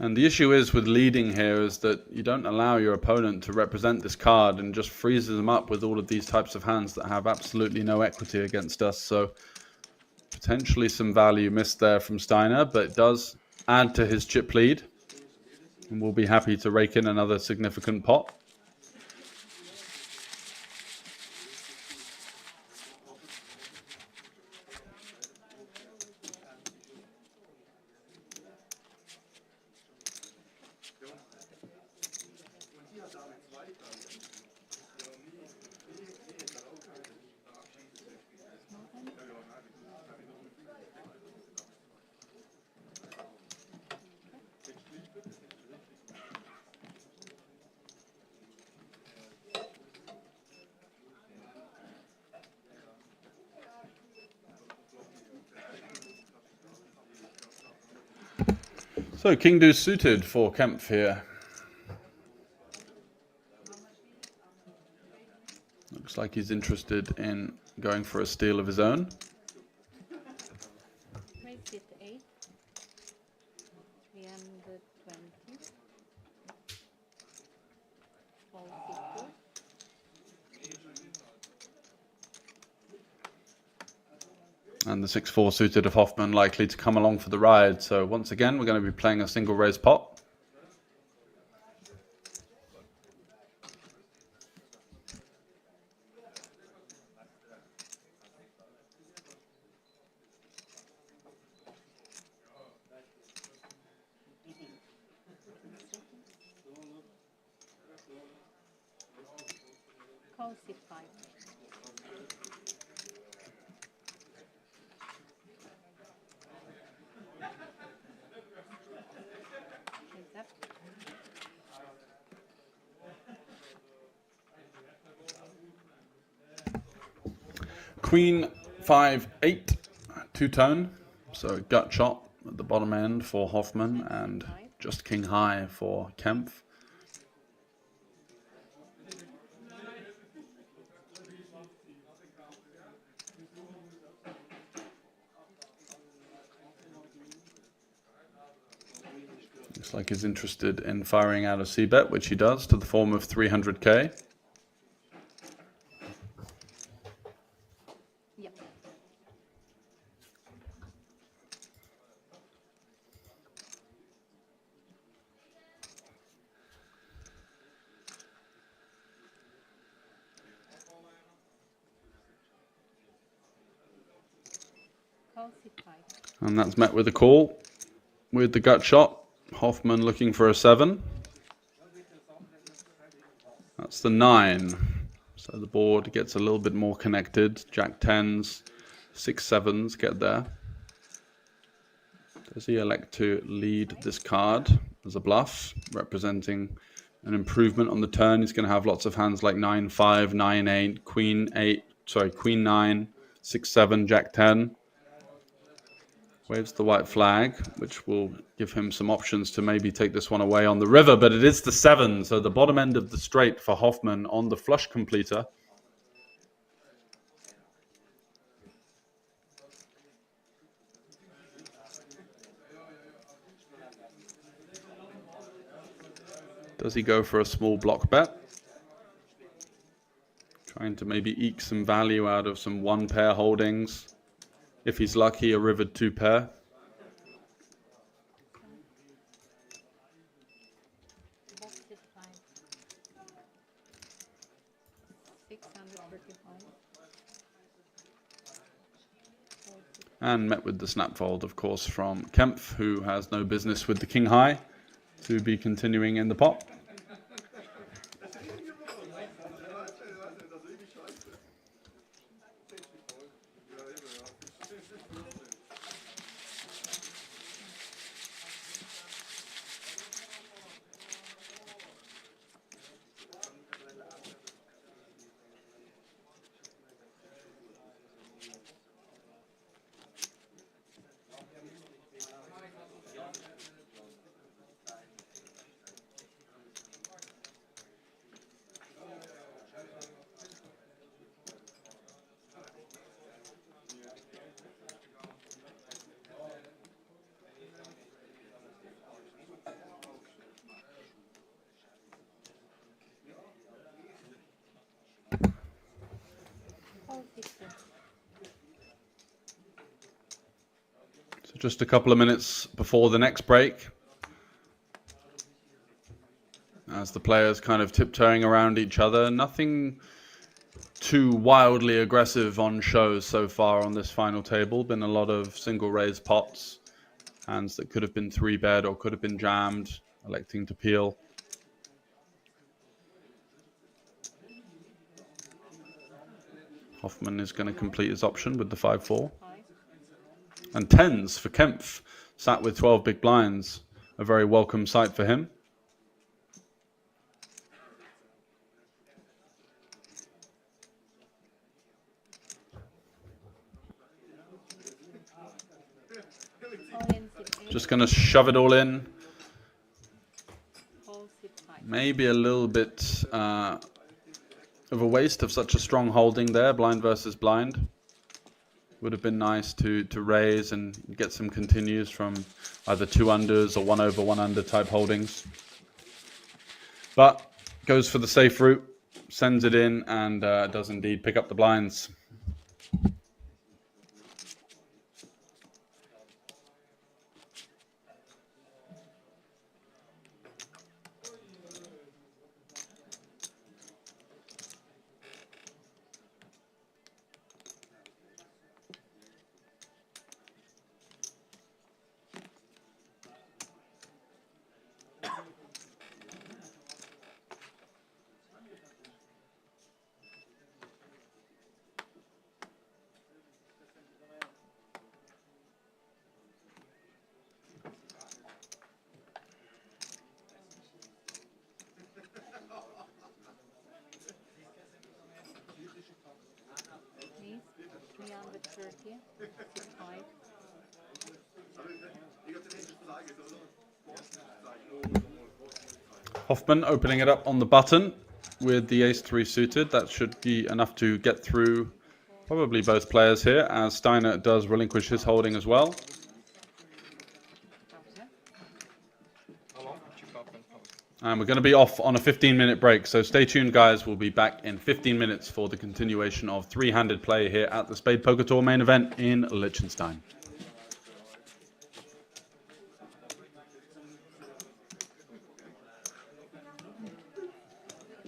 And the issue is with leading here is that you don't allow your opponent to represent this card and just freezes them up with all of these types of hands that have absolutely no equity against us. So potentially some value missed there from Steiner, but it does add to his chip lead. And we'll be happy to rake in another significant pot. So king deuce suited for Kempf here. Looks like he's interested in going for a steal of his own. And the 6-4 suited of Hoffman likely to come along for the ride. So once again, we're going to be playing a single raise pot. Call C5. Queen 5-8, two-tone, so gut shot at the bottom end for Hoffman and just king high for Kempf. Looks like he's interested in firing out a c-bet, which he does, to the form of 300k. And that's met with a call with the gut shot. Hoffman looking for a 7. That's the 9. So the board gets a little bit more connected. Jack 10s, 6 7s get there. Does he elect to lead this card as a bluff, representing an improvement on the turn? He's going to have lots of hands like 9-5, 9-8, Queen 9, 6-7, Jack 10. Waves the white flag, which will give him some options to maybe take this one away on the river, but it is the 7, so the bottom end of the straight for Hoffman on the flush completer. Does he go for a small block bet? Trying to maybe eke some value out of some 1-pair holdings. If he's lucky, a rivered 2-pair. And met with the snap fold, of course, from Kempf, who has no business with the king high to be continuing in the pot. So just a couple of minutes before the next break, as the players kind of tiptoeing around each other. Nothing too wildly aggressive on shows so far on this final table. Been a lot of single raise pots, hands that could have been 3-bet or could have been jammed, electing to peel. Hoffman is going to complete his option with the 5-4. And 10s for Kempf, sat with 12 big blinds. A very welcome sight for him. Just going to shove it all in. Maybe a little bit of a waste of such a strong holding there, blind versus blind. Would have been nice to raise and get some continues from either 2 unders or 1 over 1 under type holdings. But goes for the safe route, sends it in, and does indeed pick up the blinds. Hoffman opening it up on the button with the ace-3 suited. That should be enough to get through probably both players here, as Steiner does relinquish his holding as well. And we're going to be off on a 15-minute break, so stay tuned, guys. We'll be back in 15 minutes for the continuation of three-handed play here at the Spade Poker Tour main event in Liechtenstein.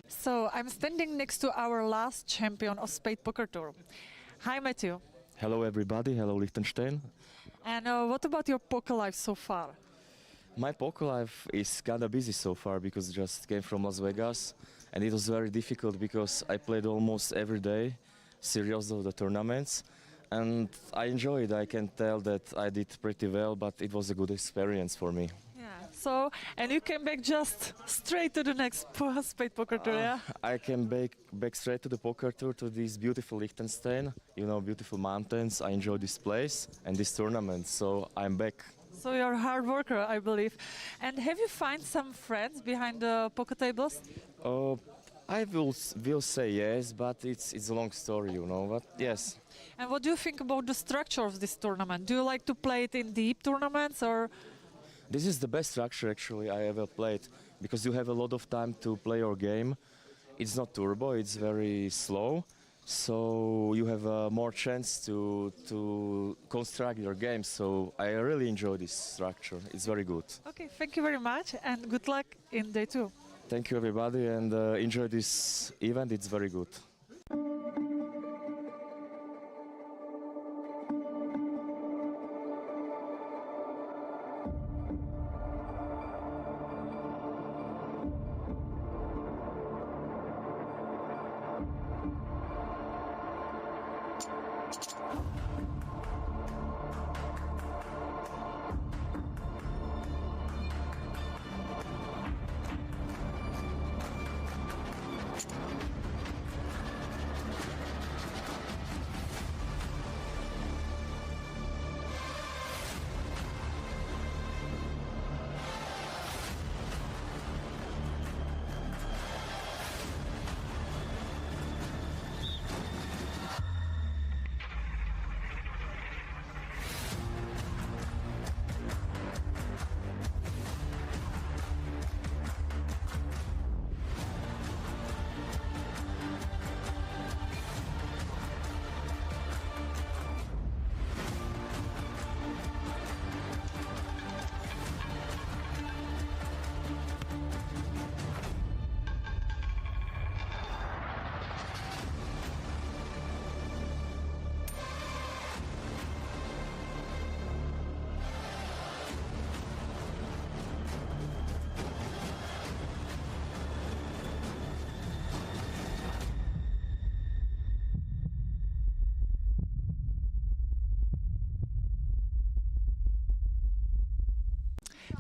So I'm standing next to our last champion of Spade Poker Tour. Hi, Matthew. Hello, everybody. Hello, Liechtenstein. And what about your poker life so far? My poker life is kind of busy so far because I just came from Las Vegas, and it was very difficult because I played almost every day, series of the tournaments, and I enjoyed. I can tell that I did pretty well, but it was a good experience for me. Yeah. So, and you came back just straight to the next Spade Poker Tour, yeah? I came back straight to the poker tour, to this beautiful Liechtenstein. You know, beautiful mountains. I enjoy this place and this tournament, so I'm back. So you're a hard worker, I believe. And have you found some friends behind the poker tables? I will say yes, but it's a long story, you know. But yes. And what do you think about the structure of this tournament? Do you like to play it in deep tournaments or? This is the best structure actually I ever played, because you have a lot of time to play your game. It's not turbo, it's very slow, so you have more chance to construct your game. So I really enjoy this structure. It's very good. Okay, thank you very much and good luck in day 2. Thank you everybody, and enjoy this event. It's very good.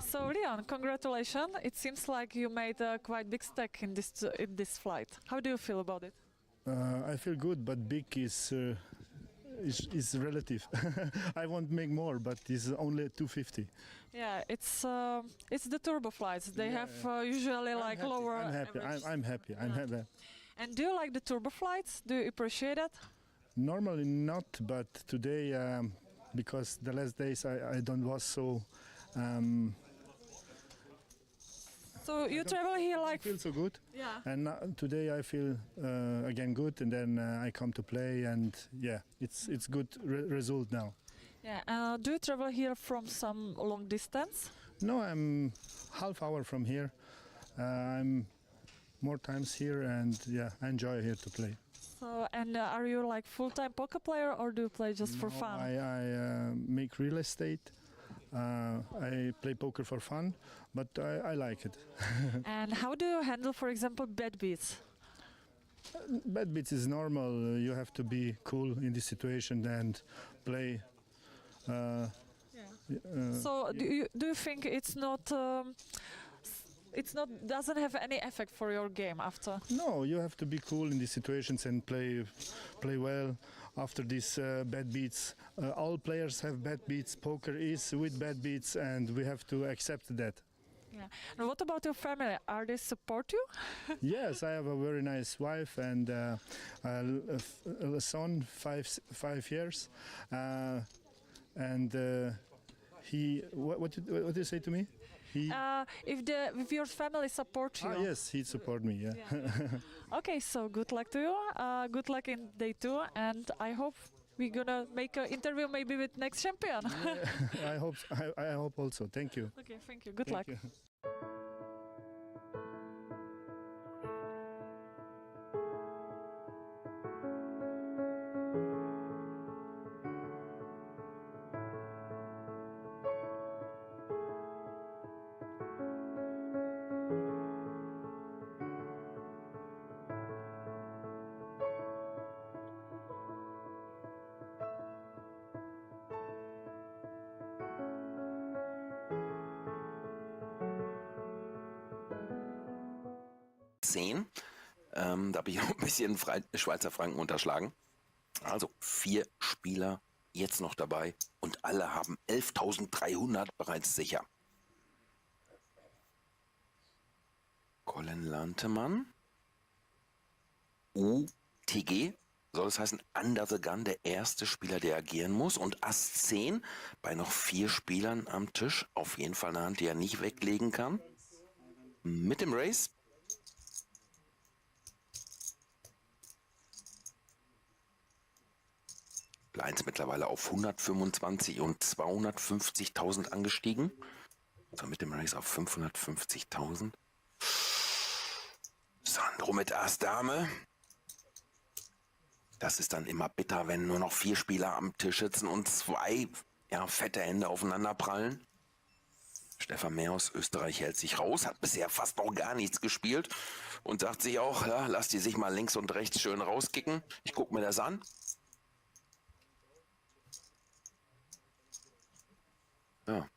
So Leon, congratulations. It seems like you made a quite big stack in this flight. How do you feel about it? I feel good, but big is relative. I want make more, but it's only 250. Yeah, it's the turbo flights. They have usually like happy. lower. I'm happy. I'm happy. I'm happy. And do you like the turbo flights? Do you appreciate it? Normally not, but today, because the last days I don't was so. So you travel here like. I feel so good. Yeah. And today I feel again good, and then I come to play, and yeah, it's good result now. Yeah. Do you travel here from some long distance? No, I'm half hour from here. I'm more times here, and yeah, I enjoy here to play. So, and are you like full-time poker player, or do you play just for fun? I make real estate. I play poker for fun, but I like it. And how do you handle, for example, bad beats? Bad beats is normal. You have to be cool in this situation and play. So do you think it's not doesn't have any effect for your game after? No, you have to be cool in these situations and play well. After these bad beats, all players have bad beats. Poker is with bad beats, and we have to accept that. Yeah. And what about your family? Are they support you? Yes, I have a very nice wife and a son, 5 years, and he. What did you say to me? If your family support you. Ah, yes, he support me. Yeah. Okay, so good luck to you. Good luck in day 2, and I hope we're gonna make an interview maybe with next champion. I hope. I hope also. Thank you. Okay, thank you. Good luck. You. 10. Da habe ich noch ein bisschen Schweizer Franken unterschlagen. Also 4 Spieler jetzt noch dabei und alle haben 11.300 bereits sicher. Colin Lantemann. UTG. Soll das heißen, Under the Gun, der erste Spieler, der agieren muss. Und Ass 10 bei noch 4 Spielern am Tisch. Auf jeden Fall eine Hand, die er nicht weglegen kann. Mit dem Race. Blinds mittlerweile auf 125 und 250.000 angestiegen. So, mit dem Race auf 550.000. Sandro mit Ass Dame. Das ist dann immer bitter, wenn nur noch 4 Spieler am Tisch sitzen und 2 fette Hände aufeinander prallen. Stefan Mehr aus Österreich hält sich raus, hat bisher fast noch gar nichts gespielt und sagt sich auch, ja, lass die sich mal links und rechts schön rauskicken. Ich gucke mir das an. Ja.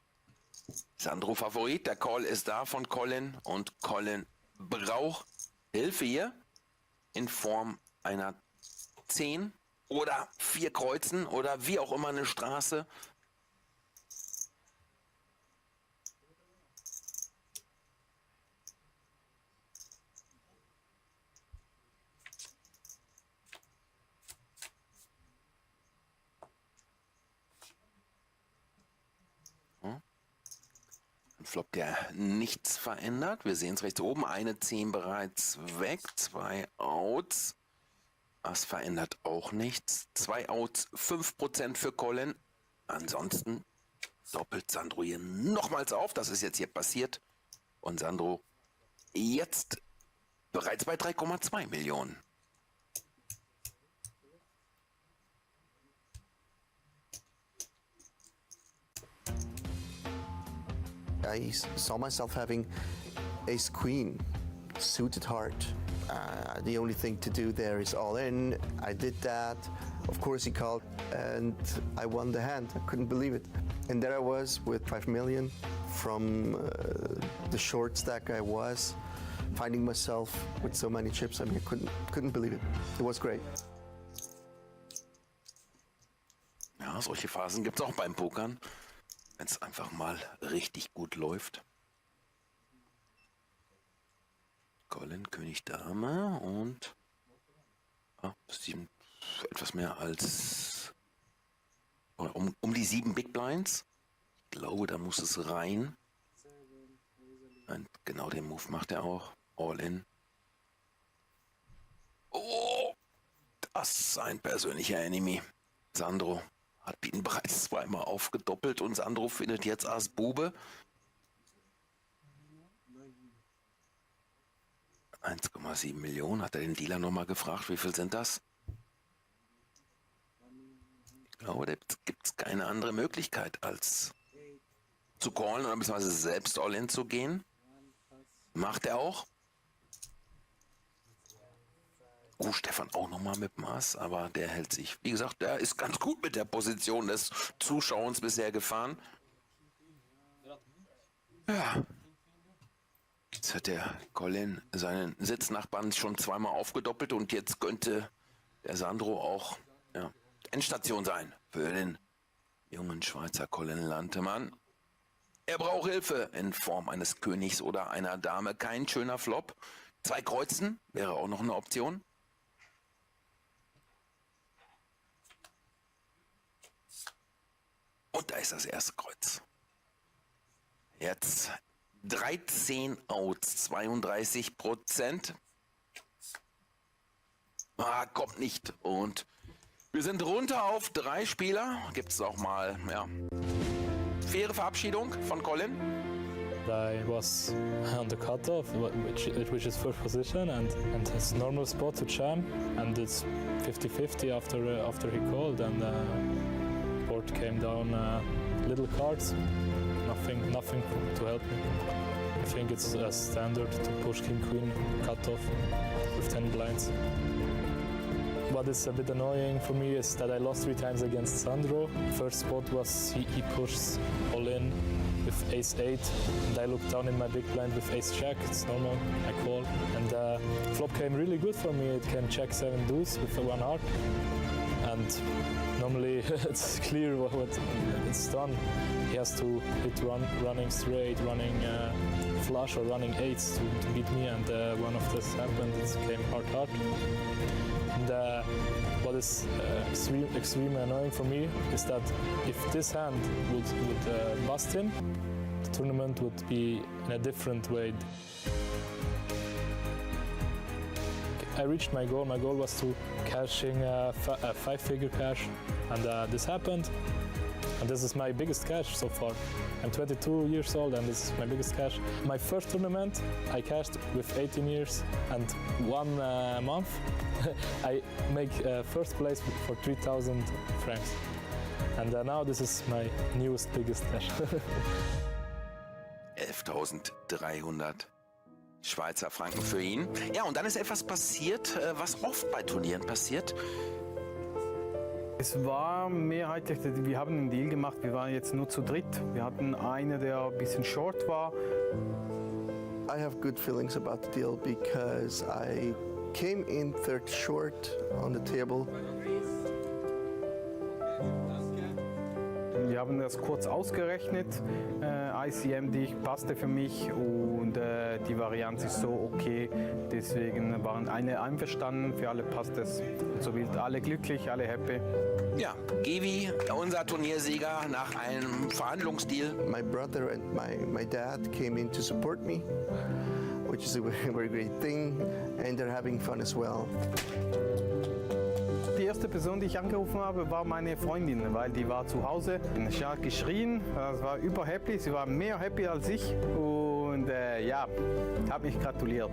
Sandro Favorit, der Call ist da von Colin und Colin braucht Hilfe hier in Form einer 10 oder 4 Kreuzen oder wie auch immer eine Straße. Flop, der nichts verändert. Wir sehen es rechts oben. Eine 10 bereits weg. 2 Outs. Das verändert auch nichts. 2 Outs, 5% für Colin. Ansonsten doppelt Sandro hier nochmals auf. Das ist jetzt hier passiert. Und Sandro jetzt bereits bei 3,2 Millionen. I saw myself having ace queen, suited heart. The only thing to do there is all in. I did that. Of course he called and I won the hand. I couldn't believe it. And there I was with 5 million from the short stack I was, finding myself with so many chips. I mean, I couldn't believe it. It was great. Ja, solche Phasen gibt es auch beim Pokern, wenn es einfach mal richtig gut läuft. Colin, König, Dame und etwas mehr als um die 7 Big Blinds. Ich glaube, da muss es rein. Und genau den Move macht er auch. All in. Oh, das ist sein persönlicher Enemy. Sandro hat ihn bereits zweimal aufgedoppelt und Sandro findet jetzt Ass Bube. 1,7 Millionen. Hat er den Dealer nochmal gefragt, wie viel sind das? Ich glaube, da gibt es keine andere Möglichkeit, als zu callen oder beziehungsweise selbst All-In zu gehen. Macht er auch. Stefan auch nochmal mit Maß, aber der hält sich. Wie gesagt, der ist ganz gut mit der Position des Zuschauers bisher gefahren. Ja. Jetzt hat der Colin seinen Sitznachbarn schon zweimal aufgedoppelt und jetzt könnte der Sandro auch Endstation sein für den jungen Schweizer Colin Lantemann. Er braucht Hilfe in Form eines Königs oder einer Dame. Kein schöner Flop. 2 Kreuzen wäre auch noch eine Option. Und da ist das erste Kreuz. Jetzt 13 Outs, 32%. Kommt nicht. Und wir sind runter auf 3 Spieler. Gibt es auch mal, faire Verabschiedung von Colin. I was on the cutoff, which is first position, and it's normal spot to jam, and it's 50-50 after he called, and board came down little cards, nothing to help me. I think it's a standard to push king queen cutoff with 10 blinds. What is a bit annoying for me is that I lost 3 times against Sandro. First spot was he pushed all in with with ace-8, and I looked down in my big blind with ace-jack. It's normal, I call. And flop came really good for me. It came check-7 deuce with a 1 heart. And normally it's clear what it's done. He has to hit running straight, running flush or running eights to beat me, and one of this happened. It came hard. And what is extremely annoying for me is that if this hand would bust him, the tournament would be in a different way. I reached my goal. My goal was to cashing a 5-figure cash, and this happened. And this is my biggest cash so far. I'm 22 years old, and this is my biggest cash. My first tournament I cashed with 18 years and 1 month. I make first place for 3,000 francs. And now this is my newest, biggest cash. 11.300 Schweizer Franken für ihn. Ja, und dann ist etwas passiert, was oft bei Turnieren passiert. Es war mehrheitlich, wir haben einen Deal gemacht, wir waren jetzt nur zu dritt. Wir hatten einen, der ein bisschen short war. I have good feelings about the deal because I came in third short on the table. Wir haben das kurz ausgerechnet. ICM passte für mich und die Varianz ist so okay. Deswegen waren alle einverstanden, für alle passt es. So wird alle glücklich, alle happy. Ja, Gevi, unser Turniersieger nach einem Verhandlungsdeal. My brother and my dad came in to support me, which is a very great thing, and they're having fun as well. Die erste Person, die ich angerufen habe, war meine Freundin, weil die war zu Hause. Sie hat geschrien, das war überhappy, sie war mehr happy als ich und ja, hat mich gratuliert.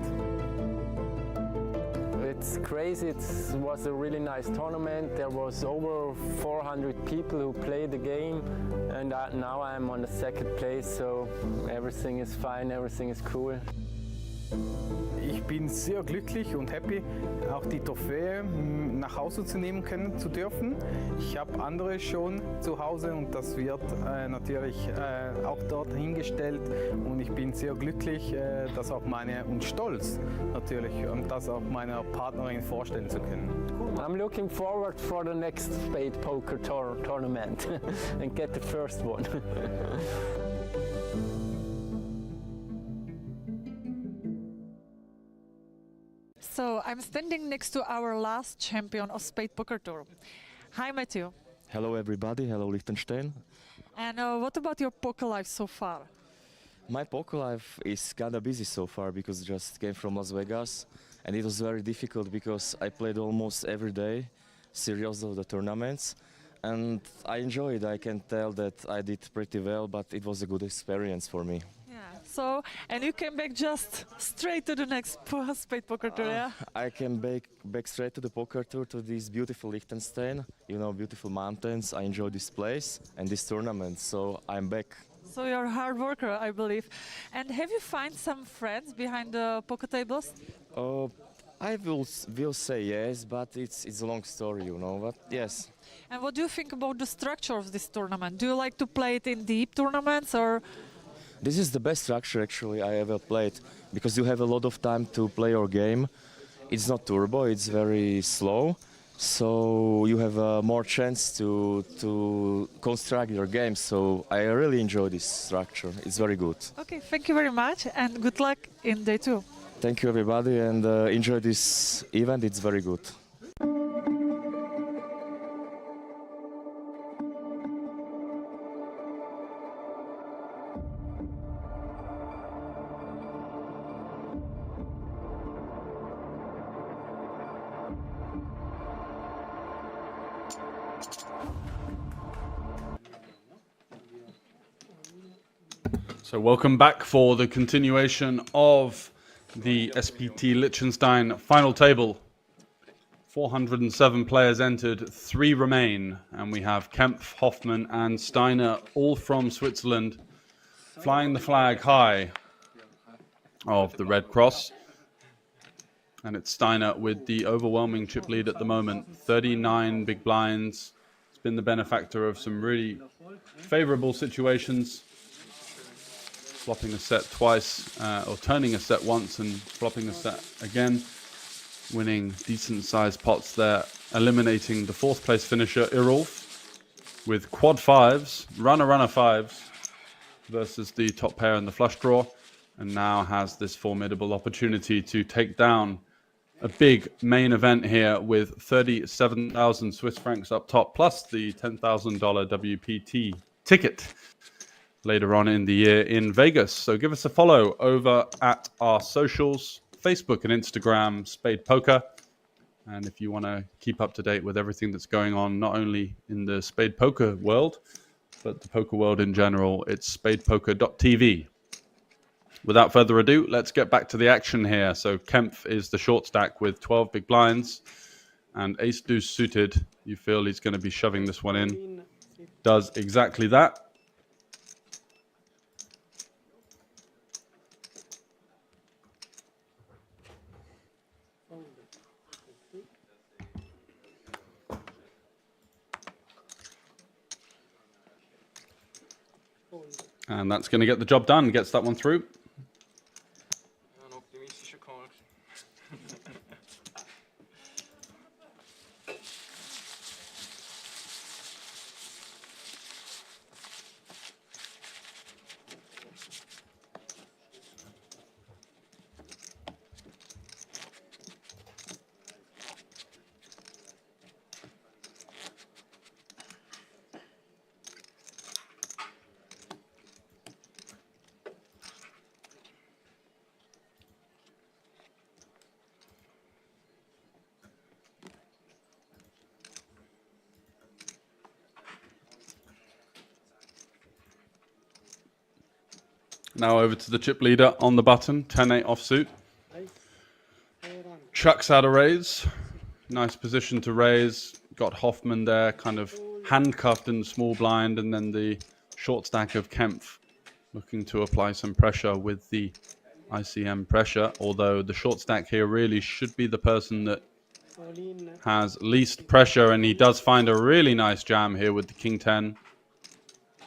It's crazy. It was a really nice tournament. There was over 400 people who played the game, and now I'm on the second place, so everything is fine, everything is cool. Ich bin sehr glücklich und happy, auch die Trophäe nach Hause zu nehmen zu dürfen. Ich habe andere schon zu Hause und das wird natürlich auch dort hingestellt. Und ich bin sehr glücklich, das auch und stolz natürlich, und das auch meiner Partnerin vorstellen zu können. I'm looking forward for the next Spadepoker tournament and get the first one. So I'm standing next to our last champion of Spadepoker Tour. Hi, Matthew. Hello everybody, hello Liechtenstein. And what about your poker life so far? My poker life is kinda busy so far because just came from Las Vegas, and it was very difficult because I played almost every day, series of the tournaments, and I enjoyed. I can tell that I did pretty well, but it was a good experience for me. So, and you came back just straight to the next Spadepoker Tour, yeah? I came back straight to the poker tour, to this beautiful Liechtenstein, you know, beautiful mountains. I enjoy this place and this tournament, so I'm back. So you're a hard worker, I believe. And have you found some friends behind the poker tables? I will say yes, but it's a long story, you know, but yes. And what do you think about the structure of this tournament? Do you like to play it in deep tournaments, or...? This is the best structure actually I ever played, because you have a lot of time to play your game. It's not turbo, it's very slow, so you have more chance to construct your game. So I really enjoy this structure. It's very good. Okay, thank you very much, and good luck in day 2. Thank you everybody, and enjoy this event. It's very good. So welcome back for the continuation of the SPT Liechtenstein final table. 407 players entered, 3 remain, and we have Kempf, Hoffmann and Steiner, all from Switzerland, flying the flag high of the Red Cross. And it's Steiner with the overwhelming chip lead at the moment, 39 big blinds. It's been the benefactor of some really favorable situations. flopping a set twice, or turning a set once and flopping a set again, winning decent-sized pots there, eliminating the 4th place finisher, Irolf, with quad 5s, runner 5s, versus the top pair in the flush draw, and now has this formidable opportunity to take down a big main event here with 37,000 Swiss francs up top, plus the $10,000 WPT ticket later on in the year in Vegas. So give us a follow over at our socials, Facebook and Instagram, Spadepoker. And if you want to keep up to date with everything that's going on, not only in the Spadepoker world, but the poker world in general, it's spadepoker.tv. Without further ado, let's get back to the action here. So Kempf is the short stack with 12 big blinds, and ace deuce suited. You feel he's going to be shoving this one in. Does exactly that. And that's going to get the job done. Gets that one through. Now over to the chip leader on the button, 10-8 offsuit. Chucks out a raise. Nice position to raise. Got Hoffman there, kind of handcuffed in the small blind, and then the short stack of Kempf looking to apply some pressure with the ICM pressure, although the short stack here really should be the person that has least pressure, and he does find a really nice jam here with the King 10.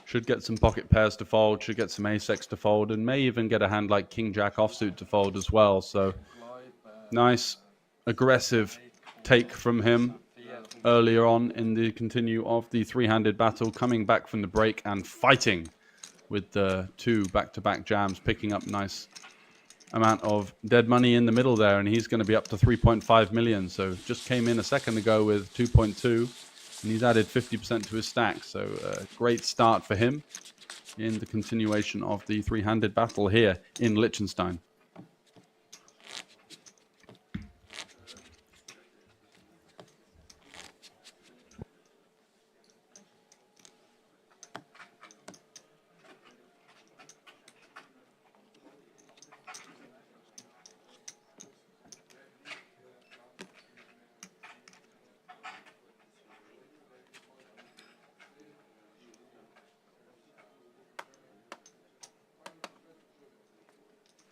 Should get some pocket pairs to fold, should get some ace-x to fold, and may even get a hand like King-Jack offsuit to fold as well. So nice, aggressive take from him earlier on in the continue of the three-handed battle, coming back from the break and fighting with the 2 back-to-back jams, picking up nice amount of dead money in the middle there, and he's going to be up to 3.5 million. So just came in a second ago with 2.2. And he's added 50% to his stack. So a great start for him in the continuation of the three-handed battle here in Liechtenstein.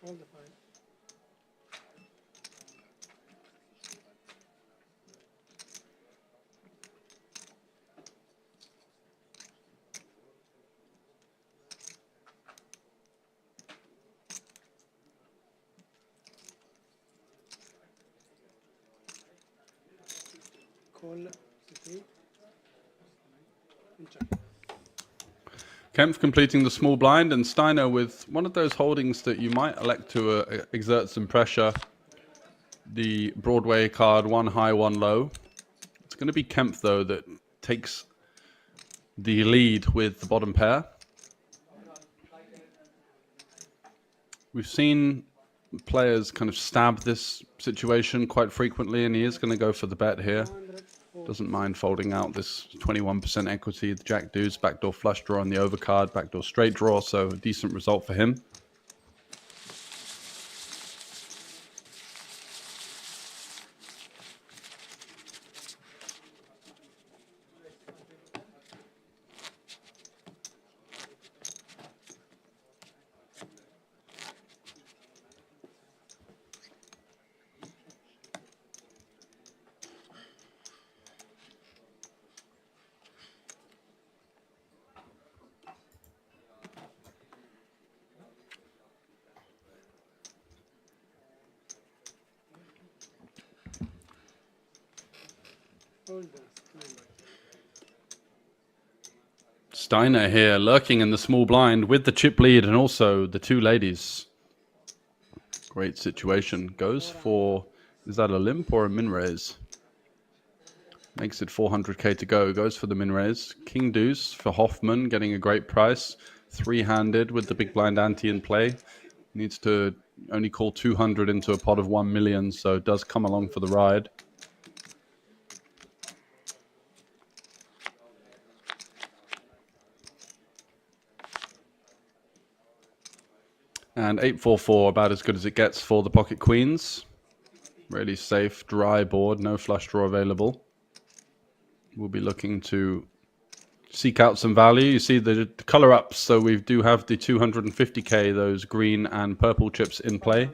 All the fine. Call city and check. Kempf completing the small blind, and Steiner with one of those holdings that you might elect to exert some pressure. The Broadway card, 1 high, 1 low. It's going to be Kempf, though, that takes the lead with the bottom pair. We've seen players kind of stab this situation quite frequently, and he is going to go for the bet here. Doesn't mind folding out this 21% equity, the Jack deuce, backdoor flush draw on the overcard, backdoor straight draw, so a decent result for him. Steiner here lurking in the small blind with the chip lead and also the two ladies. Great situation. Goes for, is that a limp or a min raise? Makes it 400k to go. Goes for the min raise. King deuce for Hoffman, getting a great price. Three-handed with the big blind ante in play. Needs to only call 200 into a pot of 1 million, so does come along for the ride. And 844, about as good as it gets for the pocket queens. Really safe, dry board, no flush draw available. We'll be looking to seek out some value. You see the color ups, so we do have the 250k, those green and purple chips in play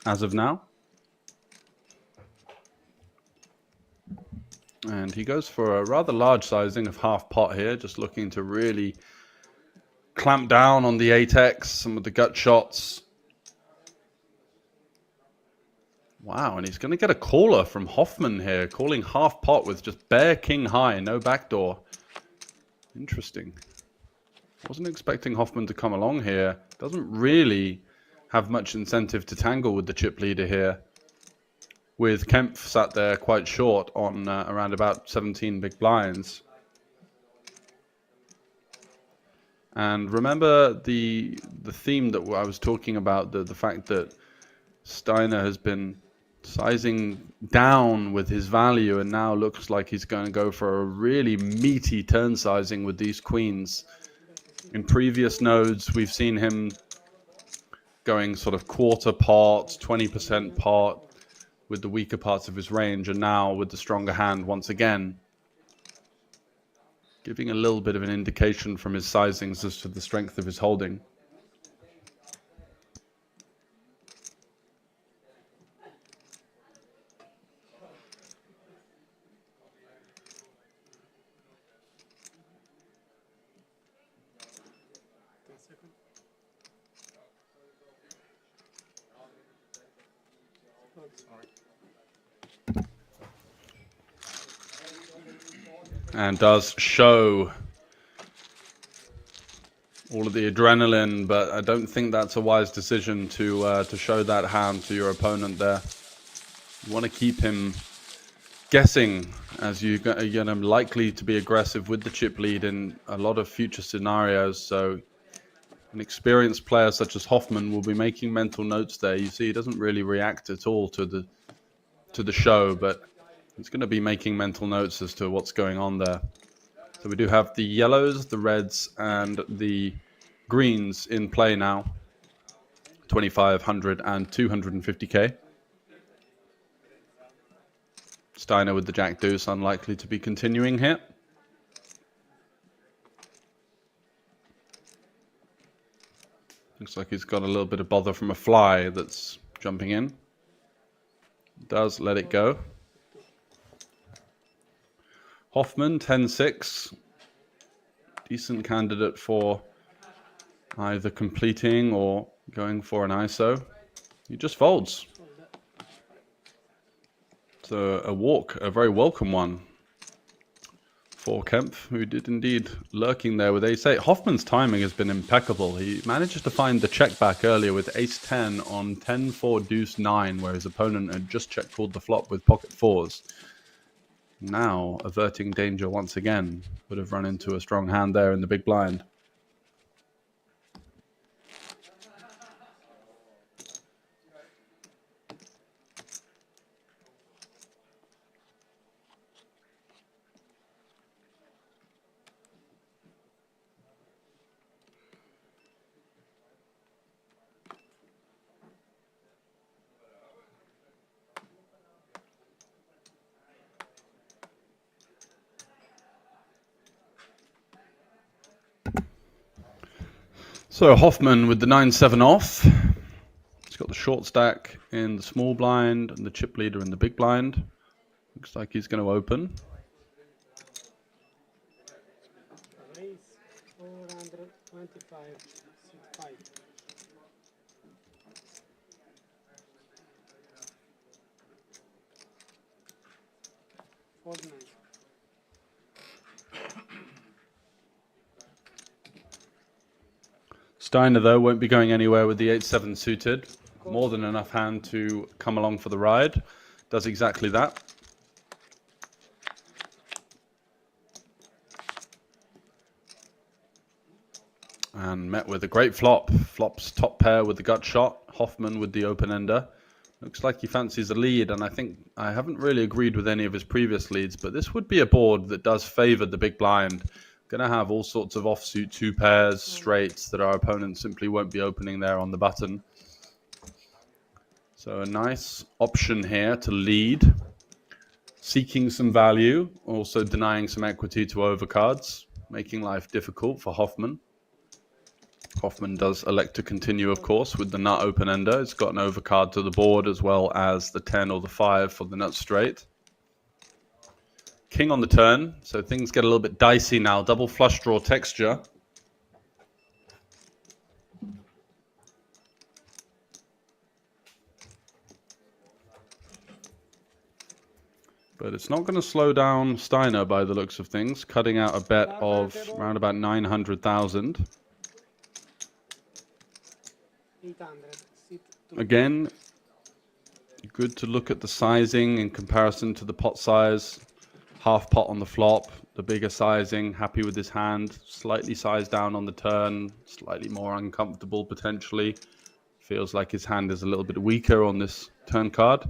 as of now. And he goes for a rather large sizing of half pot here, just looking to really clamp down on the 8x, some of the gut shots. Wow, and he's going to get a caller from Hoffman here, calling half pot with just bare king high, no backdoor. Interesting. Wasn't expecting Hoffman to come along here. Doesn't really have much incentive to tangle with the chip leader here. With Kempf sat there quite short on around about 17 big blinds. And remember the theme that I was talking about, the fact that Steiner has been sizing down with his value and now looks like he's going to go for a really meaty turn sizing with these queens. In previous nodes, we've seen him going sort of quarter pot, 20% pot with the weaker parts of his range, and now with the stronger hand once again, giving a little bit of an indication from his sizings as to the strength of his holding. And does show all of the adrenaline, but I don't think that's a wise decision to show that hand to your opponent there. You want to keep him guessing, as you're likely to be aggressive with the chip lead in a lot of future scenarios. So an experienced player such as Hoffman will be making mental notes there. You see, he doesn't really react at all to the show, but he's going to be making mental notes as to what's going on there. So we do have the yellows, the reds, and the greens in play now. 2,500 and 250k. Steiner with the jack deuce, unlikely to be continuing here. Looks like he's got a little bit of bother from a fly that's jumping in. Does let it go. Hoffman, 10-6. Decent candidate for either completing or going for an ISO. He just folds. So a walk, a very welcome one for Kempf, who did indeed lurking there with ace-8. Hoffman's timing has been impeccable. He manages to find the check back earlier with ace-10 on 10-4 deuce-9, where his opponent had just check-called the flop with pocket fours. Now, averting danger once again, would have run into a strong hand there in the big blind. So Hoffman with the 9-7 off. He's got the short stack in the small blind and the chip leader in the big blind. Looks like he's going to open. Raise 425, 5. $49. Steiner, though, won't be going anywhere with the 8-7 suited. More than enough hand to come along for the ride. Does exactly that. And met with a great flop. Flops top pair with the gut shot. Hoffman with the open ender. Looks like he fancies a lead, and I think I haven't really agreed with any of his previous leads, but this would be a board that does favor the big blind. Going to have all sorts of offsuit two pairs, straights that our opponent simply won't be opening there on the button. So a nice option here to lead. Seeking some value, also denying some equity to overcards, making life difficult for Hoffman. Hoffman does elect to continue, of course, with the nut open ender. It's got an overcard to the board as well as the 10 or the 5 for the nut straight. King on the turn, so things get a little bit dicey now. Double flush draw texture. But it's not going to slow down Steiner by the looks of things, cutting out a bet of around about 900,000. Again, good to look at the sizing in comparison to the pot size. Half pot on the flop, the bigger sizing, happy with his hand. Slightly sized down on the turn, slightly more uncomfortable potentially. Feels like his hand is a little bit weaker on this turn card.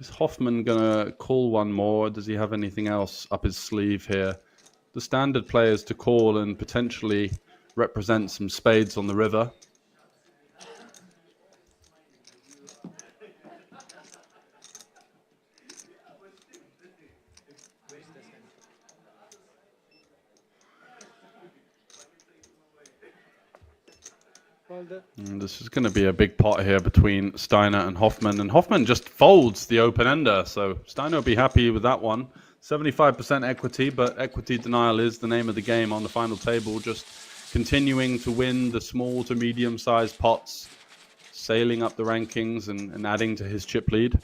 Is Hoffman gonna call one more? Does he have anything else up his sleeve here? The standard play is to call and potentially represent some spades on the river. And this is going to be a big pot here between Steiner and Hoffman just folds the open ender, so Steiner will be happy with that one. 75% equity, but equity denial is the name of the game on the final table, just continuing to win the small to medium sized pots, sailing up the rankings and adding to his chip lead.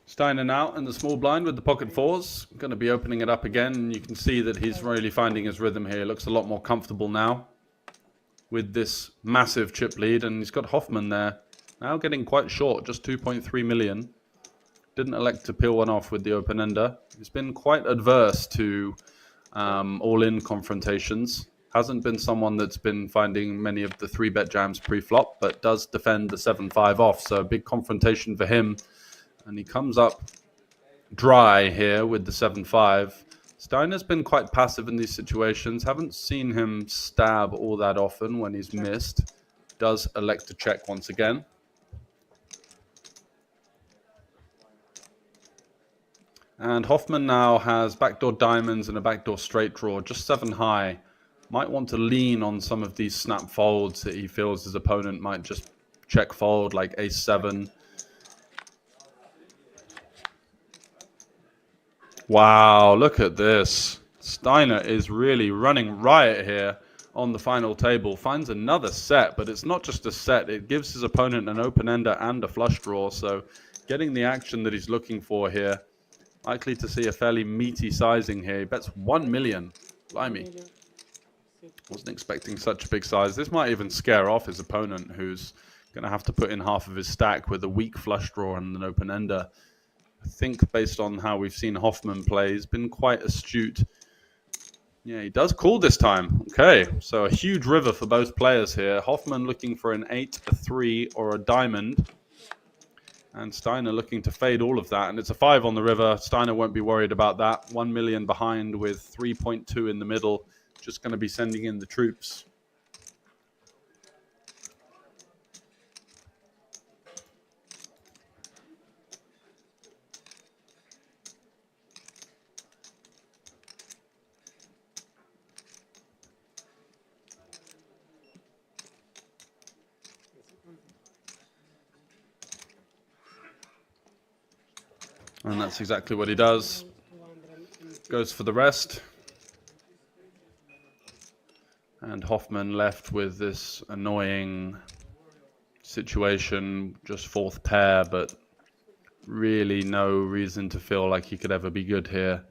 Steiner now in the small blind with the pocket fours. Going to be opening it up again, and you can see that he's really finding his rhythm here. Looks a lot more comfortable now with this massive chip lead, and he's got Hoffman there. Now getting quite short, just 2.3 million. Didn't elect to peel one off with the open ender. He's been quite adverse to all-in confrontations. Hasn't been someone that's been finding many of the 3-bet jams pre-flop, but does defend the 7-5 off. So a big confrontation for him. And he comes up dry here with the 7-5. Steiner's been quite passive in these situations. Haven't seen him stab all that often when he's missed. Does elect to check once again. And Hoffman now has backdoor diamonds and a backdoor straight draw, just 7 high. Might want to lean on some of these snap folds that he feels his opponent might just check fold, like ace-7. Wow, look at this. Steiner is really running riot here on the final table. Finds another set, but it's not just a set. It gives his opponent an open ender and a flush draw. So getting the action that he's looking for here. Likely to see a fairly meaty sizing here. He bets 1 million. Blimey. Wasn't expecting such a big size. This might even scare off his opponent, who's going to have to put in half of his stack with a weak flush draw and an open ender. I think based on how we've seen Hoffman play, he's been quite astute. Yeah, he does call this time. Okay, so a huge river for both players here. Hoffman looking for an 8, a 3, or a diamond. And Steiner looking to fade all of that. And it's a 5 on the river. Steiner won't be worried about that. 1 million behind with 3.2 in the middle. Just going to be sending in the troops. And that's exactly what he does. Goes for the rest. And Hoffman left with this annoying situation, just fourth pair, but really no reason to feel like he could ever be good here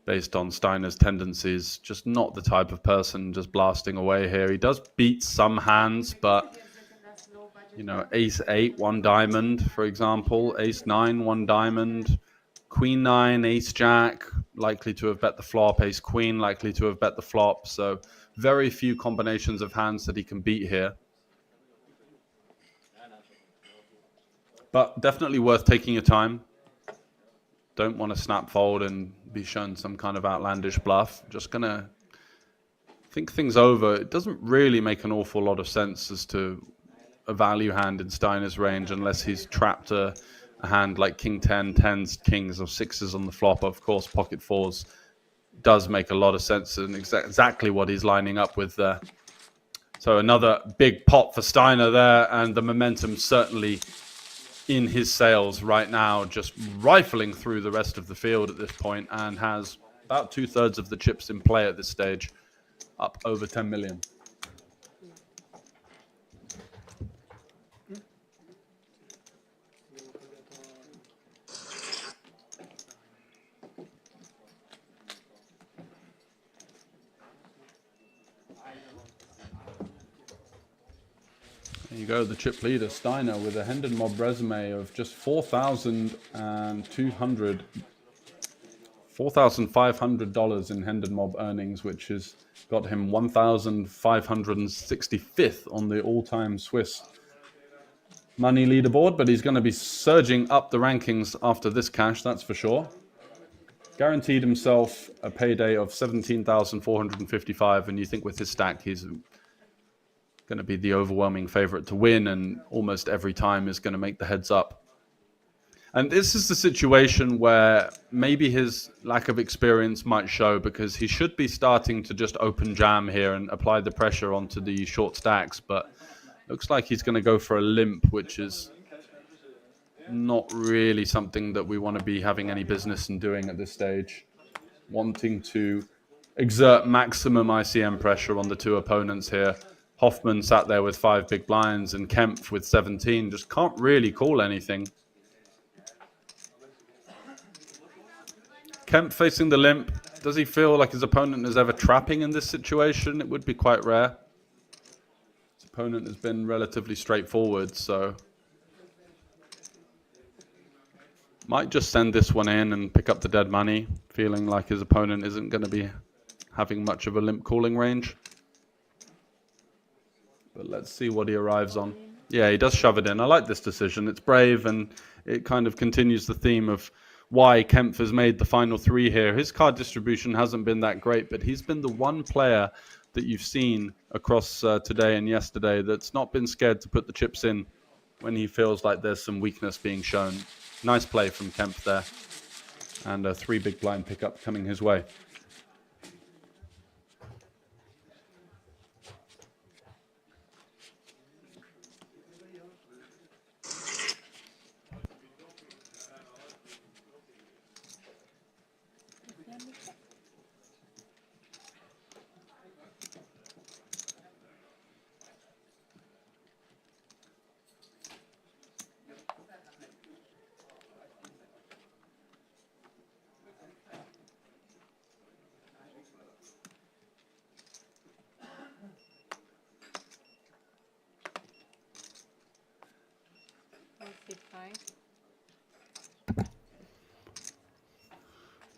based on Steiner's tendencies. Just not the type of person just blasting away here. He does beat some hands, but you know, ace 8, 1 diamond, for example, ace 9, 1 diamond, queen 9, ace jack, likely to have bet the flop, ace queen, likely to have bet the flop. So very few combinations of hands that he can beat here. But definitely worth taking your time. Don't want to snap fold and be shown some kind of outlandish bluff. Just going to think things over. It doesn't really make an awful lot of sense as to a value hand in Steiner's range unless he's trapped a hand like king 10, 10s, kings, or 6s on the flop. Of course, pocket 4s does make a lot of sense and exactly what he's lining up with there. So another big pot for Steiner there, and the momentum certainly in his sails right now, just rifling through the rest of the field at this point, and has about 2/3 of the chips in play at this stage, up over 10 million. There you go, the chip leader, Steiner, with a Hendon Mob resume of just $4,500 in Hendon Mob earnings, which has got him 1,565th on the all-time Swiss money leaderboard, but he's going to be surging up the rankings after this cash, that's for sure. Guaranteed himself a payday of 17,455, and you think with his stack he's going to be the overwhelming favorite to win, and almost every time is going to make the heads up. And this is the situation where maybe his lack of experience might show, because he should be starting to just open jam here and apply the pressure onto the short stacks, but looks like he's going to go for a limp, which is not really something that we want to be having any business in doing at this stage. Wanting to exert maximum ICM pressure on the two opponents here. Hoffman sat there with 5 big blinds, and Kempf with 17 just can't really call anything. Kempf facing the limp. Does he feel like his opponent is ever trapping in this situation? It would be quite rare. His opponent has been relatively straightforward, so might just send this one in and pick up the dead money, feeling like his opponent isn't going to be having much of a limp calling range. But let's see what he arrives on. Yeah, he does shove it in. I like this decision. It's brave, and it kind of continues the theme of why Kempf has made the final 3 here. His card distribution hasn't been that great, but he's been the one player that you've seen across today and yesterday that's not been scared to put the chips in when he feels like there's some weakness being shown. Nice play from Kempf there. And a 3 big blind pickup coming his way.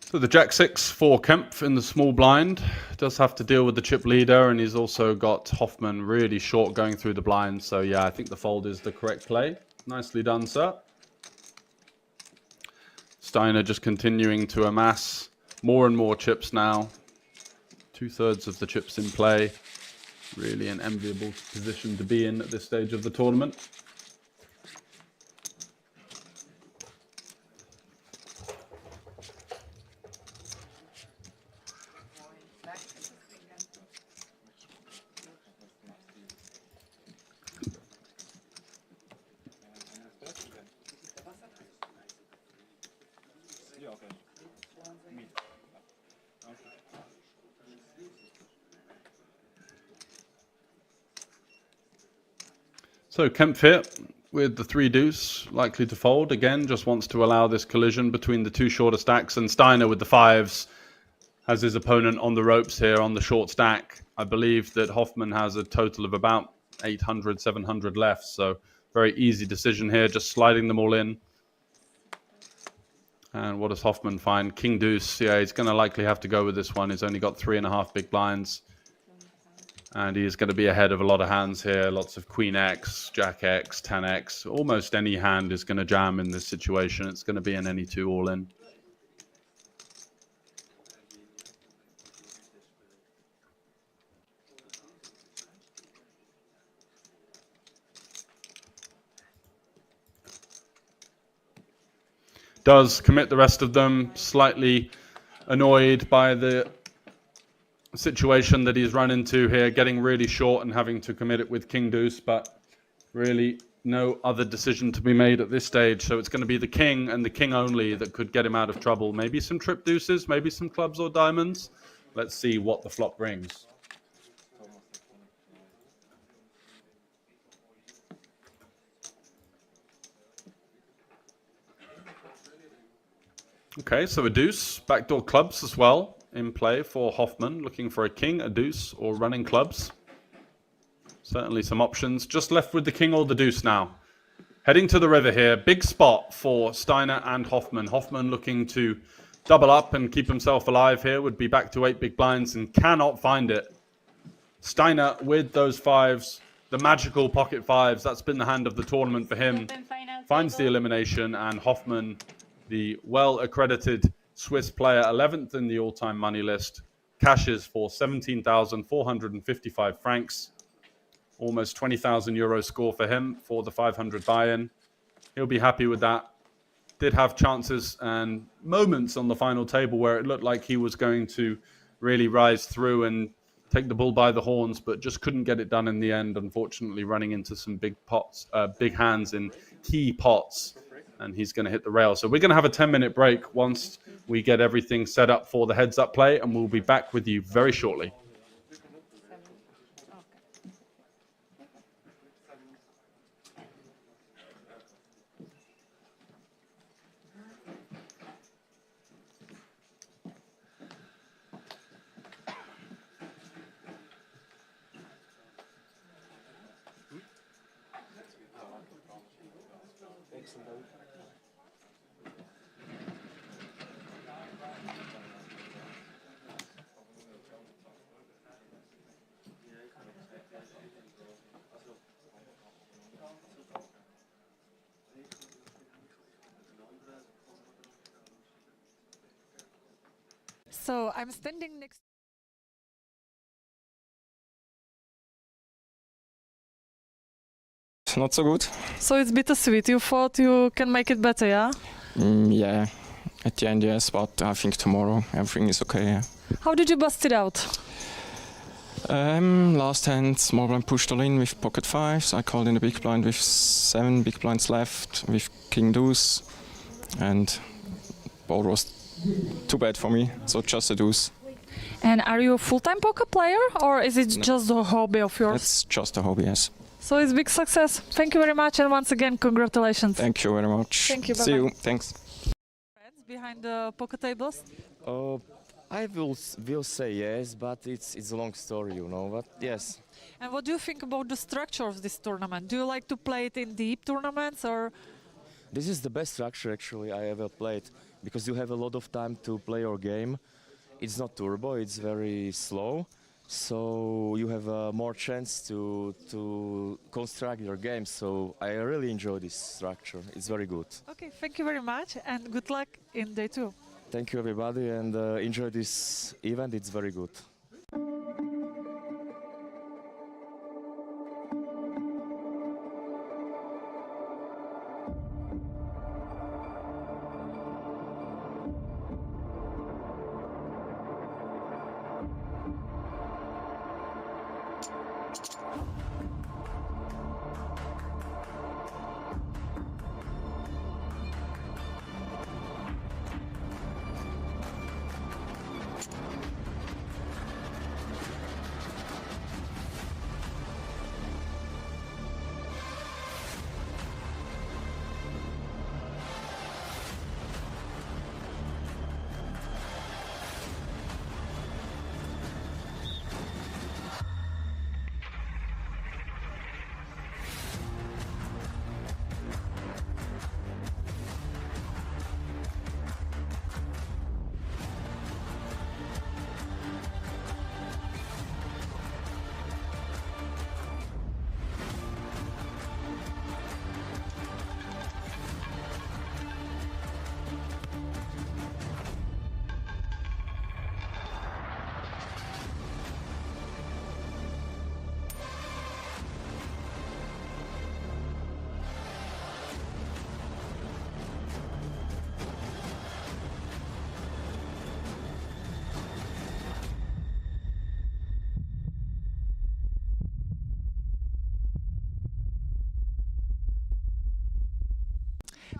So the Jack-6 for Kempf in the small blind. Does have to deal with the chip leader, and he's also got Hoffman really short going through the blind. So yeah, I think the fold is the correct play. Nicely done, sir. Steiner just continuing to amass more and more chips now. 2/3 of the chips in play. Really an enviable position to be in at this stage of the tournament. So Kempf here with the 3 deuce, likely to fold. Again, just wants to allow this collision between the 2 shorter stacks. And Steiner with the 5s has his opponent on the ropes here on the short stack. I believe that Hoffman has a total of about 800, 700 left. So very easy decision here, just sliding them all in. And what does Hoffman find? King deuce. Yeah, he's going to likely have to go with this one. He's only got 3.5 big blinds. And he is going to be ahead of a lot of hands here. Lots of Queen X, Jack X, 10X. Almost any hand is going to jam in this situation. It's going to be an any 2 all in. Does commit the rest of them. Slightly annoyed by the situation that he's run into here, getting really short and having to commit it with King deuce, but really no other decision to be made at this stage. So it's going to be the king and the king only that could get him out of trouble. Maybe some trip deuces, maybe some clubs or diamonds. Let's see what the flop brings. Okay, so a deuce, backdoor clubs as well in play for Hoffman, looking for a king, a deuce, or running clubs. Certainly some options. Just left with the king or the deuce now. Heading to the river here. Big spot for Steiner and Hoffman. Hoffman looking to double up and keep himself alive here. Would be back to 8 big blinds and cannot find it. Steiner with those 5s, the magical pocket 5s. That's been the hand of the tournament for him. Finds the elimination, and Hoffman, the well-accredited Swiss player, 11th in the all-time money list, cashes for 17,455 francs. Almost 20,000 euro score for him for the 500 buy-in. He'll be happy with that. Did have chances and moments on the final table where it looked like he was going to really rise through and take the bull by the horns, but just couldn't get it done in the end, unfortunately running into some big pots, big hands in key pots. And he's going to hit the rail. So we're going to have a 10-minute break once we get everything set up for the heads-up play, and we'll be back with you very shortly. So I'm standing next. Not so good. So it's bittersweet. You thought you can make it better, yeah? Yeah, at the end, yes, but I think tomorrow everything is okay. Yeah. How did you bust it out? Last hand, small blind pushed all in with pocket 5s. I called in the big blind with 7 big blinds left with king deuce, and board was too bad for me, so just a deuce. And are you a full-time poker player, or is it just a hobby of yours? It's just a hobby, yes. So it's big success. Thank you very much, and once again, congratulations. Thank you very much. Thank you. See bye-bye. you. Thanks. Friends behind the poker tables? I will say yes, but it's a long story, you know. But yes. And what do you think about the structure of this tournament? Do you like to play it in deep tournaments, or? This is the best structure actually I ever played, because you have a lot of time to play your game. It's not turbo, it's very slow, so you have more chance to construct your game. So I really enjoy this structure. It's very good. Okay, thank you very much, and good luck in day 2. Thank you everybody, and enjoy this event. It's very good.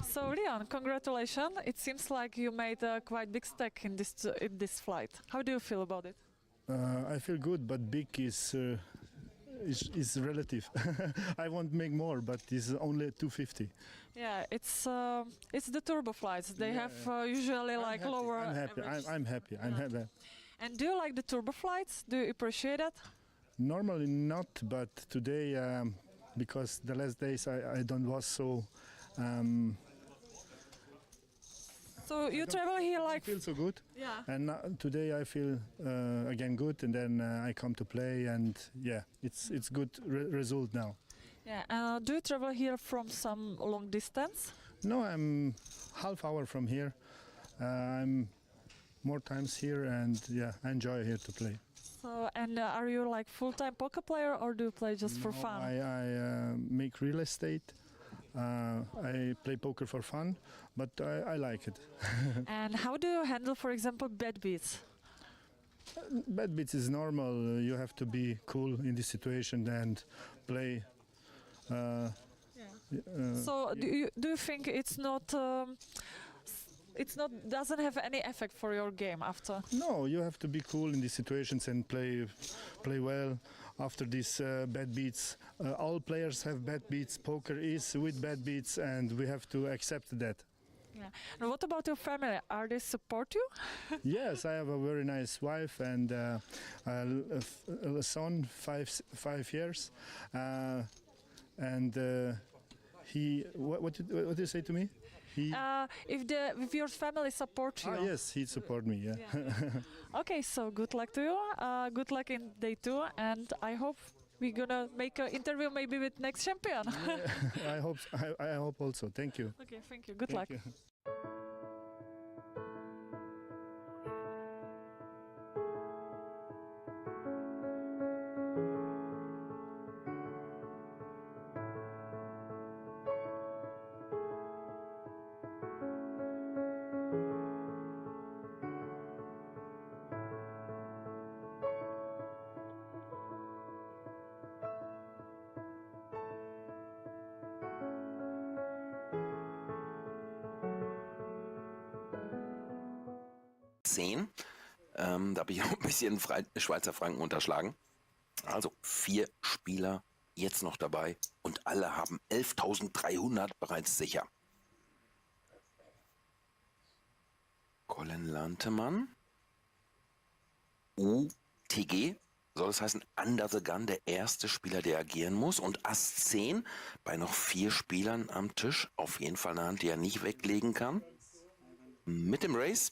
So Leon, congratulations! It seems like you made a quite big stake in this flight. How do you feel about it? I feel good, but big is relative. I want to make more, but it's only 250. Yeah, it's the turbo flights. They have usually like lower. I'm happy. I'm happy. I'm happy. And do you like the turbo flights? Do you appreciate it? Normally not, but today, because the last days I don't was so. So you travel here like. I feel so good. Yeah. And today I feel again good, and then I come to play, and yeah, it's good result now. Yeah. Do you travel here from some long distance? No, I'm half hour from here. I'm more times here, and yeah, I enjoy here to play. So, and are you like full-time poker player, or do you play just for fun? I make real estate. I play poker for fun, but I like it. And how do you handle, for example, bad beats? Bad beats is normal. You have to be cool in this situation and play. So do you think it's not doesn't have any effect for your game after? No, you have to be cool in these situations and play well after these bad beats. All players have bad beats. Poker is with bad beats, and we have to accept that. Yeah. And what about your family? Are they support you? Yes, I have a very nice wife and a son, 5 years, and he. What did you say to me? He. If your family support you. Yes, he support me. Yeah. Okay, so good luck to you. Good luck in day 2, and I hope we're gonna make an interview maybe with next champion. I hope. I hope also. Thank you. Okay, thank you. Good luck. You. Da habe ich auch ein bisschen Schweizer Franken unterschlagen. Also 4 Spieler jetzt noch dabei und alle haben 11.300 bereits sicher. Colin Lantemann. UTG. Soll das heißen, Under the Gun, der erste Spieler, der agieren muss. Und Ass 10 bei noch 4 Spielern am Tisch. Auf jeden Fall eine Hand, die er nicht weglegen kann. Mit dem Race.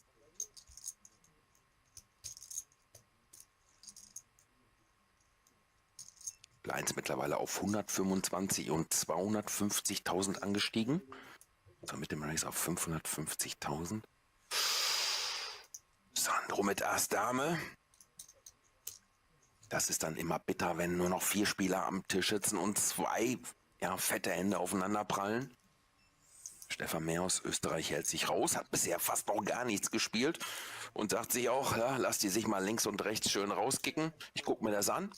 Blinds mittlerweile auf 125 und 250.000 angestiegen. So, mit dem Race auf 550.000. Sandro mit Ass Dame. Das ist dann immer bitter, wenn nur noch 4 Spieler am Tisch sitzen und 2 fette Hände aufeinander prallen. Stefan Mehr aus Österreich hält sich raus, hat bisher fast noch gar nichts gespielt und sagt sich auch, ja, lass die sich mal links und rechts schön rauskicken. Ich gucke mir das an.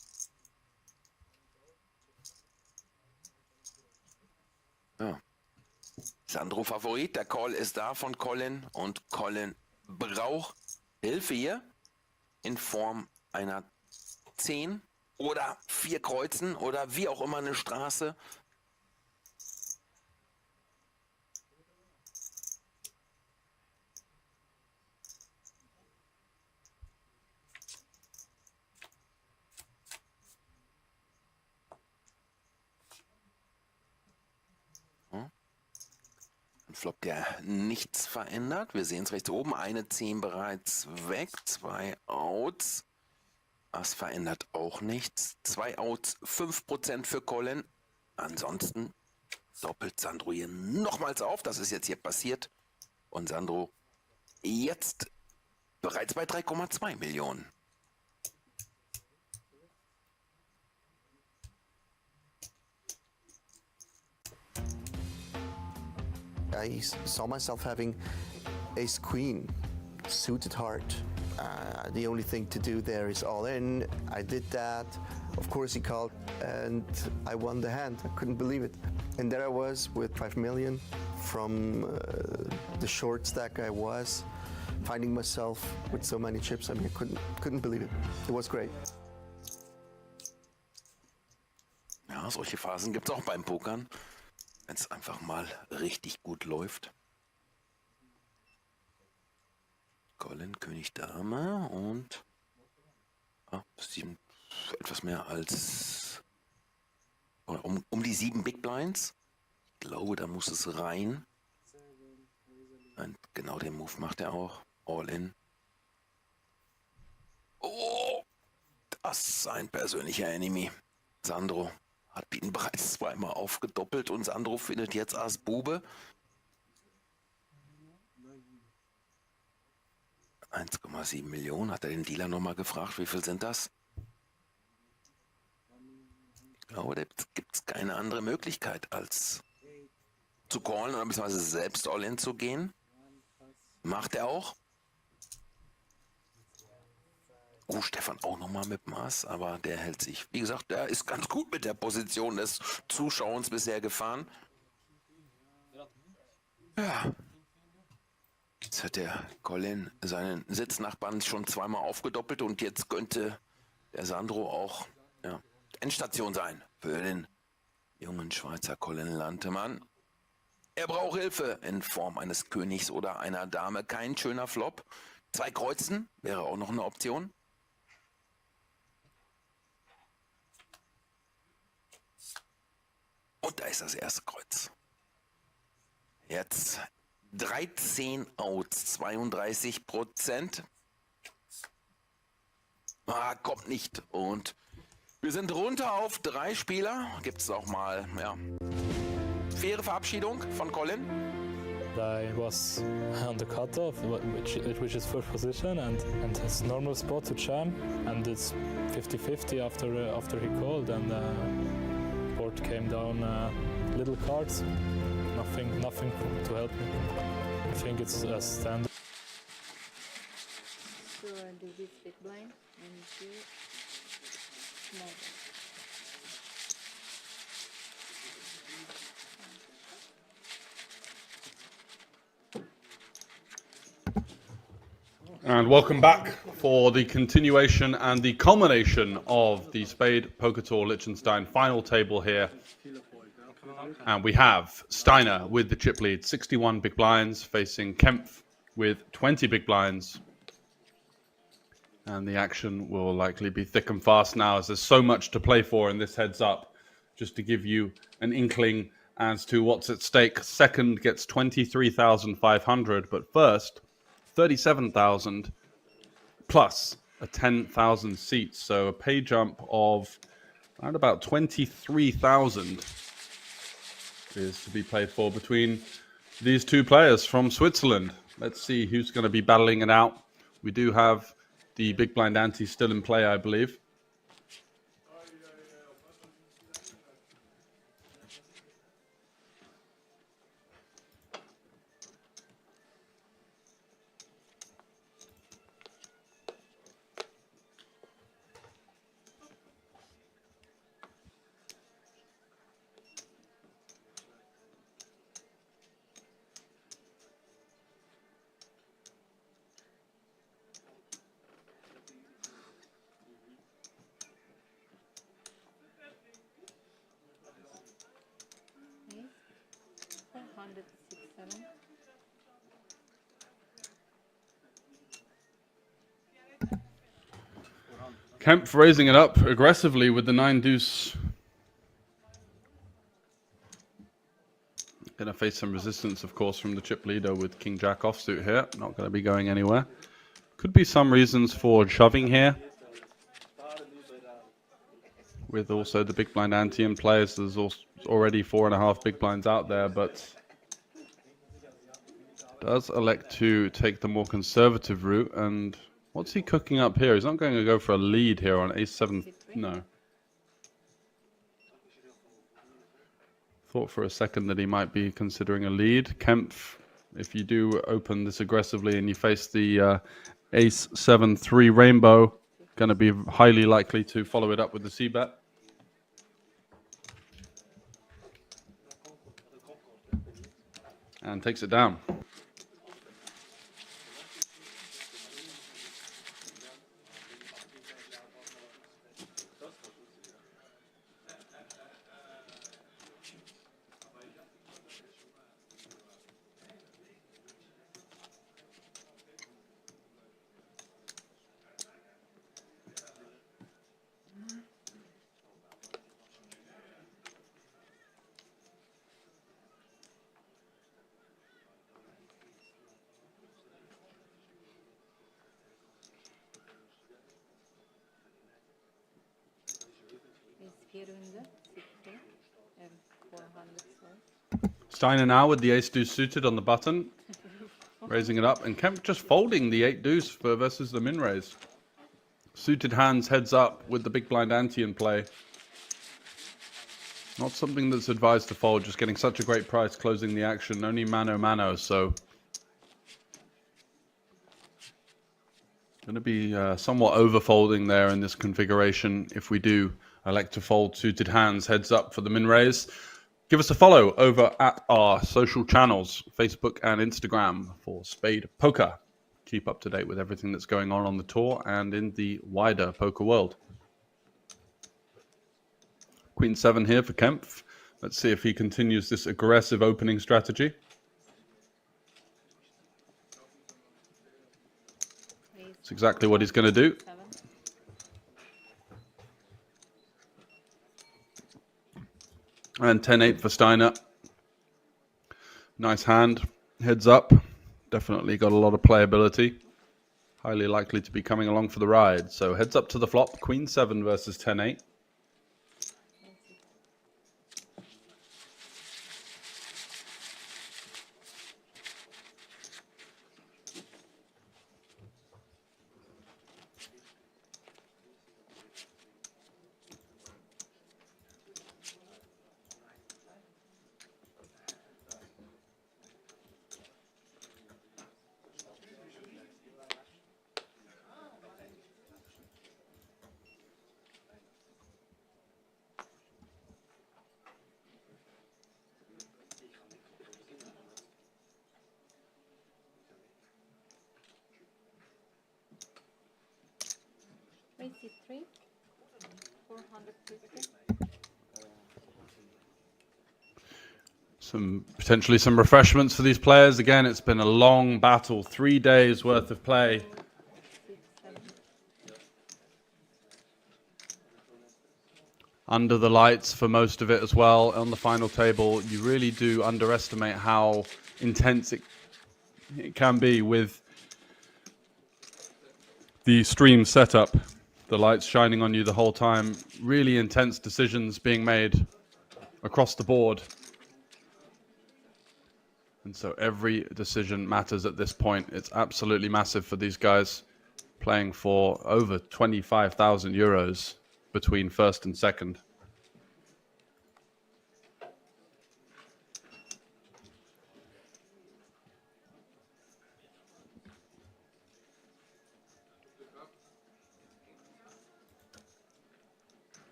Ja. Sandro Favorit, der Call ist da von Colin und Colin braucht Hilfe hier in Form einer 10 oder 4 Kreuzen oder wie auch immer eine Straße. Flop, der nichts verändert. Wir sehen es rechts oben. Eine 10 bereits weg. 2 Outs. Das verändert auch nichts. 2 Outs, 5% für Colin. Ansonsten doppelt Sandro hier nochmals auf. Das ist jetzt hier passiert. Und Sandro jetzt bereits bei 3,2 Millionen. I saw myself having ace queen, suited heart. The only thing to do there is all in. I did that. Of course he called and I won the hand. I couldn't believe it. And there I was with 5 million, from the short stack I was, finding myself with so many chips. I mean, I couldn't believe it. It was great. Ja, solche Phasen gibt es auch beim Pokern, wenn es einfach mal richtig gut läuft. Colin, König, Dame und etwas mehr als um die 7 Big Blinds. Ich glaube, da muss es rein. Und genau den Move macht er auch. All in. Oh, das ist sein persönlicher Enemy. Sandro hat ihn bereits zweimal aufgedoppelt und Sandro findet jetzt Ass Bube. 1,7 Millionen. Hat er den Dealer nochmal gefragt, wie viel sind das? Ich glaube, da gibt es keine andere Möglichkeit, als zu callen oder beziehungsweise selbst All-In zu gehen. Macht er auch. Stefan auch nochmal mit Maß, aber der hält sich. Wie gesagt, der ist ganz gut mit der Position des Zuschauers bisher gefahren. Ja. Jetzt hat der Colin seinen Sitznachbarn schon zweimal aufgedoppelt und jetzt könnte der Sandro auch Endstation sein für den jungen Schweizer Colin Lantemann. Er braucht Hilfe in Form eines Königs oder einer Dame. Kein schöner Flop. 2 Kreuzen wäre auch noch eine Option. Und da ist das erste Kreuz. Jetzt 13 Outs, 32%. Kommt nicht. Und wir sind runter auf 3 Spieler. Gibt es auch mal, faire Verabschiedung von Colin. I was on the cutoff, which is first position, and his normal spot to jam, and it's 50-50 after he called, and board came down little cards, nothing to help me. I think it's a standard. So do this big blind and do small blind. And welcome back for the continuation and the culmination of the Spade Poker Tour Liechtenstein final table here. And we have Steiner with the chip lead, 61 big blinds, facing Kempf with 20 big blinds. And the action will likely be thick and fast now, as there's so much to play for in this heads up. Just to give you an inkling as to what's at stake. Second gets 23,500, but first 37,000 plus a 10,000 seats, so a pay jump of around about 23,000 is to be played for between these two players from Switzerland. Let's see who's going to be battling it out. We do have the big blind ante still in play, I believe. Kempf raising it up aggressively with the 9-deuce. Going to face some resistance, of course, from the chip leader with King-Jack offsuit here. Not going to be going anywhere. Could be some reasons for shoving here. With also the big blind ante in play. So there's also already 4.5 big blinds out there, but does elect to take the more conservative route. And what's he cooking up here? He's not going to go for a lead here on ace-7. No. Thought for a second that he might be considering a lead. Kempf, if you do open this aggressively and you face the ace-7-3 rainbow, going to be highly likely to follow it up with the c-bet. and takes it down. Steiner now with the ace-deuce suited on the button, raising it up, and Kemp just folding the 8-deuce versus the min-raise. Suited hands heads up with the big blind ante in play. Not something that's advised to fold, just getting such a great price closing the action. Only mano, so going to be somewhat over-folding there in this configuration if we do elect to fold suited hands heads up for the min-raise. Give us a follow over at our social channels, Facebook and Instagram for Spade Poker. Keep up to date with everything that's going on the tour and in the wider poker world. Queen 7 here for Kempf. Let's see if he continues this aggressive opening strategy. It's exactly what he's going to do. And 10-8 for Steiner. Nice hand. Heads up. Definitely got a lot of playability. Highly likely to be coming along for the ride. So heads up to the flop. Queen 7 versus 10-8. Potentially some refreshments for these players. Again, it's been a long battle, 3 days worth of play. Under the lights for most of it as well. On the final table, you really do underestimate how intense it can be with the stream setup. The lights shining on you the whole time. Really intense decisions being made across the board. And so every decision matters at this point. It's absolutely massive for these guys, playing for over 25,000 euros between first and second.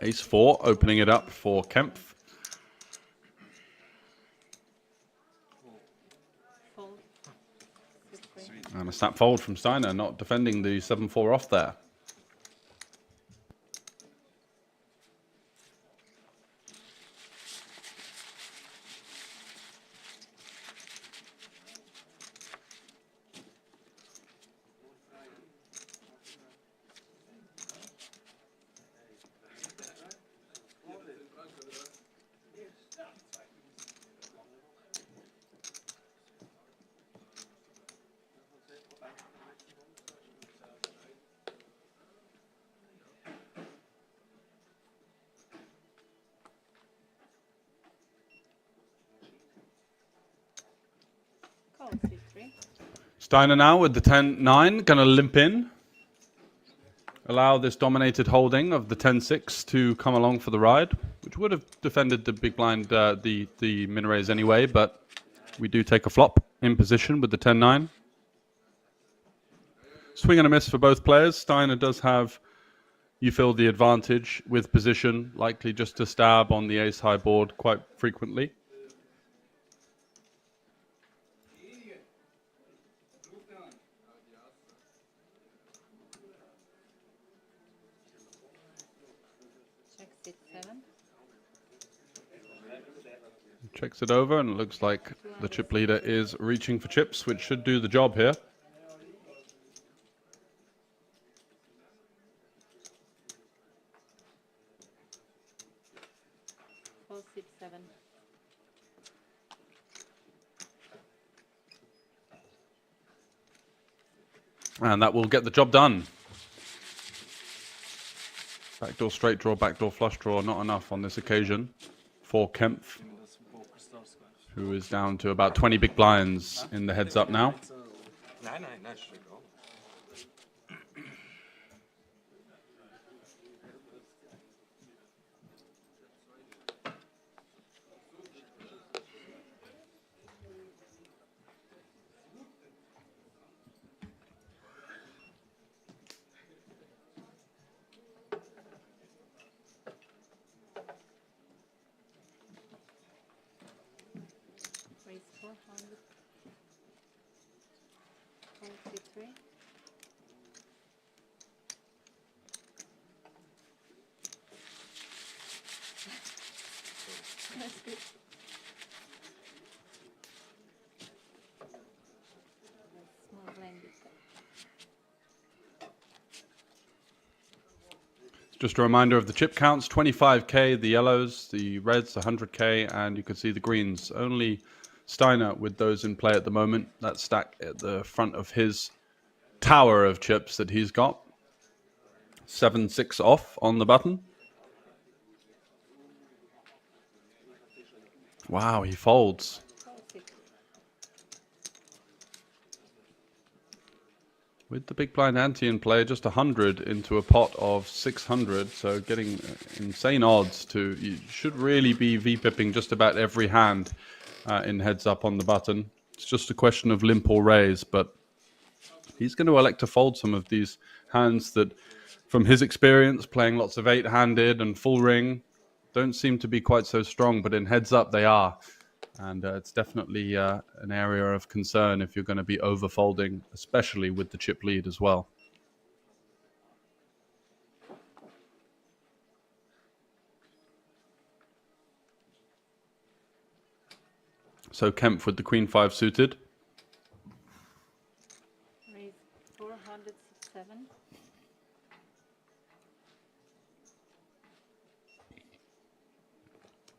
Ace 4 opening it up for Kempf. And a snap fold from Steiner, not defending the 7-4 off there. Steiner now with the 10-9, going to limp in. Allow this dominated holding of the 10-6 to come along for the ride, which would have defended the big blind, the min-raise anyway, but we do take a flop in position with the 10-9. Swing and a miss for both players. Steiner does have, you feel, the advantage with position, likely just to stab on the ace-high board quite frequently. Checks it over, and it looks like the chip leader is reaching for chips, which should do the job here. And that will get the job done. Backdoor straight draw, backdoor flush draw, not enough on this occasion for Kempf, who is down to about 20 big blinds in the heads up now. Just a reminder of the chip counts: 25k the yellows, the reds 100k, and you can see the greens. Only Steiner with those in play at the moment. That stack at the front of his tower of chips that he's got. 7-6 off on the button. Wow, he folds. With the big blind ante in play, just 100 into a pot of 600, so getting insane odds to... You should really be V-pipping just about every hand in heads up on the button. It's just a question of limp or raise, but he's going to elect to fold some of these hands that, from his experience, playing lots of 8-handed and full ring, don't seem to be quite so strong, but in heads up they are. And it's definitely an area of concern if you're going to be overfolding, especially with the chip lead as well. So Kempf with the Queen 5 suited. Raise 467.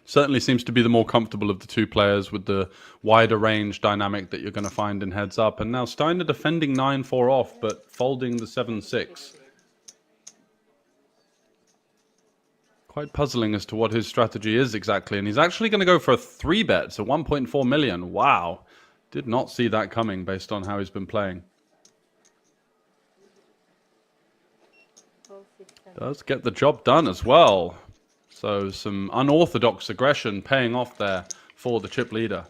Certainly seems to be the more comfortable of the two players with the wider range dynamic that you're going to find in heads up. And now Steiner defending 9-4 off, but folding the 7-6. Quite puzzling as to what his strategy is exactly. And he's actually going to go for a 3-bet, so 1.4 million. Wow. Did not see that coming based on how he's been playing. Does get the job done as well. So some unorthodox aggression paying off there for the chip leader.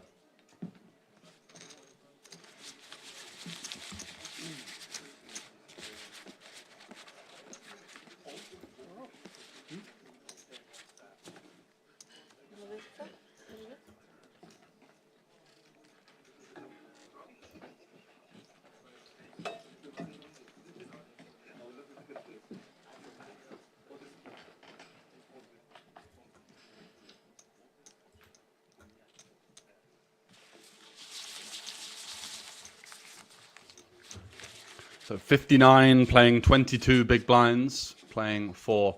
So 59 playing 22 big blinds, playing for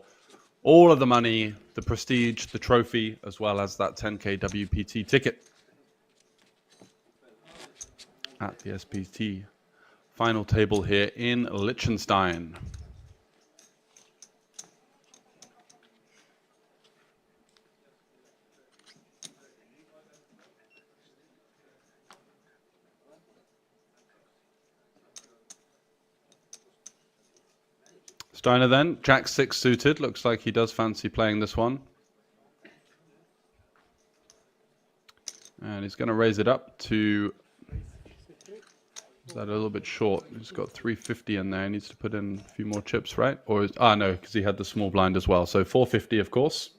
all of the money, the prestige, the trophy, as well as that 10k WPT ticket at the SPT final table here in Liechtenstein. Steiner then, Jack 6 suited. Looks like he does fancy playing this one. And he's going to raise it up to... Is that a little bit short? He's got 350 in there. He needs to put in a few more chips, right? Or is, no, because he had the small blind as well. So 450, of course.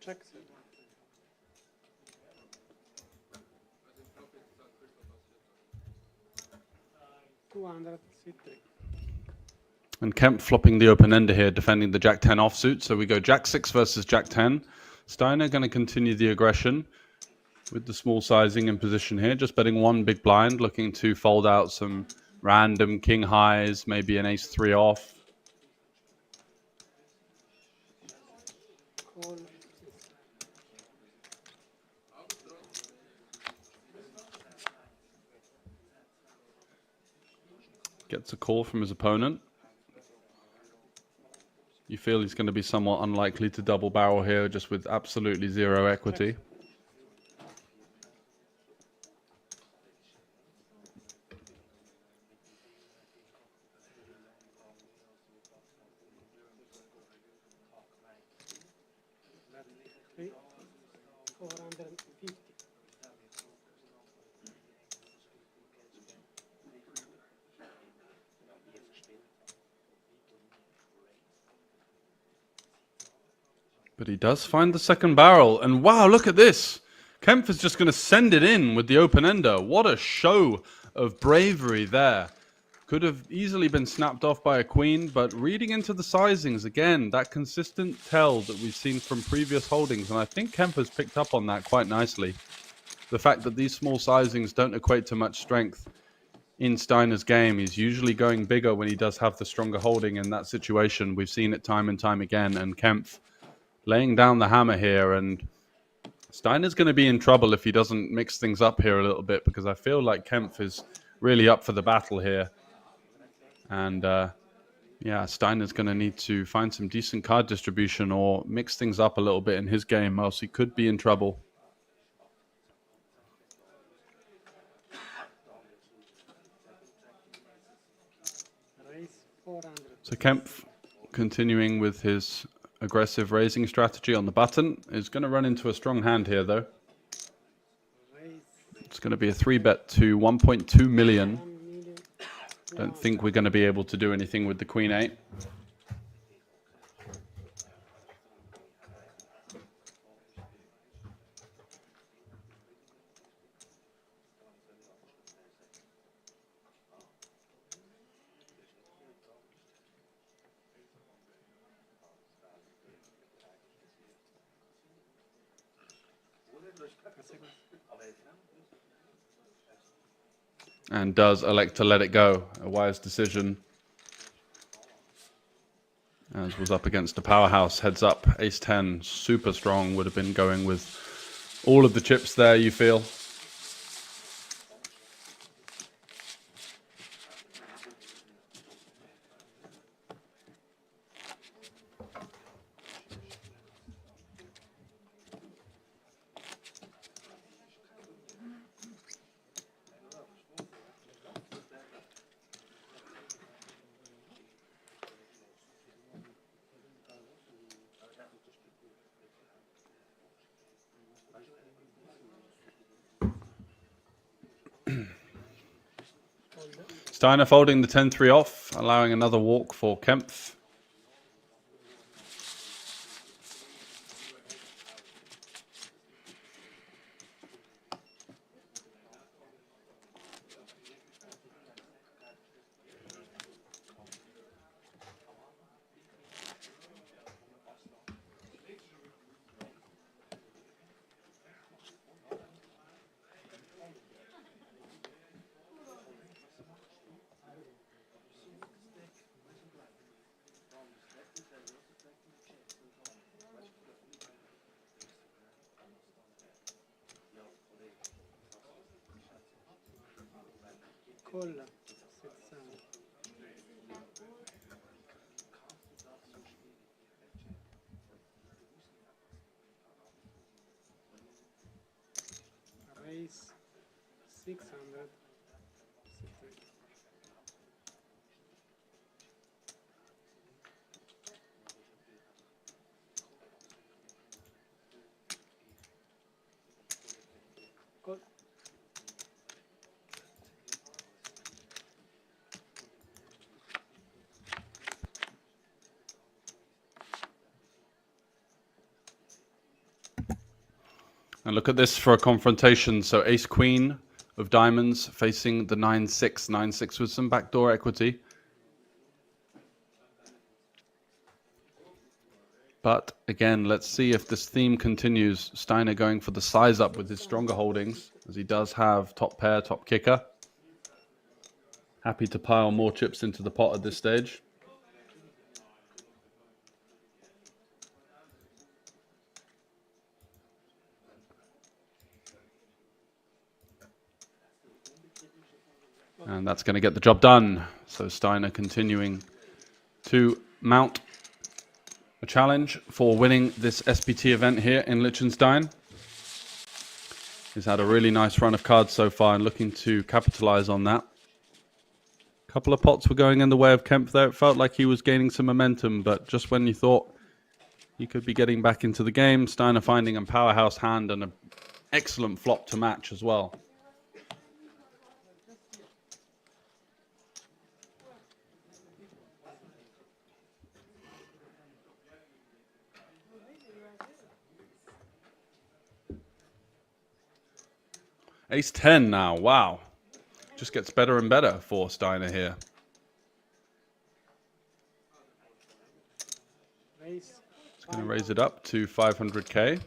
Check. 203. And Kemp flopping the open ender here, defending the Jack-10 offsuit. So we go Jack-6 versus Jack-10. Steiner going to continue the aggression with the small sizing in position here. Just betting one big blind, looking to fold out some random king highs, maybe an ace-3 off. Call. Gets a call from his opponent. You feel he's going to be somewhat unlikely to double barrel here, just with absolutely zero equity. But he does find the second barrel. And wow, look at this. Kempf is just going to send it in with the open ender. What a show of bravery there. Could have easily been snapped off by a queen, but reading into the sizings, again, that consistent tell that we've seen from previous holdings. And I think Kempf has picked up on that quite nicely. The fact that these small sizings don't equate to much strength in Steiner's game. He's usually going bigger when he does have the stronger holding in that situation. We've seen it time and time again. And Kempf laying down the hammer here, and Steiner's going to be in trouble if he doesn't mix things up here a little bit, because I feel like Kempf is really up for the battle here. And yeah, Steiner's going to need to find some decent card distribution or mix things up a little bit in his game, else he could be in trouble. So Kempf, continuing with his aggressive raising strategy on the button, is going to run into a strong hand here, though. It's going to be a 3-bet to 1.2 million. Don't think we're going to be able to do anything with the Queen 8. And does elect to let it go. A wise decision. As was up against a powerhouse. Heads up, ace-10, super strong. Would have been going with all of the chips there, you feel. Steiner folding the 10-3 off, allowing another walk for Kempf. Call. Raise 600. Call. And look at this for a confrontation. So ace queen of diamonds facing the 9-6. 9-6 with some backdoor equity. But again, let's see if this theme continues. Steiner going for the size up with his stronger holdings, as he does have top pair, top kicker. Happy to pile more chips into the pot at this stage. And that's going to get the job done. So Steiner continuing to mount a challenge for winning this SPT event here in Liechtenstein. He's had a really nice run of cards so far and looking to capitalize on that. A couple of pots were going in the way of Kempf there. It felt like he was gaining some momentum, but just when you thought he could be getting back into the game, Steiner finding a powerhouse hand and an excellent flop to match as well. Ace 10 now, wow. Just gets better and better for Steiner here. It's going to raise it up to 500k.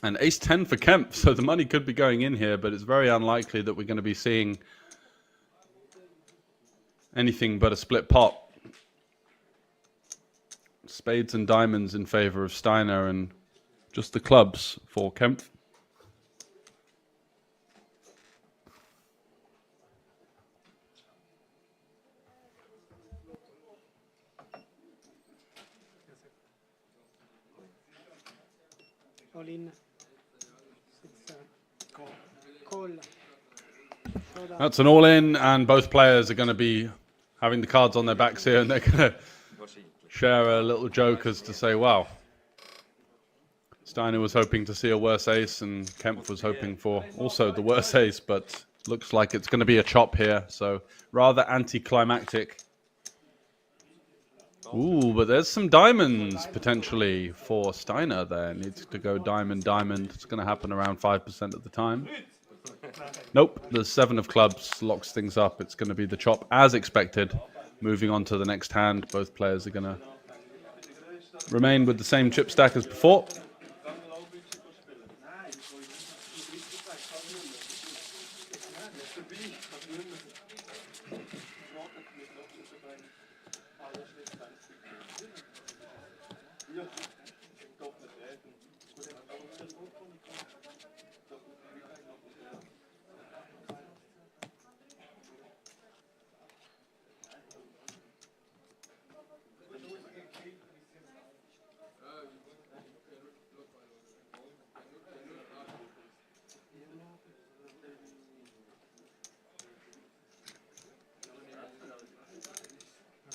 And ace 10 for Kempf, so the money could be going in here, but it's very unlikely that we're going to be seeing anything but a split pot. Spades and diamonds in favor of Steiner and just the clubs for Kempf. All in. Call. That's an all-in, and both players are going to be having the cards on their backs here, and they're going to share a little joke as to say, wow, Steiner was hoping to see a worse ace, and Kempf was hoping for also the worse ace, but looks like it's going to be a chop here, so rather anticlimactic. Ooh, but there's some diamonds potentially for Steiner there. Needs to go diamond, diamond. It's going to happen around 5% of the time. Nope, the 7 of clubs locks things up. It's going to be the chop as expected. Moving on to the next hand. Both players are going to remain with the same chip stack as before.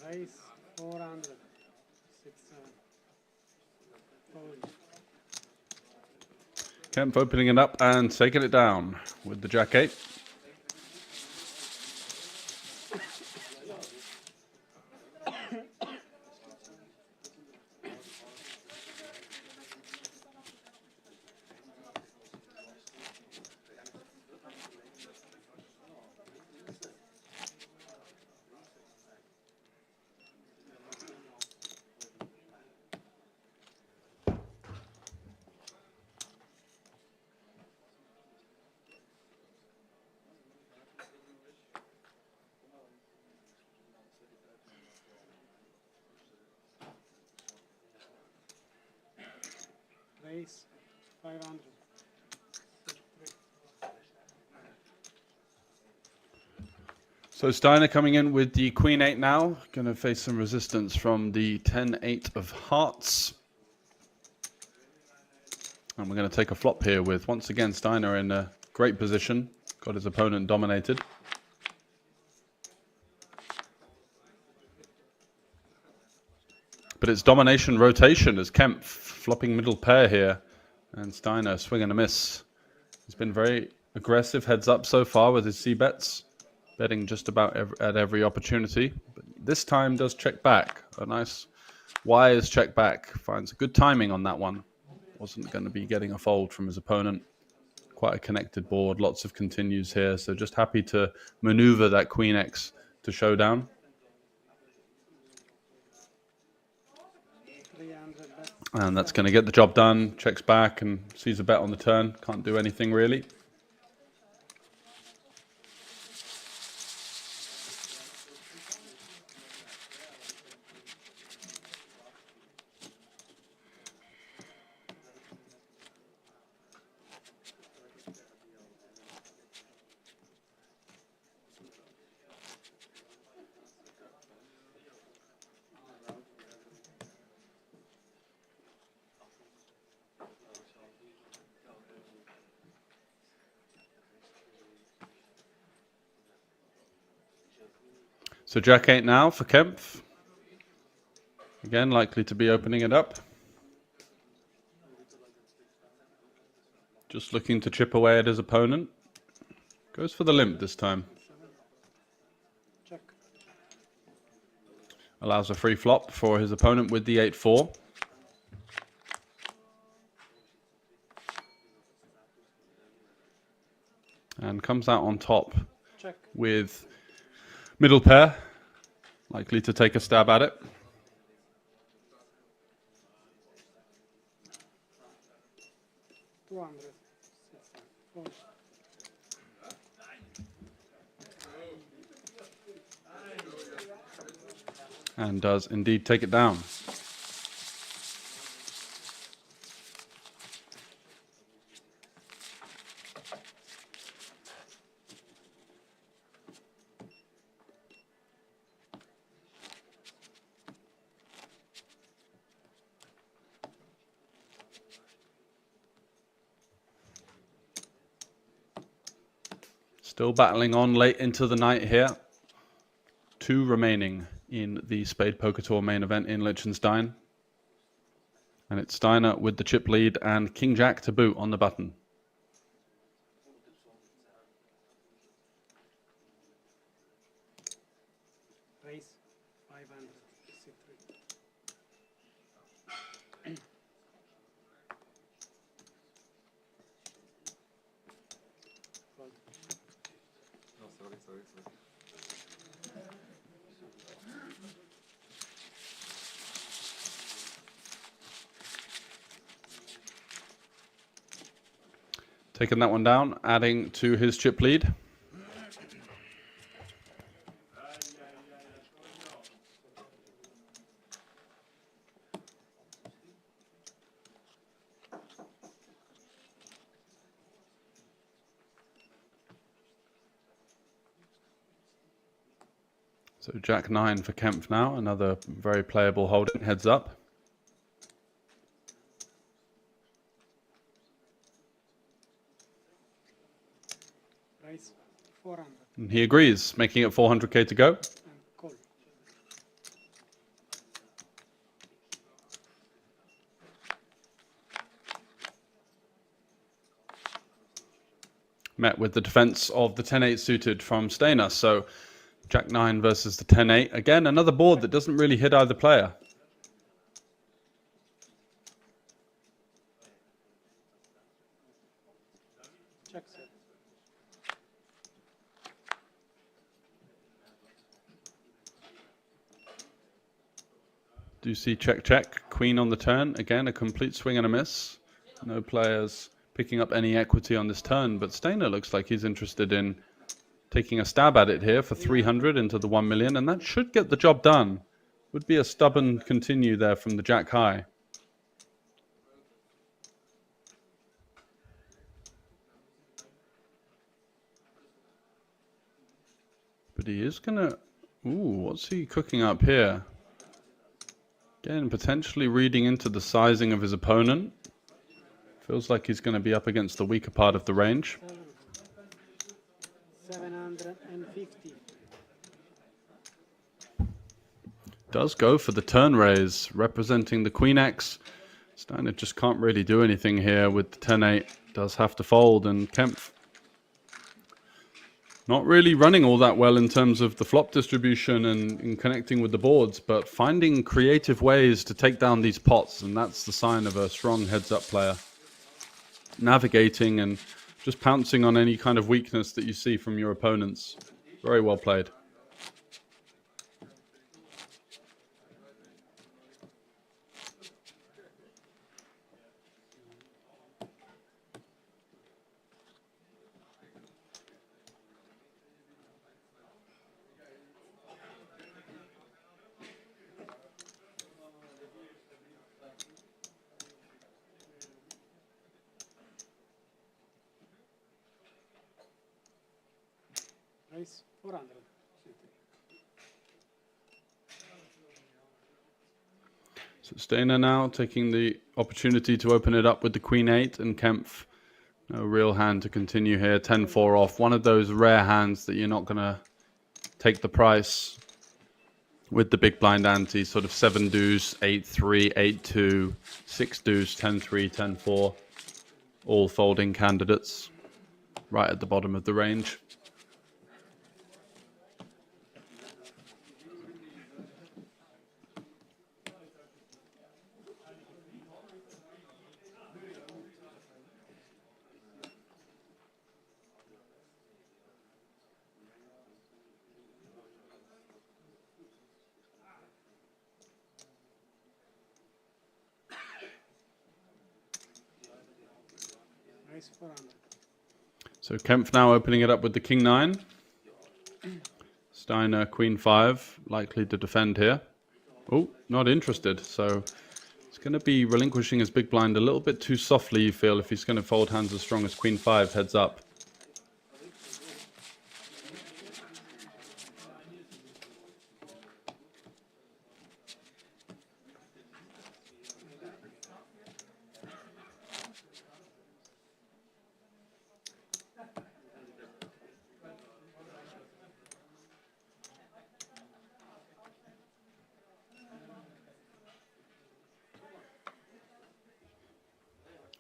Raise 400. 6, Kempf opening it up and taking it down with the Jack 8. Raise 500. So Steiner coming in with the Queen 8 now. Going to face some resistance from the 10-8 of hearts. And we're going to take a flop here with, once again, Steiner in a great position. Got his opponent dominated. But it's domination rotation as Kempf flopping middle pair here. And Steiner swing and a miss. He's been very aggressive heads up so far with his C-bets. Betting just about at every opportunity. But this time does check back. A nice wise check back. Finds a good timing on that one. wasn't going to be getting a fold from his opponent. Quite a connected board, lots of continues here. So just happy to maneuver that Queen X to showdown. And that's going to get the job done. Checks back and sees a bet on the turn. Can't do anything really. So Jack 8 now for Kempf. Again, likely to be opening it up. Just looking to chip away at his opponent. Goes for the limp this time. Allows a free flop for his opponent with the 8-4. And comes out on top with middle pair, likely to take a stab at it. And does indeed take it down. Still battling on late into the night here. 2 remaining in the Spadepoker Tour main event in Liechtenstein. And it's Steiner with the chip lead and King Jack to boot on the button. Raise 500. Sorry. Taking that one down, adding to his chip lead. So Jack 9 for Kempf now, another very playable holding, heads up. Raise 400. And he agrees, making it 400k to go. Call. Met with the defense of the 10-8 suited from Steiner. So Jack 9 versus the 10-8. Again, another board that doesn't really hit either player. Check, sir. Do you see check, queen on the turn? Again, a complete swing and a miss. No players picking up any equity on this turn, but Steiner looks like he's interested in taking a stab at it here for 300 into the 1 million, and that should get the job done. Would be a stubborn continue there from the Jack high. But he is gonna... Ooh, what's he cooking up here? Again, potentially reading into the sizing of his opponent. Feels like he's going to be up against the weaker part of the range. 750. Does go for the turn raise, representing the Queen X. Steiner just can't really do anything here with the 10-8. Does have to fold, and Kempf Not really running all that well in terms of the flop distribution and connecting with the boards, but finding creative ways to take down these pots, and that's the sign of a strong heads-up player. Navigating and just pouncing on any kind of weakness that you see from your opponents. Very well played. Raise 400. So Steiner now taking the opportunity to open it up with the Queen 8, and Kempf, no real hand to continue here. 10-4 off. One of those rare hands that you're not going to take the price with the big blind ante. Sort of 7 deuce, 8-3, 8-2, 6 deuce, 10-3, 10-4. All folding candidates right at the bottom of the range. Raise 400. So Kempf now opening it up with the King 9. Steiner Queen 5, likely to defend here. Oh, not interested. So it's going to be relinquishing his big blind a little bit too softly, you feel, if he's going to fold hands as strong as Queen 5 heads up.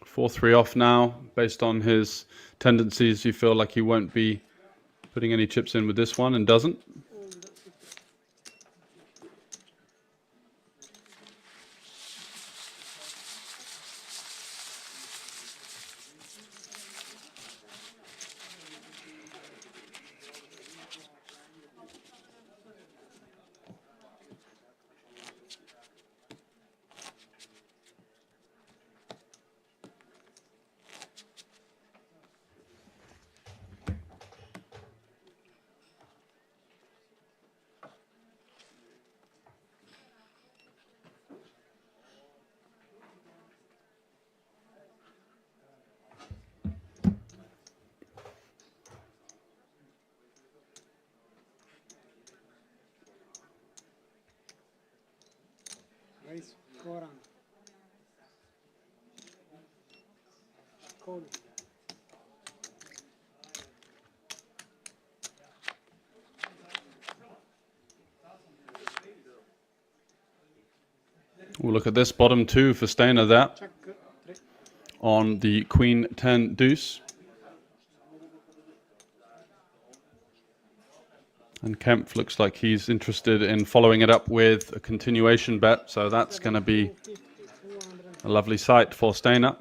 Four 3 off now. Based on his tendencies, you feel like he won't be putting any chips in with this one, and doesn't. Raise 400. Call. We'll look at this bottom 2 for Steiner there on the Queen 10 deuce. And Kempf looks like he's interested in following it up with a continuation bet, so that's going to be a lovely sight for Steiner.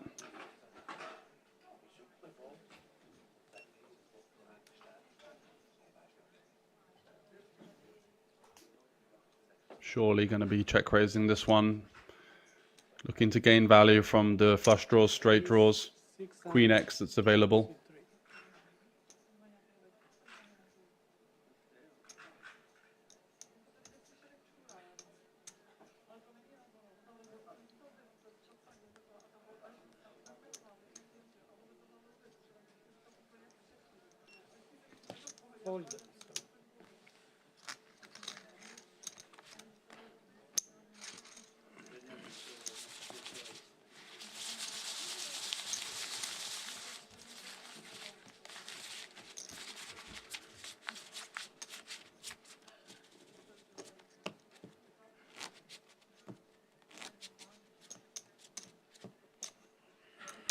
Surely going to be check raising this one. Looking to gain value from the flush draws, straight draws, Queen X that's available. Fold.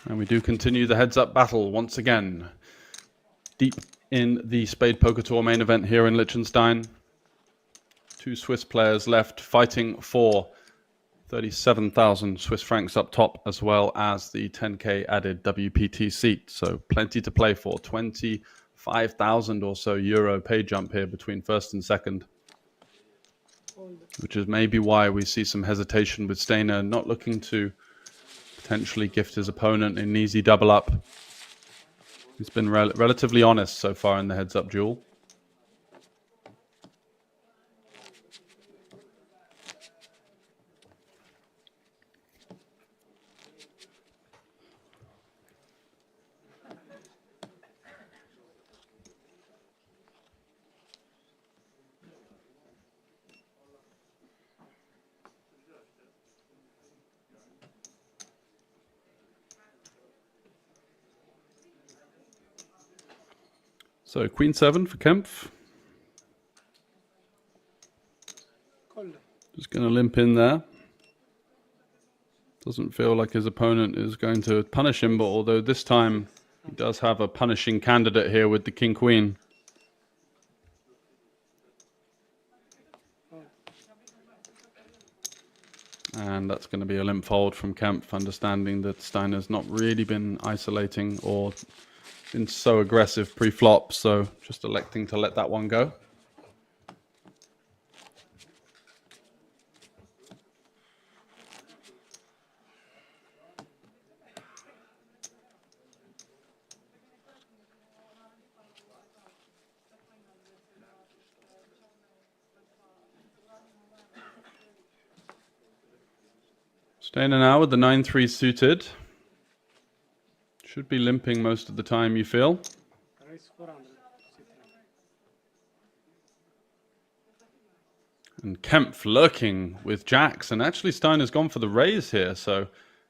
And we do continue the heads-up battle once again. Deep in the Spade Poker Tour main event here in Liechtenstein. 2 Swiss players left fighting for 37,000 Swiss francs up top, as well as the 10k added WPT seat. So plenty to play for. 25,000 or so euro pay jump here between first and second, which is maybe why we see some hesitation with Steiner not looking to potentially gift his opponent an easy double up. He's been relatively honest so far in the heads-up duel. So Queen 7 for Kempf. Just going to limp in there. Doesn't feel like his opponent is going to punish him, but although this time he does have a punishing candidate here with the King Queen. And that's going to be a limp fold from Kempf, understanding that Steiner's not really been isolating or been so aggressive pre-flop, so just electing to let that one go. Steiner now with the 9-3 suited. Should be limping most of the time, you feel. And Kempf lurking with jacks, and actually Steiner's gone for the raise here, so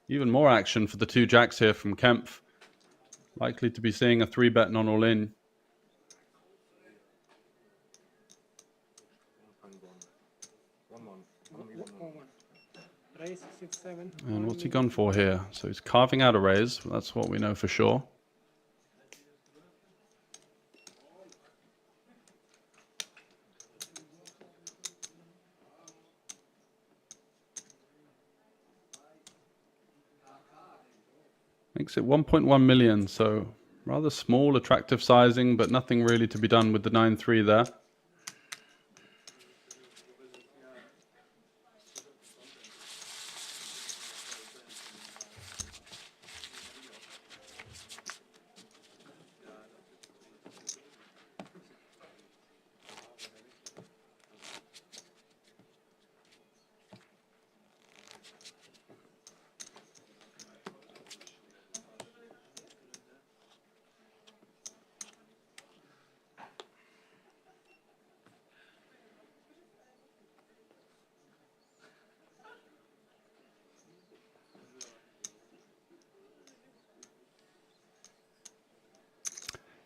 even more action for the 2 jacks here from Kempf. Likely to be seeing a 3-bet non-all-in. And what's he gone for here? So he's carving out a raise. That's what we know for sure. Makes it 1.1 million. So rather small, attractive sizing, but nothing really to be done with the 9-3 there.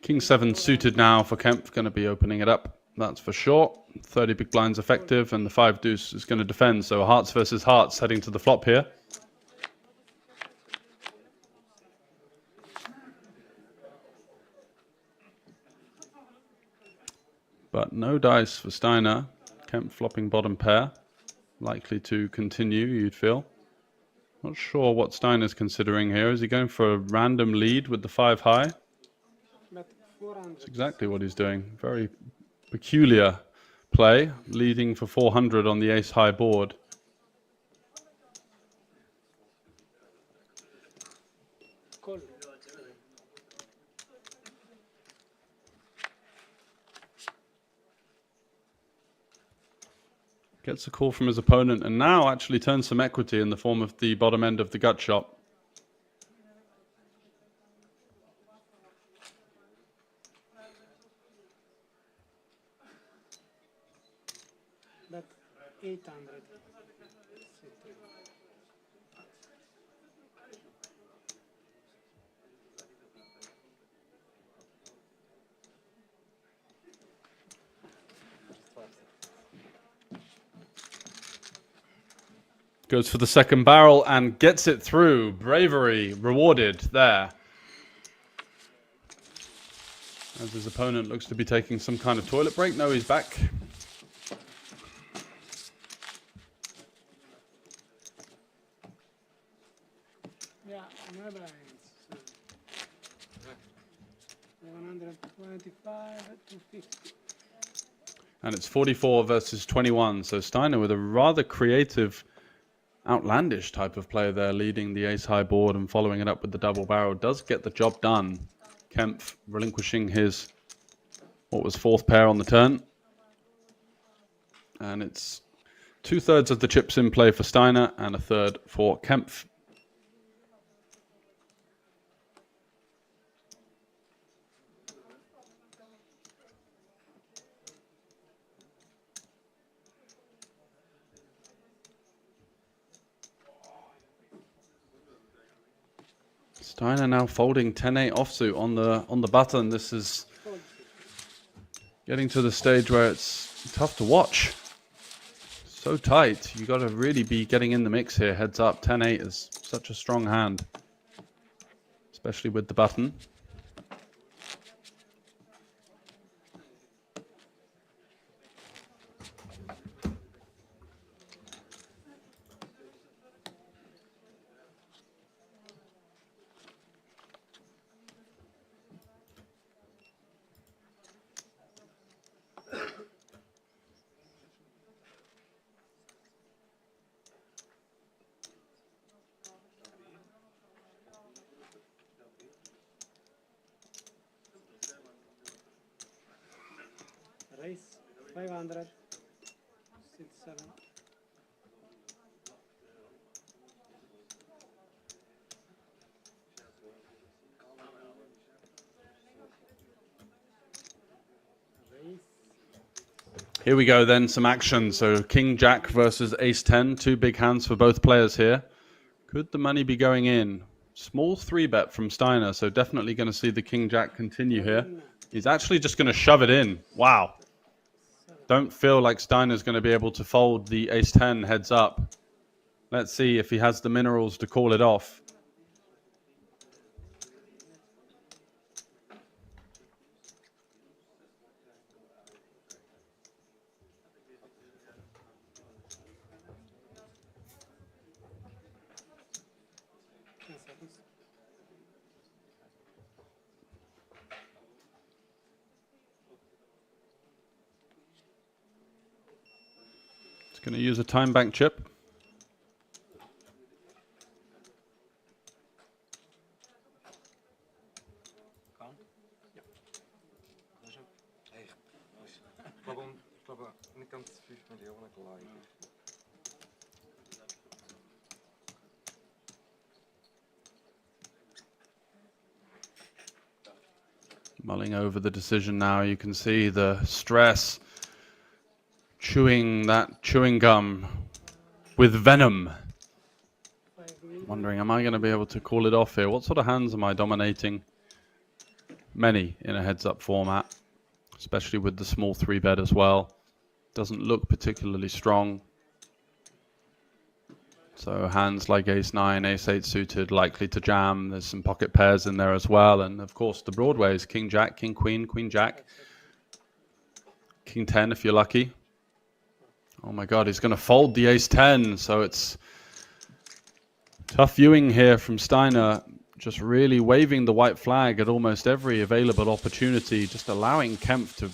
King 7 suited now for Kempf, going to be opening it up, that's for sure. 30 big blinds effective, and the 5 deuce is going to defend, so hearts versus hearts heading to the flop here. But no dice for Steiner. Kempf flopping bottom pair, likely to continue, you'd feel. Not sure what Steiner's considering here. Is he going for a random lead with the 5 high? That's exactly what he's doing. Very peculiar play, leading for 400 on the ace high board. Gets a call from his opponent and now actually turns some equity in the form of the bottom end of the gut shot. But 800. Goes for the second barrel and gets it through. Bravery rewarded there. as his opponent looks to be taking some kind of toilet break. No, he's back. Yeah, my bad. 125 to 50. And it's 44 versus 21. So Steiner with a rather creative, outlandish type of player there, leading the ace-high board and following it up with the double barrel. Does get the job done. Kempf relinquishing his, what was fourth pair on the turn. And it's 2/3 of the chips in play for Steiner and 1/3 for Kempf. Steiner now folding 10-8 offsuit on the button. This is getting to the stage where it's tough to watch. So tight. You got to really be getting in the mix here. Heads up. 10-8 is such a strong hand, especially with the button. Race 500, 6, 7. Here we go then, some action. So King Jack versus Ace 10, two big hands for both players here. Could the money be going in? Small 3-bet from Steiner, so definitely going to see the King Jack continue here. He's actually just going to shove it in. Wow. Don't feel like Steiner's going to be able to fold the Ace 10 heads up. Let's see if he has the minerals to call it off. Going to use a time bank chip. Mulling over the decision now, you can see the stress. Chewing that chewing gum with venom. Wondering, am I going to be able to call it off here? What sort of hands am I dominating? Many in a heads-up format, especially with the small 3-bet as well. Doesn't look particularly strong. So hands like Ace 9, Ace 8 suited, likely to jam. There's some pocket pairs in there as well. And of course, the Broadways, King Jack, King Queen, Queen Jack. King 10 if you're lucky. Oh my God, he's going to fold the Ace 10. So it's tough viewing here from Steiner. Just really waving the white flag at almost every available opportunity. Just allowing Kempf to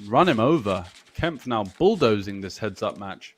run him over. Kempf now bulldozing this heads-up match.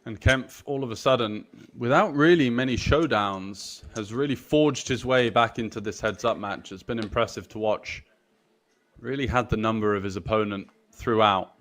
And Kempf, all of a sudden, without really many showdowns, has really forged his way back into this heads-up match. It's been impressive to watch. Really had the number of his opponent throughout.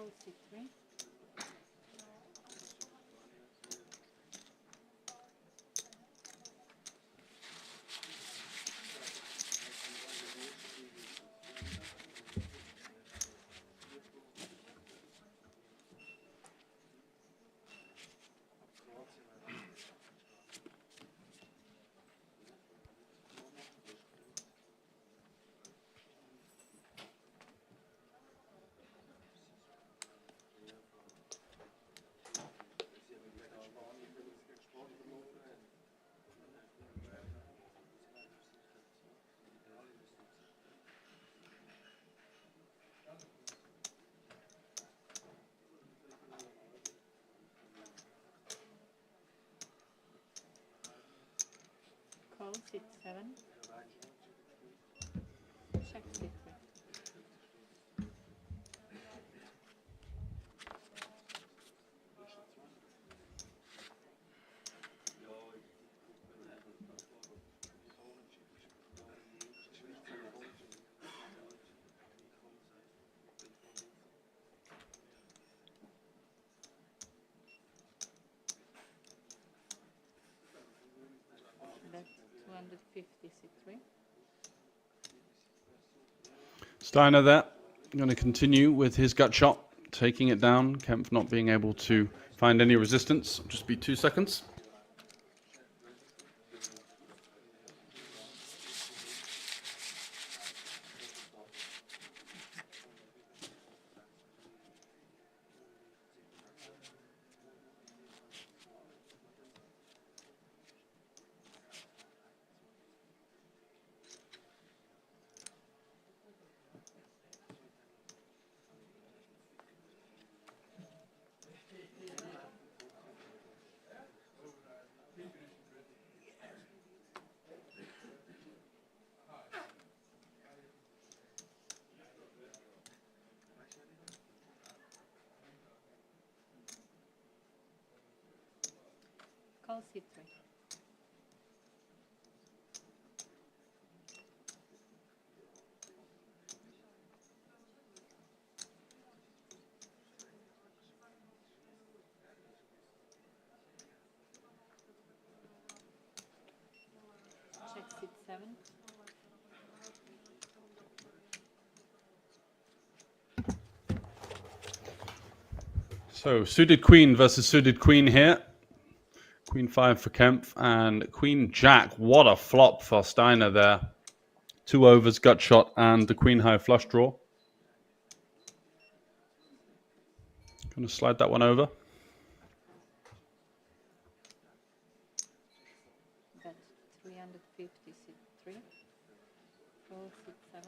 Call C3. Call C7. Check C3. Bet 250 C3. Steiner there, going to continue with his gut shot, taking it down. Kempf not being able to find any resistance. Just be 2 seconds. Call C3. Check C7. So suited queen versus suited queen here. Queen 5 for Kempf and Queen Jack. What a flop for Steiner there. 2 overs, gut shot, and the Queen high flush draw. Going to slide that one over. Bet 350 C3. Call C7.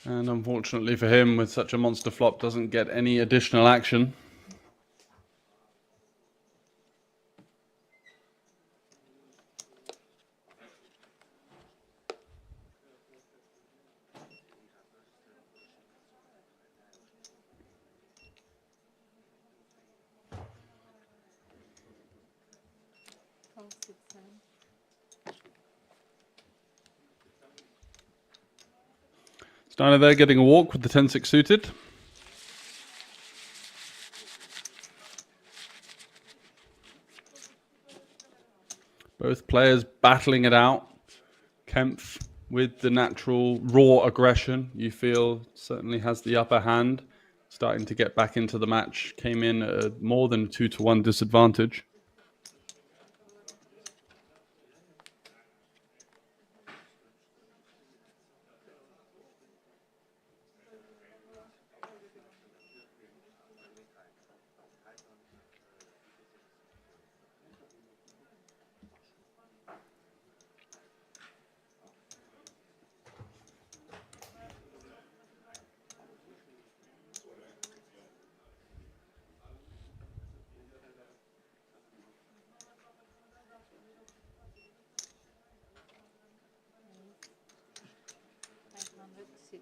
And unfortunately for him, with such a monster flop, doesn't get any additional action. Call C7. Steiner there getting a walk with the 10-6 suited. Both players battling it out. Kempf with the natural raw aggression, you feel certainly has the upper hand. Starting to get back into the match. Came in at a more than 2-1 disadvantage. C3.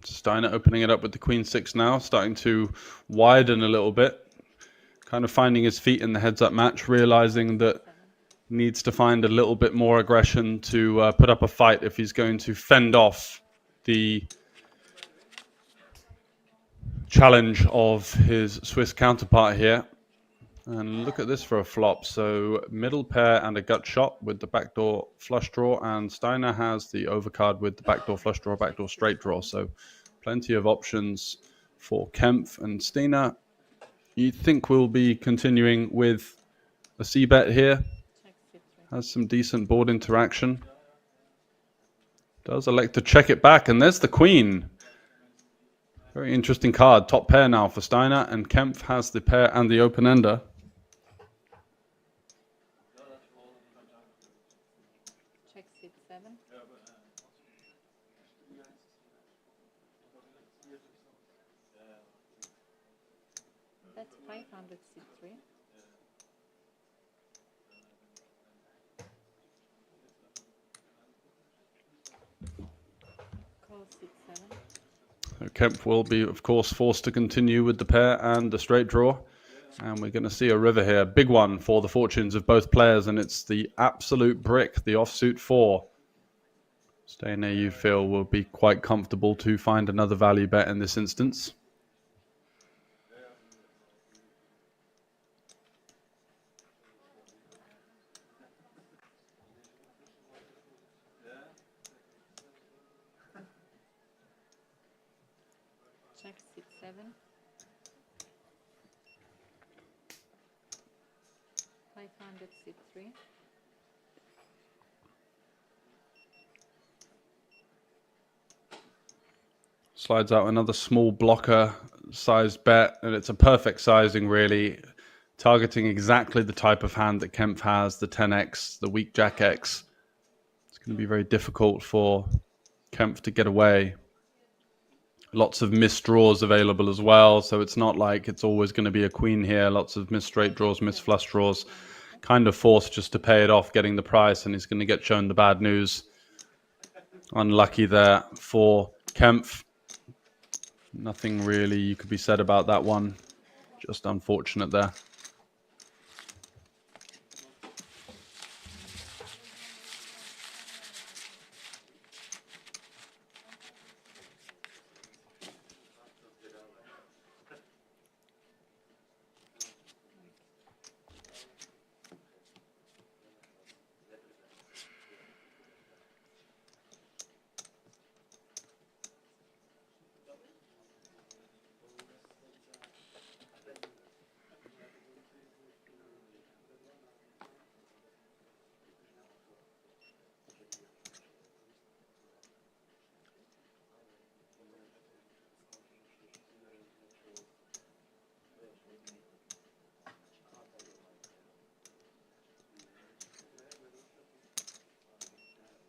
Steiner opening it up with the queen six now, starting to widen a little bit, kind of finding his feet in the heads-up match, realizing that needs to find a little bit more aggression to put up a fight if he's going to fend off the challenge of his Swiss counterpart here. And look at this for a flop. So middle pair and a gut shot with the backdoor flush draw, and Steiner has the overcard with the backdoor flush draw, backdoor straight draw. So plenty of options for Kempf, and Steiner, you think we'll be continuing with a c-bet here. Has some decent board interaction. Does elect to check it back, and there's the queen. Very interesting card. Top pair now for Steiner, and Kempf has the pair and the open ender. Check C7. Bet 500 C3. Call C7. Kempf will be, of course, forced to continue with the pair and the straight draw. And we're going to see a river here. Big one for the fortunes of both players, and it's the absolute brick, the offsuit 4. Steiner, you feel, will be quite comfortable to find another value bet in this instance. Check C7. 500 C3. Slides out another small blocker sized bet, and it's a perfect sizing, really, targeting exactly the type of hand that Kempf has, the 10x, the weak jack x. It's going to be very difficult for Kempf to get away. Lots of missed draws available as well, so it's not like it's always going to be a queen here. Lots of missed straight draws, missed flush draws. Kind of forced just to pay it off, getting the price, and he's going to get shown the bad news. Unlucky there for Kempf. Nothing really you could be said about that one. Just unfortunate there.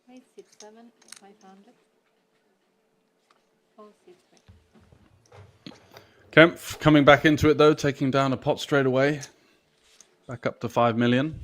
Knight C7, 500. Call C3. Kempf coming back into it, though, taking down a pot straight away. Back up to 5 million.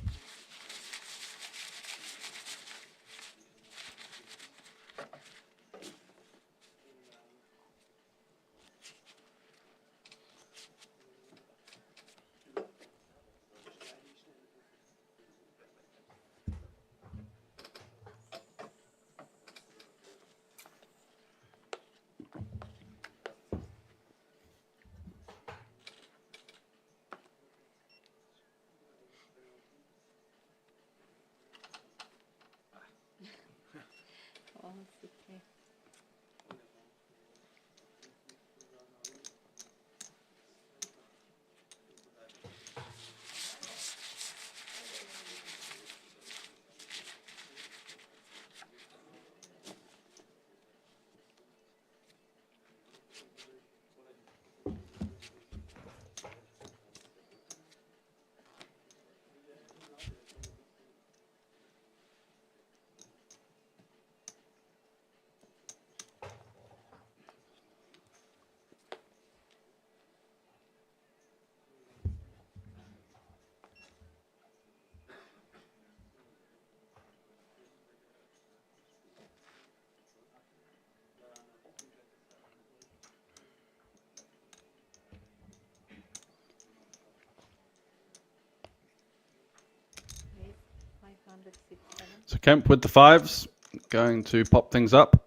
So Kemp with the fives, going to pop things up.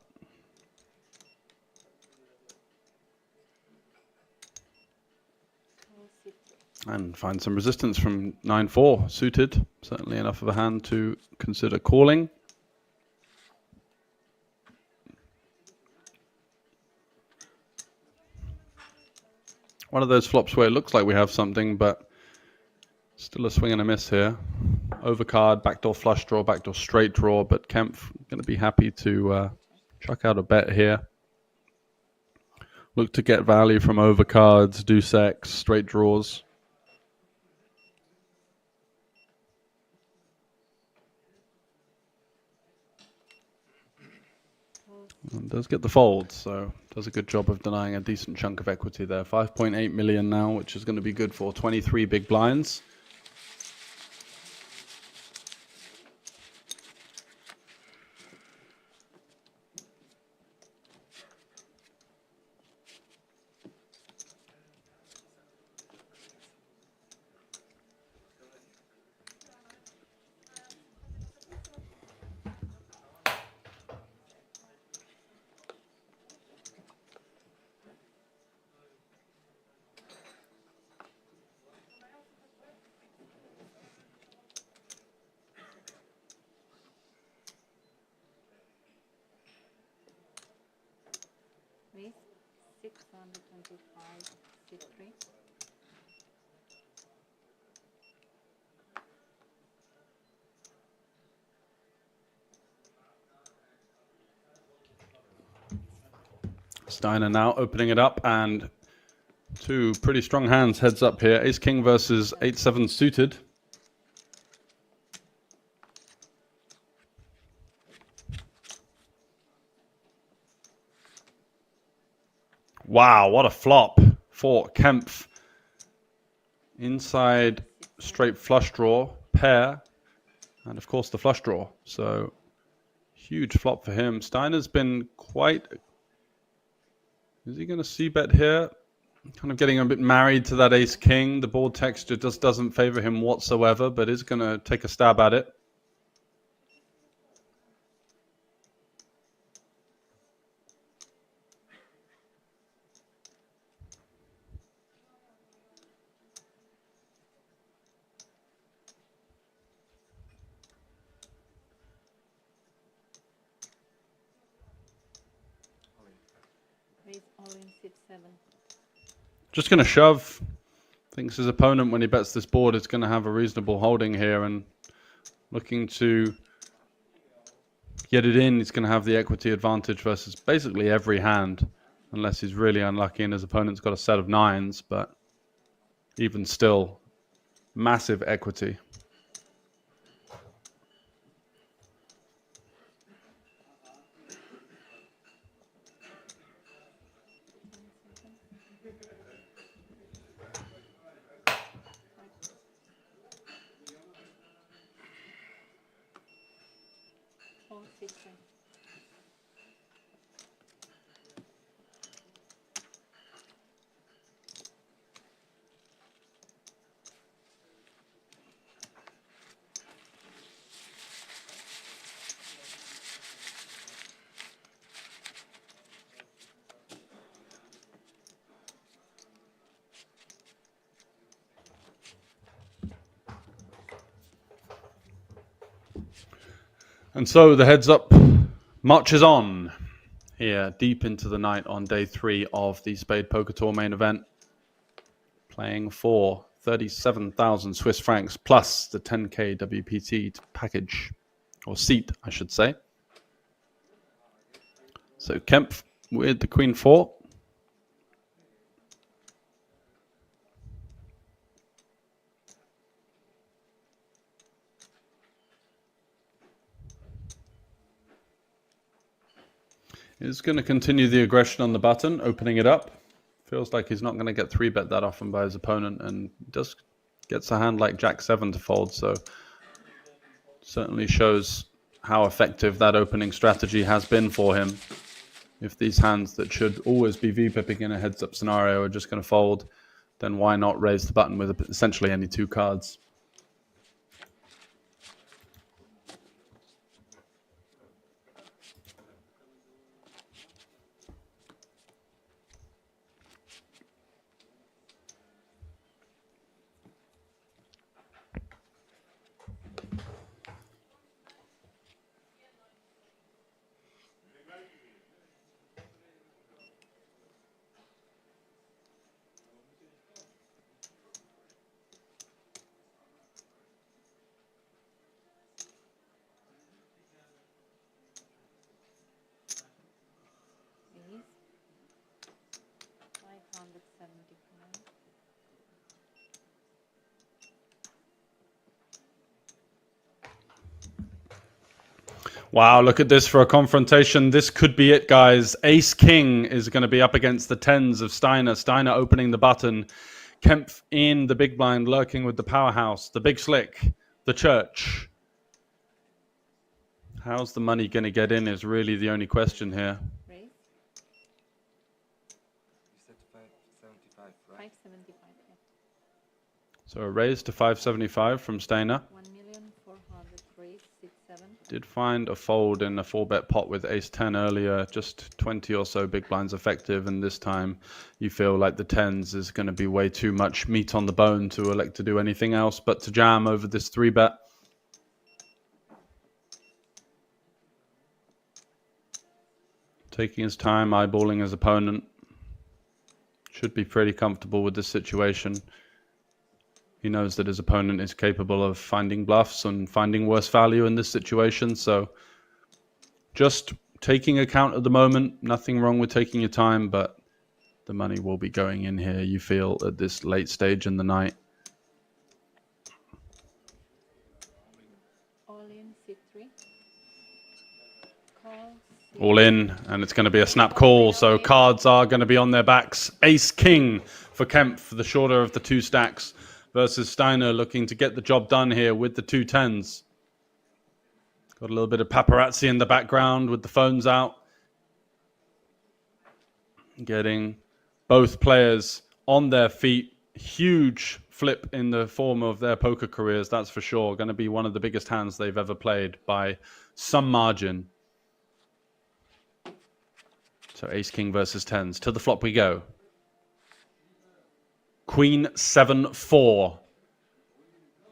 And find some resistance from 9-4 suited. Certainly enough of a hand to consider calling. One of those flops where it looks like we have something, but still a swing and a miss here. Overcard, backdoor flush draw, backdoor straight draw, but Kemp going to be happy to chuck out a bet here. Look to get value from overcards, deuce X, straight draws. And does get the fold, so does a good job of denying a decent chunk of equity there. 5.8 million now, which is going to be good for 23 big blinds. With 625 C3. Steiner now opening it up, and two pretty strong hands heads up here. Ace King versus 8-7 suited. Wow, what a flop for Kempf. Inside straight flush draw, pair, and of course the flush draw. So huge flop for him. Steiner's been quite... Is he going to c-bet here? Kind of getting a bit married to that ace king. The board texture just doesn't favor him whatsoever, but is going to take a stab at it. Just going to shove. Thinks his opponent, when he bets this board, is going to have a reasonable holding here, and looking to get it in. He's going to have the equity advantage versus basically every hand, unless he's really unlucky and his opponent's got a set of nines, but even still, massive equity. And so the heads up marches on here deep into the night on day 3 of the Spade Poker Tour main event. Playing for 37,000 Swiss francs plus the 10k WPT package, or seat, I should say. So Kemp with the Queen 4. He's going to continue the aggression on the button, opening it up. Feels like he's not going to get 3-bet that often by his opponent, and just gets a hand like Jack-7 to fold. So certainly shows how effective that opening strategy has been for him. If these hands that should always be V-pipping in a heads-up scenario are just going to fold, then why not raise the button with essentially any 2 cards? Wow, look at this for a confrontation. This could be it, guys. Ace-King is going to be up against the tens of Steiner. Steiner opening the button. Kempf in the big blind, lurking with the powerhouse, the big slick, the church. How's the money going to get in is really the only question here. Raise. 575, yeah. So a raise to 575 from Steiner. 1,400,000 raise, 6-7. Did find a fold in a 4-bet pot with ace-10 earlier, just 20 or so big blinds effective, and this time you feel like the tens is going to be way too much meat on the bone to elect to do anything else but to jam over this 3-bet. Taking his time, eyeballing his opponent. Should be pretty comfortable with this situation. He knows that his opponent is capable of finding bluffs and finding worse value in this situation. So just taking account at the moment. Nothing wrong with taking your time, but the money will be going in here, you feel, at this late stage in the night. All in, C3. Call. All in, and it's going to be a snap call. So cards are going to be on their backs. Ace-King for Kempf, the shorter of the two stacks, versus Steiner looking to get the job done here with the 2 tens. Got a little bit of paparazzi in the background with the phones out. Getting both players on their feet. Huge flip in the form of their poker careers, that's for sure. Going to be one of the biggest hands they've ever played by some margin. So ace-king versus tens. To the flop we go. Queen 7-4.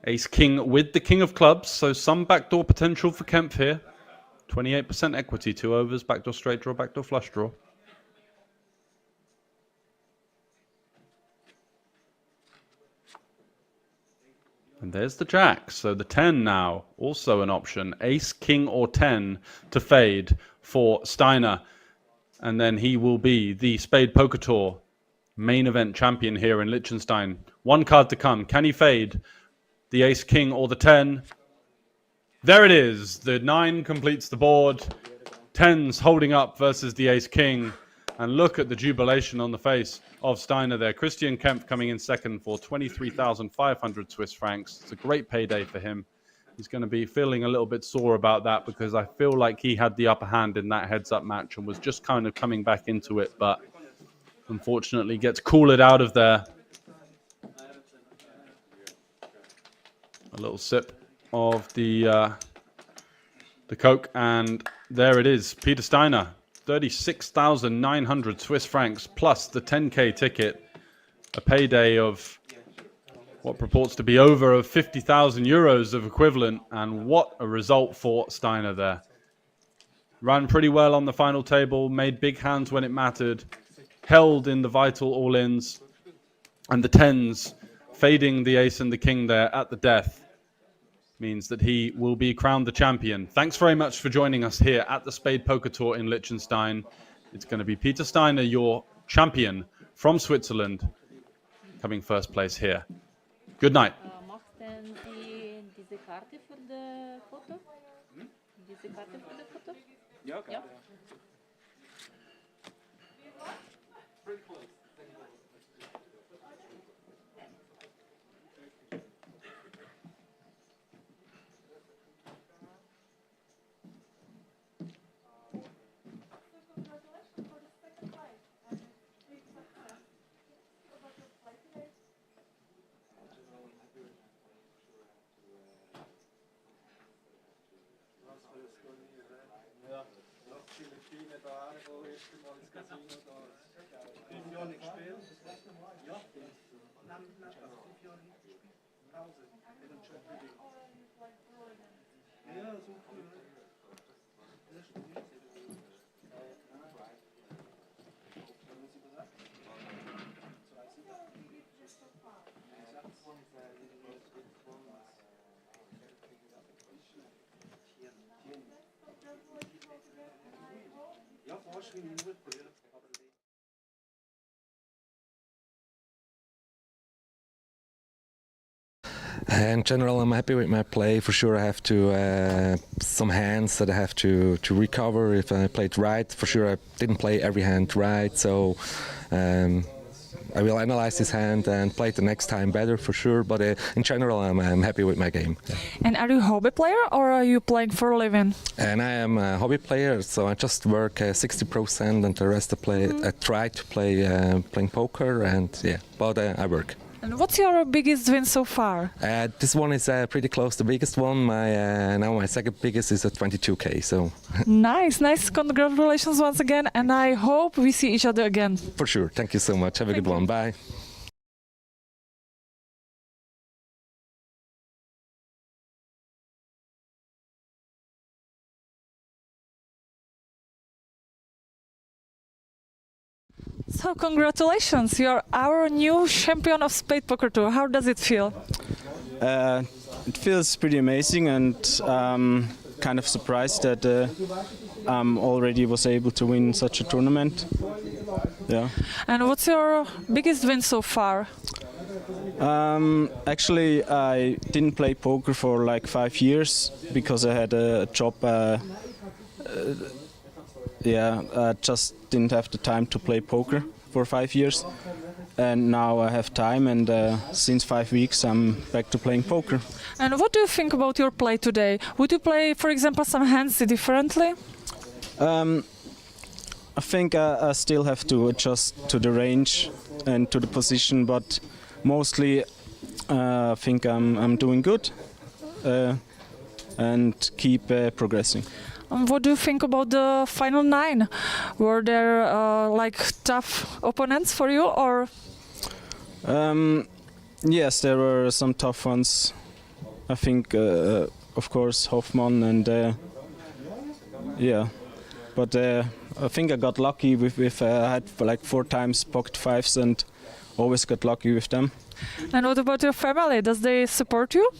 Ace-king with the king of clubs. So some backdoor potential for Kempf here. 28% equity, 2 overs, backdoor straight draw, backdoor flush draw. And there's the jack. So the 10 now, also an option. Ace, king, or 10 to fade for Steiner. And then he will be the Spade Poker Tour main event champion here in Liechtenstein. 1 card to come. Can he fade the ace, king, or the 10? There it is. The 9 completes the board. 10's holding up versus the ace, king. And look at the jubilation on the face of Steiner there. Christian Kempf coming in second for 23,500 Swiss francs. It's a great payday for him. He's going to be feeling a little bit sore about that because I feel like he had the upper hand in that heads-up match and was just kind of coming back into it, but unfortunately gets cooled out of there. A little sip of the Coke, and there it is. Peter Steiner, 36,900 Swiss francs plus the 10K ticket. A payday of what purports to be over 50,000 euros of equivalent, and what a result for Steiner there. Ran pretty well on the final table, made big hands when it mattered, held in the vital all-ins, and the 10s fading the ace and the king there at the death means that he will be crowned the champion. Thanks very much for joining us here at the Spade Poker Tour in Liechtenstein. It's going to be Peter Steiner, your champion from Switzerland, coming first place here. Good night. Mochten Sie diese Karte für das Foto? Diese Karte für das Foto? Ja, ja. In general, I'm happy with my play. For sure, I have to some hands that I have to recover if I played right. For sure, I didn't play every hand right, so I will analyze this hand and play it the next time better for sure. But in general, I'm happy with my game. Yeah. And are you a hobby player or are you playing for a living? And I am a hobby player, so I just work 60% and the rest I try to play playing poker and yeah, but I work. And what's your biggest win so far? This one is pretty close to the biggest one. Now my second biggest is at 22k. So nice. Congratulations once again, and I hope we see each other again. For sure. Thank you so much. Have a good one. Bye. So congratulations, you're our new champion of Spadepoker Tour. How does it feel? It feels pretty amazing, and kind of surprised that already was able to win such a tournament. Yeah. And what's your biggest win so far? Actually, I didn't play poker for like 5 years because I had a job. I just didn't have the time to play poker for 5 years, and now I have time, and since 5 weeks I'm back to playing poker. And what do you think about your play today? Would you play, for example, some hands differently? I think I still have to adjust to the range and to the position, but mostly I think I'm doing good and keep progressing. What do you think about the final 9? Were there like tough opponents for you, or? Yes, there were some tough ones. I think, of course, Hoffmann and yeah, but I think I got lucky with I had like 4 times pocket 5s and always got lucky with them. And what about your family? Does they support you?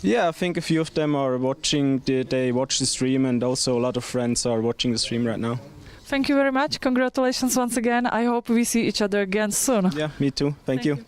Yeah, I think a few of them are watching. They watch the stream, and also a lot of friends are watching the stream right now. Thank you very much. Congratulations once again. I hope we see each other again soon. Yeah, me too. Thank you.